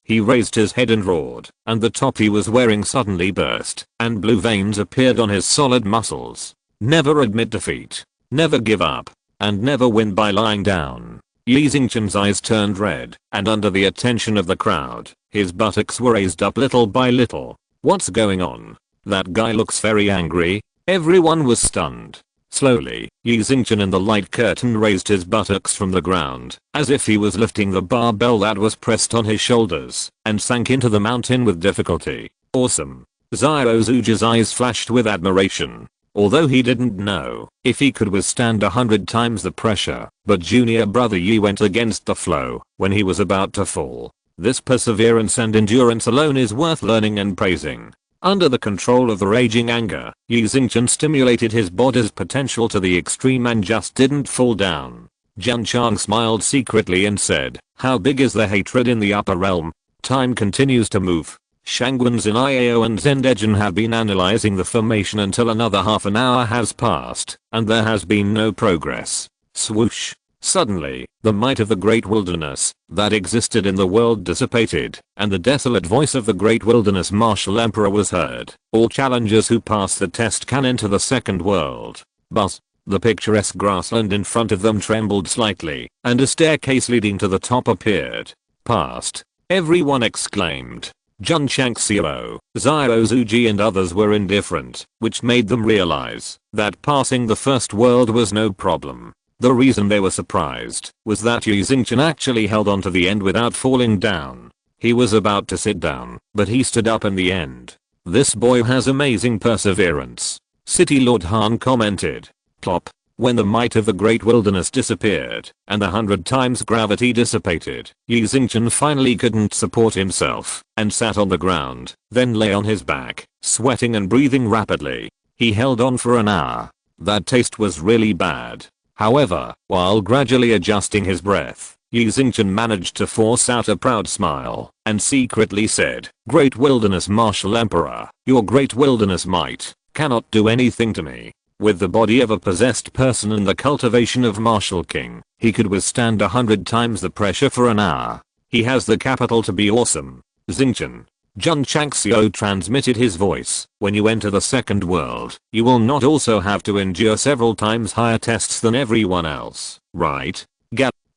He raised his head and roared, and the top he was wearing suddenly burst, and blue veins appeared on his solid muscles. Never admit defeat. Never give up. And never win by lying down. Yi Xingqian's eyes turned red, and under the attention of the crowd, his buttocks were raised up little by little. What's going on? That guy looks very angry. Everyone was stunned. Slowly, Yi Xingqian in the light curtain raised his buttocks from the ground, as if he was lifting the barbell that was pressed on his shoulders, and sank into the mountain with difficulty. Awesome. Xiaozuji's eyes flashed with admiration. Although he didn't know if he could withstand 100 times the pressure, but junior brother Yi went against the flow when he was about to fall. This perseverance and endurance alone is worth learning and praising. Under the control of the raging anger, Yi Xingqian stimulated his body's potential to the extreme and just didn't fall down. Jun Chang smiled secretly and said, "How big is the hatred in the upper realm?" Time continues to move. Shangguans in Iao and Zendejin have been analyzing the formation until another half an hour has passed, and there has been no progress. Swoosh. Suddenly, the might of the great wilderness that existed in the world dissipated, and the desolate voice of the great wilderness martial emperor was heard. All challengers who pass the test can enter the second world. But the picturesque grassland in front of them trembled slightly, and a staircase leading to the top appeared. Past. Everyone exclaimed. Jun Changxiao, Xiaozuji and others were indifferent, which made them realize that passing the first world was no problem. The reason they were surprised was that Yi Xingqian actually held on to the end without falling down. He was about to sit down, but he stood up in the end. This boy has amazing perseverance. City Lord Han commented. Plop. When the might of the great wilderness disappeared, and the 100 times gravity dissipated, Yi Xingqian finally couldn't support himself, and sat on the ground, then lay on his back, sweating and breathing rapidly. He held on for an hour. That taste was really bad. However, while gradually adjusting his breath, Yi Xingqian managed to force out a proud smile, and secretly said, "Great Wilderness Martial Emperor, your great wilderness might cannot do anything to me." With the body of a possessed person and the cultivation of Martial King, he could withstand 100 times the pressure for an hour. He has the capital to be awesome. Xingqian. Jun Changxiao transmitted his voice. When you enter the second world, you will not also have to endure several times higher tests than everyone else, right?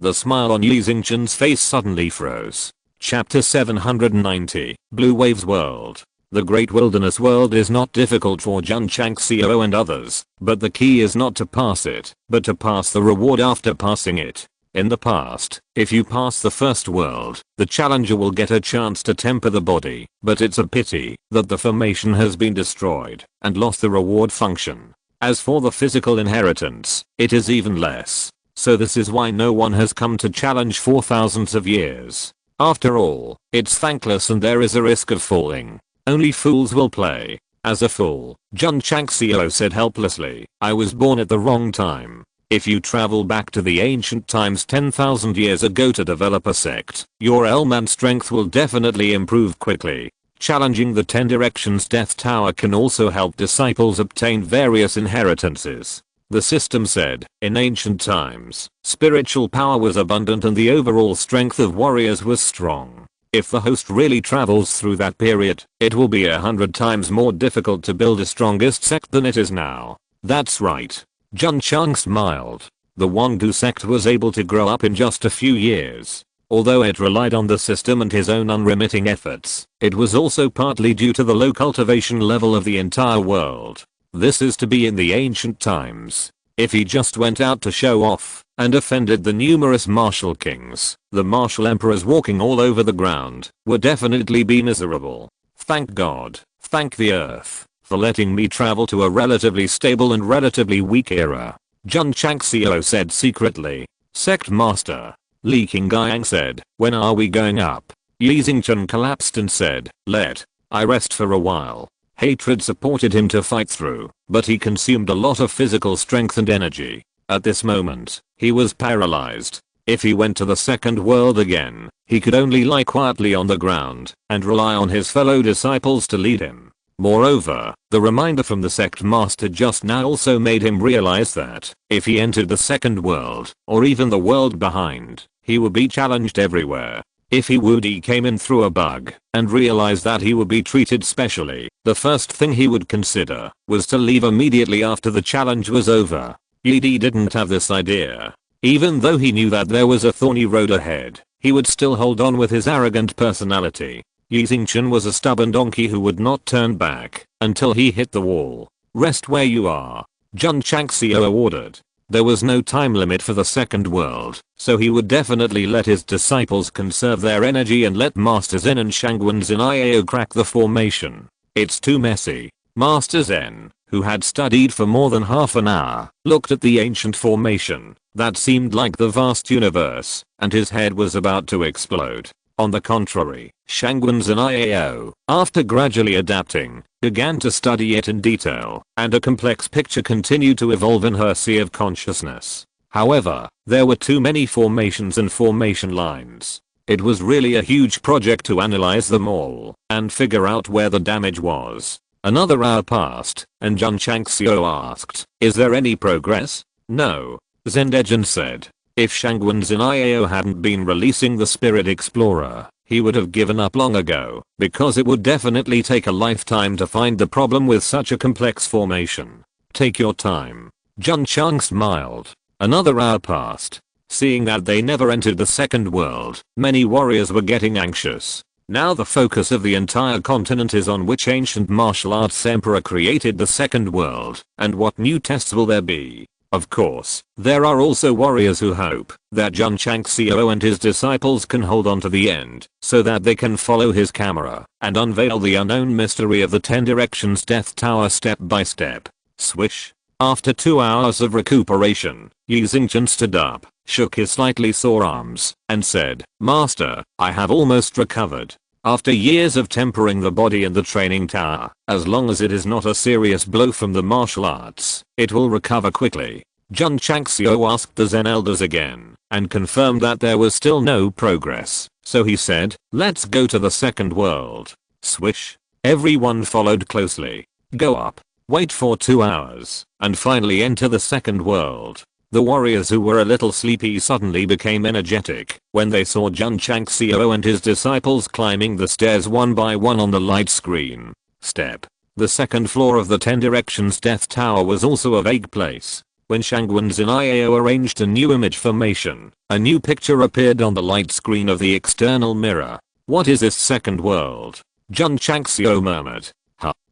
The smile on Yi Xingqian's face suddenly froze. Chapter 790, Blue Waves World. The Great Wilderness World is not difficult for Jun Changxiao and others, but the key is not to pass it, but to pass the reward after passing it. In the past, if you pass the first world, the challenger will get a chance to temper the body, but it's a pity that the formation has been destroyed and lost the reward function. As for the physical inheritance, it is even less. So this is why no one has come to challenge for thousands of years. After all, it's thankless and there is a risk of falling. Only fools will play. As a fool, Jun Changxiao said helplessly, I was born at the wrong time. If you travel back to the ancient times 10,000 years ago to develop a sect, your elm and strength will definitely improve quickly. Challenging the 10 Directions Death Tower can also help disciples obtain various inheritances. The system said, in ancient times, spiritual power was abundant and the overall strength of warriors was strong. If the host really travels through that period, it will be 100 times more difficult to build a strongest sect than it is now. That's right. Jun Chang smiled. The Wangdu sect was able to grow up in just a few years. Although it relied on the system and his own unremitting efforts, it was also partly due to the low cultivation level of the entire world. This is to be in the ancient times. If he just went out to show off and offended the numerous martial kings, the martial emperors walking all over the ground would definitely be miserable. Thank God, thank the earth, for letting me travel to a relatively stable and relatively weak era. Jun Changxiao said secretly. Sect Master. Li Qingyang said, when are we going up? Yi Xingqian collapsed and said, let I rest for a while. Hatred supported him to fight through, but he consumed a lot of physical strength and energy. At this moment, he was paralyzed. If he went to the second world again, he could only lie quietly on the ground and rely on his fellow disciples to lead him. Moreover, the reminder from the sect master just now also made him realize that, if he entered the second world, or even the world behind, he would be challenged everywhere. If he came in through a bug, and realized that he would be treated specially, the first thing he would consider was to leave immediately after the challenge was over. Yi didn't have this idea. Even though he knew that there was a thorny road ahead, he would still hold on with his arrogant personality. Yi Xingchen was a stubborn donkey who would not turn back until he hit the wall. Rest where you are, Jun Changxiao ordered. There was no time limit for the second world, so he would definitely let his disciples conserve their energy and let Master Zen and Shangwen Zin'iao crack the formation. It's too messy. Master Zen, who had studied for more than half an hour, looked at the ancient formation that seemed like the vast universe, and his head was about to explode. On the contrary, Shangwen Zin'iao, after gradually adapting, began to study it in detail, and a complex picture continued to evolve in her sea of consciousness. However, there were too many formations and formation lines. It was really a huge project to analyze them all and figure out where the damage was. Another hour passed, and Jun Changxiao asked, "Is there any progress?" "No," Zendejin said. If Shangwen Zin'iao hadn't been releasing the Spirit Explorer, he would have given up long ago, because it would definitely take a lifetime to find the problem with such a complex formation. "Take your time." Jun Chang smiled. Another hour passed. Seeing that they never entered the second world, many warriors were getting anxious. Now the focus of the entire continent is on which ancient martial arts emperor created the second world, and what new tests will there be. Of course, there are also warriors who hope that Jun Changxiao and his disciples can hold on to the end, so that they can follow his camera and unveil the unknown mystery of the 10 Directions Death Tower step by step. Swish. After 2 hours of recuperation, Yi Xingchen stood up, shook his slightly sore arms, and said, "Master, I have almost recovered. After years of tempering the body in the training tower, as long as it is not a serious blow from the martial arts, it will recover quickly." Jun Changxiao asked the Zen elders again, and confirmed that there was still no progress, so he said, "Let's go to the second world." Swish. Everyone followed closely. Go up. Wait for 2 hours, and finally enter the second world. The warriors who were a little sleepy suddenly became energetic when they saw Jun Changxiao and his disciples climbing the stairs one by one on the light screen. Step. The second floor of the 10 Directions Death Tower was also a vague place. When Shangwen Zin'iao arranged a new image formation, a new picture appeared on the light screen of the external mirror. "What is this second world?" Jun Changxiao murmured.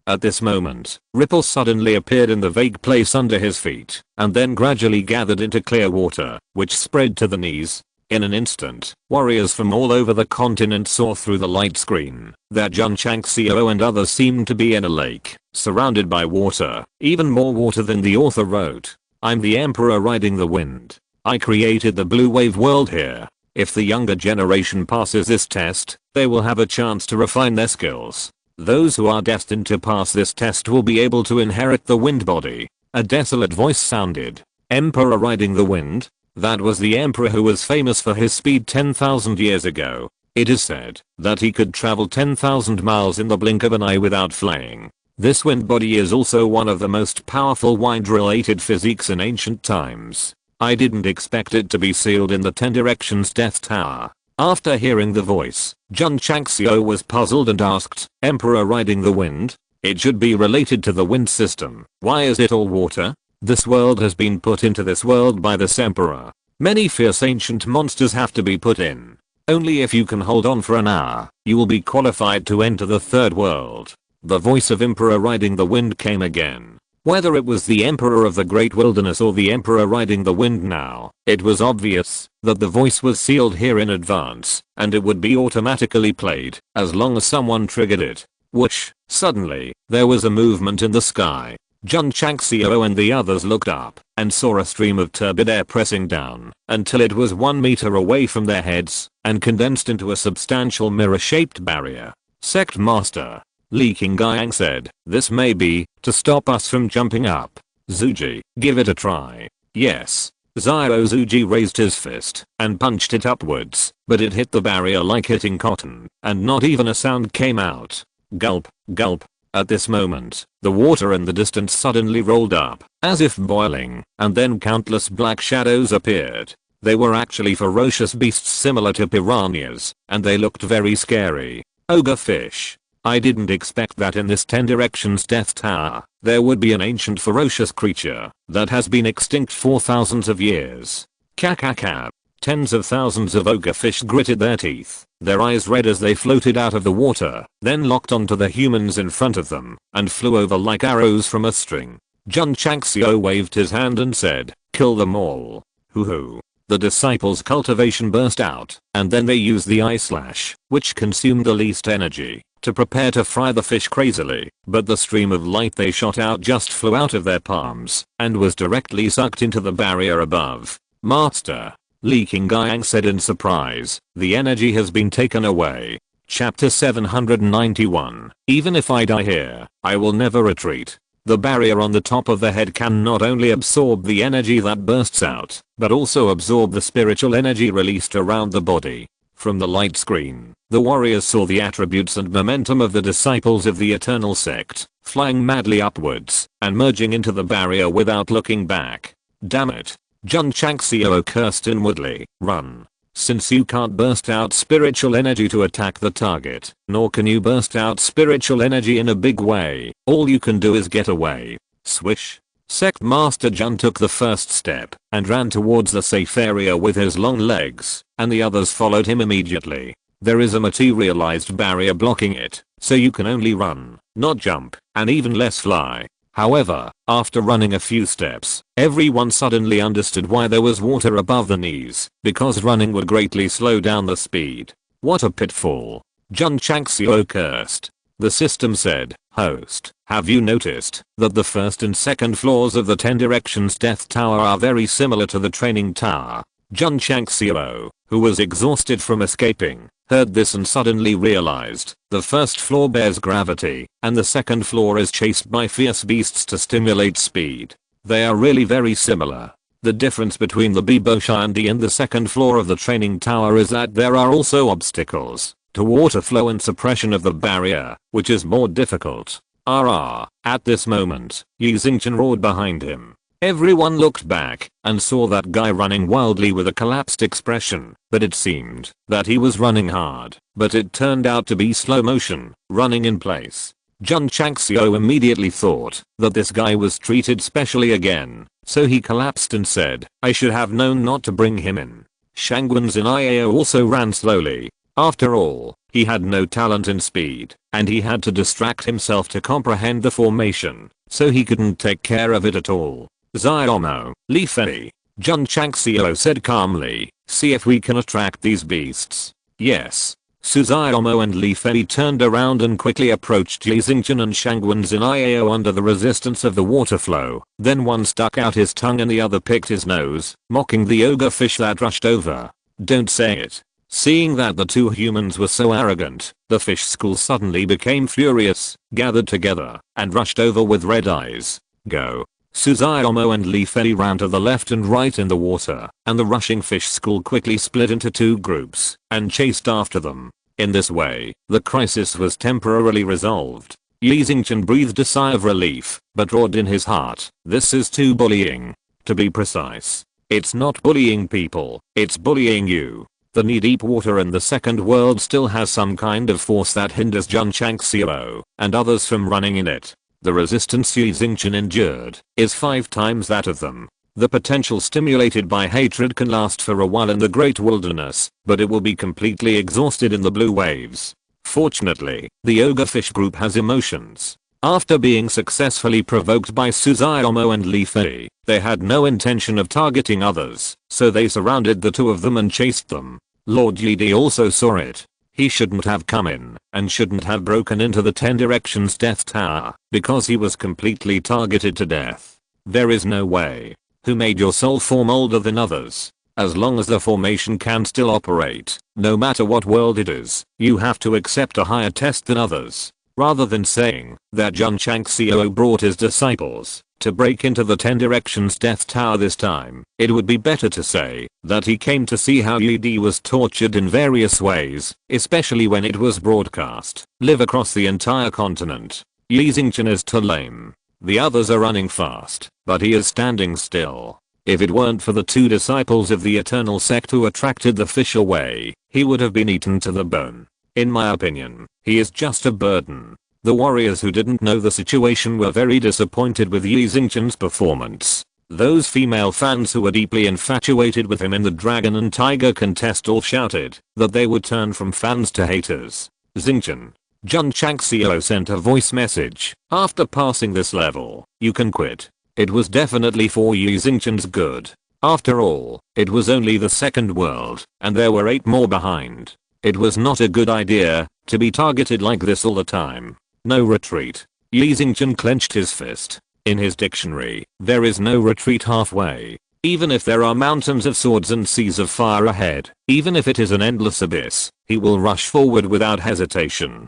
At this moment, ripples suddenly appeared in the vague place under his feet, and then gradually gathered into clear water, which spread to the knees. In an instant, warriors from all over the continent saw through the light screen that Jun Changxiao and others seemed to be in a lake, surrounded by water, even more water than the author wrote. "I'm the emperor riding the wind. I created the blue wave world here. If the younger generation passes this test, they will have a chance to refine their skills. Those who are destined to pass this test will be able to inherit the wind body." A desolate voice sounded. "Emperor riding the wind?" That was the emperor who was famous for his speed 10,000 years ago. It is said that he could travel 10,000 miles in the blink of an eye without flaying. This wind body is also one of the most powerful wind-related physiques in ancient times. I didn't expect it to be sealed in the 10 Directions Death Tower. After hearing the voice, Jun Changxiao was puzzled and asked, "Emperor riding the wind? It should be related to the wind system. Why is it all water? This world has been put into this world by this emperor. Many fierce ancient monsters have to be put in. Only if you can hold on for an hour, you will be qualified to enter the third world." The voice of Emperor riding the wind came again. Whether it was the Emperor of the Great Wilderness or the Emperor riding the wind now, it was obvious that the voice was sealed here in advance, and it would be automatically played as long as someone triggered it. Whoosh! Suddenly, there was a movement in the sky. Jun Changxiao and the others looked up and saw a stream of turbid air pressing down until it was 1 meter away from their heads and condensed into a substantial mirror-shaped barrier. "Sect Master," Li Qingyang said, "this may be to stop us from jumping up. Zuji, give it a try." "Yes." Xiao Zuji raised his fist and punched it upwards, but it hit the barrier like hitting cotton, and not even a sound came out. Gulp, gulp. At this moment, the water in the distance suddenly rolled up, as if boiling, and then countless black shadows appeared. They were actually ferocious beasts similar to piranhas, and they looked very scary. Ogre fish. I didn't expect that in this 10 Directions Death Tower, there would be an ancient ferocious creature that has been extinct for thousands of years. Kakaka. Tens of thousands of ogre fish gritted their teeth, their eyes red as they floated out of the water, then locked onto the humans in front of them, and flew over like arrows from a string. Jun Changxiao waved his hand and said, "Kill them all." Hoo-hoo. The disciples' cultivation burst out, and then they used the eye slash, which consumed the least energy, to prepare to fry the fish crazily, but the stream of light they shot out just flew out of their palms, and was directly sucked into the barrier above. "Master," Li Qingyang said in surprise, "the energy has been taken away." Chapter 791. Even if I die here, I will never retreat. The barrier on the top of the head can not only absorb the energy that bursts out, but also absorb the spiritual energy released around the body. From the light screen, the warriors saw the attributes and momentum of the disciples of the Eternal Sect, flying madly upwards, and merging into the barrier without looking back. Damn it. Jun Changxiao cursed inwardly, run. Since you can't burst out spiritual energy to attack the target, nor can you burst out spiritual energy in a big way, all you can do is get away. Swish. Sect Master Jun took the first step, and ran towards the safe area with his long legs, and the others followed him immediately. There is a materialized barrier blocking it, so you can only run, not jump, and even less fly. However, after running a few steps, everyone suddenly understood why there was water above the knees, because running would greatly slow down the speed. What a pitfall. Jun Changxiao cursed. The system said, "Host, have you noticed that the first and second floors of the 10 Directions Death Tower are very similar to the training tower?" Jun Changxiao, who was exhausted from escaping, heard this and suddenly realized, the first floor bears gravity, and the second floor is chased by fierce beasts to stimulate speed. They are really very similar. The difference between the Bibo-Shandi and the second floor of the training tower is that there are also obstacles to water flow and suppression of the barrier, which is more difficult. At this moment, Yi Xingchen roared behind him. Everyone looked back and saw that guy running wildly with a collapsed expression, but it seemed that he was running hard, but it turned out to be slow motion, running in place. Jun Changxiao immediately thought that this guy was treated specially again, so he collapsed and said, "I should have known not to bring him in." Shangwen's Iao also ran slowly. After all, he had no talent in speed, and he had to distract himself to comprehend the formation, so he couldn't take care of it at all. "Xiaomo, Li Fei," Jun Changxiao said calmly, "see if we can attract these beasts." "Yes." Xiaomo and Li Fei turned around and quickly approached Yi Xingchen and Shangwen's Iao under the resistance of the water flow. Then one stuck out his tongue and the other picked his nose, mocking the ogre fish that rushed over. "Don't say it." Seeing that the two humans were so arrogant, the fish school suddenly became furious, gathered together, and rushed over with red eyes. "Go." Xiaomo and Li Fei ran to the left and right in the water, and the rushing fish school quickly split into two groups and chased after them. In this way, the crisis was temporarily resolved. Yi Xingchen breathed a sigh of relief, but roared in his heart, "This is too bullying." To be precise, it's not bullying people, it's bullying you. The knee-deep water in the second world still has some kind of force that hinders Jun Changxiao and others from running in it. The resistance Yi Xingchen endured is 5 times that of them. The potential stimulated by hatred can last for a while in the great wilderness, but it will be completely exhausted in the blue waves. Fortunately, the ogre fish group has emotions. After being successfully provoked by Xiaomo and Li Fei, they had no intention of targeting others, so they surrounded the two of them and chased them. Lord Yidi also saw it. He shouldn't have come in, and shouldn't have broken into the 10 Directions Death Tower, because he was completely targeted to death. There is no way. Who made your soul form older than others? As long as the formation can still operate, no matter what world it is, you have to accept a higher test than others. Rather than saying that Jun Changxiao brought his disciples to break into the 10 Directions Death Tower this time, it would be better to say that he came to see how Yidi was tortured in various ways, especially when it was broadcast live across the entire continent. Yi Xingchen is too lame. The others are running fast, but he is standing still. If it weren't for the two disciples of the Eternal Sect who attracted the fish away, he would have been eaten to the bone. In my opinion, he is just a burden. The warriors who didn't know the situation were very disappointed with Yi Xingchen's performance. Those female fans who were deeply infatuated with him in the Dragon and Tiger contest all shouted that they would turn from fans to haters. Xingchen. Jun Changxiao sent a voice message. After passing this level, you can quit. It was definitely for you Xingchen's good. After all, it was only the second world, and there were 8 more behind. It was not a good idea to be targeted like this all the time. No retreat. Yi Xingchen clenched his fist. In his dictionary, there is no retreat halfway. Even if there are mountains of swords and seas of fire ahead, even if it is an endless abyss, he will rush forward without hesitation.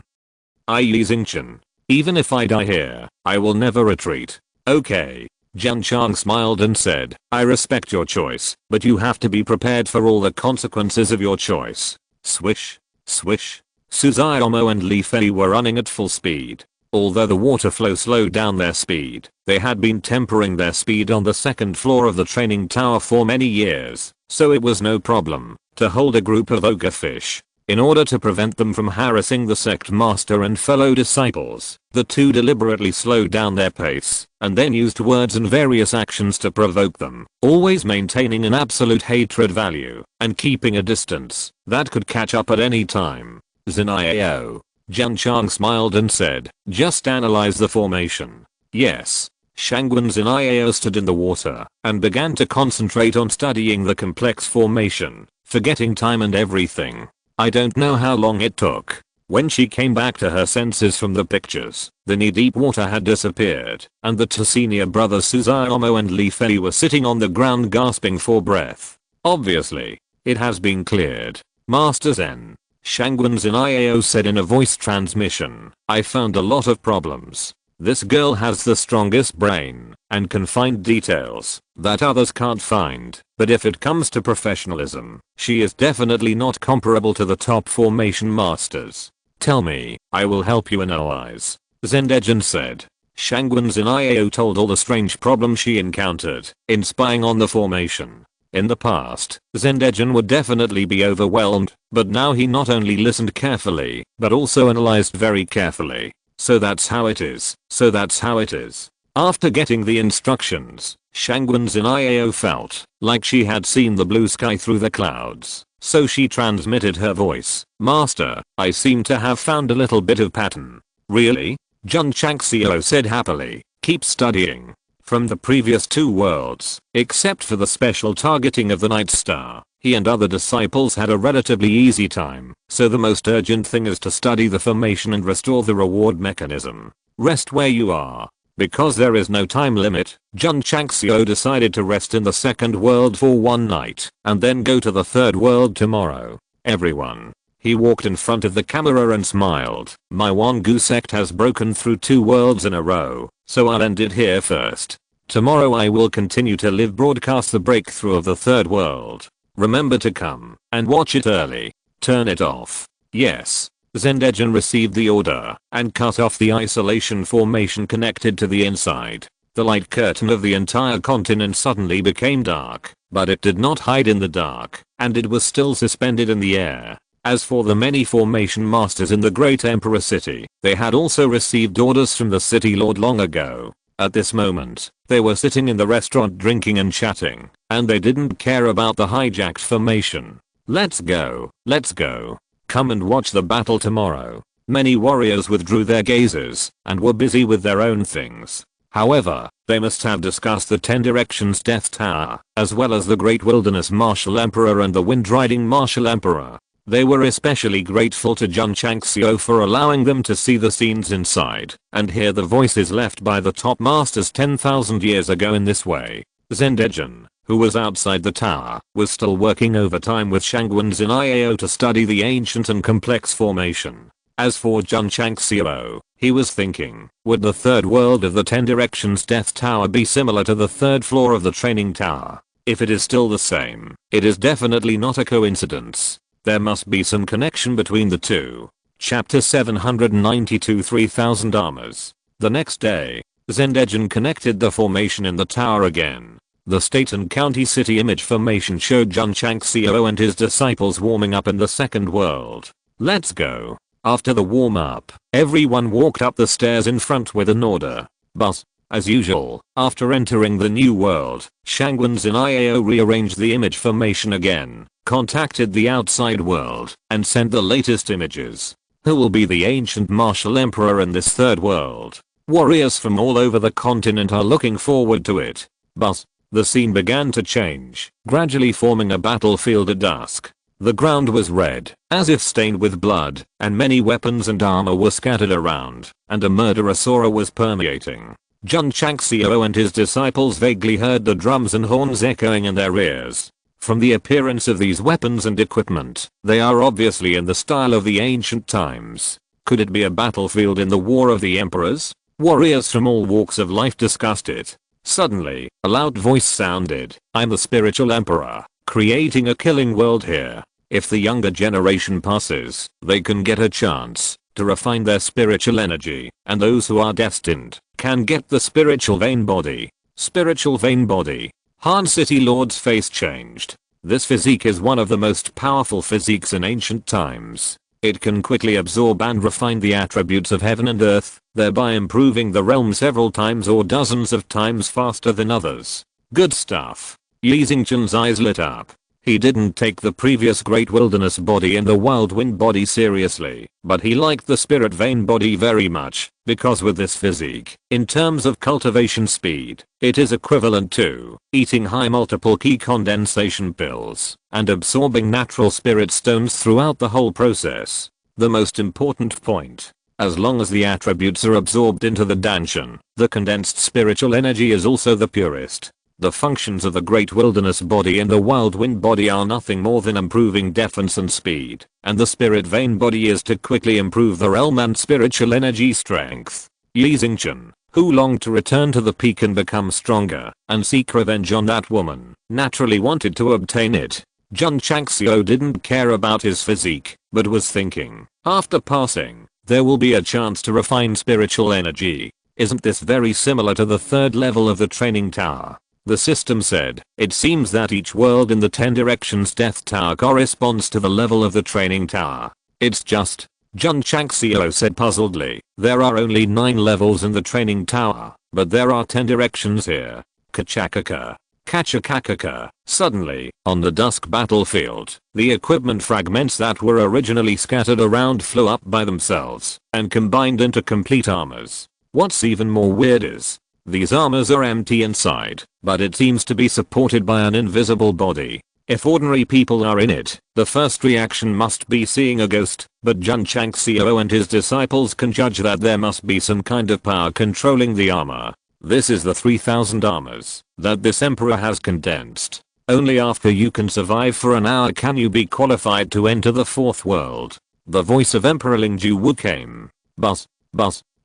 Yi Xingchen. Even if I die here, I will never retreat. Okay. Jun Chang smiled and said, I respect your choice, but you have to be prepared for all the consequences of your choice. Swish. Swish. Suzaomo and Li Fei were running at full speed. Although the water flow slowed down their speed, they had been tempering their speed on the second floor of the training tower for many years, so it was no problem to hold a group of ogre fish. In order to prevent them from harassing the sect master and fellow disciples, the two deliberately slowed down their pace, and then used words and various actions to provoke them, always maintaining an absolute hatred value, and keeping a distance that could catch up at any time. Xin'iao. Jun Chang smiled and said, just analyze the formation. Yes. Shangguan Xin'iao stood in the water and began to concentrate on studying the complex formation, forgetting time and everything. I don't know how long it took. When she came back to her senses from the pictures, the knee-deep water had disappeared, and the two senior brothers Suzaomo and Li Fei were sitting on the ground gasping for breath. Obviously, it has been cleared. Master Zen. Shangguan Xin'iao said in a voice transmission, I found a lot of problems. This girl has the strongest brain and can find details that others can't find, but if it comes to professionalism, she is definitely not comparable to the top formation masters. Tell me, I will help you analyze. Zendejin said. Shangguan Xin'iao told all the strange problems she encountered in spying on the formation. In the past, Zendejin would definitely be overwhelmed, but now he not only listened carefully, but also analyzed very carefully. So that's how it is. So that's how it is. After getting the instructions, Shangguan Xin'iao felt like she had seen the blue sky through the clouds. So she transmitted her voice. Master, I seem to have found a little bit of pattern. Really? Jun Changxiao said happily. Keep studying. From the previous 2 worlds, except for the special targeting of the Night Star, he and other disciples had a relatively easy time, so the most urgent thing is to study the formation and restore the reward mechanism. Rest where you are. Because there is no time limit, Jun Changxiao decided to rest in the second world for 1 night, and then go to the third world tomorrow. Everyone. He walked in front of the camera and smiled. My Wangu sect has broken through 2 worlds in a row, so I'll end it here first. Tomorrow I will continue to live broadcast the breakthrough of the third world. Remember to come and watch it early. Turn it off. Yes. Zendejin received the order and cut off the isolation formation connected to the inside. The light curtain of the entire continent suddenly became dark, but it did not hide in the dark, and it was still suspended in the air. As for the many formation masters in the Great Emperor City, they had also received orders from the city lord long ago. At this moment, they were sitting in the restaurant drinking and chatting, and they didn't care about the hijacked formation. Let's go, let's go. Come and watch the battle tomorrow. Many warriors withdrew their gazes and were busy with their own things. However, they must have discussed the 10 Directions Death Tower, as well as the Great Wilderness Martial Emperor and the Wind Riding Martial Emperor. They were especially grateful to Jun Changxiao for allowing them to see the scenes inside and hear the voices left by the top masters 10,000 years ago in this way. Zendejin, who was outside the tower, was still working overtime with Shangguan Xin'iao to study the ancient and complex formation. As for Jun Changxiao, he was thinking, would the third world of the 10 Directions Death Tower be similar to the third floor of the training tower? If it is still the same, it is definitely not a coincidence. There must be some connection between the two. Chapter 792 3000 Armors. The next day, Zendejin connected the formation in the tower again. The state and county city image formation showed Jun Changxiao and his disciples warming up in the second world. Let's go. After the warm-up, everyone walked up the stairs in front with an order. Bus. As usual, after entering the new world, Shangwen's in IAO rearranged the image formation again, contacted the outside world, and sent the latest images. Who will be the ancient martial emperor in this third world? Warriors from all over the continent are looking forward to it. But the scene began to change, gradually forming a battlefield at dusk. The ground was red, as if stained with blood, and many weapons and armor were scattered around, and a murderous aura was permeating. Jun Changxiao and his disciples vaguely heard the drums and horns echoing in their ears. From the appearance of these weapons and equipment, they are obviously in the style of the ancient times. Could it be a battlefield in the War of the Emperors? Warriors from all walks of life discussed it. Suddenly, a loud voice sounded, "I'm the spiritual emperor, creating a killing world here. If the younger generation passes, they can get a chance to refine their spiritual energy, and those who are destined can get the spiritual vein body." Spiritual vein body. Han City Lord's face changed. This physique is one of the most powerful physiques in ancient times. It can quickly absorb and refine the attributes of heaven and earth, thereby improving the realm several times or dozens of times faster than others. Good stuff. Yi Xingqian's eyes lit up. He didn't take the previous Great Wilderness body and the Wild Wind body seriously, but he liked the Spirit Vein body very much, because with this physique, in terms of cultivation speed, it is equivalent to eating high multiple key condensation pills and absorbing natural spirit stones throughout the whole process. The most important point. As long as the attributes are absorbed into the Danshan, the condensed spiritual energy is also the purest. The functions of the Great Wilderness body and the Wild Wind body are nothing more than improving defense and speed, and the Spirit Vein body is to quickly improve the realm and spiritual energy strength. Yi Xingqian, who longed to return to the peak and become stronger, and seek revenge on that woman, naturally wanted to obtain it. Jun Changxiao didn't care about his physique, but was thinking, after passing, there will be a chance to refine spiritual energy. Isn't this very similar to the third level of the training tower? The system said, it seems that each world in the 10 directions Death Tower corresponds to the level of the training tower. It's just, Jun Changxiao said puzzledly, there are only 9 levels in the training tower, but there are 10 directions here. Kachakaka. Kachakakaka. Suddenly, on the dusk battlefield, the equipment fragments that were originally scattered around flew up by themselves and combined into complete armors. What's even more weird is, these armors are empty inside, but it seems to be supported by an invisible body. If ordinary people are in it, the first reaction must be seeing a ghost, but Jun Changxiao and his disciples can judge that there must be some kind of power controlling the armor. This is the 3000 armors that this emperor has condensed. Only after you can survive for an hour can you be qualified to enter the fourth world. The voice of Emperor Lingju Wu came. But,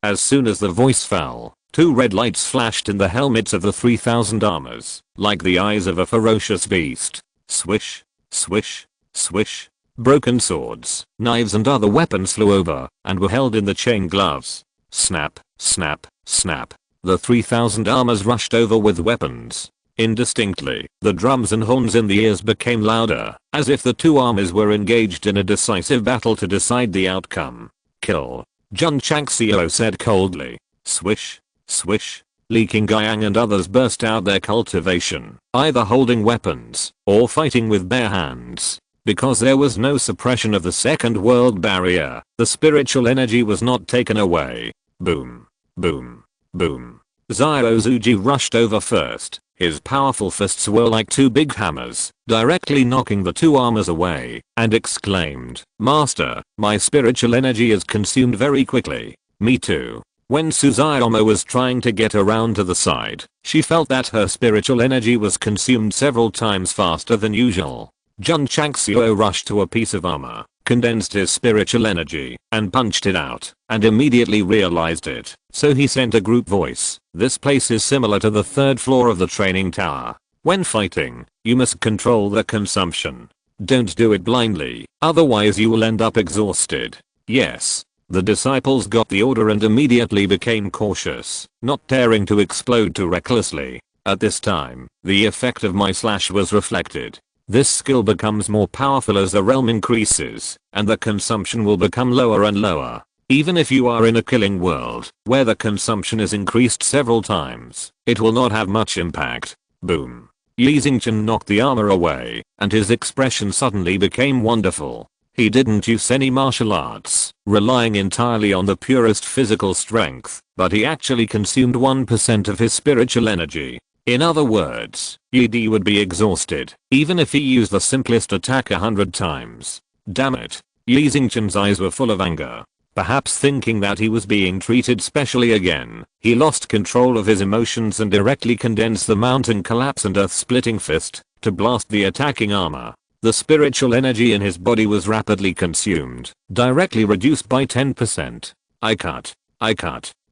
as soon as the voice fell, 2 red lights flashed in the helmets of the 3000 armors, like the eyes of a ferocious beast. Swish, swish, swish. Broken swords, knives and other weapons flew over, and were held in the chain gloves. Snap, snap, snap. The 3000 armors rushed over with weapons. Indistinctly, the drums and horns in the ears became louder, as if the 2 armies were engaged in a decisive battle to decide the outcome. Kill. Jun Changxiao said coldly. Swish. Swish. Li Qingyang and others burst out their cultivation, either holding weapons or fighting with bare hands. Because there was no suppression of the second world barrier, the spiritual energy was not taken away. Boom. Boom. Boom. Xiao Zuji rushed over first. His powerful fists were like 2 big hammers, directly knocking the 2 armors away, and exclaimed, Master, my spiritual energy is consumed very quickly. Me too. When Suzume was trying to get around to the side, she felt that her spiritual energy was consumed several times faster than usual. Jun Changxiao rushed to a piece of armor, condensed his spiritual energy, and punched it out, and immediately realized it. So he sent a group voice. This place is similar to the 3rd floor of the training tower. When fighting, you must control the consumption. Don't do it blindly, otherwise you will end up exhausted. Yes. The disciples got the order and immediately became cautious, not daring to explode too recklessly. At this time, the effect of my slash was reflected. This skill becomes more powerful as the realm increases, and the consumption will become lower and lower. Even if you are in a killing world, where the consumption is increased several times, it will not have much impact. Boom. Yi Xingchen knocked the armor away, and his expression suddenly became wonderful. He didn't use any martial arts, relying entirely on the purest physical strength, but he actually consumed 1% of his spiritual energy. In other words, Yi Di would be exhausted, even if he used the simplest attack 100 times. Damn it. Yi Xingchen's eyes were full of anger. Perhaps thinking that he was being treated specially again, he lost control of his emotions and directly condensed the mountain collapse and earth-splitting fist to blast the attacking armor. The spiritual energy in his body was rapidly consumed, directly reduced by 10%. I cut.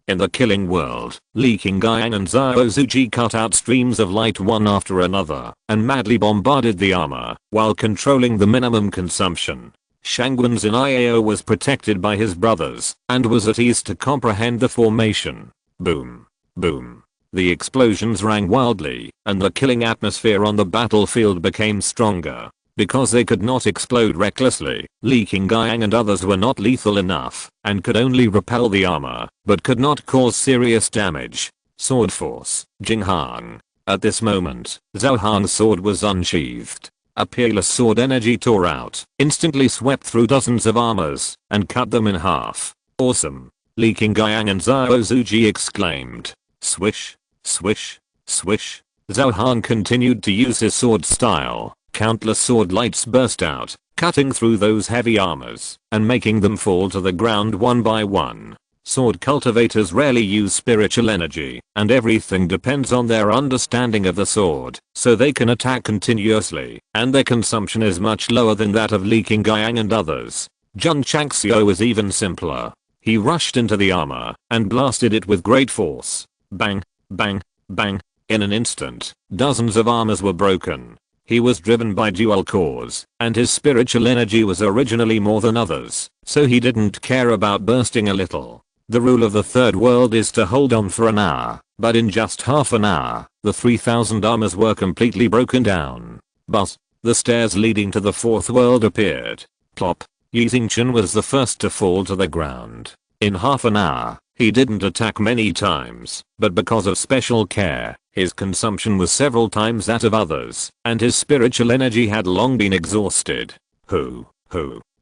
In the killing world, Li Qingyang and Zhao Zuji cut out streams of light one after another and madly bombarded the armor while controlling the minimum consumption. Shangwen Ziniao was protected by his brothers and was at ease to comprehend the formation. Boom. Boom. The explosions rang wildly, and the killing atmosphere on the battlefield became stronger. Because they could not explode recklessly, Li Qingyang and others were not lethal enough and could only repel the armor, but could not cause serious damage. Sword Force, Jinghang. At this moment, Zhao Han's sword was unsheathed. A peerless sword energy tore out, instantly swept through dozens of armors, and cut them in half. Awesome. Li Qingyang and Zhao Zuji exclaimed. Swish, swish, swish. Zhao Han continued to use his sword style. Countless sword lights burst out, cutting through those heavy armors, and making them fall to the ground one by one. Sword cultivators rarely use spiritual energy, and everything depends on their understanding of the sword, so they can attack continuously, and their consumption is much lower than that of Li Qingyang and others. Jun Changxiao was even simpler. He rushed into the armor, and blasted it with great force. Bang, bang, bang. In an instant, dozens of armors were broken. He was driven by dual cause, and his spiritual energy was originally more than others, so he didn't care about bursting a little. The rule of the third world is to hold on for an hour, but in just half an hour, the 3,000 armors were completely broken down. But the stairs leading to the fourth world appeared. Plop. Yi Xingchen was the first to fall to the ground. In half an hour, he didn't attack many times, but because of special care, his consumption was several times that of others, and his spiritual energy had long been exhausted. Who?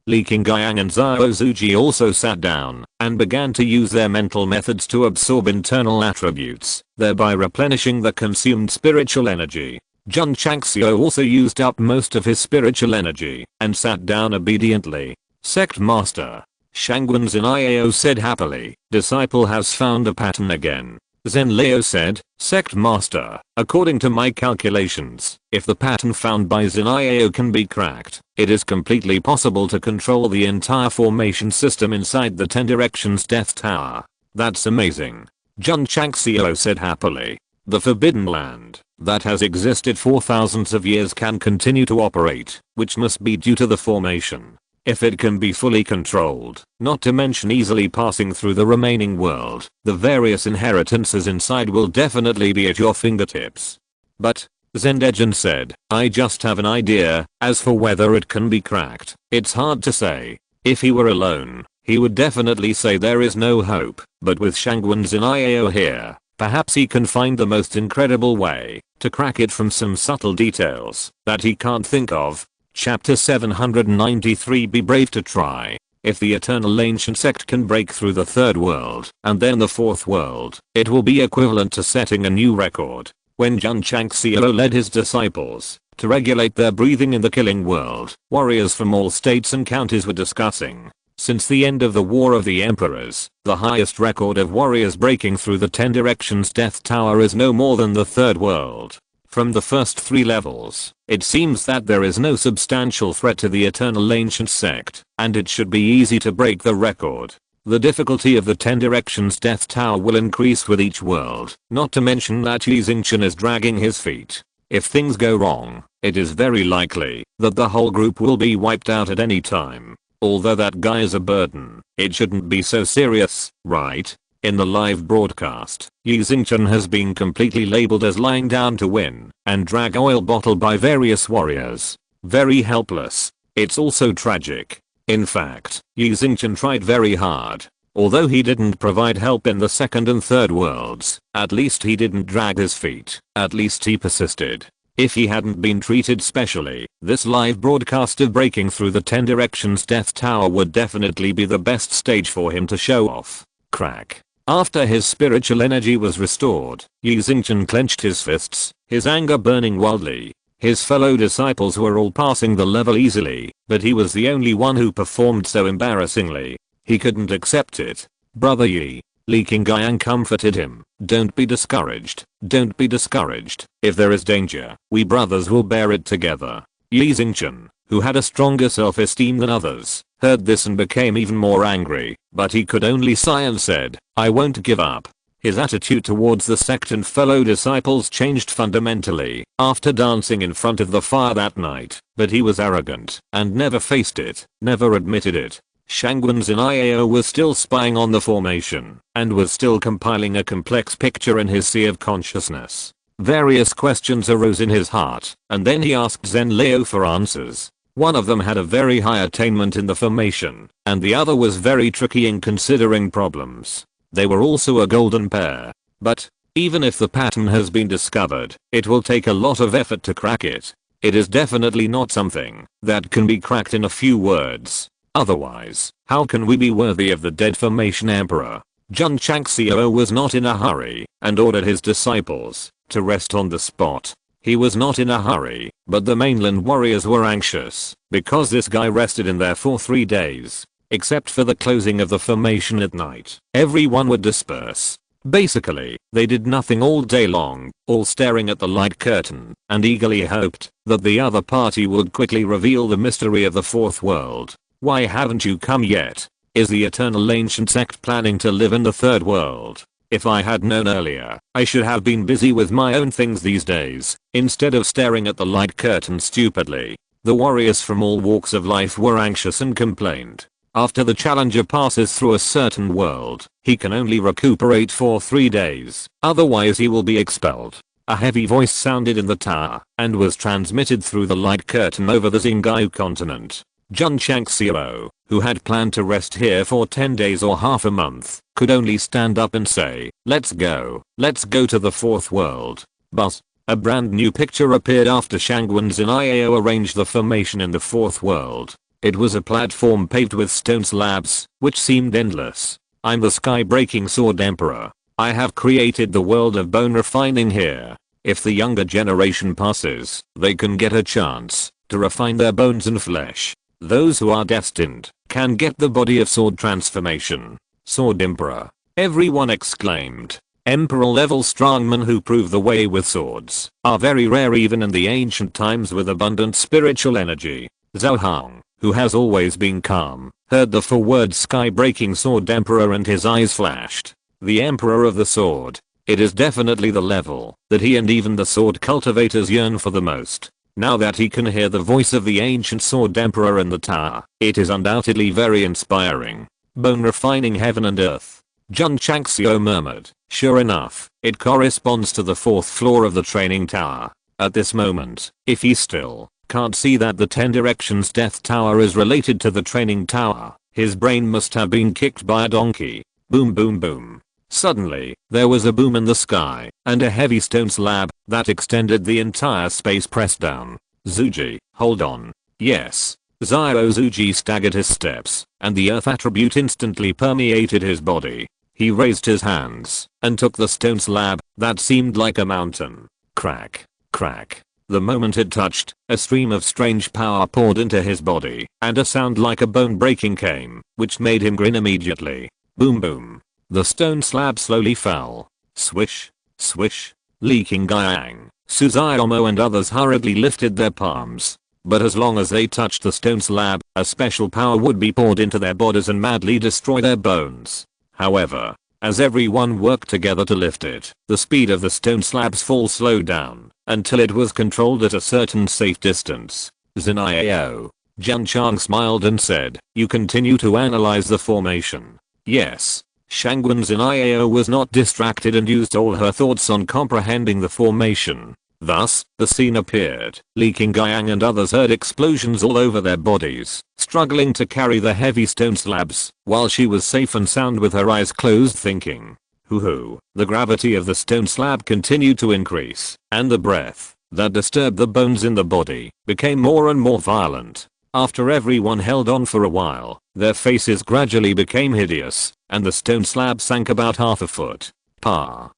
Li Qingyang and Zhao Zuji also sat down and began to use their mental methods to absorb internal attributes, thereby replenishing the consumed spiritual energy. Jun Changxiao also used up most of his spiritual energy and sat down obediently. Sect Master. Shangwen Ziniao said happily, disciple has found a pattern again. Zen Leo said, Sect Master, according to my calculations, if the pattern found by Ziniao can be cracked, it is completely possible to control the entire formation system inside the 10 Directions Death Tower. That's amazing. Jun Changxiao said happily. The Forbidden Land, that has existed for thousands of years can continue to operate, which must be due to the formation. If it can be fully controlled, not to mention easily passing through the remaining world, the various inheritances inside will definitely be at your fingertips. But, Zendejan said, I just have an idea. As for whether it can be cracked, it's hard to say. If he were alone, he would definitely say there is no hope, but with Shangwen Ziniao here, perhaps he can find the most incredible way to crack it from some subtle details that he can't think of. Chapter 793 Be brave to try. If the eternal ancient sect can break through the third world and then the fourth world, it will be equivalent to setting a new record. When Jun Changxiao led his disciples to regulate their breathing in the killing world, warriors from all states and counties were discussing. Since the end of the War of the Emperors, the highest record of warriors breaking through the 10 Directions Death Tower is no more than the third world. From the first 3 levels, it seems that there is no substantial threat to the eternal ancient sect, and it should be easy to break the record. The difficulty of the 10 Directions Death Tower will increase with each world, not to mention that Yi Xingchen is dragging his feet. If things go wrong, it is very likely that the whole group will be wiped out at any time. Although that guy is a burden, it shouldn't be so serious, right? In the live broadcast, Yi Xingchen has been completely labeled as lying down to win and drag oil bottle by various warriors. Very helpless. It's also tragic. In fact, Yi Xingchen tried very hard. Although he didn't provide help in the second and third worlds, at least he didn't drag his feet, at least he persisted. If he hadn't been treated specially, this live broadcast of breaking through the 10 Directions Death Tower would definitely be the best stage for him to show off. Crack. After his spiritual energy was restored, Yi Xingchen clenched his fists, his anger burning wildly. His fellow disciples were all passing the level easily, but he was the only one who performed so embarrassingly. He couldn't accept it. Brother Yi. Li Qingyang comforted him. Don't be discouraged. Don't be discouraged. If there is danger, we brothers will bear it together. Yi Xingchen, who had a stronger self-esteem than others, heard this and became even more angry, but he could only sigh and said, I won't give up. His attitude towards the sect and fellow disciples changed fundamentally after dancing in front of the fire that night, but he was arrogant and never faced it, never admitted it. Shangwen's Iao was still spying on the formation and was still compiling a complex picture in his sea of consciousness. Various questions arose in his heart, and then he asked Zen Leo for answers. One of them had a very high attainment in the formation, and the other was very tricky in considering problems. They were also a golden pair. But, even if the pattern has been discovered, it will take a lot of effort to crack it. It is definitely not something that can be cracked in a few words. Otherwise, how can we be worthy of the dead formation emperor? Jun Changxiao was not in a hurry and ordered his disciples to rest on the spot. He was not in a hurry, but the mainland warriors were anxious because this guy rested in there for 3 days. Except for the closing of the formation at night, everyone would disperse. Basically, they did nothing all day long, all staring at the light curtain, and eagerly hoped that the other party would quickly reveal the mystery of the fourth world. Why haven't you come yet? Is the eternal ancient sect planning to live in the third world? If I had known earlier, I should have been busy with my own things these days, instead of staring at the light curtain stupidly. The warriors from all walks of life were anxious and complained. After the challenger passes through a certain world, he can only recuperate for 3 days, otherwise he will be expelled. A heavy voice sounded in the tower, and was transmitted through the light curtain over the Xingyu continent. Jun Changxiao, who had planned to rest here for 10 days or half a month, could only stand up and say, let's go to the fourth world. But, a brand new picture appeared after Shangwen's Iao arranged the formation in the fourth world. It was a platform paved with stone slabs, which seemed endless. I'm the sky-breaking sword emperor. I have created the world of bone refining here. If the younger generation passes, they can get a chance to refine their bones and flesh. Those who are destined can get the body of sword transformation. Sword Emperor. Everyone exclaimed. Emperor-level strongmen who prove the way with swords are very rare even in the ancient times with abundant spiritual energy. Zhao Hong, who has always been calm, heard the 4 words sky-breaking sword emperor and his eyes flashed. The emperor of the sword. It is definitely the level that he and even the sword cultivators yearn for the most. Now that he can hear the voice of the ancient sword emperor in the tower, it is undoubtedly very inspiring. Bone refining heaven and earth. Jun Changxiao murmured. Sure enough, it corresponds to the 4th floor of the training tower. At this moment, if he still can't see that the 10 Directions Death Tower is related to the training tower, his brain must have been kicked by a donkey. Boom boom boom. Suddenly, there was a boom in the sky, and a heavy stone slab that extended the entire space pressed down. Zuji, hold on. Yes. Xiao Zuji staggered his steps, and the earth attribute instantly permeated his body. He raised his hands and took the stone slab that seemed like a mountain. Crack. Crack. The moment it touched, a stream of strange power poured into his body, and a sound like a bone breaking came, which made him grin immediately. Boom boom. The stone slab slowly fell. Swish. Swish. Li Qingyang, Suzaomo and others hurriedly lifted their palms. But as long as they touched the stone slab, a special power would be poured into their bodies and madly destroy their bones. However, as everyone worked together to lift it, the speed of the stone slab's fall slowed down until it was controlled at a certain safe distance. Zinio. Jun Chang smiled and said, you continue to analyze the formation. Yes. Shangwen's Iao was not distracted and used all her thoughts on comprehending the formation. Thus, the scene appeared. Li Qingyang and others heard explosions all over their bodies, struggling to carry the heavy stone slabs, while she was safe and sound with her eyes closed thinking. Hoo-hoo. The gravity of the stone slab continued to increase, and the breath that disturbed the bones in the body became more and more violent. After everyone held on for a while, their faces gradually became hideous, and the stone slab sank about half a foot. Pa.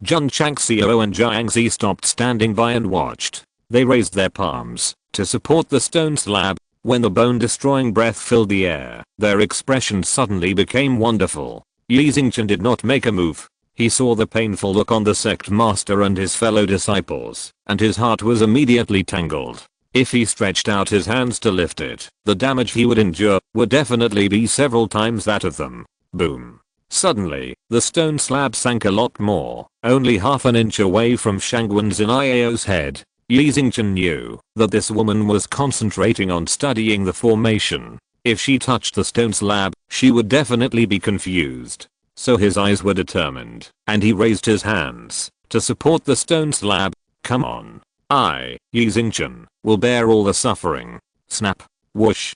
Jun Changxiao and Jiang Zi stopped standing by and watched. They raised their palms to support the stone slab. When the bone-destroying breath filled the air, their expressions suddenly became wonderful. Yi Xingchen did not make a move. He saw the painful look on the sect master and his fellow disciples, and his heart was immediately tangled. If he stretched out his hands to lift it, the damage he would endure would definitely be several times that of them. Boom. Suddenly, the stone slab sank a lot more, only half an inch away from Shangwen Zinao's head. Yi Xingchen knew that this woman was concentrating on studying the formation. If she touched the stone slab, she would definitely be confused. So his eyes were determined, and he raised his hands to support the stone slab. Come on. Yi Xingchen, will bear all the suffering. Snap. Whoosh.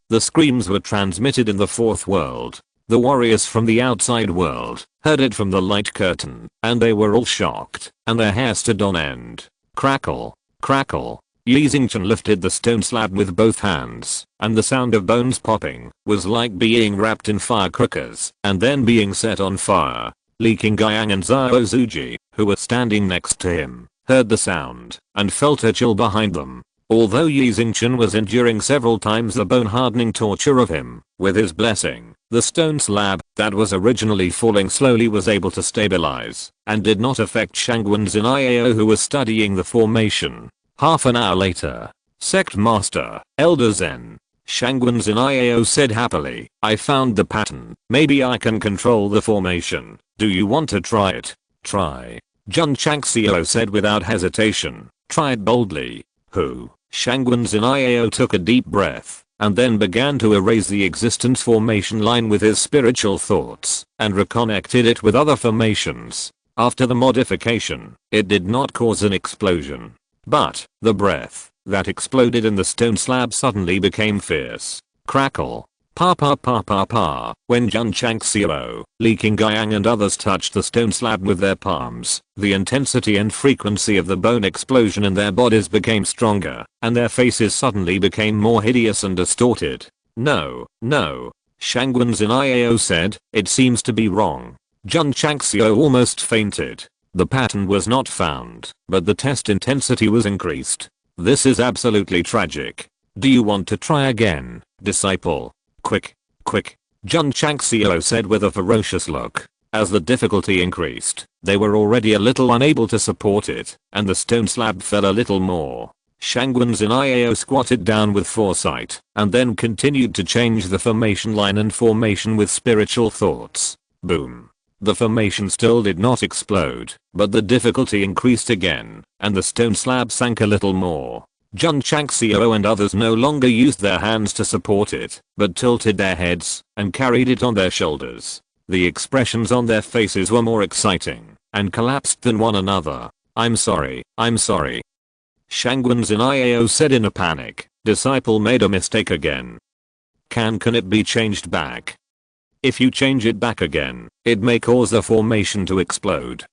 The screams were transmitted in the fourth world. The warriors from the outside world heard it from the light curtain, and they were all shocked, and their hair stood on end. Crackle. Crackle. Yi Xingchen lifted the stone slab with both hands, and the sound of bones popping was like being wrapped in firecrackers and then being set on fire. Li Qingyang and Zhao Zuji, who were standing next to him, heard the sound and felt a chill behind them. Although Yi Xingchen was enduring several times the bone-hardening torture of him, with his blessing, the stone slab that was originally falling slowly was able to stabilize and did not affect Shangwen Zinao, who was studying the formation. Half an hour later, Sect Master, Elder Zen, Shangwen Zinao said happily, I found the pattern. Maybe I can control the formation. Do you want to try it? Try. Jun Changxiao said without hesitation. Try it boldly. Who? Shangwen Zinao took a deep breath, and then began to erase the existence formation line with his spiritual thoughts, and reconnected it with other formations. After the modification, it did not cause an explosion. But, the breath that exploded in the stone slab suddenly became fierce. Crackle. Pa pa pa pa pa. When Jun Changxiao, Li Qingyang and others touched the stone slab with their palms, the intensity and frequency of the bone explosion in their bodies became stronger, and their faces suddenly became more hideous and distorted. No. Shangwen Zinao said, it seems to be wrong. Jun Changxiao almost fainted. The pattern was not found, but the test intensity was increased. This is absolutely tragic. Do you want to try again, disciple? Quick. Jun Changxiao said with a ferocious look. As the difficulty increased, they were already a little unable to support it, and the stone slab fell a little more. Shangwen Zinao squatted down with foresight, and then continued to change the formation line and formation with spiritual thoughts. Boom. The formation still did not explode, but the difficulty increased again, and the stone slab sank a little more. Jun Changxiao and others no longer used their hands to support it, but tilted their heads and carried it on their shoulders. The expressions on their faces were more exciting and collapsed than one another. I'm sorry. Shangwen Zinao said in a panic. Disciple made a mistake again. Can it be changed back? If you change it back again, it may cause the formation to explode.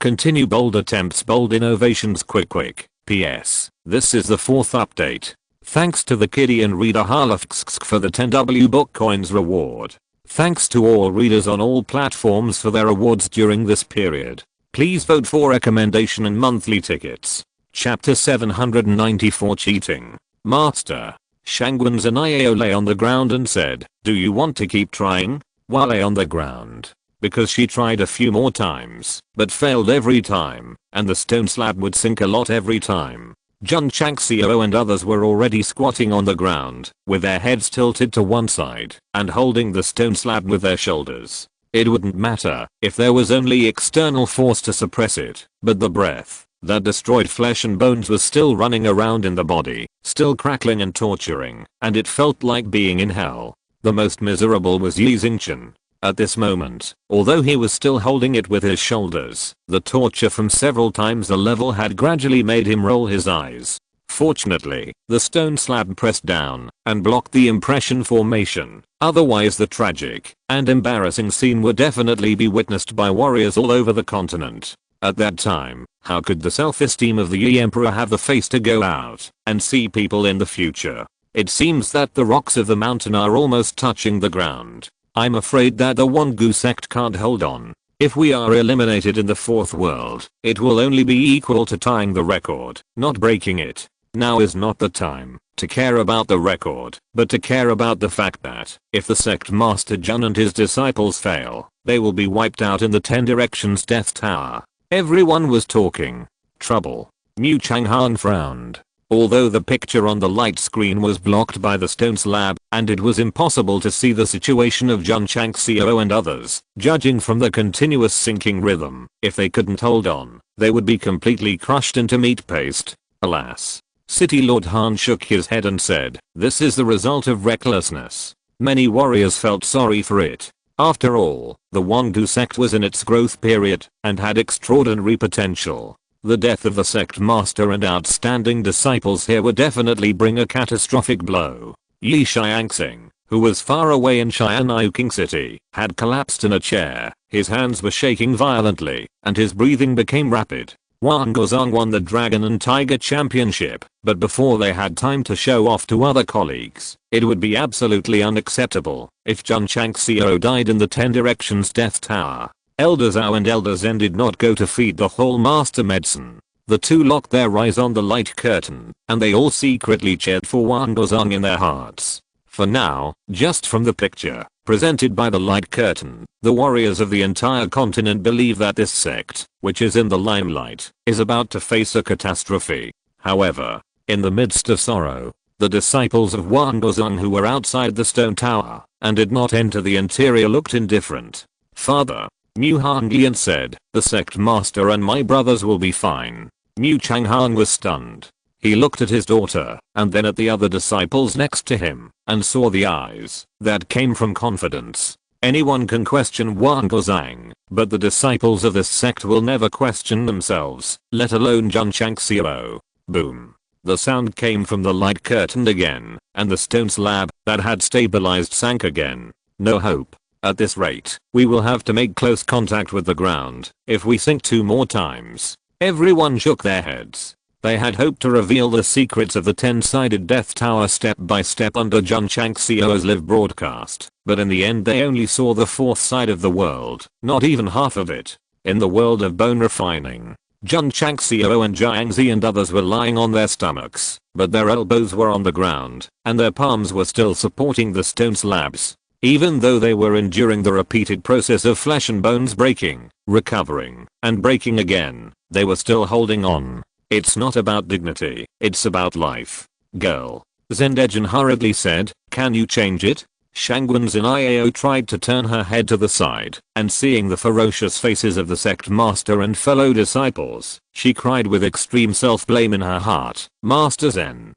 Continue bold attempts, bold innovations, quick. PS. This is the fourth update. Thanks to the kiddie and reader Harlafx for the 10W book coins reward. Thanks to all readers on all platforms for their awards during this period. Please vote for recommendation and monthly tickets. Chapter 794 Cheating. Master. Shangwen Zinao lay on the ground and said, do you want to keep trying? While lay on the ground. Because she tried a few more times, but failed every time, and the stone slab would sink a lot every time. Jun Changxiao and others were already squatting on the ground, with their heads tilted to one side, and holding the stone slab with their shoulders. It wouldn't matter if there was only external force to suppress it, but the breath that destroyed flesh and bones was still running around in the body, still crackling and torturing, and it felt like being in hell. The most miserable was Yi Xingchen. At this moment, although he was still holding it with his shoulders, the torture from several times the level had gradually made him roll his eyes. Fortunately, the stone slab pressed down and blocked the impression formation, otherwise the tragic and embarrassing scene would definitely be witnessed by warriors all over the continent. At that time, how could the self-esteem of the Yi Emperor have the face to go out and see people in the future? It seems that the rocks of the mountain are almost touching the ground. I'm afraid that the Wangu sect can't hold on. If we are eliminated in the fourth world, it will only be equal to tying the record, not breaking it. Now is not the time to care about the record, but to care about the fact that if the sect master Jun and his disciples fail, they will be wiped out in the 10 Directions Death Tower. Everyone was talking trouble. Mu Changhan frowned. Although the picture on the light screen was blocked by the stone slab, and it was impossible to see the situation of Jun Changxiao and others, judging from the continuous sinking rhythm, if they couldn't hold on, they would be completely crushed into meat paste. Alas. City Lord Han shook his head and said, "This is the result of recklessness." Many warriors felt sorry for it. After all, the Wangu sect was in its growth period and had extraordinary potential. The death of the sect master and outstanding disciples here would definitely bring a catastrophic blow. Yi Xiangxing, who was far away in Xianyuking City, had collapsed in a chair, his hands were shaking violently, and his breathing became rapid. Wang Gozong won the Dragon and Tiger Championship, but before they had time to show off to other colleagues, it would be absolutely unacceptable if Jun Changxiao died in the 10 Directions Death Tower. Elder Zhao and Elder Zen did not go to feed the Hall Master medicine. The two locked their eyes on the light curtain, and they all secretly cheered for Wang Gozong in their hearts. For now, just from the picture presented by the light curtain, the warriors of the entire continent believe that this sect, which is in the limelight, is about to face a catastrophe. However, in the midst of sorrow, the disciples of Wang Gozong who were outside the stone tower and did not enter the interior looked indifferent. Father, Mu Hanglian said, "The sect master and my brothers will be fine." Mu Changhan was stunned. He looked at his daughter and then at the other disciples next to him and saw the eyes that came from confidence. Anyone can question Wang Gozong, but the disciples of this sect will never question themselves, let alone Jun Changxiao. Boom. The sound came from the light curtain again, and the stone slab that had stabilized sank again. No hope. At this rate, we will have to make close contact with the ground if we sink 2 more times. Everyone shook their heads. They had hoped to reveal the secrets of the 10-sided Death Tower step by step under Jun Changxiao's live broadcast, but in the end they only saw the 4th side of the world, not even half of it. In the world of bone refining, Jun Changxiao and Jiangzi and others were lying on their stomachs, but their elbows were on the ground, and their palms were still supporting the stone slabs. Even though they were enduring the repeated process of flesh and bones breaking, recovering, and breaking again, they were still holding on. It's not about dignity, it's about life. Girl. Zendejin hurriedly said, "Can you change it?" Shangwen's Iao tried to turn her head to the side, and seeing the ferocious faces of the sect master and fellow disciples, she cried with extreme self-blame in her heart, "Master Zen.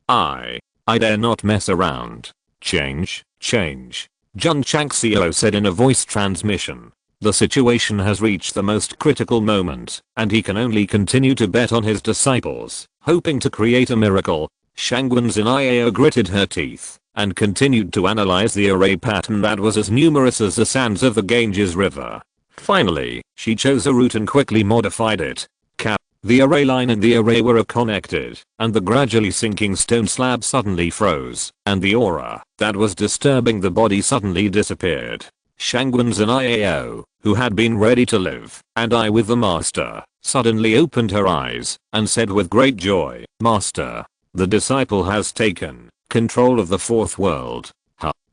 I dare not mess around. Change. Jun Changxiao said in a voice transmission. The situation has reached the most critical moment, and he can only continue to bet on his disciples, hoping to create a miracle. Shangwen's Iao gritted her teeth, and continued to analyze the array pattern that was as numerous as the sands of the Ganges River. Finally, she chose a route and quickly modified it. The array line and the array were connected, and the gradually sinking stone slab suddenly froze, and the aura that was disturbing the body suddenly disappeared. Shangwen's Iao, who had been ready to live and die with the master, suddenly opened her eyes and said with great joy, "Master, the disciple has taken control of the 4th world."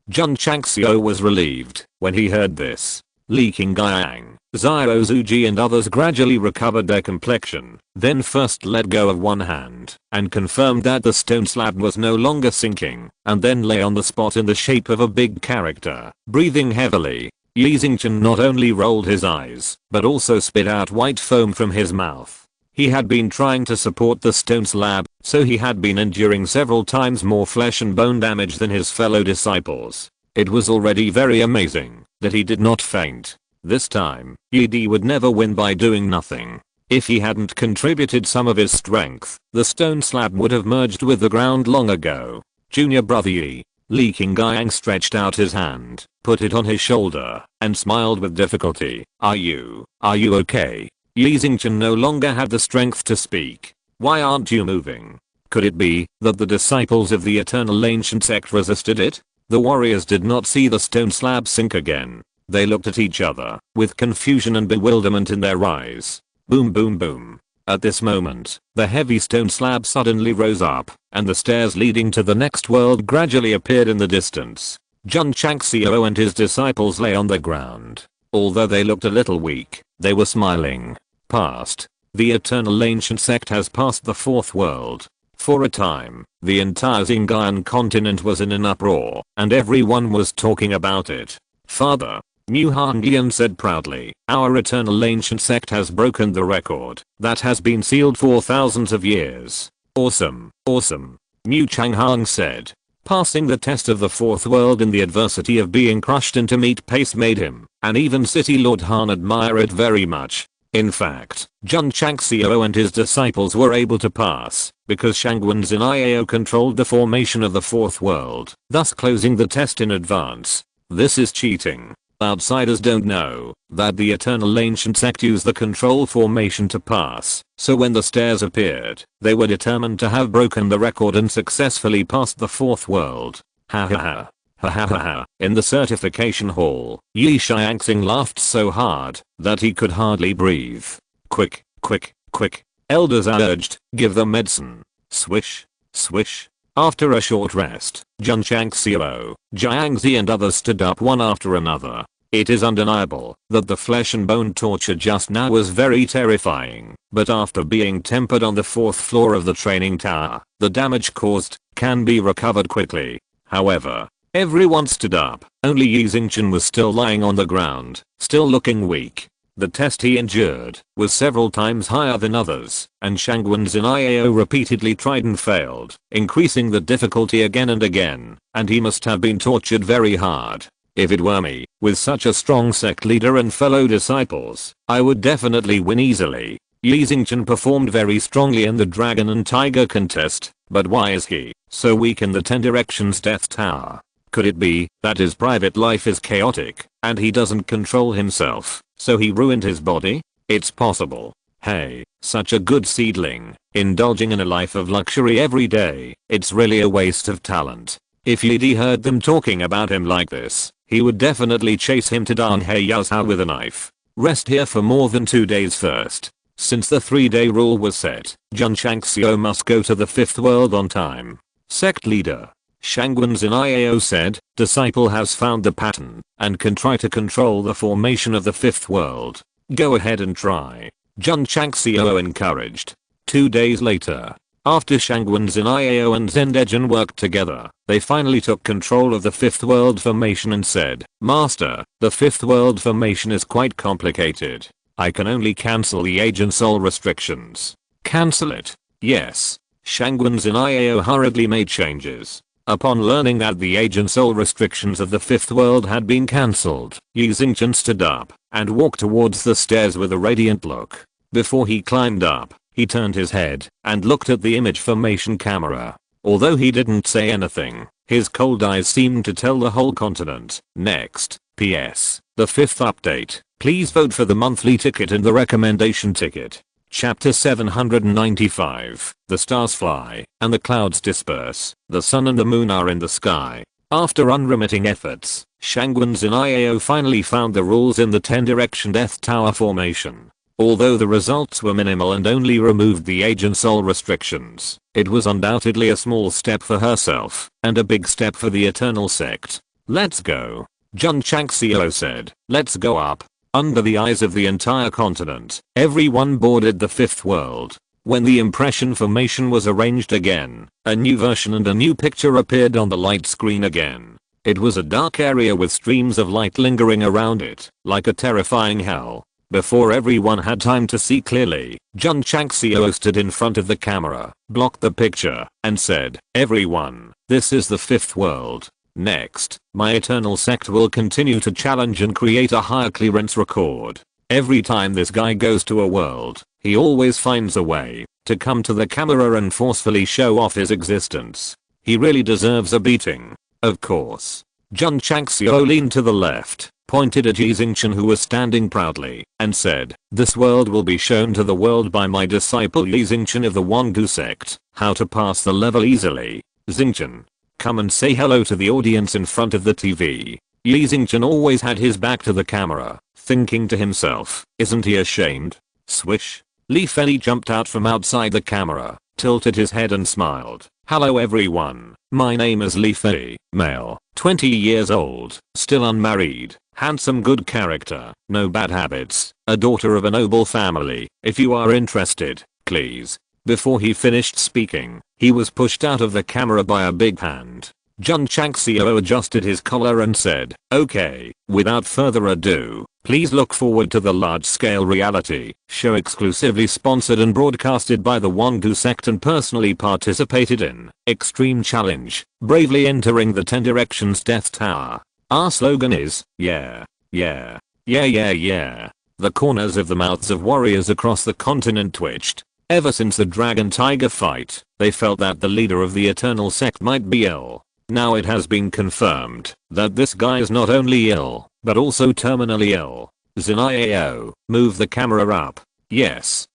Jun Changxiao was relieved when he heard this. Li Qingyang, Xiao Zuji and others gradually recovered their complexion, then first let go of one hand and confirmed that the stone slab was no longer sinking, and then lay on the spot in the shape of a big character, breathing heavily. Yi Xingchen not only rolled his eyes, but also spit out white foam from his mouth. He had been trying to support the stone slab, so he had been enduring several times more flesh and bone damage than his fellow disciples. It was already very amazing that he did not faint. This time, Yi would never win by doing nothing. If he hadn't contributed some of his strength, the stone slab would have merged with the ground long ago. Junior brother Yi, Li Qingyang stretched out his hand, put it on his shoulder, and smiled with difficulty. Are you okay? Yi Xingchen no longer had the strength to speak. Why aren't you moving? Could it be that the disciples of the eternal ancient sect resisted it? The warriors did not see the stone slab sink again. They looked at each other, with confusion and bewilderment in their eyes. Boom boom boom. At this moment, the heavy stone slab suddenly rose up, and the stairs leading to the next world gradually appeared in the distance. Jun Changxiao and his disciples lay on the ground. Although they looked a little weak, they were smiling. Past. The eternal ancient sect has passed the fourth world. For a time, the entire Xinjiang continent was in an uproar, and everyone was talking about it. Father, Mu Hanglian said proudly, our eternal ancient sect has broken the record that has been sealed for thousands of years. Awesome, awesome. Mu Changhang said. Passing the test of the fourth world in the adversity of being crushed into meat paste made him, and even City Lord Han admire it very much. In fact, Jun Changxiao and his disciples were able to pass, because Shangwen's Iao controlled the formation of the fourth world, thus closing the test in advance. This is cheating. Outsiders don't know that the eternal ancient sect used the control formation to pass, so when the stairs appeared, they were determined to have broken the record and successfully passed the fourth world. Ha ha ha. Ha ha ha ha. In the certification hall, Yi Xiangxing laughed so hard that he could hardly breathe. Quick, quick, quick. Elders urged, give them medicine. Swish, swish. After a short rest, Jun Changxiao, Jiangzi and others stood up one after another. It is undeniable that the flesh and bone torture just now was very terrifying, but after being tempered on the fourth floor of the training tower, the damage caused can be recovered quickly. However, everyone stood up, only Yi Xingchen was still lying on the ground, still looking weak. The test he endured was several times higher than others, and Shangwen's Iao repeatedly tried and failed, increasing the difficulty again and again, and he must have been tortured very hard. If it were me, with such a strong sect leader and fellow disciples, I would definitely win easily. Yi Xingchen performed very strongly in the dragon and tiger contest, but why is he so weak in the 10 Directions Death Tower? Could it be that his private life is chaotic, and he doesn't control himself, so he ruined his body? It's possible. Hey, such a good seedling, indulging in a life of luxury every day, it's really a waste of talent. If Yi heard them talking about him like this, he would definitely chase him to Dan Heiyazhao with a knife. Rest here for more than 2 days first. Since the 3-day rule was set, Jun Changxiao must go to the 5th world on time. Sect leader Shangwen's Iao said, disciple has found the pattern, and can try to control the formation of the 5th world. Go ahead and try. Jun Changxiao encouraged. 2 days later, after Shangwen's Iao and Zendejin worked together, they finally took control of the 5th world formation and said, Master, the 5th world formation is quite complicated. I can only cancel the age and soul restrictions. Cancel it? Yes. Shangwen's Iao hurriedly made changes. Upon learning that the age and soul restrictions of the 5th world had been cancelled, Yi Xingchen stood up and walked towards the stairs with a radiant look. Before he climbed up, he turned his head and looked at the image formation camera. Although he didn't say anything, his cold eyes seemed to tell the whole continent. Next, PS, the 5th update. Please vote for the monthly ticket and the recommendation ticket. Chapter 795. The stars fly, and the clouds disperse. The sun and the moon are in the sky. After unremitting efforts, Shangwen's Iao finally found the rules in the 10 Direction Death Tower formation. Although the results were minimal and only removed the age and soul restrictions, it was undoubtedly a small step for herself, and a big step for the Eternal Sect. Let's go. Jun Changxiao said. Let's go up. Under the eyes of the entire continent, everyone boarded the 5th world. When the impression formation was arranged again, a new version and a new picture appeared on the light screen again. It was a dark area with streams of light lingering around it, like a terrifying hell. Before everyone had time to see clearly, Jun Changxiao stood in front of the camera, blocked the picture, and said, Everyone, this is the 5th world. Next, my eternal sect will continue to challenge and create a higher clearance record. Every time this guy goes to a world, he always finds a way to come to the camera and forcefully show off his existence. He really deserves a beating. Of course. Jun Changxiao leaned to the left, pointed at Yi Xingchen who was standing proudly, and said, "This world will be shown to the world by my disciple Yi Xingchen of the Wangu sect. How to pass the level easily. Xingchen, come and say hello to the audience in front of the TV." Yi Xingchen always had his back to the camera, thinking to himself, isn't he ashamed? Swish. Li Fei jumped out from outside the camera, tilted his head and smiled. "Hello everyone, my name is Li Fei, male, 20 years old, still unmarried, handsome, good character, no bad habits, a daughter of a noble family. If you are interested, please." Before he finished speaking, he was pushed out of the camera by a big hand. Jun Changxiao adjusted his collar and said, "Okay, without further ado, please look forward to the large-scale reality show exclusively sponsored and broadcasted by the Wangu sect and personally participated in. Extreme Challenge, bravely entering the 10 Directions Death Tower. Our slogan is, yeah, yeah, yeah, yeah, yeah." The corners of the mouths of warriors across the continent twitched. Ever since the Dragon Tiger fight, they felt that the leader of the Eternal Sect might be ill. Now it has been confirmed that this guy is not only ill, but also terminally ill. SYNOPSIS, move the camera up. Yes.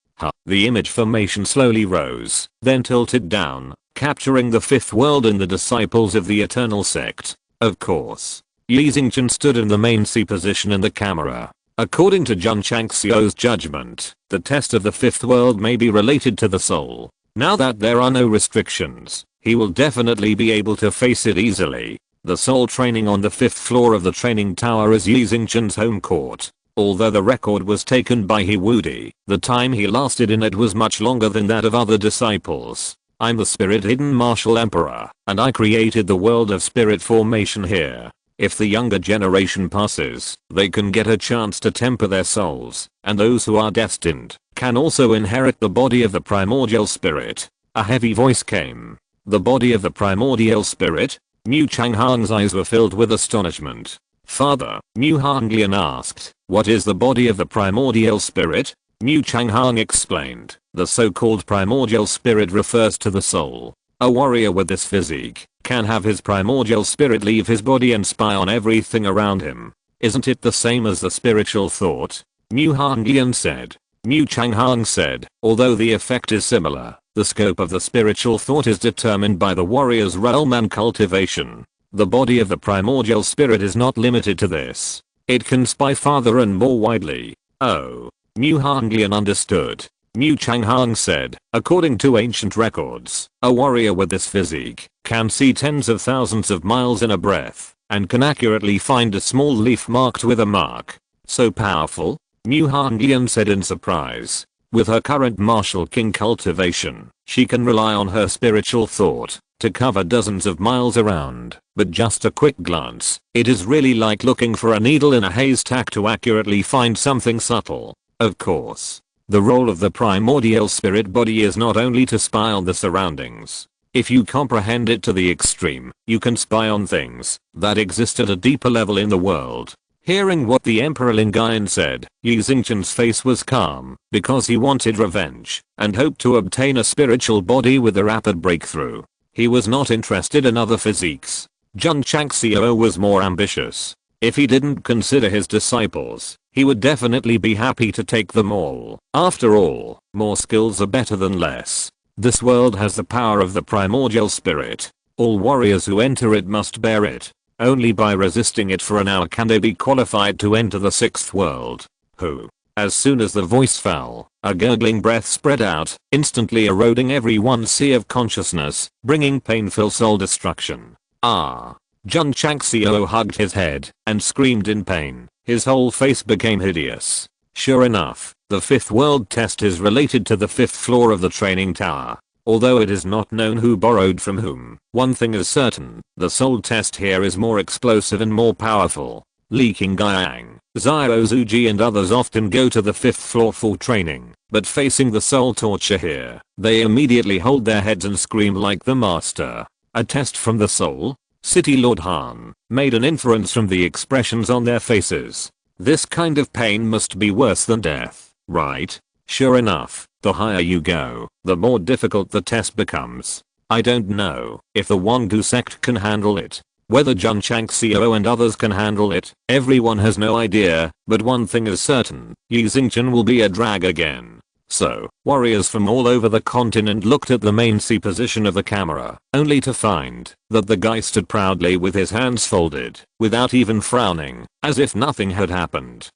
The image formation slowly rose, then tilted down, capturing the fifth world and the disciples of the Eternal Sect. Of course. Yi Xingchen stood in the main C position in the camera. According to Jun Changxiao's judgment, the test of the fifth world may be related to the soul. Now that there are no restrictions, he will definitely be able to face it easily. The soul training on the fifth floor of the training tower is Yi Xingchen's home court. Although the record was taken by He Wudi, the time he lasted in it was much longer than that of other disciples. I'm the Spirit Hidden Martial Emperor, and I created the world of spirit formation here. If the younger generation passes, they can get a chance to temper their souls, and those who are destined can also inherit the body of the primordial spirit. A heavy voice came. The body of the primordial spirit? Mu Changhang's eyes were filled with astonishment. "Father," Mu Hanglian asked, "what is the body of the primordial spirit?" Mu Changhang explained, "The so-called primordial spirit refers to the soul. A warrior with this physique can have his primordial spirit leave his body and spy on everything around him. Isn't it the same as the spiritual thought?" Mu Hanglian said. Mu Changhang said, "Although the effect is similar, the scope of the spiritual thought is determined by the warrior's realm and cultivation. The body of the primordial spirit is not limited to this. It can spy farther and more widely." Oh. Mu Hanglian understood. Mu Changhang said, "According to ancient records, a warrior with this physique can see tens of thousands of miles in a breath, and can accurately find a small leaf marked with a mark. So powerful?" Mu Hanglian said in surprise. With her current martial king cultivation, she can rely on her spiritual thought to cover dozens of miles around, but just a quick glance, it is really like looking for a needle in a haystack to accurately find something subtle. Of course, the role of the primordial spirit body is not only to spy on the surroundings. If you comprehend it to the extreme, you can spy on things that exist at a deeper level in the world. Hearing what the Emperor Lingayan said, Yi Xingchen's face was calm, because he wanted revenge, and hoped to obtain a spiritual body with a rapid breakthrough. He was not interested in other physiques. Jun Changxiao was more ambitious. If he didn't consider his disciples, he would definitely be happy to take them all. After all, more skills are better than less. This world has the power of the primordial spirit. All warriors who enter it must bear it. Only by resisting it for an hour can they be qualified to enter the sixth world. Who? As soon as the voice fell, a gurgling breath spread out, instantly eroding everyone's sea of consciousness, bringing painful soul destruction. Ah! Jun Changxiao hugged his head and screamed in pain. His whole face became hideous. Sure enough, the fifth world test is related to the fifth floor of the training tower. Although it is not known who borrowed from whom, one thing is certain, the soul test here is more explosive and more powerful. Li Qingyang, Xiao Zuji and others often go to the fifth floor for training, but facing the soul torture here, they immediately hold their heads and scream like the master. A test from the soul? City Lord Han made an inference from the expressions on their faces. This kind of pain must be worse than death, right? Sure enough, the higher you go, the more difficult the test becomes. I don't know if the Wangu sect can handle it. Whether Jun Changxiao and others can handle it, everyone has no idea, but one thing is certain, Yi Xingqian will be a drag again. So, warriors from all over the continent looked at the main C position of the camera, only to find that the guy stood proudly with his hands folded, without even frowning, as if nothing had happened.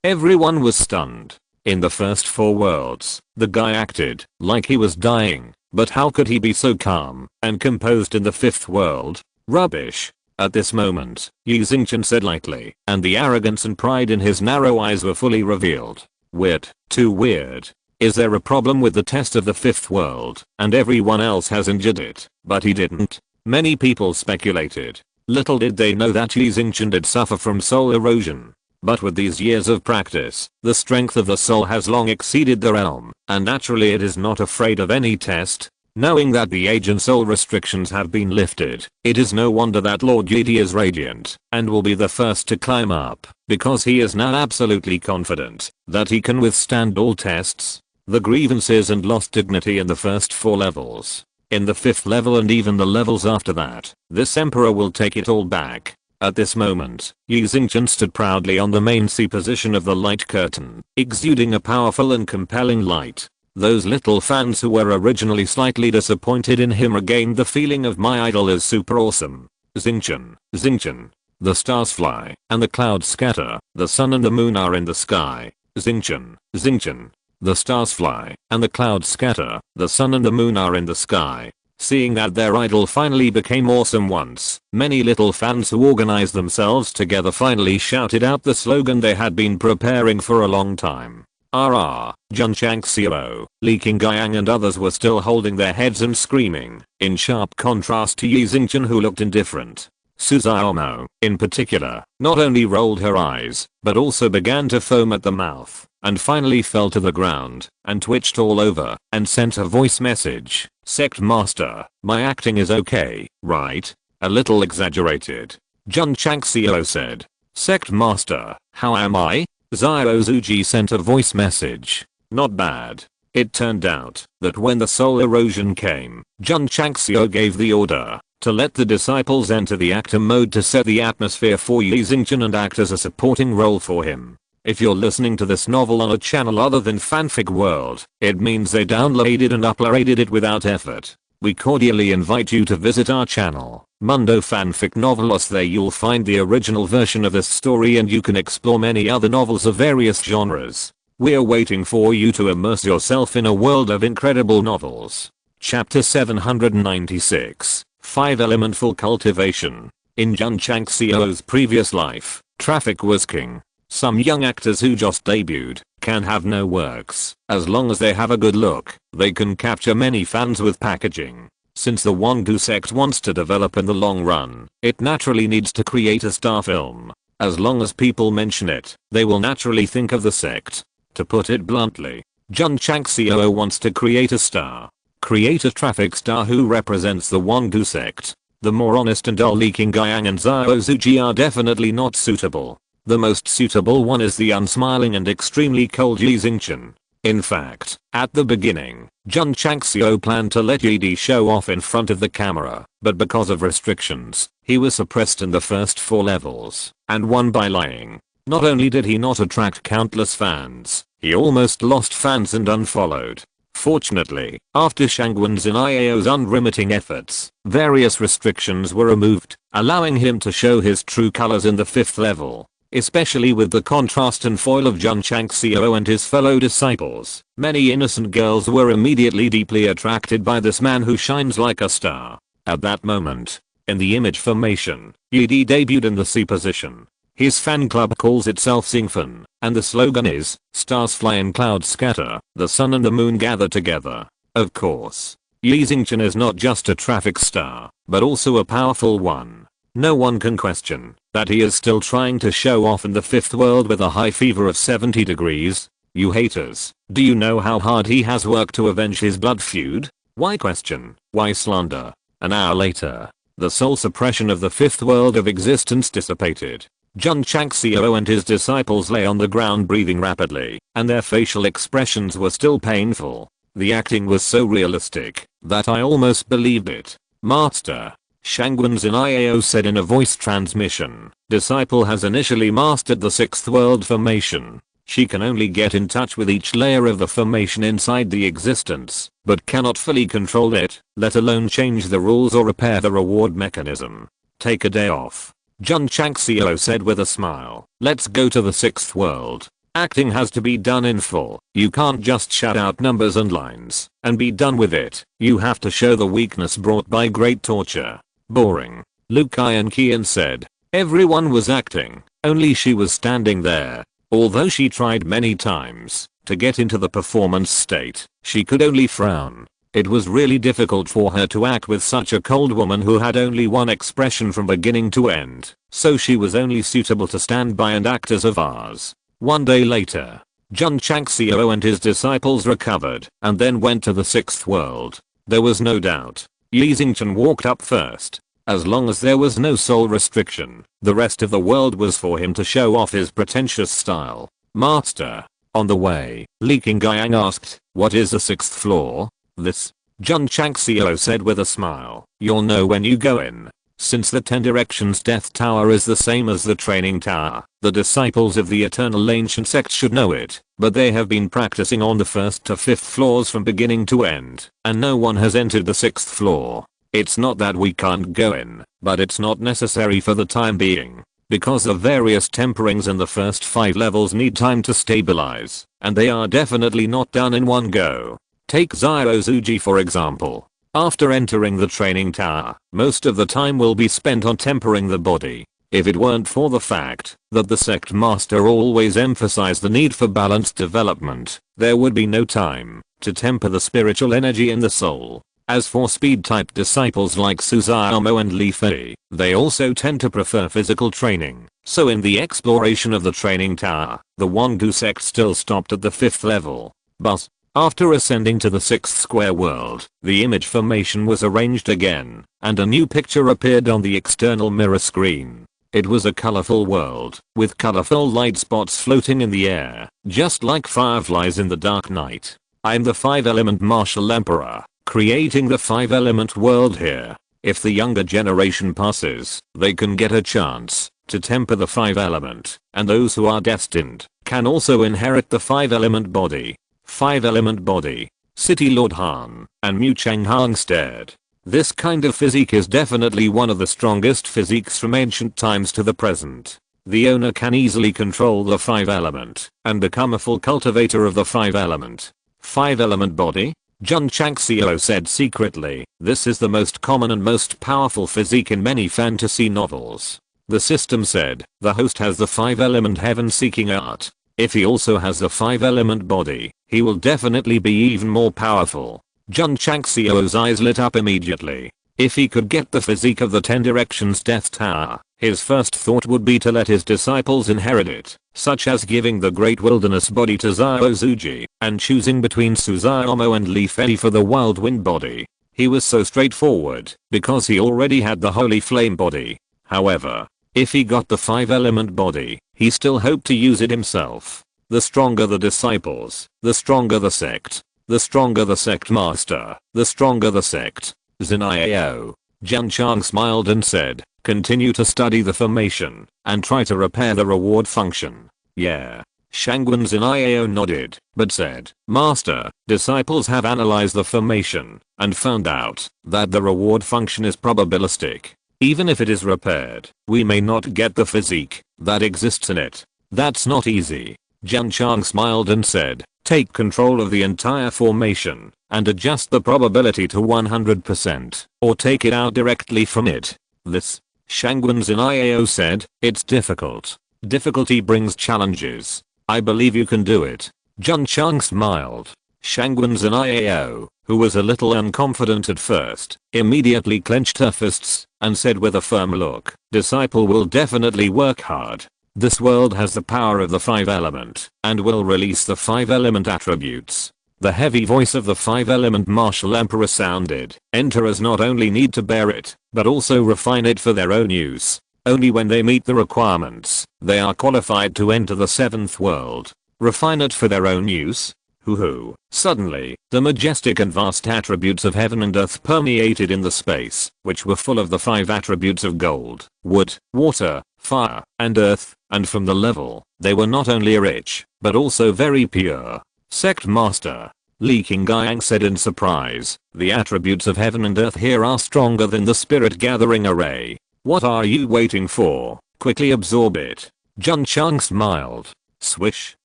Everyone was stunned. In the first 4 worlds, the guy acted like he was dying, but how could he be so calm and composed in the 5th world? Rubbish. At this moment, Yi Xingqian said lightly, and the arrogance and pride in his narrow eyes were fully revealed. Weird. Too weird. Is there a problem with the test of the 5th world, and everyone else has injured it, but he didn't? Many people speculated. Little did they know that Yi Xingqian did suffer from soul erosion. But with these years of practice, the strength of the soul has long exceeded the realm, and naturally it is not afraid of any test. Knowing that the age and soul restrictions have been lifted, it is no wonder that Lord Yidi is radiant, and will be the first to climb up, because he is now absolutely confident that he can withstand all tests. The grievances and lost dignity in the first 4 levels. In the 5th level and even the levels after that, this emperor will take it all back. At this moment, Yi Xingqian stood proudly on the main C position of the light curtain, exuding a powerful and compelling light. Those little fans who were originally slightly disappointed in him regained the feeling of my idol is super awesome. Xingqian, Xingqian. The stars fly, and the clouds scatter, the sun and the moon are in the sky. Xingqian, Xingqian. The stars fly, and the clouds scatter, the sun and the moon are in the sky. Seeing that their idol finally became awesome once, many little fans who organized themselves together finally shouted out the slogan they had been preparing for a long time. Jun Changxiao, Li Qingyang and others were still holding their heads and screaming, in sharp contrast to Yi Xingqian who looked indifferent. Su Xiaomo, in particular, not only rolled her eyes, but also began to foam at the mouth, and finally fell to the ground, and twitched all over, and sent a voice message. Sect Master, my acting is okay, right? A little exaggerated. Jun Changxiao said. Sect Master, how am I? Xiao Zuji sent a voice message. Not bad. It turned out that when the soul erosion came, Jun Changxiao gave the order to let the disciples enter the actor mode to set the atmosphere for Yi Xingqian and act as a supporting role for him. If you're listening to this novel on a channel other than Fanfic World, it means they downloaded and uploaded it without effort. We cordially invite you to visit our channel, Mundo Fanfic Novelos. There you'll find the original version of this story and you can explore many other novels of various genres. We're waiting for you to immerse yourself in a world of incredible novels. Chapter 796, 5-Elemental Cultivation. In Jun Changxiao's previous life, traffic was king. Some young actors who just debuted can have no works. As long as they have a good look, they can capture many fans with packaging. Since the Wangu sect wants to develop in the long run, it naturally needs to create a star film. As long as people mention it, they will naturally think of the sect. To put it bluntly, Jun Changxiao wants to create a star. Create a traffic star who represents the Wangu sect. The more honest and dull Li Qingyang and Xiao Zuji are definitely not suitable. The most suitable one is the unsmiling and extremely cold Yi Xingqian. In fact, at the beginning, Jun Changxiao planned to let Yidi show off in front of the camera, but because of restrictions, he was suppressed in the first 4 levels, and won by lying. Not only did he not attract countless fans, he almost lost fans and unfollowed. Fortunately, after Shangwen's and Iao's unremitting efforts, various restrictions were removed, allowing him to show his true colors in the 5th level. Especially with the contrast and foil of Jun Changxiao and his fellow disciples, many innocent girls were immediately deeply attracted by this man who shines like a star. At that moment, in the image formation, Yidi debuted in the C position. His fan club calls itself Xingfan, and the slogan is, stars fly and clouds scatter, the sun and the moon gather together. Of course, Yi Xingqian is not just a traffic star, but also a powerful one. No one can question that he is still trying to show off in the 5th world with a high fever of 70 degrees. You haters, do you know how hard he has worked to avenge his blood feud? Why question? Why slander? An hour later, The soul suppression of the fifth world of existence dissipated. Jun Changxiao and his disciples lay on the ground breathing rapidly, and their facial expressions were still painful. The acting was so realistic that I almost believed it. Master, Shangwen Ziniao said in a voice transmission, disciple has initially mastered the sixth world formation. She can only get in touch with each layer of the formation inside the existence, but cannot fully control it, let alone change the rules or repair the reward mechanism. Take a day off. Jun Changxiao said with a smile. Let's go to the sixth world. Acting has to be done in full. You can't just shout out numbers and lines and be done with it. You have to show the weakness brought by great torture. Boring. Liu Qian said. Everyone was acting, only she was standing there. Although she tried many times to get into the performance state, she could only frown. It was really difficult for her to act with such a cold woman who had only one expression from beginning to end, so she was only suitable to stand by and act as a vase. One day later, Jun Changxiao and his disciples recovered and then went to the sixth world. There was no doubt. Yi Xingchen walked up first. As long as there was no soul restriction, the rest of the world was for him to show off his pretentious style. Master. On the way, Li Qingyang asked, what is the sixth floor? This. Jun Changxiao said with a smile. You'll know when you go in. Since the 10 Directions Death Tower is the same as the Training Tower, the disciples of the Eternal Ancient Sect should know it, but they have been practicing on the 1st to 5th floors from beginning to end, and no one has entered the 6th floor. It's not that we can't go in, but it's not necessary for the time being. Because the various temperings in the first 5 levels need time to stabilize, and they are definitely not done in one go. Take Ziozuji for example. After entering the training tower, most of the time will be spent on tempering the body. If it weren't for the fact that the sect master always emphasized the need for balanced development, there would be no time to temper the spiritual energy in the soul. As for speed-type disciples like Suzumo and Li Fei, they also tend to prefer physical training, so in the exploration of the training tower, the Wangu sect still stopped at the 5th level. But, after ascending to the 6th square world, the image formation was arranged again, and a new picture appeared on the external mirror screen. It was a colorful world, with colorful light spots floating in the air, just like fireflies in the dark night. I'm the 5-element martial emperor, creating the 5-element world here. If the younger generation passes, they can get a chance to temper the 5-element, and those who are destined can also inherit the 5-element body. 5-element body. City Lord Han and Mu Changhang stared. This kind of physique is definitely one of the strongest physiques from ancient times to the present. The owner can easily control the 5-element and become a full cultivator of the 5-element. 5-element body? Jun Changxiao said secretly, this is the most common and most powerful physique in many fantasy novels. The system said, the host has the 5-element heaven-seeking art. If he also has the 5-element body, he will definitely be even more powerful. Jun Changxiao's eyes lit up immediately. If he could get the physique of the 10 Directions Death Tower, his first thought would be to let his disciples inherit it, such as giving the Great Wilderness body to Ziozuji, and choosing between Suzumo and Li Fei for the Wild Wind body. He was so straightforward, because he already had the Holy Flame body. However, if he got the 5-element body, he still hoped to use it himself. The stronger the disciples, the stronger the sect. The stronger the sect master, the stronger the sect. Ziniao. Jun Chang smiled and said, continue to study the formation, and try to repair the reward function. Yeah. Shangwen Ziniao nodded, but said, Master, disciples have analyzed the formation, and found out that the reward function is probabilistic. Even if it is repaired, we may not get the physique that exists in it. That's not easy. Jun Chang smiled and said, take control of the entire formation, and adjust the probability to 100%, or take it out directly from it. This, Shangwen Ziniao said, it's difficult. Difficulty brings challenges. I believe you can do it. Jun Chang smiled. Shangwen Ziniao, who was a little unconfident at first, immediately clenched her fists, and said with a firm look, disciple will definitely work hard. This world has the power of the 5-element, and will release the 5-element attributes. The heavy voice of the five-element martial emperor sounded. Enterers not only need to bear it, but also refine it for their own use. Only when they meet the requirements, they are qualified to enter the seventh world. Refine it for their own use? Hoo-hoo. Suddenly, the majestic and vast attributes of heaven and earth permeated in the space, which were full of the five attributes of gold, wood, water, fire, and earth, and from the level, they were not only rich, but also very pure. Sect Master Li Qingyang said in surprise, the attributes of heaven and earth here are stronger than the spirit gathering array. What are you waiting for? Quickly absorb it. Jun Changxiao smiled. Swish,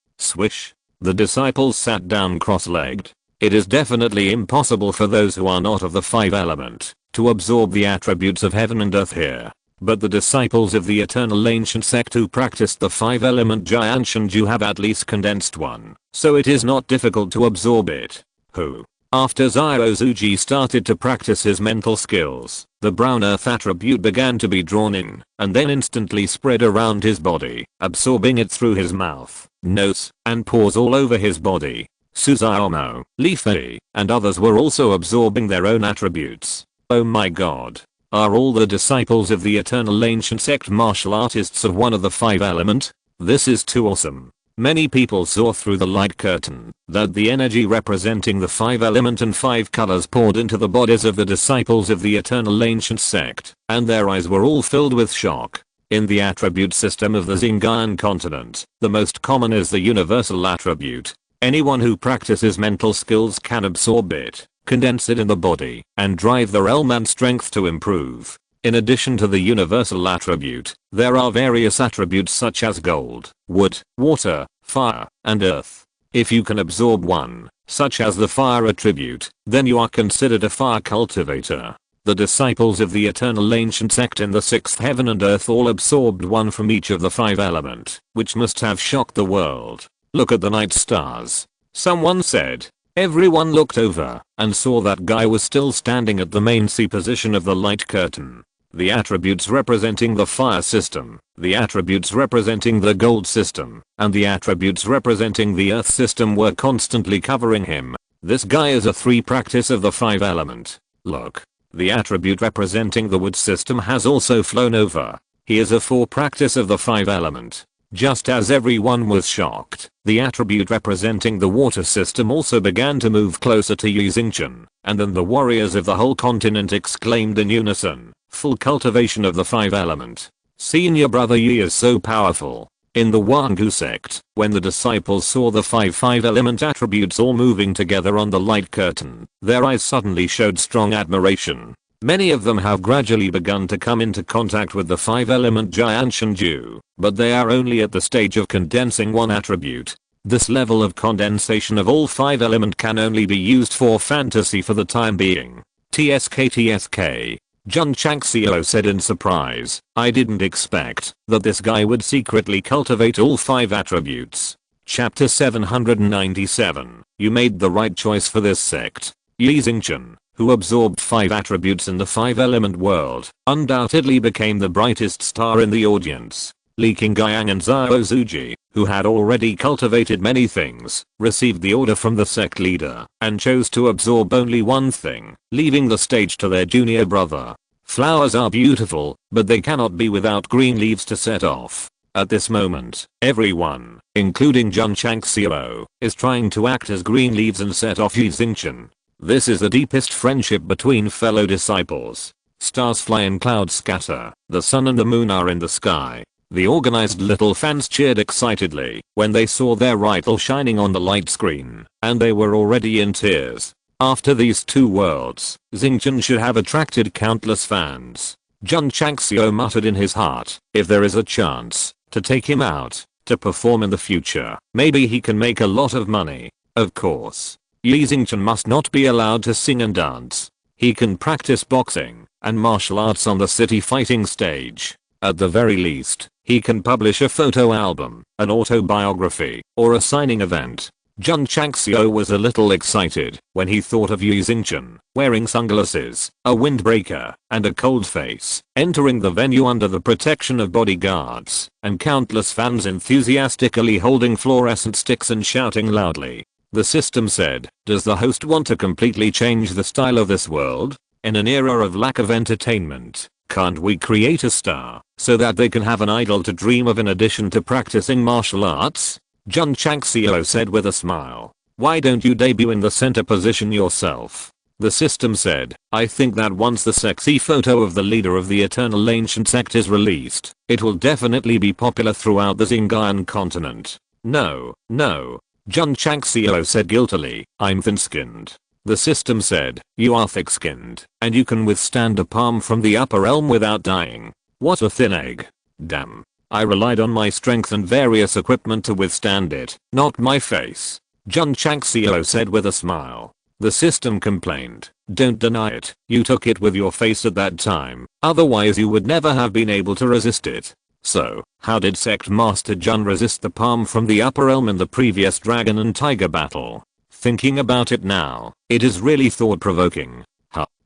swish. The disciples sat down cross-legged. It is definitely impossible for those who are not of the five element to absorb the attributes of heaven and earth here. But the disciples of the eternal ancient sect who practiced the five element Jianshanju have at least condensed one, so it is not difficult to absorb it. Who? After Zairozuji started to practice his mental skills, the brown earth attribute began to be drawn in, and then instantly spread around his body, absorbing it through his mouth, nose, and pores all over his body. Suzaomo, Li Fei, and others were also absorbing their own attributes. Oh my god. Are all the disciples of the eternal ancient sect martial artists of one of the five element? This is too awesome. Many people saw through the light curtain that the energy representing the five element and five colors poured into the bodies of the disciples of the eternal ancient sect, and their eyes were all filled with shock. In the attribute system of the Xingyan continent, the most common is the universal attribute. Anyone who practices mental skills can absorb it, condense it in the body, and drive the realm and strength to improve. In addition to the universal attribute, there are various attributes such as gold, wood, water, fire, and earth. If you can absorb one, such as the fire attribute, then you are considered a fire cultivator. The disciples of the eternal ancient sect in the sixth heaven and earth all absorbed one from each of the five element, which must have shocked the world. Look at the night stars. Someone said. Everyone looked over and saw that guy was still standing at the main C position of the light curtain. The attributes representing the fire system, the attributes representing the gold system, and the attributes representing the earth system were constantly covering him. This guy is a 3 practice of the 5 element. Look. The attribute representing the wood system has also flown over. He is a 4 practice of the 5 element. Just as everyone was shocked, the attribute representing the water system also began to move closer to Yi Xingchen, and then the warriors of the whole continent exclaimed in unison, full cultivation of the 5 element. Senior brother Yi is so powerful. In the Wangu sect, when the disciples saw the 5 element attributes all moving together on the light curtain, their eyes suddenly showed strong admiration. Many of them have gradually begun to come into contact with the 5 element Jianshanju, but they are only at the stage of condensing one attribute. This level of condensation of all 5 element can only be used for fantasy for the time being. TSK. Jun Changxiao said in surprise, I didn't expect that this guy would secretly cultivate all 5 attributes. Chapter 797. You made the right choice for this sect. Yi Xingchen, who absorbed 5 attributes in the 5 element world, undoubtedly became the brightest star in the audience. Li Qingyang and Zhao Zuji, who had already cultivated many things, received the order from the sect leader and chose to absorb only one thing, leaving the stage to their junior brother. Flowers are beautiful, but they cannot be without green leaves to set off. At this moment, everyone, including Jun Changxiao, is trying to act as green leaves and set off Yi Xingchen. This is the deepest friendship between fellow disciples. Stars fly and clouds scatter, the sun and the moon are in the sky. The organized little fans cheered excitedly when they saw their rival shining on the light screen, and they were already in tears. After these 2 worlds, Xingchen should have attracted countless fans. Jun Changxiao muttered in his heart, if there is a chance to take him out, to perform in the future, maybe he can make a lot of money. Of course. Yi Xingchen must not be allowed to sing and dance. He can practice boxing and martial arts on the city fighting stage. At the very least, he can publish a photo album, an autobiography, or a signing event. Jun Changxiao was a little excited when he thought of Yi Xingchen, wearing sunglasses, a windbreaker, and a cold face, entering the venue under the protection of bodyguards, and countless fans enthusiastically holding fluorescent sticks and shouting loudly. The system said, does the host want to completely change the style of this world? In an era of lack of entertainment, can't we create a star so that they can have an idol to dream of in addition to practicing martial arts? Jun Changxiao said with a smile. Why don't you debut in the center position yourself? The system said, I think that once the sexy photo of the leader of the Eternal Ancient Sect is released, it will definitely be popular throughout the Xinjiang continent. No, Jun Changxiao said guiltily, I'm thin-skinned. The system said, you are thick-skinned, and you can withstand a palm from the upper realm without dying. What a thin egg. Damn. I relied on my strength and various equipment to withstand it, not my face. Jun Changxiao said with a smile. The system complained, don't deny it, you took it with your face at that time, otherwise you would never have been able to resist it. So, how did Sect Master Jun resist the palm from the upper realm in the previous dragon and tiger battle? Thinking about it now, it is really thought-provoking.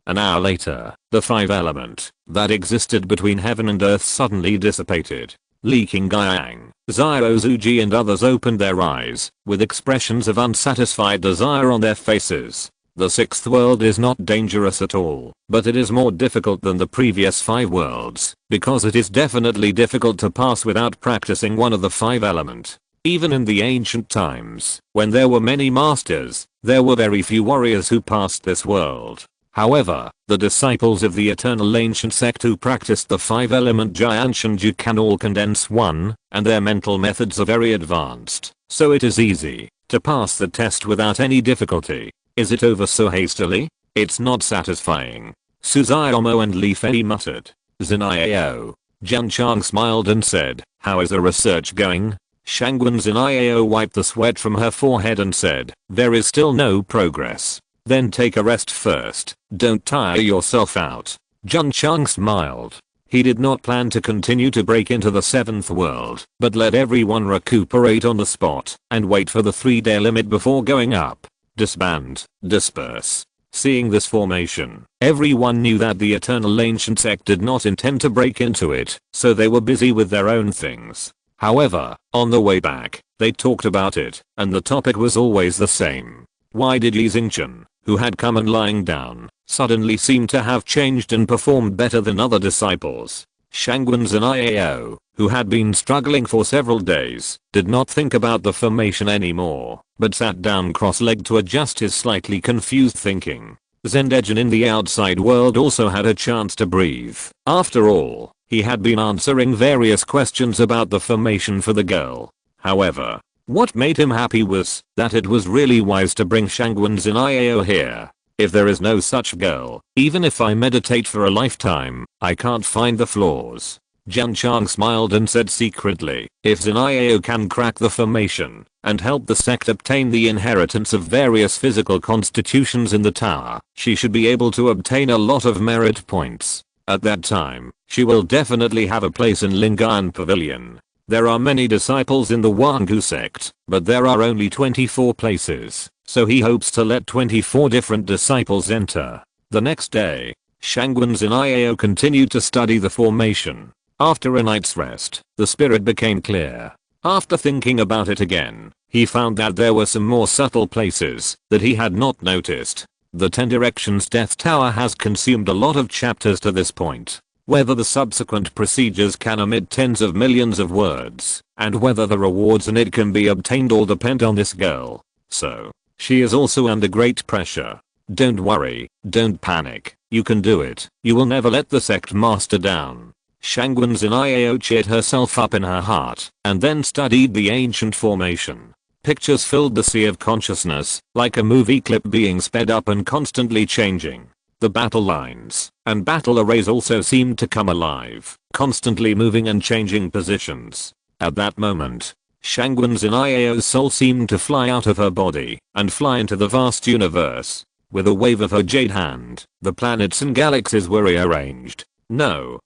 An hour later, the five element that existed between heaven and earth suddenly dissipated. Li Qingyang, Xiao Zuji and others opened their eyes, with expressions of unsatisfied desire on their faces. The sixth world is not dangerous at all, but it is more difficult than the previous 5 worlds, because it is definitely difficult to pass without practicing one of the 5 element. Even in the ancient times, when there were many masters, there were very few warriors who passed this world. However, the disciples of the Eternal Ancient Sect who practiced the 5-element Jianshanju can all condense one, and their mental methods are very advanced, so it is easy to pass the test without any difficulty. Is it over so hastily? It's not satisfying. Suzaomo and Li Fei muttered. Ziniao. Jun Chang smiled and said, how is the research going? Shangwen Ziniao wiped the sweat from her forehead and said, there is still no progress. Then take a rest first, don't tire yourself out. Jun Chang smiled. He did not plan to continue to break into the 7th world, but let everyone recuperate on the spot, and wait for the 3-day limit before going up. Disband, disperse. Seeing this formation, everyone knew that the Eternal Ancient Sect did not intend to break into it, so they were busy with their own things. However, on the way back, they talked about it, and the topic was always the same. Why did Li Xingchen, who had come and lying down, suddenly seem to have changed and performed better than other disciples? Shangwen Ziniao, who had been struggling for several days, did not think about the formation anymore, but sat down cross-legged to adjust his slightly confused thinking. Zendejin in the outside world also had a chance to breathe. After all, he had been answering various questions about the formation for the girl. However, what made him happy was that it was really wise to bring Shangwen Ziniao here. If there is no such girl, even if I meditate for a lifetime, I can't find the flaws. Jun Chang smiled and said secretly, if Ziniao can crack the formation and help the sect obtain the inheritance of various physical constitutions in the tower, she should be able to obtain a lot of merit points. At that time, she will definitely have a place in Lingan Pavilion. There are many disciples in the Wangu sect, but there are only 24 places, so he hopes to let 24 different disciples enter. The next day, Shangwen Ziniao continued to study the formation. After a night's rest, the spirit became clear. After thinking about it again, he found that there were some more subtle places that he had not noticed. The 10 Directions Death Tower has consumed a lot of chapters to this point. Whether the subsequent procedures can omit tens of millions of words, and whether the rewards in it can be obtained all depend on this girl. So, she is also under great pressure. Don't worry, don't panic, you can do it, you will never let the sect master down. Shangwen Ziniao cheered herself up in her heart, and then studied the ancient formation. Pictures filled the sea of consciousness, like a movie clip being sped up and constantly changing. The battle lines and battle arrays also seemed to come alive, constantly moving and changing positions. At that moment, Shangwen Ziniao's soul seemed to fly out of her body and fly into the vast universe. With a wave of her jade hand, the planets and galaxies were rearranged. No,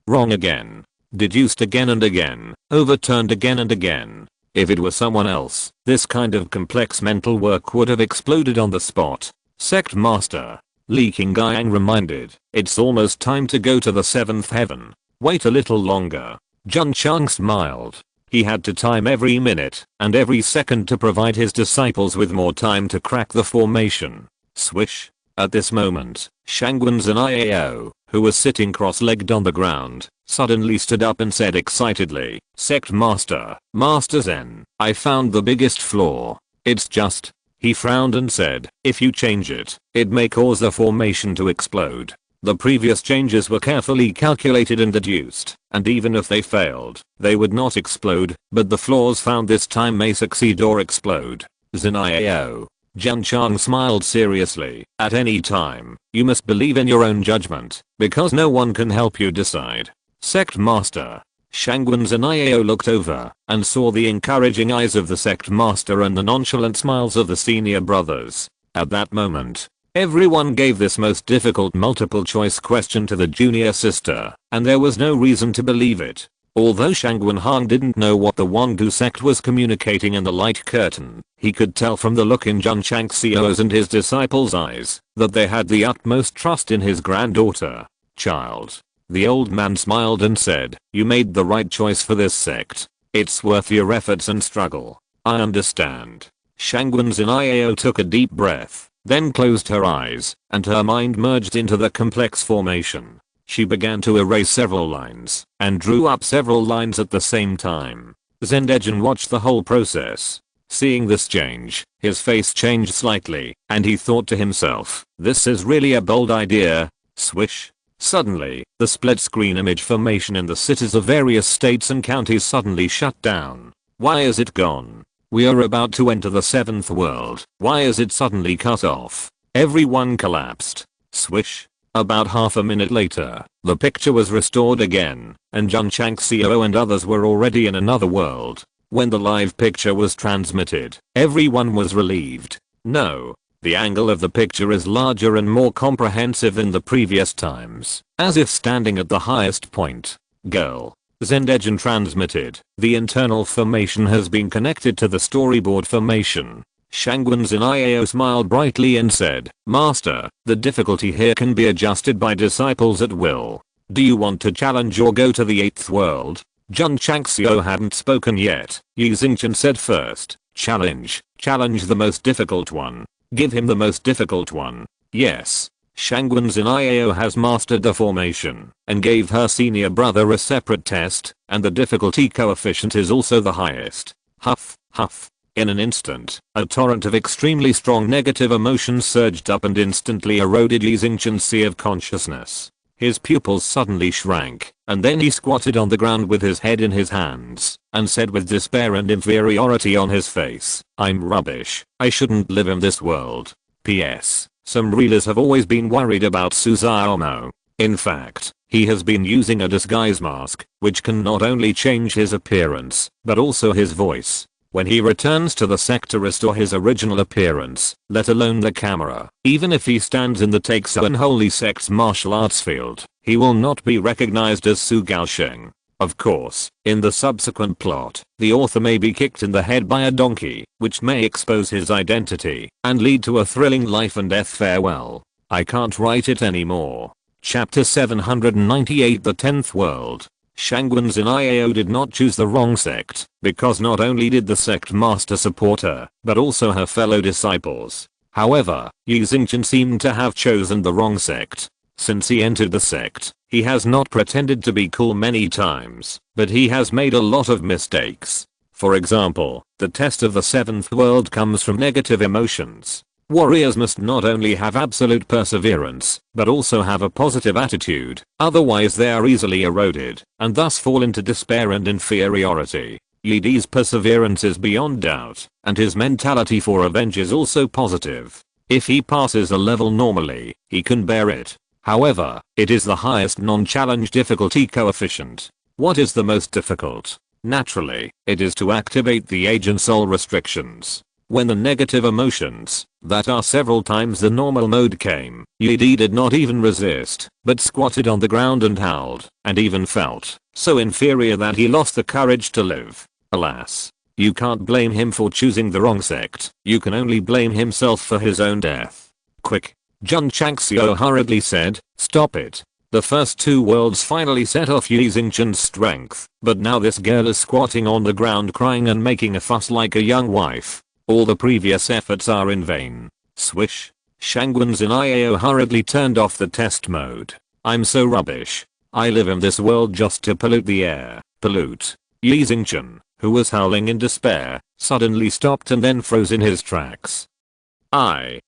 wrong again. Deduced again and again, overturned again and again. If it were someone else, this kind of complex mental work would have exploded on the spot. Sect Master Li Qingyang reminded, it's almost time to go to the 7th heaven. Wait a little longer. Jun Chang smiled. He had to time every minute and every second to provide his disciples with more time to crack the formation. Swish. At this moment, Shangwen Zhenjiao, who was sitting cross-legged on the ground, suddenly stood up and said excitedly, "Sect Master, Master Zen, I found the biggest flaw. It's just," he frowned and said, "if you change it, it may cause the formation to explode. The previous changes were carefully calculated and deduced, and even if they failed, they would not explode, but the flaws found this time may succeed or explode." Zhenjiao. Jun Changxiao smiled seriously. "At any time, you must believe in your own judgment, because no one can help you decide." Sect Master. Shangwen Zhenjiao looked over and saw the encouraging eyes of the Sect Master and the nonchalant smiles of the senior brothers. At that moment, everyone gave this most difficult multiple choice question to the junior sister, and there was no reason to believe it. Although Shangwen Han didn't know what the Wangu sect was communicating in the light curtain, he could tell from the look in Jun Changxiao's and his disciples' eyes that they had the utmost trust in his granddaughter. "Child." The old man smiled and said, "You made the right choice for this sect. It's worth your efforts and struggle. I understand." Shangwen Zhenjiao took a deep breath, then closed her eyes, and her mind merged into the complex formation. She began to erase several lines, and drew up several lines at the same time. Zendejin watched the whole process. Seeing this change, his face changed slightly, and he thought to himself, "This is really a bold idea." Swish. Suddenly, the split screen image formation in the cities of various states and counties suddenly shut down. Why is it gone? We are about to enter the 7th world. Why is it suddenly cut off? Everyone collapsed. Swish. About half a minute later, the picture was restored again, and Jun Changxiao and others were already in another world. When the live picture was transmitted, everyone was relieved. No, the angle of the picture is larger and more comprehensive than the previous times, as if standing at the highest point. Girl. Zendejin transmitted, the internal formation has been connected to the storyboard formation. Shangwen Zhenjiao smiled brightly and said, "Master, the difficulty here can be adjusted by disciples at will. Do you want to challenge or go to the 8th world?" Jun Changxiao hadn't spoken yet. Yi Xingqian said first, "Challenge. Challenge the most difficult one. Give him the most difficult one." Yes. Shangwen Zhenjiao has mastered the formation, and gave her senior brother a separate test, and the difficulty coefficient is also the highest. Huff, huff. In an instant, a torrent of extremely strong negative emotions surged up and instantly eroded Yi Xingqian's sea of consciousness. His pupils suddenly shrank, and then he squatted on the ground with his head in his hands, and said with despair and inferiority on his face, "I'm rubbish. I shouldn't live in this world." P.S. Some readers have always been worried about Suzuomo. In fact, he has been using a disguise mask, which can not only change his appearance, but also his voice. When he returns to the sect to restore his original appearance, let alone the camera, even if he stands in the Taixu Unholy Sect's martial arts field, he will not be recognized as Su Gaosheng. Of course, in the subsequent plot, the author may be kicked in the head by a donkey, which may expose his identity, and lead to a thrilling life and death farewell. I can't write it anymore. Chapter 798 The 10th World. Shangwen Zhenjiao did not choose the wrong sect, because not only did the sect master support her, but also her fellow disciples. However, Yi Xingqian seemed to have chosen the wrong sect. Since he entered the sect, he has not pretended to be cool many times, but he has made a lot of mistakes. For example, the test of the 7th world comes from negative emotions. Warriors must not only have absolute perseverance, but also have a positive attitude, otherwise they are easily eroded, and thus fall into despair and inferiority. Yi Di's perseverance is beyond doubt, and his mentality for revenge is also positive. If he passes a level normally, he can bear it. However, it is the highest non-challenge difficulty coefficient. What is the most difficult? Naturally, it is to activate the age and soul restrictions. When the negative emotions, that are several times the normal mode came, Yi Di did not even resist, but squatted on the ground and howled, and even felt so inferior that he lost the courage to live. Alas. You can't blame him for choosing the wrong sect, you can only blame himself for his own death. Quick. Jun Changxiao hurriedly said, "Stop it. The first two worlds finally set off Yi Xingqian's strength, but now this girl is squatting on the ground crying and making a fuss like a young wife. All the previous efforts are in vain. Swish. Shangwen's in IAO hurriedly turned off the test mode. I'm so rubbish. I live in this world just to pollute the air. Pollute. Yi Xingqian, who was howling in despair, suddenly stopped and then froze in his tracks.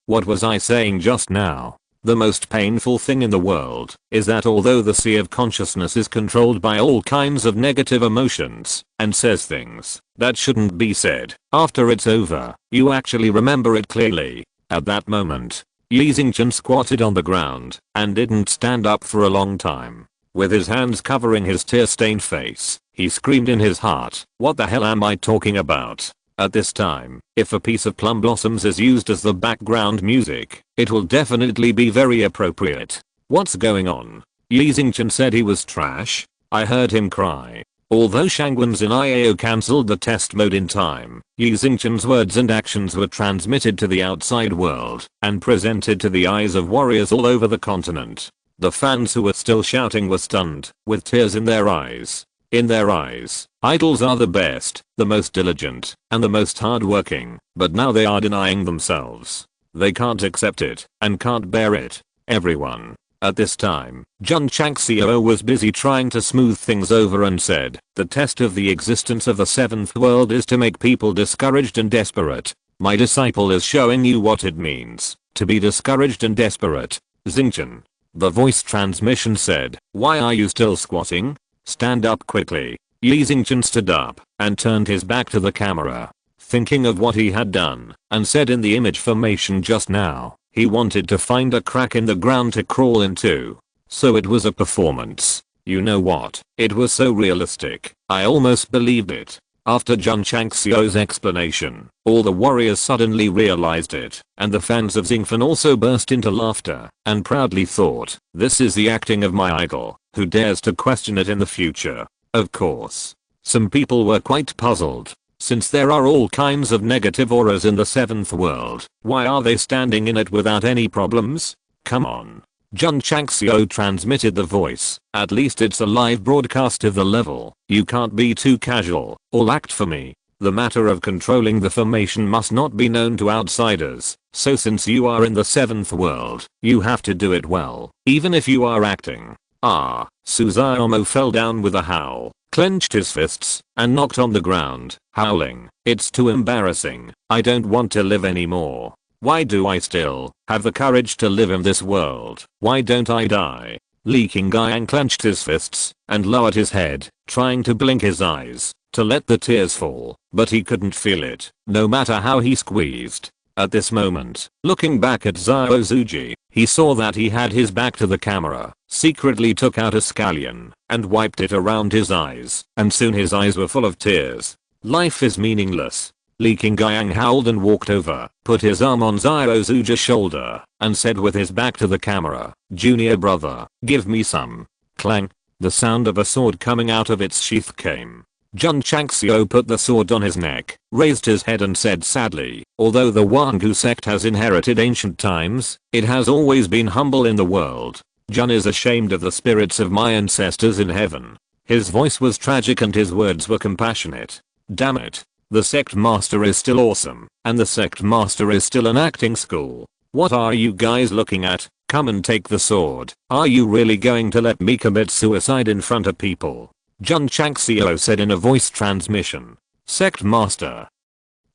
What was I saying just now? The most painful thing in the world is that although the sea of consciousness is controlled by all kinds of negative emotions and says things that shouldn't be said, after it's over, you actually remember it clearly. At that moment, Yi Xingqian squatted on the ground and didn't stand up for a long time. With his hands covering his tear-stained face, he screamed in his heart, "What the hell am I talking about?" At this time, if a piece of Plum Blossoms is used as the background music, it will definitely be very appropriate. What's going on? Yi Xingqian said he was trash. I heard him cry. Although Shangwen's in IAO cancelled the test mode in time, Yi Xingqian's words and actions were transmitted to the outside world and presented to the eyes of warriors all over the continent. The fans who were still shouting were stunned, with tears in their eyes. In their eyes, idols are the best, the most diligent, and the most hardworking, but now they are denying themselves. They can't accept it, and can't bear it. Everyone. At this time, Jun Changxiao was busy trying to smooth things over and said, "The test of the existence of the seventh world is to make people discouraged and desperate. My disciple is showing you what it means to be discouraged and desperate. Xingqian." The voice transmission said, "Why are you still squatting? Stand up quickly." Yi Xingqian stood up and turned his back to the camera, thinking of what he had done, and said in the image formation just now, he wanted to find a crack in the ground to crawl into. So it was a performance. You know what? It was so realistic, I almost believed it. After Jun Changxiao's explanation, all the warriors suddenly realized it, and the fans of Xingfen also burst into laughter, and proudly thought, "This is the acting of my idol, who dares to question it in the future?" Of course. Some people were quite puzzled. Since there are all kinds of negative auras in the seventh world, why are they standing in it without any problems? Come on. Jun Changxiao transmitted the voice. At least it's a live broadcast of the level. You can't be too casual or act for me. The matter of controlling the formation must not be known to outsiders. So since you are in the seventh world, you have to do it well, even if you are acting. Suzaomo fell down with a howl, clenched his fists, and knocked on the ground, howling, "It's too embarrassing. I don't want to live anymore. Why do I still have the courage to live in this world? Why don't I die?" Li Qingyang clenched his fists and lowered his head, trying to blink his eyes to let the tears fall, but he couldn't feel it, no matter how he squeezed. At this moment, looking back at Zhao Zuji, he saw that he had his back to the camera, secretly took out a scallion, and wiped it around his eyes, and soon his eyes were full of tears. Life is meaningless. Li Qingyang howled and walked over, put his arm on Zhao Zuji's shoulder, and said with his back to the camera, "Junior brother, give me some." Clang. The sound of a sword coming out of its sheath came. Jun Changxiao put the sword on his neck, raised his head and said sadly, "Although the Wangu sect has inherited ancient times, it has always been humble in the world. Jun is ashamed of the spirits of my ancestors in heaven." His voice was tragic and his words were compassionate. Damn it. The sect master is still awesome, and the sect master is still an acting school. What are you guys looking at? Come and take the sword. Are you really going to let me commit suicide in front of people? Jun Changxiao said in a voice transmission. Sect master.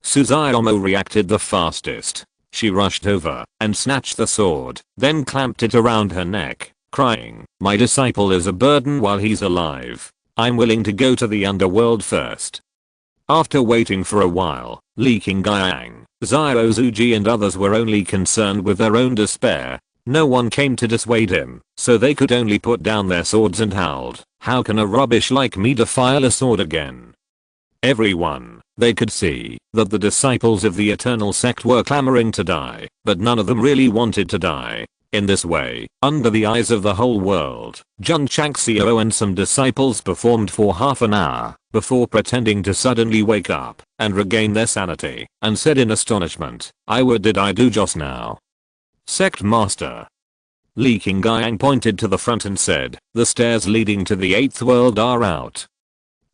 Suzaomo reacted the fastest. She rushed over and snatched the sword, then clamped it around her neck, crying, "My disciple is a burden while he's alive. I'm willing to go to the underworld first." After waiting for a while, Li Qingyang, Zhao Zuji and others were only concerned with their own despair. No one came to dissuade him, so they could only put down their swords and howled, "How can a rubbish like me defile a sword again?" Everyone, they could see that the disciples of the Eternal Sect were clamoring to die, but none of them really wanted to die. In this way, under the eyes of the whole world, Jun Changxiao and some disciples performed for half an hour before pretending to suddenly wake up and regain their sanity, and said in astonishment, "What did I do just now?" Sect master. Li Qingyang pointed to the front and said, "The stairs leading to the 8th world are out."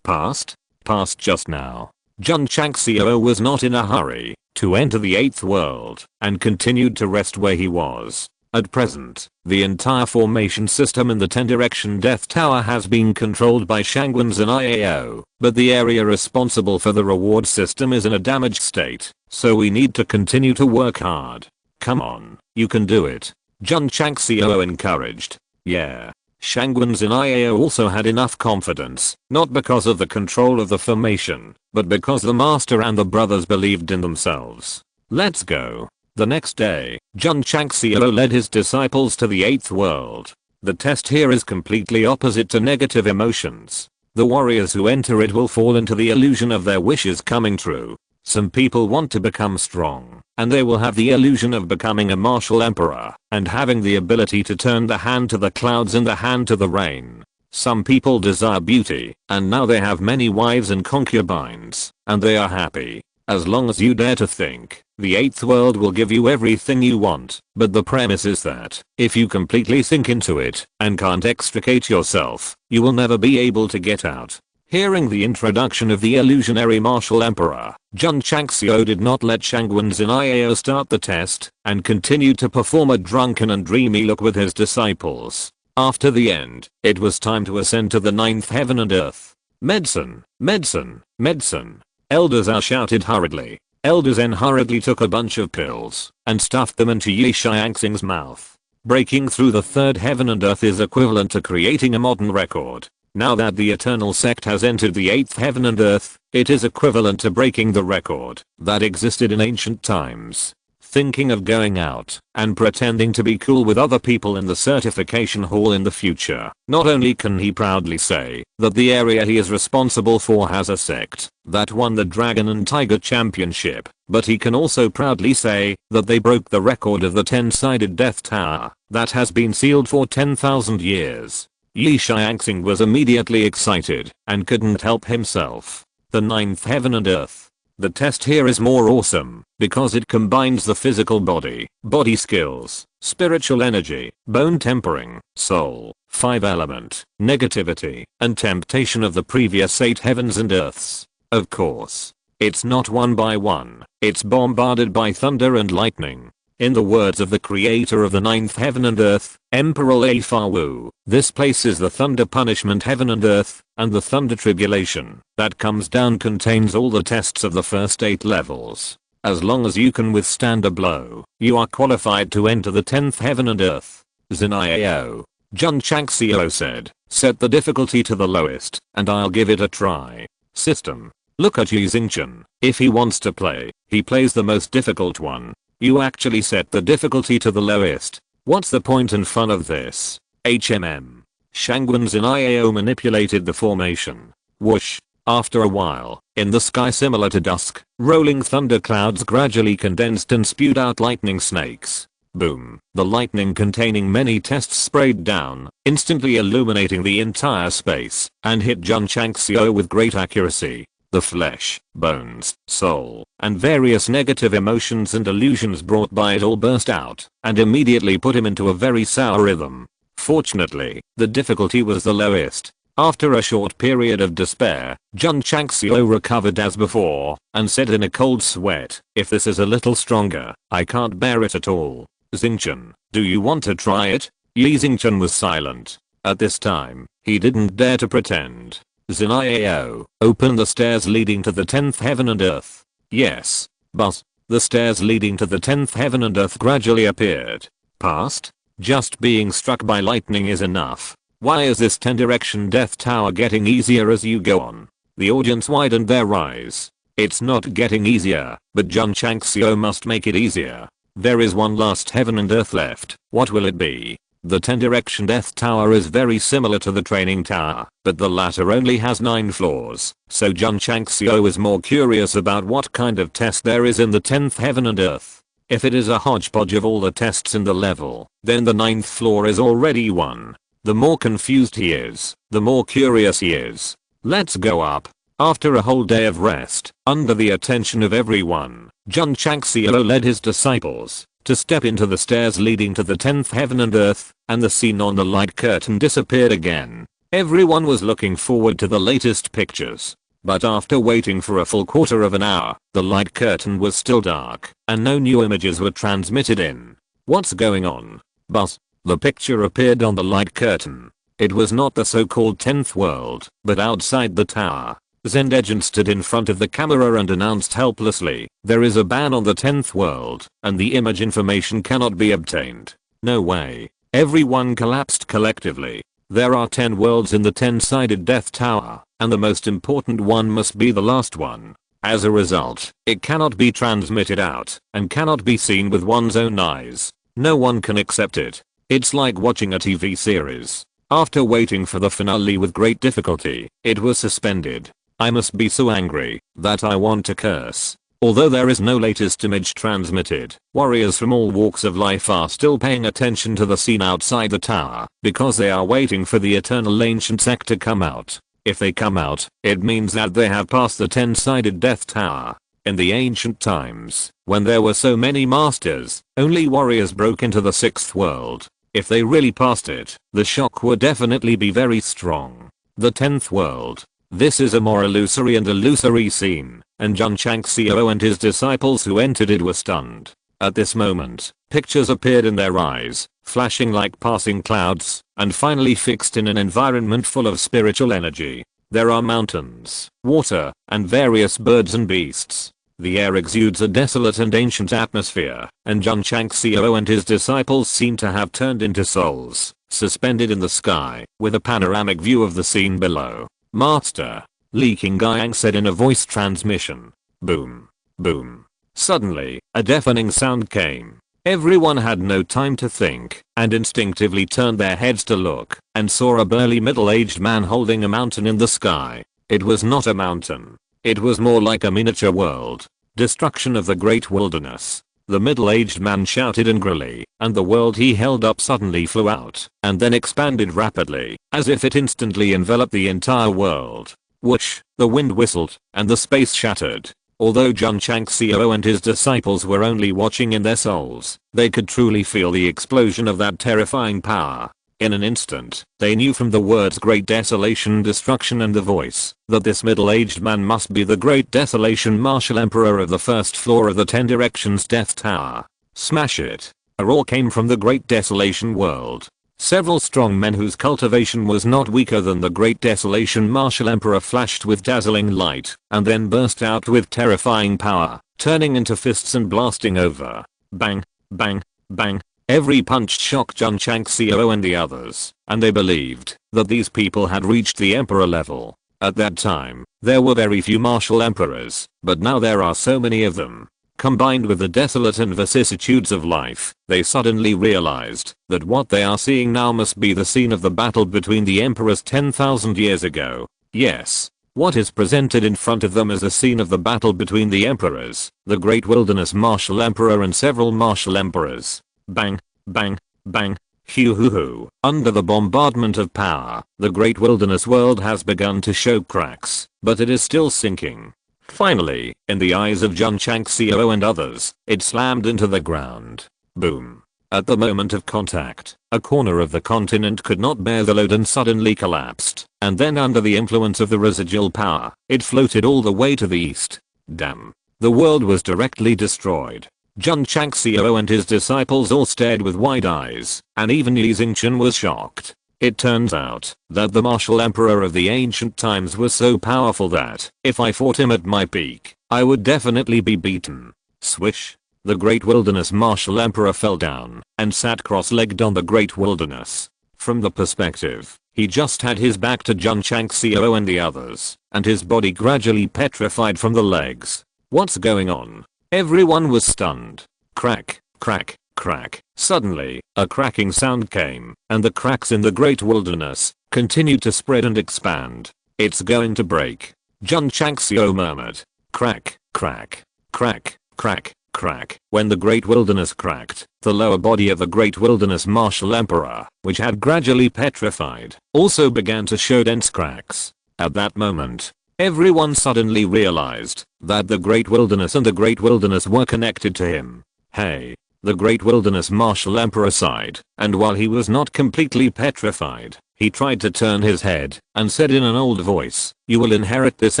Passed? Passed just now. Jun Changxiao was not in a hurry to enter the 8th world and continued to rest where he was. At present, the entire formation system in the 10-direction Death Tower has been controlled by Shangwen's and IAO, but the area responsible for the reward system is in a damaged state, so we need to continue to work hard. Come on, you can do it. Jun Changxiao encouraged. Yeah. Shangwen's and IAO also had enough confidence, not because of the control of the formation, but because the master and the brothers believed in themselves. Let's go. The next day, Jun Changxiao led his disciples to the 8th world. The test here is completely opposite to negative emotions. The warriors who enter it will fall into the illusion of their wishes coming true. Some people want to become strong, and they will have the illusion of becoming a martial emperor and having the ability to turn the hand to the clouds and the hand to the rain. Some people desire beauty, and now they have many wives and concubines, and they are happy. As long as you dare to think, the 8th world will give you everything you want, but the premise is that, if you completely sink into it and can't extricate yourself, you will never be able to get out. Hearing the introduction of the illusionary martial emperor, Jun Changxiao did not let Shangwen's and IAO start the test, and continued to perform a drunken and dreamy look with his disciples. After the end, it was time to ascend to the 9th heaven and earth. Medicine, medicine, medicine. Elder Zhao shouted hurriedly. Elder Zen hurriedly took a bunch of pills and stuffed them into Yi Xiangxing's mouth. Breaking through the 3rd heaven and earth is equivalent to creating a modern record. Now that the Eternal Sect has entered the 8th heaven and earth, it is equivalent to breaking the record that existed in ancient times. Thinking of going out and pretending to be cool with other people in the certification hall in the future, not only can he proudly say that the area he is responsible for has a sect that won the Dragon and Tiger Championship, but he can also proudly say that they broke the record of the 10-sided Death Tower that has been sealed for 10,000 years. Yi Xiangxing was immediately excited and couldn't help himself. The 9th heaven and earth. The test here is more awesome because it combines the physical body skills, spiritual energy, bone tempering, soul, 5-element, negativity, and temptation of the previous 8 heavens and earths. Of course, it's not one by one, it's bombarded by thunder and lightning. In the words of the creator of the 9th heaven and earth, Emperor Lei Fa Wu, this place is the thunder punishment heaven and earth, and the thunder tribulation that comes down contains all the tests of the first 8 levels. As long as you can withstand a blow, you are qualified to enter the 10th heaven and earth. Ziniao. Jun Changxiao said, set the difficulty to the lowest, and I'll give it a try. System. Look at Yu Xingchen. If he wants to play, he plays the most difficult one. You actually set the difficulty to the lowest. What's the point and fun of this? HMM. Shangwen's and IAO manipulated the formation. Whoosh. After a while, in the sky similar to dusk, rolling thunder clouds gradually condensed and spewed out lightning snakes. Boom. The lightning containing many tests sprayed down, instantly illuminating the entire space, and hit Jun Changxiao with great accuracy. The flesh, bones, soul, and various negative emotions and illusions brought by it all burst out, and immediately put him into a very sour rhythm. Fortunately, the difficulty was the lowest. After a short period of despair, Jun Changxiao recovered as before, and said in a cold sweat, if this is a little stronger, I can't bear it at all. Xingchen, do you want to try it? Yi Xingchen was silent. At this time, he didn't dare to pretend. Ziniao, open the stairs leading to the 10th heaven and earth. Yes. But, the stairs leading to the 10th heaven and earth gradually appeared. Past? Just being struck by lightning is enough. Why is this 10-direction Death Tower getting easier as you go on? The audience widened their eyes. It's not getting easier, but Jun Changxiao must make it easier. There is one last heaven and earth left. What will it be? The 10-direction Death Tower is very similar to the training tower, but the latter only has 9 floors, so Jun Changxiao is more curious about what kind of test there is in the 10th heaven and earth. If it is a hodgepodge of all the tests in the level, then the 9th floor is already one. The more confused he is, the more curious he is. Let's go up. After a whole day of rest, under the attention of everyone, Jun Changxiao led his disciples to step into the stairs leading to the 10th heaven and earth, and the scene on the light curtain disappeared again. Everyone was looking forward to the latest pictures. But after waiting for a full quarter of an hour, the light curtain was still dark, and no new images were transmitted in. What's going on? Boss. The picture appeared on the light curtain. It was not the so-called 10th world, but outside the tower. Zendegent stood in front of the camera and announced helplessly, "There is a ban on the 10th world, and the image information cannot be obtained." No way. Everyone collapsed collectively. There are 10 worlds in the 10-sided Death Tower, and the most important one must be the last one. As a result, it cannot be transmitted out, and cannot be seen with one's own eyes. No one can accept it. It's like watching a TV series. After waiting for the finale with great difficulty, it was suspended. I must be so angry that I want to curse. Although there is no latest image transmitted, warriors from all walks of life are still paying attention to the scene outside the tower, because they are waiting for the eternal ancient sect to come out. If they come out, it means that they have passed the 10-sided Death Tower. In the ancient times, when there were so many masters, only warriors broke into the 6th world. If they really passed it, the shock would definitely be very strong. The 10th world. This is a more illusory and illusory scene, and Jun Changxiao and his disciples who entered it were stunned. At this moment, pictures appeared in their eyes, flashing like passing clouds, and finally fixed in an environment full of spiritual energy. There are mountains, water, and various birds and beasts. The air exudes a desolate and ancient atmosphere, and Jun Changxiao and his disciples seem to have turned into souls, suspended in the sky, with a panoramic view of the scene below. "Master," Li Qingyang said in a voice transmission. Boom. Boom. Suddenly, a deafening sound came. Everyone had no time to think, and instinctively turned their heads to look, and saw a burly middle-aged man holding a mountain in the sky. It was not a mountain. It was more like a miniature world. Destruction of the great wilderness. The middle-aged man shouted angrily, and the world he held up suddenly flew out, and then expanded rapidly, as if it instantly enveloped the entire world. Whoosh, the wind whistled, and the space shattered. Although Jun Changxiao and his disciples were only watching in their souls, they could truly feel the explosion of that terrifying power. In an instant, they knew from the words "Great Desolation Destruction" and the voice, that this middle-aged man must be the Great Desolation Martial Emperor of the first floor of the 10 Directions Death Tower. Smash it. A roar came from the Great Desolation world. Several strong men whose cultivation was not weaker than the Great Desolation Martial Emperor flashed with dazzling light, and then burst out with terrifying power, turning into fists and blasting over. Bang, bang, bang. Every punch shocked Jun Changxiao and the others, and they believed that these people had reached the emperor level. At that time, there were very few martial emperors, but now there are so many of them. Combined with the desolate and vicissitudes of life, they suddenly realized that what they are seeing now must be the scene of the battle between the emperors 10,000 years ago. Yes. What is presented in front of them is a scene of the battle between the emperors, the Great Wilderness Martial Emperor and several martial emperors. Bang, bang, bang, hoo hoo hoo. Under the bombardment of power, the Great Wilderness world has begun to show cracks, but it is still sinking. Finally, in the eyes of Jun Changxiao and others, it slammed into the ground. Boom. At the moment of contact, a corner of the continent could not bear the load and suddenly collapsed, and then under the influence of the residual power, it floated all the way to the east. Damn. The world was directly destroyed. Jun Changxiao and his disciples all stared with wide eyes, and even Li Xingchen was shocked. It turns out that the martial emperor of the ancient times was so powerful that, if I fought him at my peak, I would definitely be beaten. Swish. The Great Wilderness Martial Emperor fell down, and sat cross-legged on the Great Wilderness. From the perspective, he just had his back to Jun Changxiao and the others, and his body gradually petrified from the legs. What's going on? Everyone was stunned. Crack, crack, crack. Suddenly, a cracking sound came, and the cracks in the Great Wilderness continued to spread and expand. It's going to break. Jun Changxiao murmured. Crack, crack, crack, crack, crack. When the Great Wilderness cracked, the lower body of the Great Wilderness Martial Emperor, which had gradually petrified, also began to show dense cracks. At that moment, everyone suddenly realized that the Great Wilderness and the Great Wilderness were connected to him. Hey. The Great Wilderness Martial Emperor sighed, and while he was not completely petrified, he tried to turn his head and said in an old voice, "You will inherit this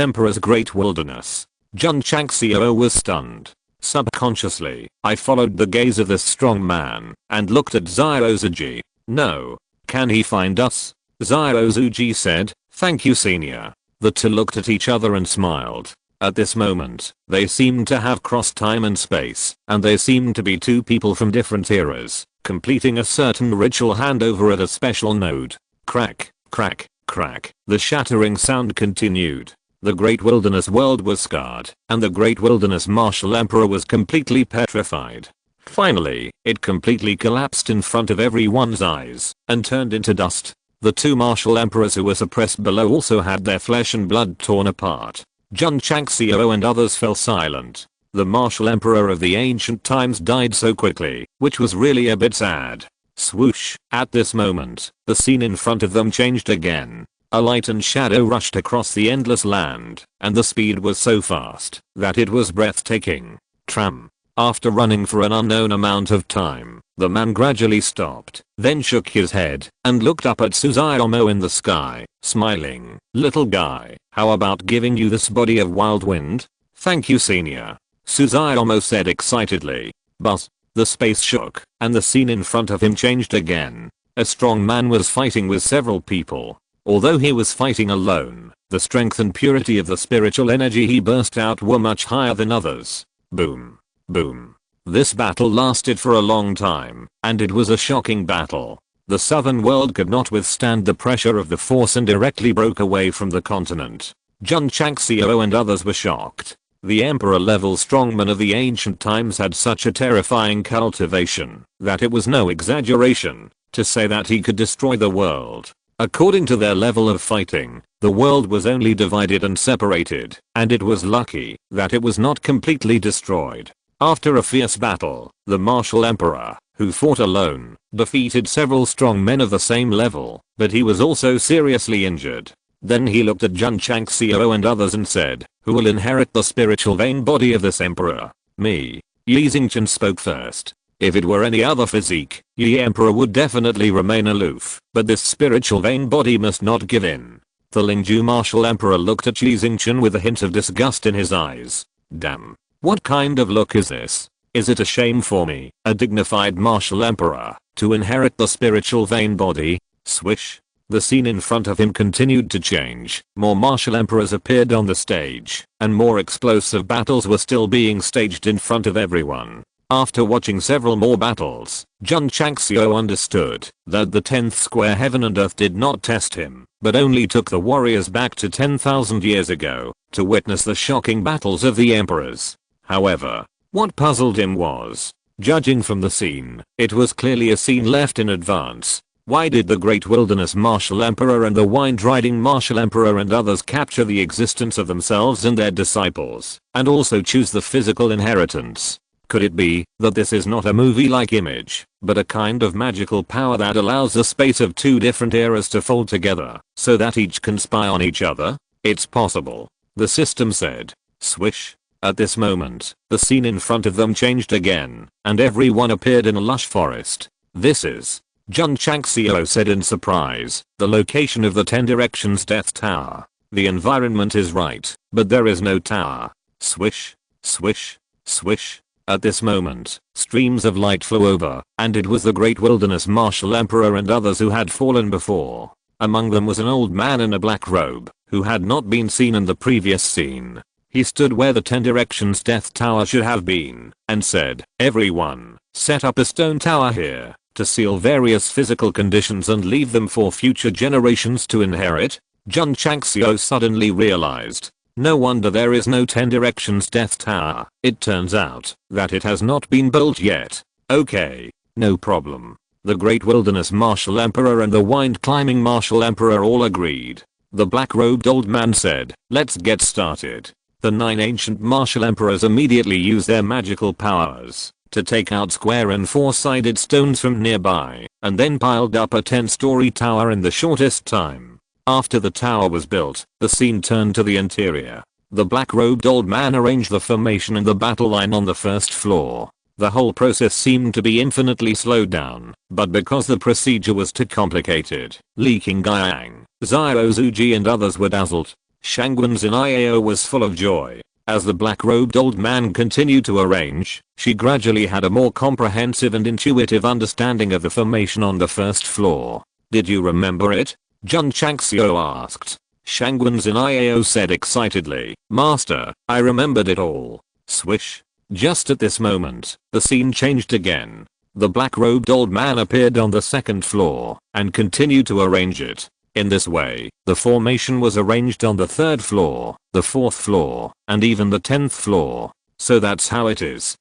emperor's great wilderness." Jun Changxiao was stunned. Subconsciously, I followed the gaze of this strong man and looked at Xiaozuji. No. Can he find us? Xiaozuji said, "Thank you, senior." The two looked at each other and smiled. At this moment, they seemed to have crossed time and space, and they seemed to be two people from different eras, completing a certain ritual handover at a special node. Crack, crack, crack. The shattering sound continued. The Great Wilderness world was scarred, and the Great Wilderness Martial Emperor was completely petrified. Finally, it completely collapsed in front of everyone's eyes, and turned into dust. The two martial emperors who were suppressed below also had their flesh and blood torn apart. Jun Changxiao and others fell silent. The martial emperor of the ancient times died so quickly, which was really a bit sad. Swoosh. At this moment, the scene in front of them changed again. A light and shadow rushed across the endless land, and the speed was so fast that it was breathtaking. Tram. After running for an unknown amount of time, the man gradually stopped, then shook his head and looked up at Suzaomo in the sky, smiling. "Little guy, how about giving you this body of wild wind?" "Thank you, senior," Suzaomo said excitedly. Buzz. The space shook, and the scene in front of him changed again. A strong man was fighting with several people. Although he was fighting alone, the strength and purity of the spiritual energy he burst out were much higher than others. Boom. Boom. This battle lasted for a long time, and it was a shocking battle. The southern world could not withstand the pressure of the force and directly broke away from the continent. Jun Changxiao and others were shocked. The emperor-level strongmen of the ancient times had such a terrifying cultivation that it was no exaggeration to say that he could destroy the world. According to their level of fighting, the world was only divided and separated, and it was lucky that it was not completely destroyed. After a fierce battle, the martial emperor, who fought alone, defeated several strong men of the same level, but he was also seriously injured. Then he looked at Jun Changxiao and others and said, "Who will inherit the spiritual vein body of this emperor?" "Me." Yi Xingchen spoke first. If it were any other physique, Yi Emperor would definitely remain aloof, but this spiritual vein body must not give in. The Lingju Martial Emperor looked at Yi Xingchen with a hint of disgust in his eyes. Damn. What kind of look is this? Is it a shame for me, a dignified martial emperor, to inherit the spiritual vein body? Swish. The scene in front of him continued to change. More martial emperors appeared on the stage, and more explosive battles were still being staged in front of everyone. After watching several more battles, Jun Changxiao understood that the 10th square heaven and earth did not test him, but only took the warriors back to 10,000 years ago to witness the shocking battles of the emperors. However, what puzzled him was, judging from the scene, it was clearly a scene left in advance. Why did the Great Wilderness Martial Emperor and the Wind-Riding Martial Emperor and others capture the existence of themselves and their disciples, and also choose the physical inheritance? Could it be that this is not a movie-like image, but a kind of magical power that allows the space of two different eras to fold together, so that each can spy on each other? It's possible, the system said. Swish. At this moment, the scene in front of them changed again, and everyone appeared in a lush forest. This is, Jun Changxiao said in surprise, the location of the 10 Directions Death Tower. The environment is right, but there is no tower. Swish. Swish. Swish. At this moment, streams of light flew over, and it was the Great Wilderness Martial Emperor and others who had fallen before. Among them was an old man in a black robe, who had not been seen in the previous scene. He stood where the 10 Directions Death Tower should have been, and said, "Everyone, set up a stone tower here, to seal various physical conditions and leave them for future generations to inherit." Jun Changxiao suddenly realized. No wonder there is no 10 Directions Death Tower. It turns out that it has not been built yet. Okay, no problem. The Great Wilderness Martial Emperor and the Wind Climbing Martial Emperor all agreed. The black-robed old man said, "Let's get started." The 9 ancient martial emperors immediately used their magical powers to take out square and 4-sided stones from nearby, and then piled up a 10-story tower in the shortest time. After the tower was built, the scene turned to the interior. The black-robed old man arranged the formation and the battle line on the first floor. The whole process seemed to be infinitely slowed down, but because the procedure was too complicated, Li Qingyang, Xiao Zuji and others were dazzled. Shangwen Xiao was full of joy. As the black-robed old man continued to arrange, she gradually had a more comprehensive and intuitive understanding of the formation on the first floor. "Did you remember it?" Jun Changxiao asked. Shangwen Xiao said excitedly, "Master, I remembered it all." Swish. Just at this moment, the scene changed again. The black-robed old man appeared on the second floor and continued to arrange it. In this way, the formation was arranged on the third floor, the fourth floor, and even the 10th floor. So that's how it is.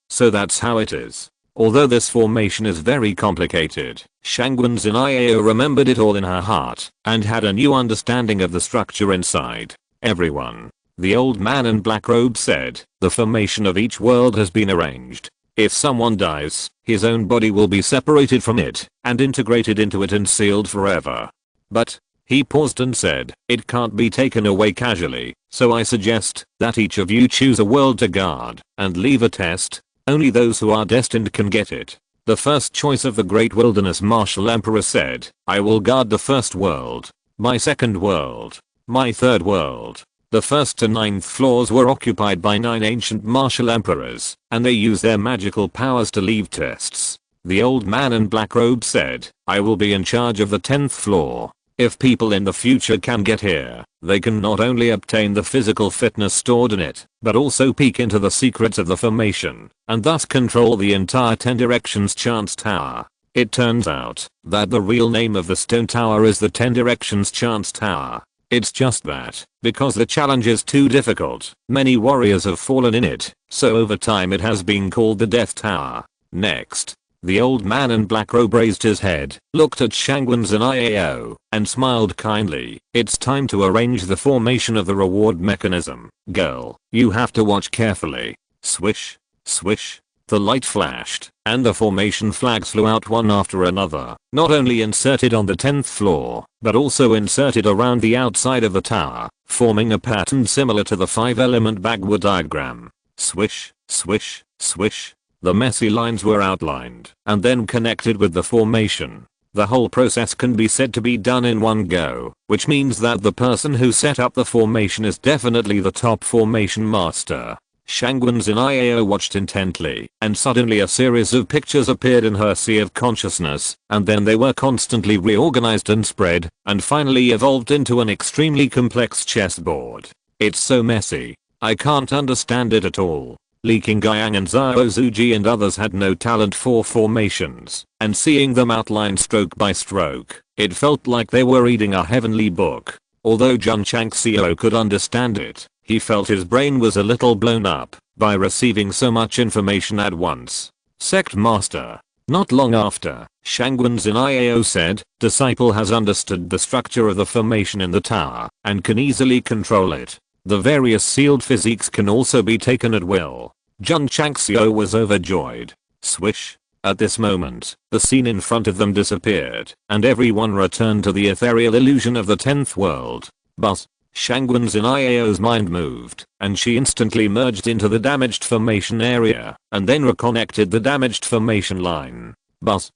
Although this formation is very complicated, Shangwen Xiao remembered it all in her heart and had a new understanding of the structure inside. "Everyone," the old man in black robe said, "the formation of each world has been arranged. If someone dies, his own body will be separated from it and integrated into it and sealed forever. But," he paused and said, "it can't be taken away casually, so I suggest that each of you choose a world to guard and leave a test. Only those who are destined can get it." The first choice of the Great Wilderness Martial Emperor said, "I will guard the first world, my second world, my third world." The first to 9th floors were occupied by 9 ancient martial emperors, and they used their magical powers to leave tests. The old man in black robe said, "I will be in charge of the 10th floor. If people in the future can get here, they can not only obtain the physical fitness stored in it, but also peek into the secrets of the formation, and thus control the entire 10 Directions Chance Tower." It turns out that the real name of the stone tower is the 10 Directions Chance Tower. It's just that, because the challenge is too difficult, many warriors have fallen in it, so over time it has been called the Death Tower. Next, the old man in black robe raised his head, looked at Shangwen Xiao, and smiled kindly. "It's time to arrange the formation of the reward mechanism. Girl, you have to watch carefully." Swish, swish. The light flashed, and the formation flags flew out one after another, not only inserted on the 10th floor, but also inserted around the outside of the tower, forming a pattern similar to the 5-element Bagua diagram. Swish, swish, swish. The messy lines were outlined and then connected with the formation. The whole process can be said to be done in one go, which means that the person who set up the formation is definitely the top formation master. Shangwen Xiao watched intently, and suddenly a series of pictures appeared in her sea of consciousness, and then they were constantly reorganized and spread, and finally evolved into an extremely complex chessboard. "It's so messy. I can't understand it at all." Li Qingyang and Xiao Zuji and others had no talent for formations, and seeing them outlined stroke by stroke, it felt like they were reading a heavenly book. Although Jun Changxiao could understand it, he felt his brain was a little blown up by receiving so much information at once. "Sect Master." Not long after, Shangwen Xiao said, "Disciple has understood the structure of the formation in the tower and can easily control it. The various sealed physiques can also be taken at will." Jun Changxiao was overjoyed. Swish. At this moment, the scene in front of them disappeared, and everyone returned to the ethereal illusion of the 10th world. But Shangwen Xiao's mind moved, and she instantly merged into the damaged formation area, and then reconnected the damaged formation line. But,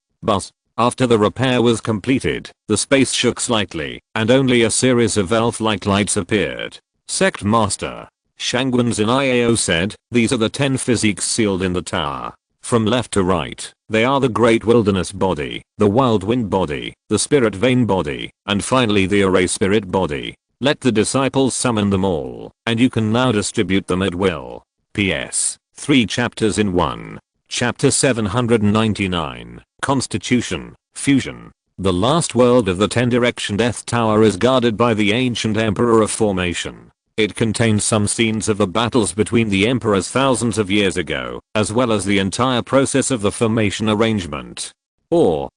after the repair was completed, the space shook slightly, and only a series of elf-like lights appeared. "Sect Master," Shangwen Xiao said, "these are the 10 physiques sealed in the tower. From left to right, they are the Great Wilderness Body, the Wild Wind Body, the Spirit Vein Body, and finally the Array Spirit Body. Let the disciples summon them all, and you can now distribute them at will." PS. 3 chapters in 1. Chapter 799, Constitution, Fusion. The last world of the 10-direction Death Tower is guarded by the ancient Emperor of Formation. It contains some scenes of the battles between the emperors thousands of years ago, as well as the entire process of the formation arrangement.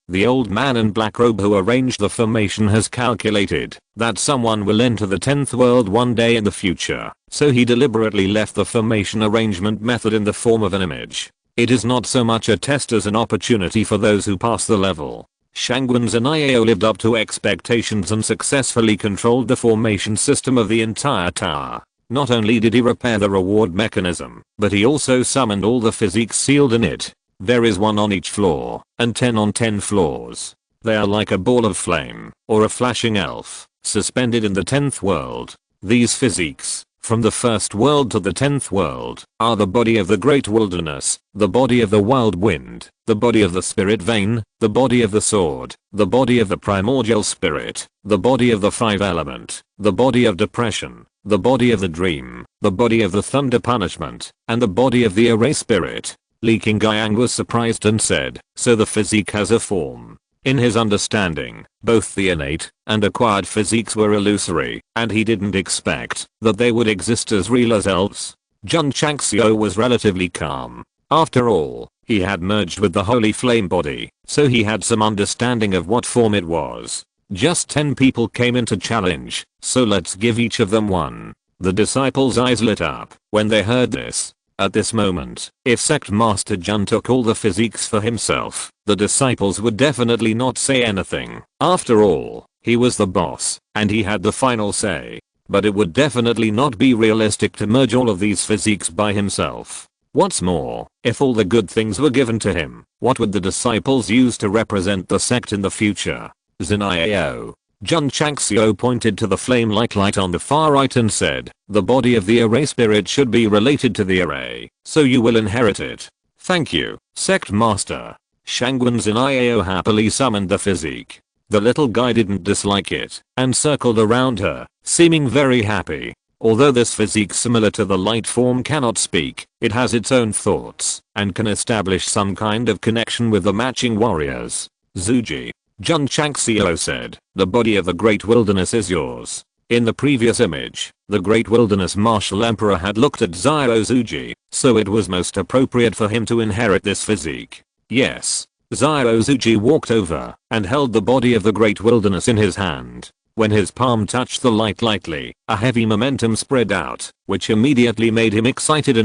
The old man in black robe who arranged the formation has calculated that someone will enter the 10th world one day in the future, so he deliberately left the formation arrangement method in the form of an image. It is not so much a test as an opportunity for those who pass the level. Shangwen Xiao lived up to expectations and successfully controlled the formation system of the entire tower. Not only did he repair the reward mechanism, but he also summoned all the physiques sealed in it. There is one on each floor, and 10 on 10 floors. They are like a ball of flame, or a flashing elf, suspended in the 10th world. These physiques, from the first world to the 10th world, are the body of the great wilderness, the body of the wild wind, the body of the spirit vein, the body of the sword, the body of the primordial spirit, the body of the 5 element, the body of depression, the body of the dream, the body of the thunder punishment, and the body of the array spirit. Li Qingyang was surprised and said, so the physique has a form. In his understanding, both the innate and acquired physiques were illusory, and he didn't expect that they would exist as real as elves. Jun Changxiao was relatively calm. After all, he had merged with the holy flame body, so he had some understanding of what form it was. Just 10 people came in to challenge, so let's give each of them one. The disciples' eyes lit up when they heard this. At this moment, if Sect Master Jun took all the physiques for himself, the disciples would definitely not say anything. After all, he was the boss, and he had the final say. But it would definitely not be realistic to merge all of these physiques by himself. What's more, if all the good things were given to him, what would the disciples use to represent the sect in the future? SYNOPSIS. Jun Changxiao pointed to the flame-like light on the far right and said, the body of the array spirit should be related to the array, so you will inherit it. Thank you, Sect Master. Shangwen SYNOPSIS happily summoned the physique. The little guy didn't dislike it, and circled around her, seeming very happy. Although this physique similar to the light form cannot speak, it has its own thoughts, and can establish some kind of connection with the matching warriors. Zuji. Jun Changxiao said, the body of the great wilderness is yours. In the previous image, the great wilderness martial emperor had looked at Xiao Zuji, so it was most appropriate for him to inherit this physique. Yes. Xiao Zuji walked over and held the body of the great wilderness in his hand. When his palm touched the light lightly, a heavy momentum spread out, which immediately made him excited.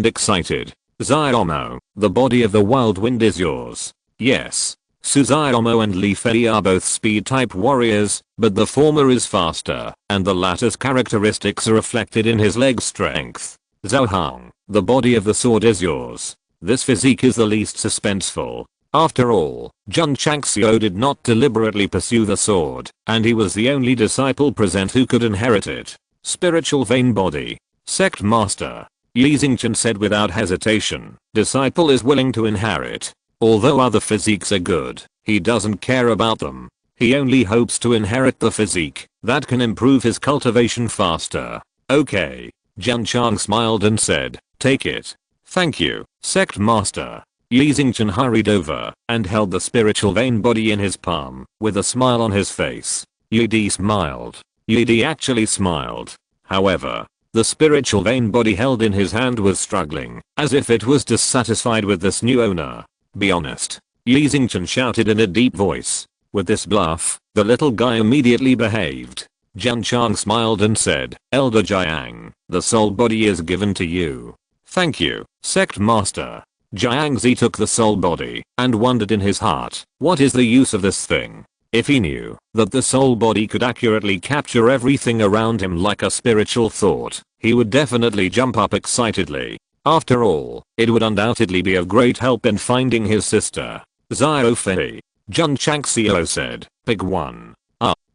Xiaomo, the body of the wild wind is yours. Yes. Xiaomo and Li Fei are both speed type warriors, but the former is faster, and the latter's characteristics are reflected in his leg strength. Zhao Hong, the body of the sword is yours. This physique is the least suspenseful. After all, Jun Changxiao did not deliberately pursue the sword, and he was the only disciple present who could inherit it. Spiritual vein body. Sect Master. Yi Xingchen said without hesitation, disciple is willing to inherit. Although other physiques are good, he doesn't care about them. He only hopes to inherit the physique that can improve his cultivation faster. Okay. Jun Chang smiled and said, take it. Thank you, Sect Master. Yi Xingchen hurried over and held the spiritual vein body in his palm with a smile on his face. Yi Di smiled. Yi Di actually smiled. However, the spiritual vein body held in his hand was struggling, as if it was dissatisfied with this new owner. Be honest. Yi Xingchen shouted in a deep voice. With this bluff, the little guy immediately behaved. Jun Chang smiled and said, Elder Jiang, the soul body is given to you. Thank you, Sect Master. Jiangzi took the soul body and wondered in his heart, what is the use of this thing? If he knew that the soul body could accurately capture everything around him like a spiritual thought, he would definitely jump up excitedly. After all, it would undoubtedly be of great help in finding his sister. Xiao Fei. Jun Changxiao said, pick one.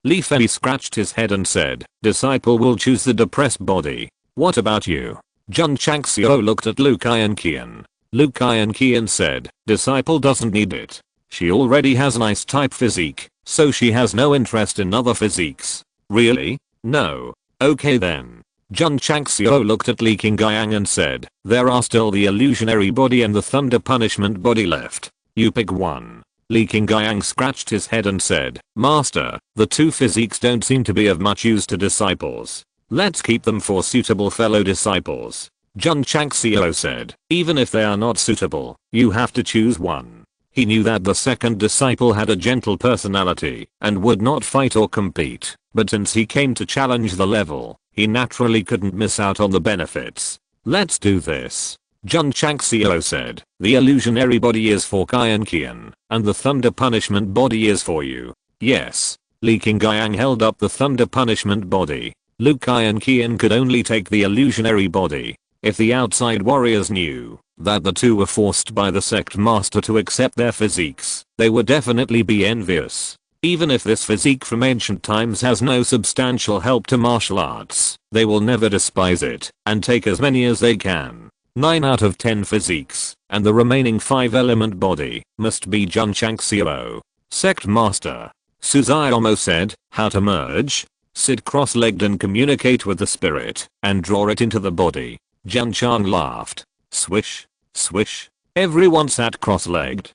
Li Fei scratched his head and said, disciple will choose the depressed body. What about you? Jun Changxiao looked at Lu Qian. Lu Qian said, disciple doesn't need it. She already has nice type physique, so she has no interest in other physiques. Really? No. Okay then. Jun Changxiao looked at Li Qingyang and said, there are still the illusionary body and the thunder punishment body left. You pick one. Li Qingyang scratched his head and said, Master, the two physiques don't seem to be of much use to disciples. Let's keep them for suitable fellow disciples. Jun Changxiao said, even if they are not suitable, you have to choose one. He knew that the second disciple had a gentle personality and would not fight or compete, but since he came to challenge the level, he naturally couldn't miss out on the benefits. Let's do this. Jun Changxiao said, the illusionary body is for Qian, and the thunder punishment body is for you. Yes. Li Qingyang held up the thunder punishment body. Lu Qian could only take the illusionary body. If the outside warriors knew that the two were forced by the sect master to accept their physiques, they would definitely be envious. Even if this physique from ancient times has no substantial help to martial arts, they will never despise it and take as many as they can. 9 out of 10 physiques, and the remaining 5-element body, must be Jun Changxiao. Sect Master Suzaomo said, how to merge? Sit cross-legged and communicate with the spirit, and draw it into the body. Jun Chang laughed. Swish, swish. Everyone sat cross-legged.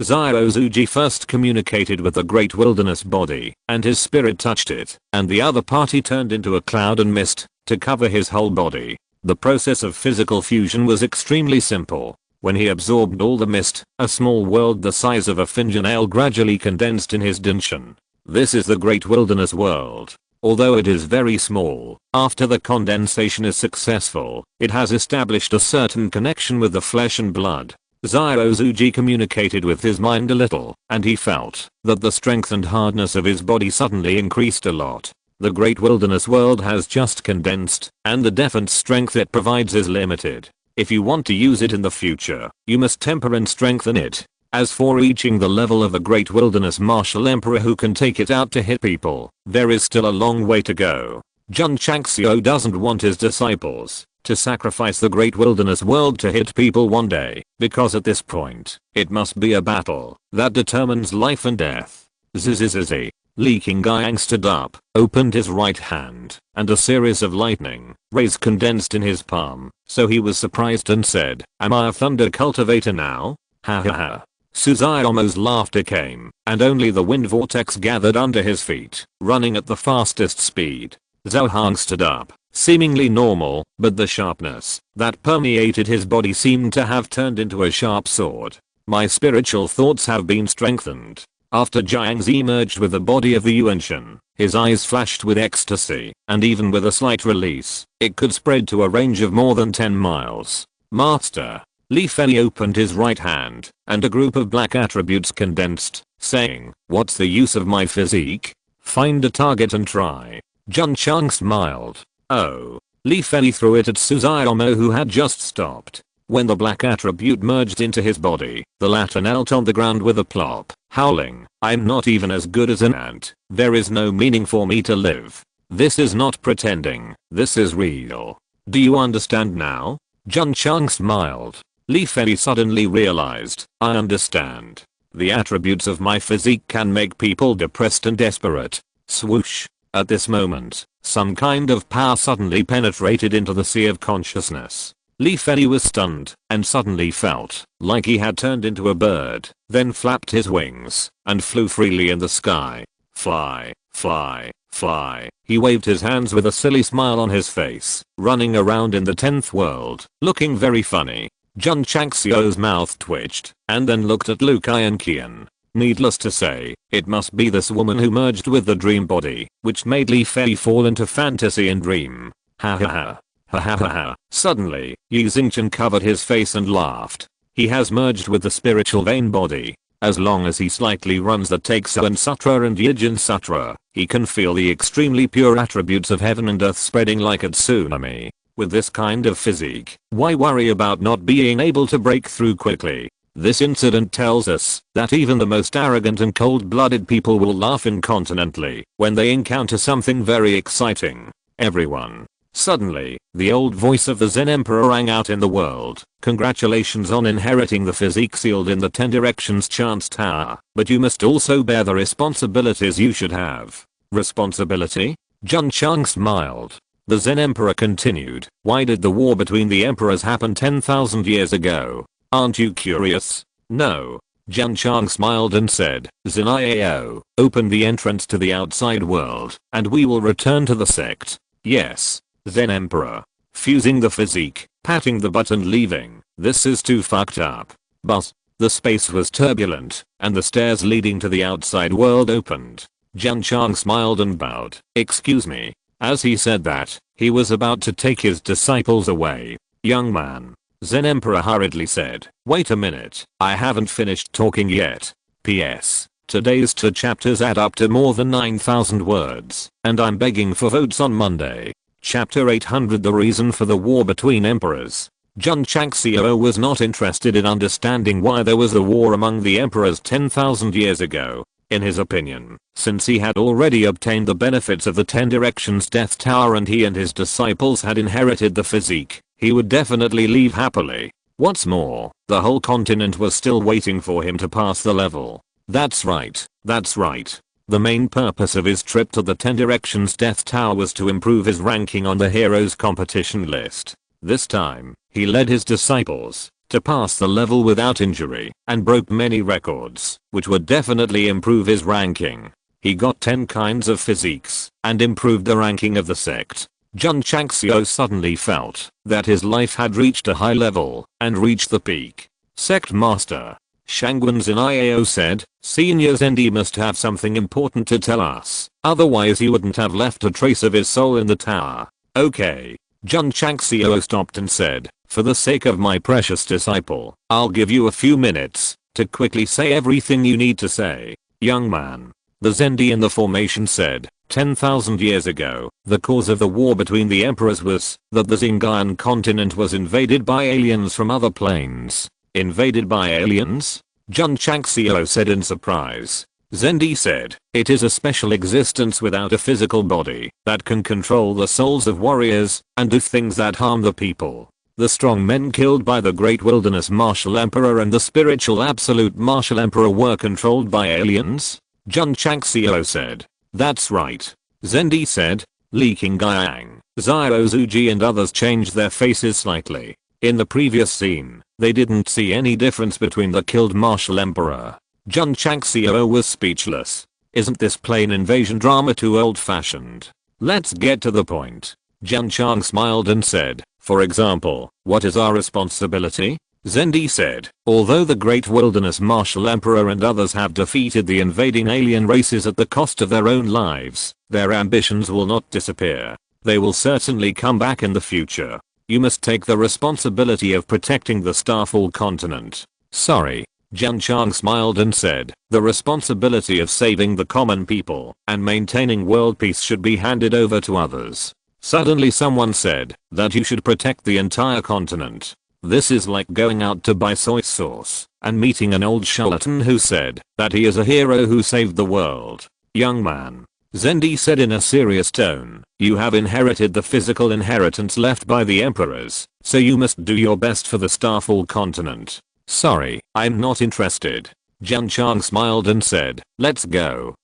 Xiao Zuji first communicated with the great wilderness body, and his spirit touched it, and the other party turned into a cloud and mist, to cover his whole body. The process of physical fusion was extremely simple. When he absorbed all the mist, a small world the size of a fingernail gradually condensed in his dinshin. This is the great wilderness world. Although it is very small, after the condensation is successful, it has established a certain connection with the flesh and blood. Xiao Zuji communicated with his mind a little, and he felt that the strength and hardness of his body suddenly increased a lot. The great wilderness world has just condensed, and the defense strength it provides is limited. If you want to use it in the future, you must temper and strengthen it. As for reaching the level of a great wilderness martial emperor who can take it out to hit people, there is still a long way to go. Jun Changxiao doesn't want his disciples to sacrifice the great wilderness world to hit people one day, because at this point, it must be a battle that determines life and death. Zzzz. Li Qingyang stood up, opened his right hand, and a series of lightning rays condensed in his palm, so he was surprised and said, am I a thunder cultivator now? Ha ha ha. Suzaomo's laughter came, and only the wind vortex gathered under his feet, running at the fastest speed. Zhao Hang stood up, seemingly normal, but the sharpness that permeated his body seemed to have turned into a sharp sword. My spiritual thoughts have been strengthened. After Jiangzi merged with the body of the Yuanshan, his eyes flashed with ecstasy, and even with a slight release, it could spread to a range of more than 10 miles. Master Li Fei opened his right hand, and a group of black attributes condensed, saying, what's the use of my physique? Find a target and try. Jun Chang smiled. Oh. Li Fei threw it at Suzaomo who had just stopped. When the black attribute merged into his body, the latter knelt on the ground with a plop, howling, I'm not even as good as an ant. There is no meaning for me to live. This is not pretending. This is real. Do you understand now? Jun Chang smiled. Li Fei suddenly realized, I understand. The attributes of my physique can make people depressed and desperate. Swoosh. At this moment, some kind of power suddenly penetrated into the sea of consciousness. Li Fei was stunned, and suddenly felt like he had turned into a bird, then flapped his wings, and flew freely in the sky. Fly, fly, fly. He waved his hands with a silly smile on his face, running around in the 10th world, looking very funny. Jun Changxiao's mouth twitched, and then looked at Lu Qian. Needless to say, it must be this woman who merged with the dream body, which made Li Fei fall into fantasy and dream. Ha ha ha. Ha ha ha ha. Suddenly, Yi Xingchen covered his face and laughed. He has merged with the spiritual vein body. As long as he slightly runs the Taixuan Sutra and Yijin Sutra, he can feel the extremely pure attributes of heaven and earth spreading like a tsunami. With this kind of physique, why worry about not being able to break through quickly? This incident tells us that even the most arrogant and cold-blooded people will laugh incontinently when they encounter something very exciting. Everyone. Suddenly, the old voice of the Zen Emperor rang out in the world. Congratulations on inheriting the physique sealed in the 10 directions chance tower, but you must also bear the responsibilities you should have. Responsibility? Jun Chang smiled. The Zen Emperor continued, why did the war between the emperors happen 10,000 years ago? Aren't you curious? No. Jun Chang smiled and said, Zen'iao, open the entrance to the outside world, and we will return to the sect. Yes. Zen Emperor. Fusing the physique, patting the button leaving. This is too fucked up. But, the space was turbulent, and the stairs leading to the outside world opened. Jun Chang smiled and bowed. Excuse me. As he said that, he was about to take his disciples away. Young man. Zen Emperor hurriedly said, wait a minute, I haven't finished talking yet. P.S. Today's 2 chapters add up to more than 9,000 words, and I'm begging for votes on Monday. Chapter 800 The reason for the war between emperors. Jun Changxiao was not interested in understanding why there was a war among the emperors 10,000 years ago. In his opinion, since he had already obtained the benefits of the 10 Directions Death Tower and he and his disciples had inherited the physique, he would definitely leave happily. What's more, the whole continent was still waiting for him to pass the level. That's right. The main purpose of his trip to the 10 Directions Death Tower was to improve his ranking on the heroes competition list. This time, he led his disciples to pass the level without injury and broke many records, which would definitely improve his ranking. He got 10 kinds of physiques and improved the ranking of the sect. Jun Changxiao suddenly felt that his life had reached a high level and reached the peak. Sect Master Shangwen Ziniao said, Senior Zendi must have something important to tell us, otherwise he wouldn't have left a trace of his soul in the tower. Okay. Jun Changxiao stopped and said, for the sake of my precious disciple, I'll give you a few minutes to quickly say everything you need to say. Young man. The Zendi in the formation said, 10,000 years ago, the cause of the war between the emperors was that the Xinjiang continent was invaded by aliens from other planes. Invaded by aliens? Jun Changxiao said in surprise. Zendi said, it is a special existence without a physical body that can control the souls of warriors and do things that harm the people. The strong men killed by the Great Wilderness Martial Emperor and the spiritual Absolute Martial Emperor were controlled by aliens? Jun Changxiao said. That's right. Zendi said. Li Qingyang, Xiao Zuji and others changed their faces slightly. In the previous scene, they didn't see any difference between the killed Martial Emperor. Jun Changxiao was speechless. Isn't this plain invasion drama too old-fashioned? Let's get to the point. Jun Chang smiled and said, for example, what is our responsibility? Zendi said, although the Great Wilderness Martial Emperor and others have defeated the invading alien races at the cost of their own lives, their ambitions will not disappear. They will certainly come back in the future. You must take the responsibility of protecting the Starfall continent. Sorry. Jun Chang smiled and said, the responsibility of saving the common people and maintaining world peace should be handed over to others. Suddenly someone said that you should protect the entire continent. This is like going out to buy soy sauce and meeting an old charlatan who said that he is a hero who saved the world. Young man. Zendi said in a serious tone, you have inherited the physical inheritance left by the emperors, so you must do your best for the Starfall continent. Sorry, I'm not interested. Jun Chang smiled and said, let's go.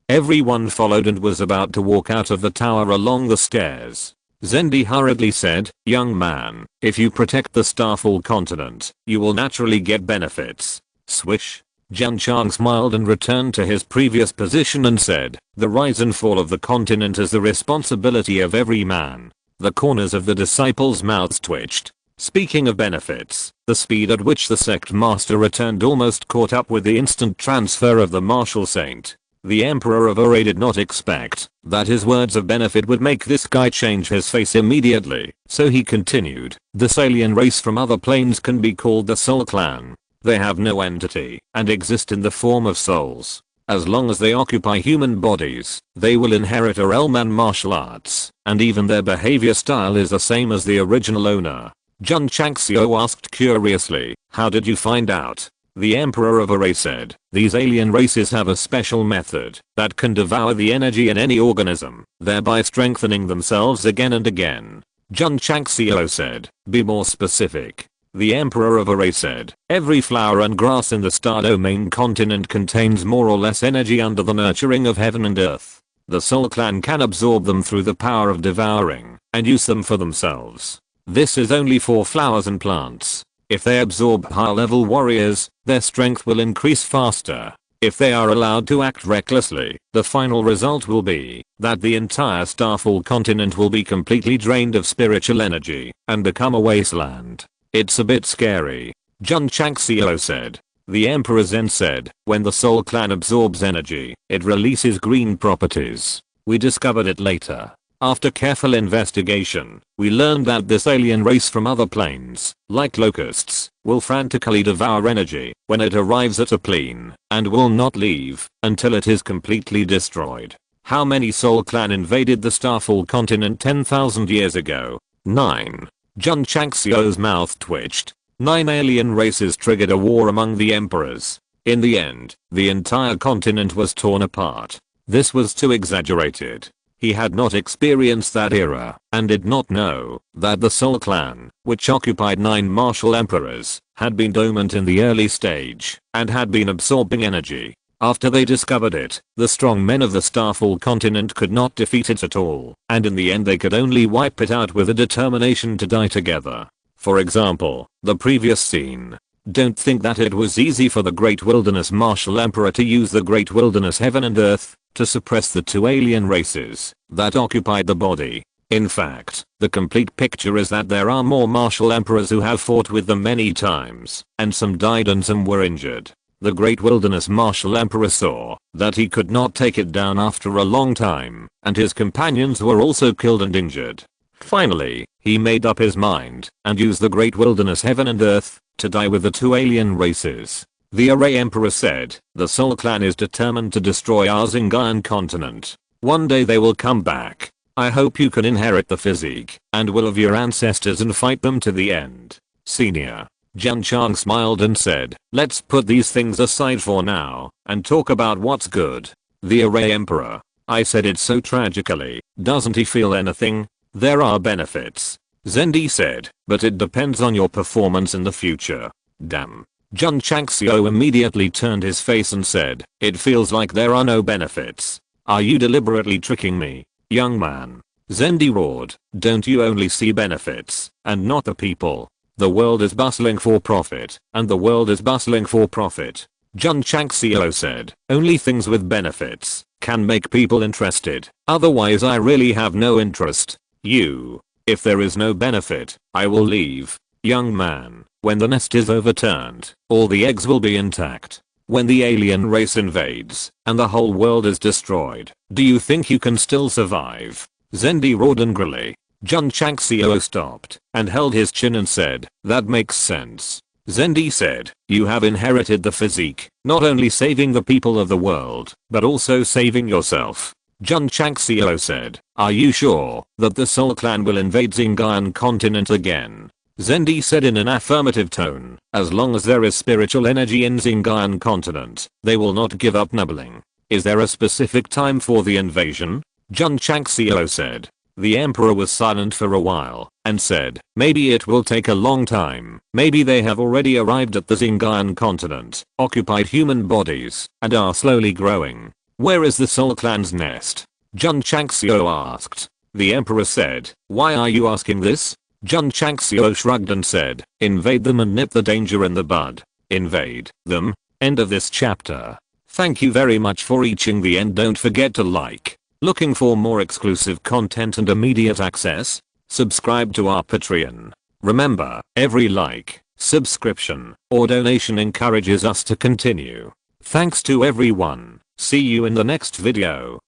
Everyone followed and was about to walk out of the tower along the stairs. Zendi hurriedly said, young man, if you protect the Starfall continent, you will naturally get benefits. Swish. Jun Chang smiled and returned to his previous position and said, the rise and fall of the continent is the responsibility of every man. The corners of the disciples' mouths twitched. Speaking of benefits, the speed at which the sect master returned almost caught up with the instant transfer of the martial saint. The Emperor of Ore did not expect that his words of benefit would make this guy change his face immediately, so he continued, this alien race from other planes can be called the Soul Clan. They have no entity and exist in the form of souls. As long as they occupy human bodies, they will inherit a realm and martial arts, and even their behavior style is the same as the original owner. Jun Changxiao asked curiously, how did you find out? The Emperor of Ore said, these alien races have a special method that can devour the energy in any organism, thereby strengthening themselves again and again. Jun Changxiao said, be more specific. The Emperor of Ore said, every flower and grass in the Star Domain continent contains more or less energy under the nurturing of heaven and earth. The Soul Clan can absorb them through the power of devouring and use them for themselves. This is only for flowers and plants. If they absorb high-level warriors, their strength will increase faster. If they are allowed to act recklessly, the final result will be that the entire Starfall continent will be completely drained of spiritual energy and become a wasteland. It's a bit scary. Jun Changxiao said. The Emperor Zen said, when the Soul Clan absorbs energy, it releases green properties. We discovered it later. After careful investigation, we learned that this alien race from other planes, like locusts, will frantically devour energy when it arrives at a plane, and will not leave until it is completely destroyed. How many Soul Clan invaded the Starfall continent 10,000 years ago? 9. Jun Changxiao's mouth twitched. 9 alien races triggered a war among the emperors. In the end, the entire continent was torn apart. This was too exaggerated. He had not experienced that era and did not know that the Soul Clan, which occupied 9 martial emperors, had been dormant in the early stage and had been absorbing energy. After they discovered it, the strong men of the Starfall continent could not defeat it at all, and in the end they could only wipe it out with a determination to die together. For example, the previous scene. Don't think that it was easy for the Great Wilderness Martial Emperor to use the Great Wilderness Heaven and Earth to suppress the 2 alien races that occupied the body. In fact, the complete picture is that there are more martial emperors who have fought with them many times, and some died and some were injured. The Great Wilderness Martial Emperor saw that he could not take it down after a long time, and his companions were also killed and injured. Finally, he made up his mind and used the Great Wilderness Heaven and Earth to die with the 2 alien races. The Array Emperor said, the Soul Clan is determined to destroy our Zingayan continent. One day they will come back. I hope you can inherit the physique and will of your ancestors and fight them to the end. Senior. Jun Chang smiled and said, let's put these things aside for now and talk about what's good. The Array Emperor. I said it so tragically, doesn't he feel anything? There are benefits. Zendi said, but it depends on your performance in the future. Damn. Jun Changxiao immediately turned his face and said, it feels like there are no benefits. Are you deliberately tricking me, young man? Zendi roared, don't you only see benefits, and not the people? The world is bustling for profit, and the world is bustling for profit. Jun Changxiao said, only things with benefits can make people interested, otherwise I really have no interest. If there is no benefit, I will leave. Young man, when the nest is overturned, all the eggs will be intact. When the alien race invades, and the whole world is destroyed, do you think you can still survive? Zendi roared angrily. Jun Changxiao stopped and held his chin and said, that makes sense. Zendi said, you have inherited the physique, not only saving the people of the world, but also saving yourself. Jun Changxiao said, are you sure that the Soul Clan will invade Zingayan continent again? Zendi said in an affirmative tone, as long as there is spiritual energy in Zingayan continent, they will not give up nibbling. Is there a specific time for the invasion? Jun Changxiao said. The emperor was silent for a while and said, maybe it will take a long time. Maybe they have already arrived at the Zingayan continent, occupied human bodies, and are slowly growing. Where is the Soul Clan's nest? Jun Changxiao asked. The emperor said, why are you asking this? Jun Changxiao shrugged and said, invade them and nip the danger in the bud. Invade them. End of this chapter. Thank you very much for reaching the end. Don't forget to like. Looking for more exclusive content and immediate access? Subscribe to our Patreon. Remember, every like, subscription, or donation encourages us to continue. Thanks to everyone. See you in the next video.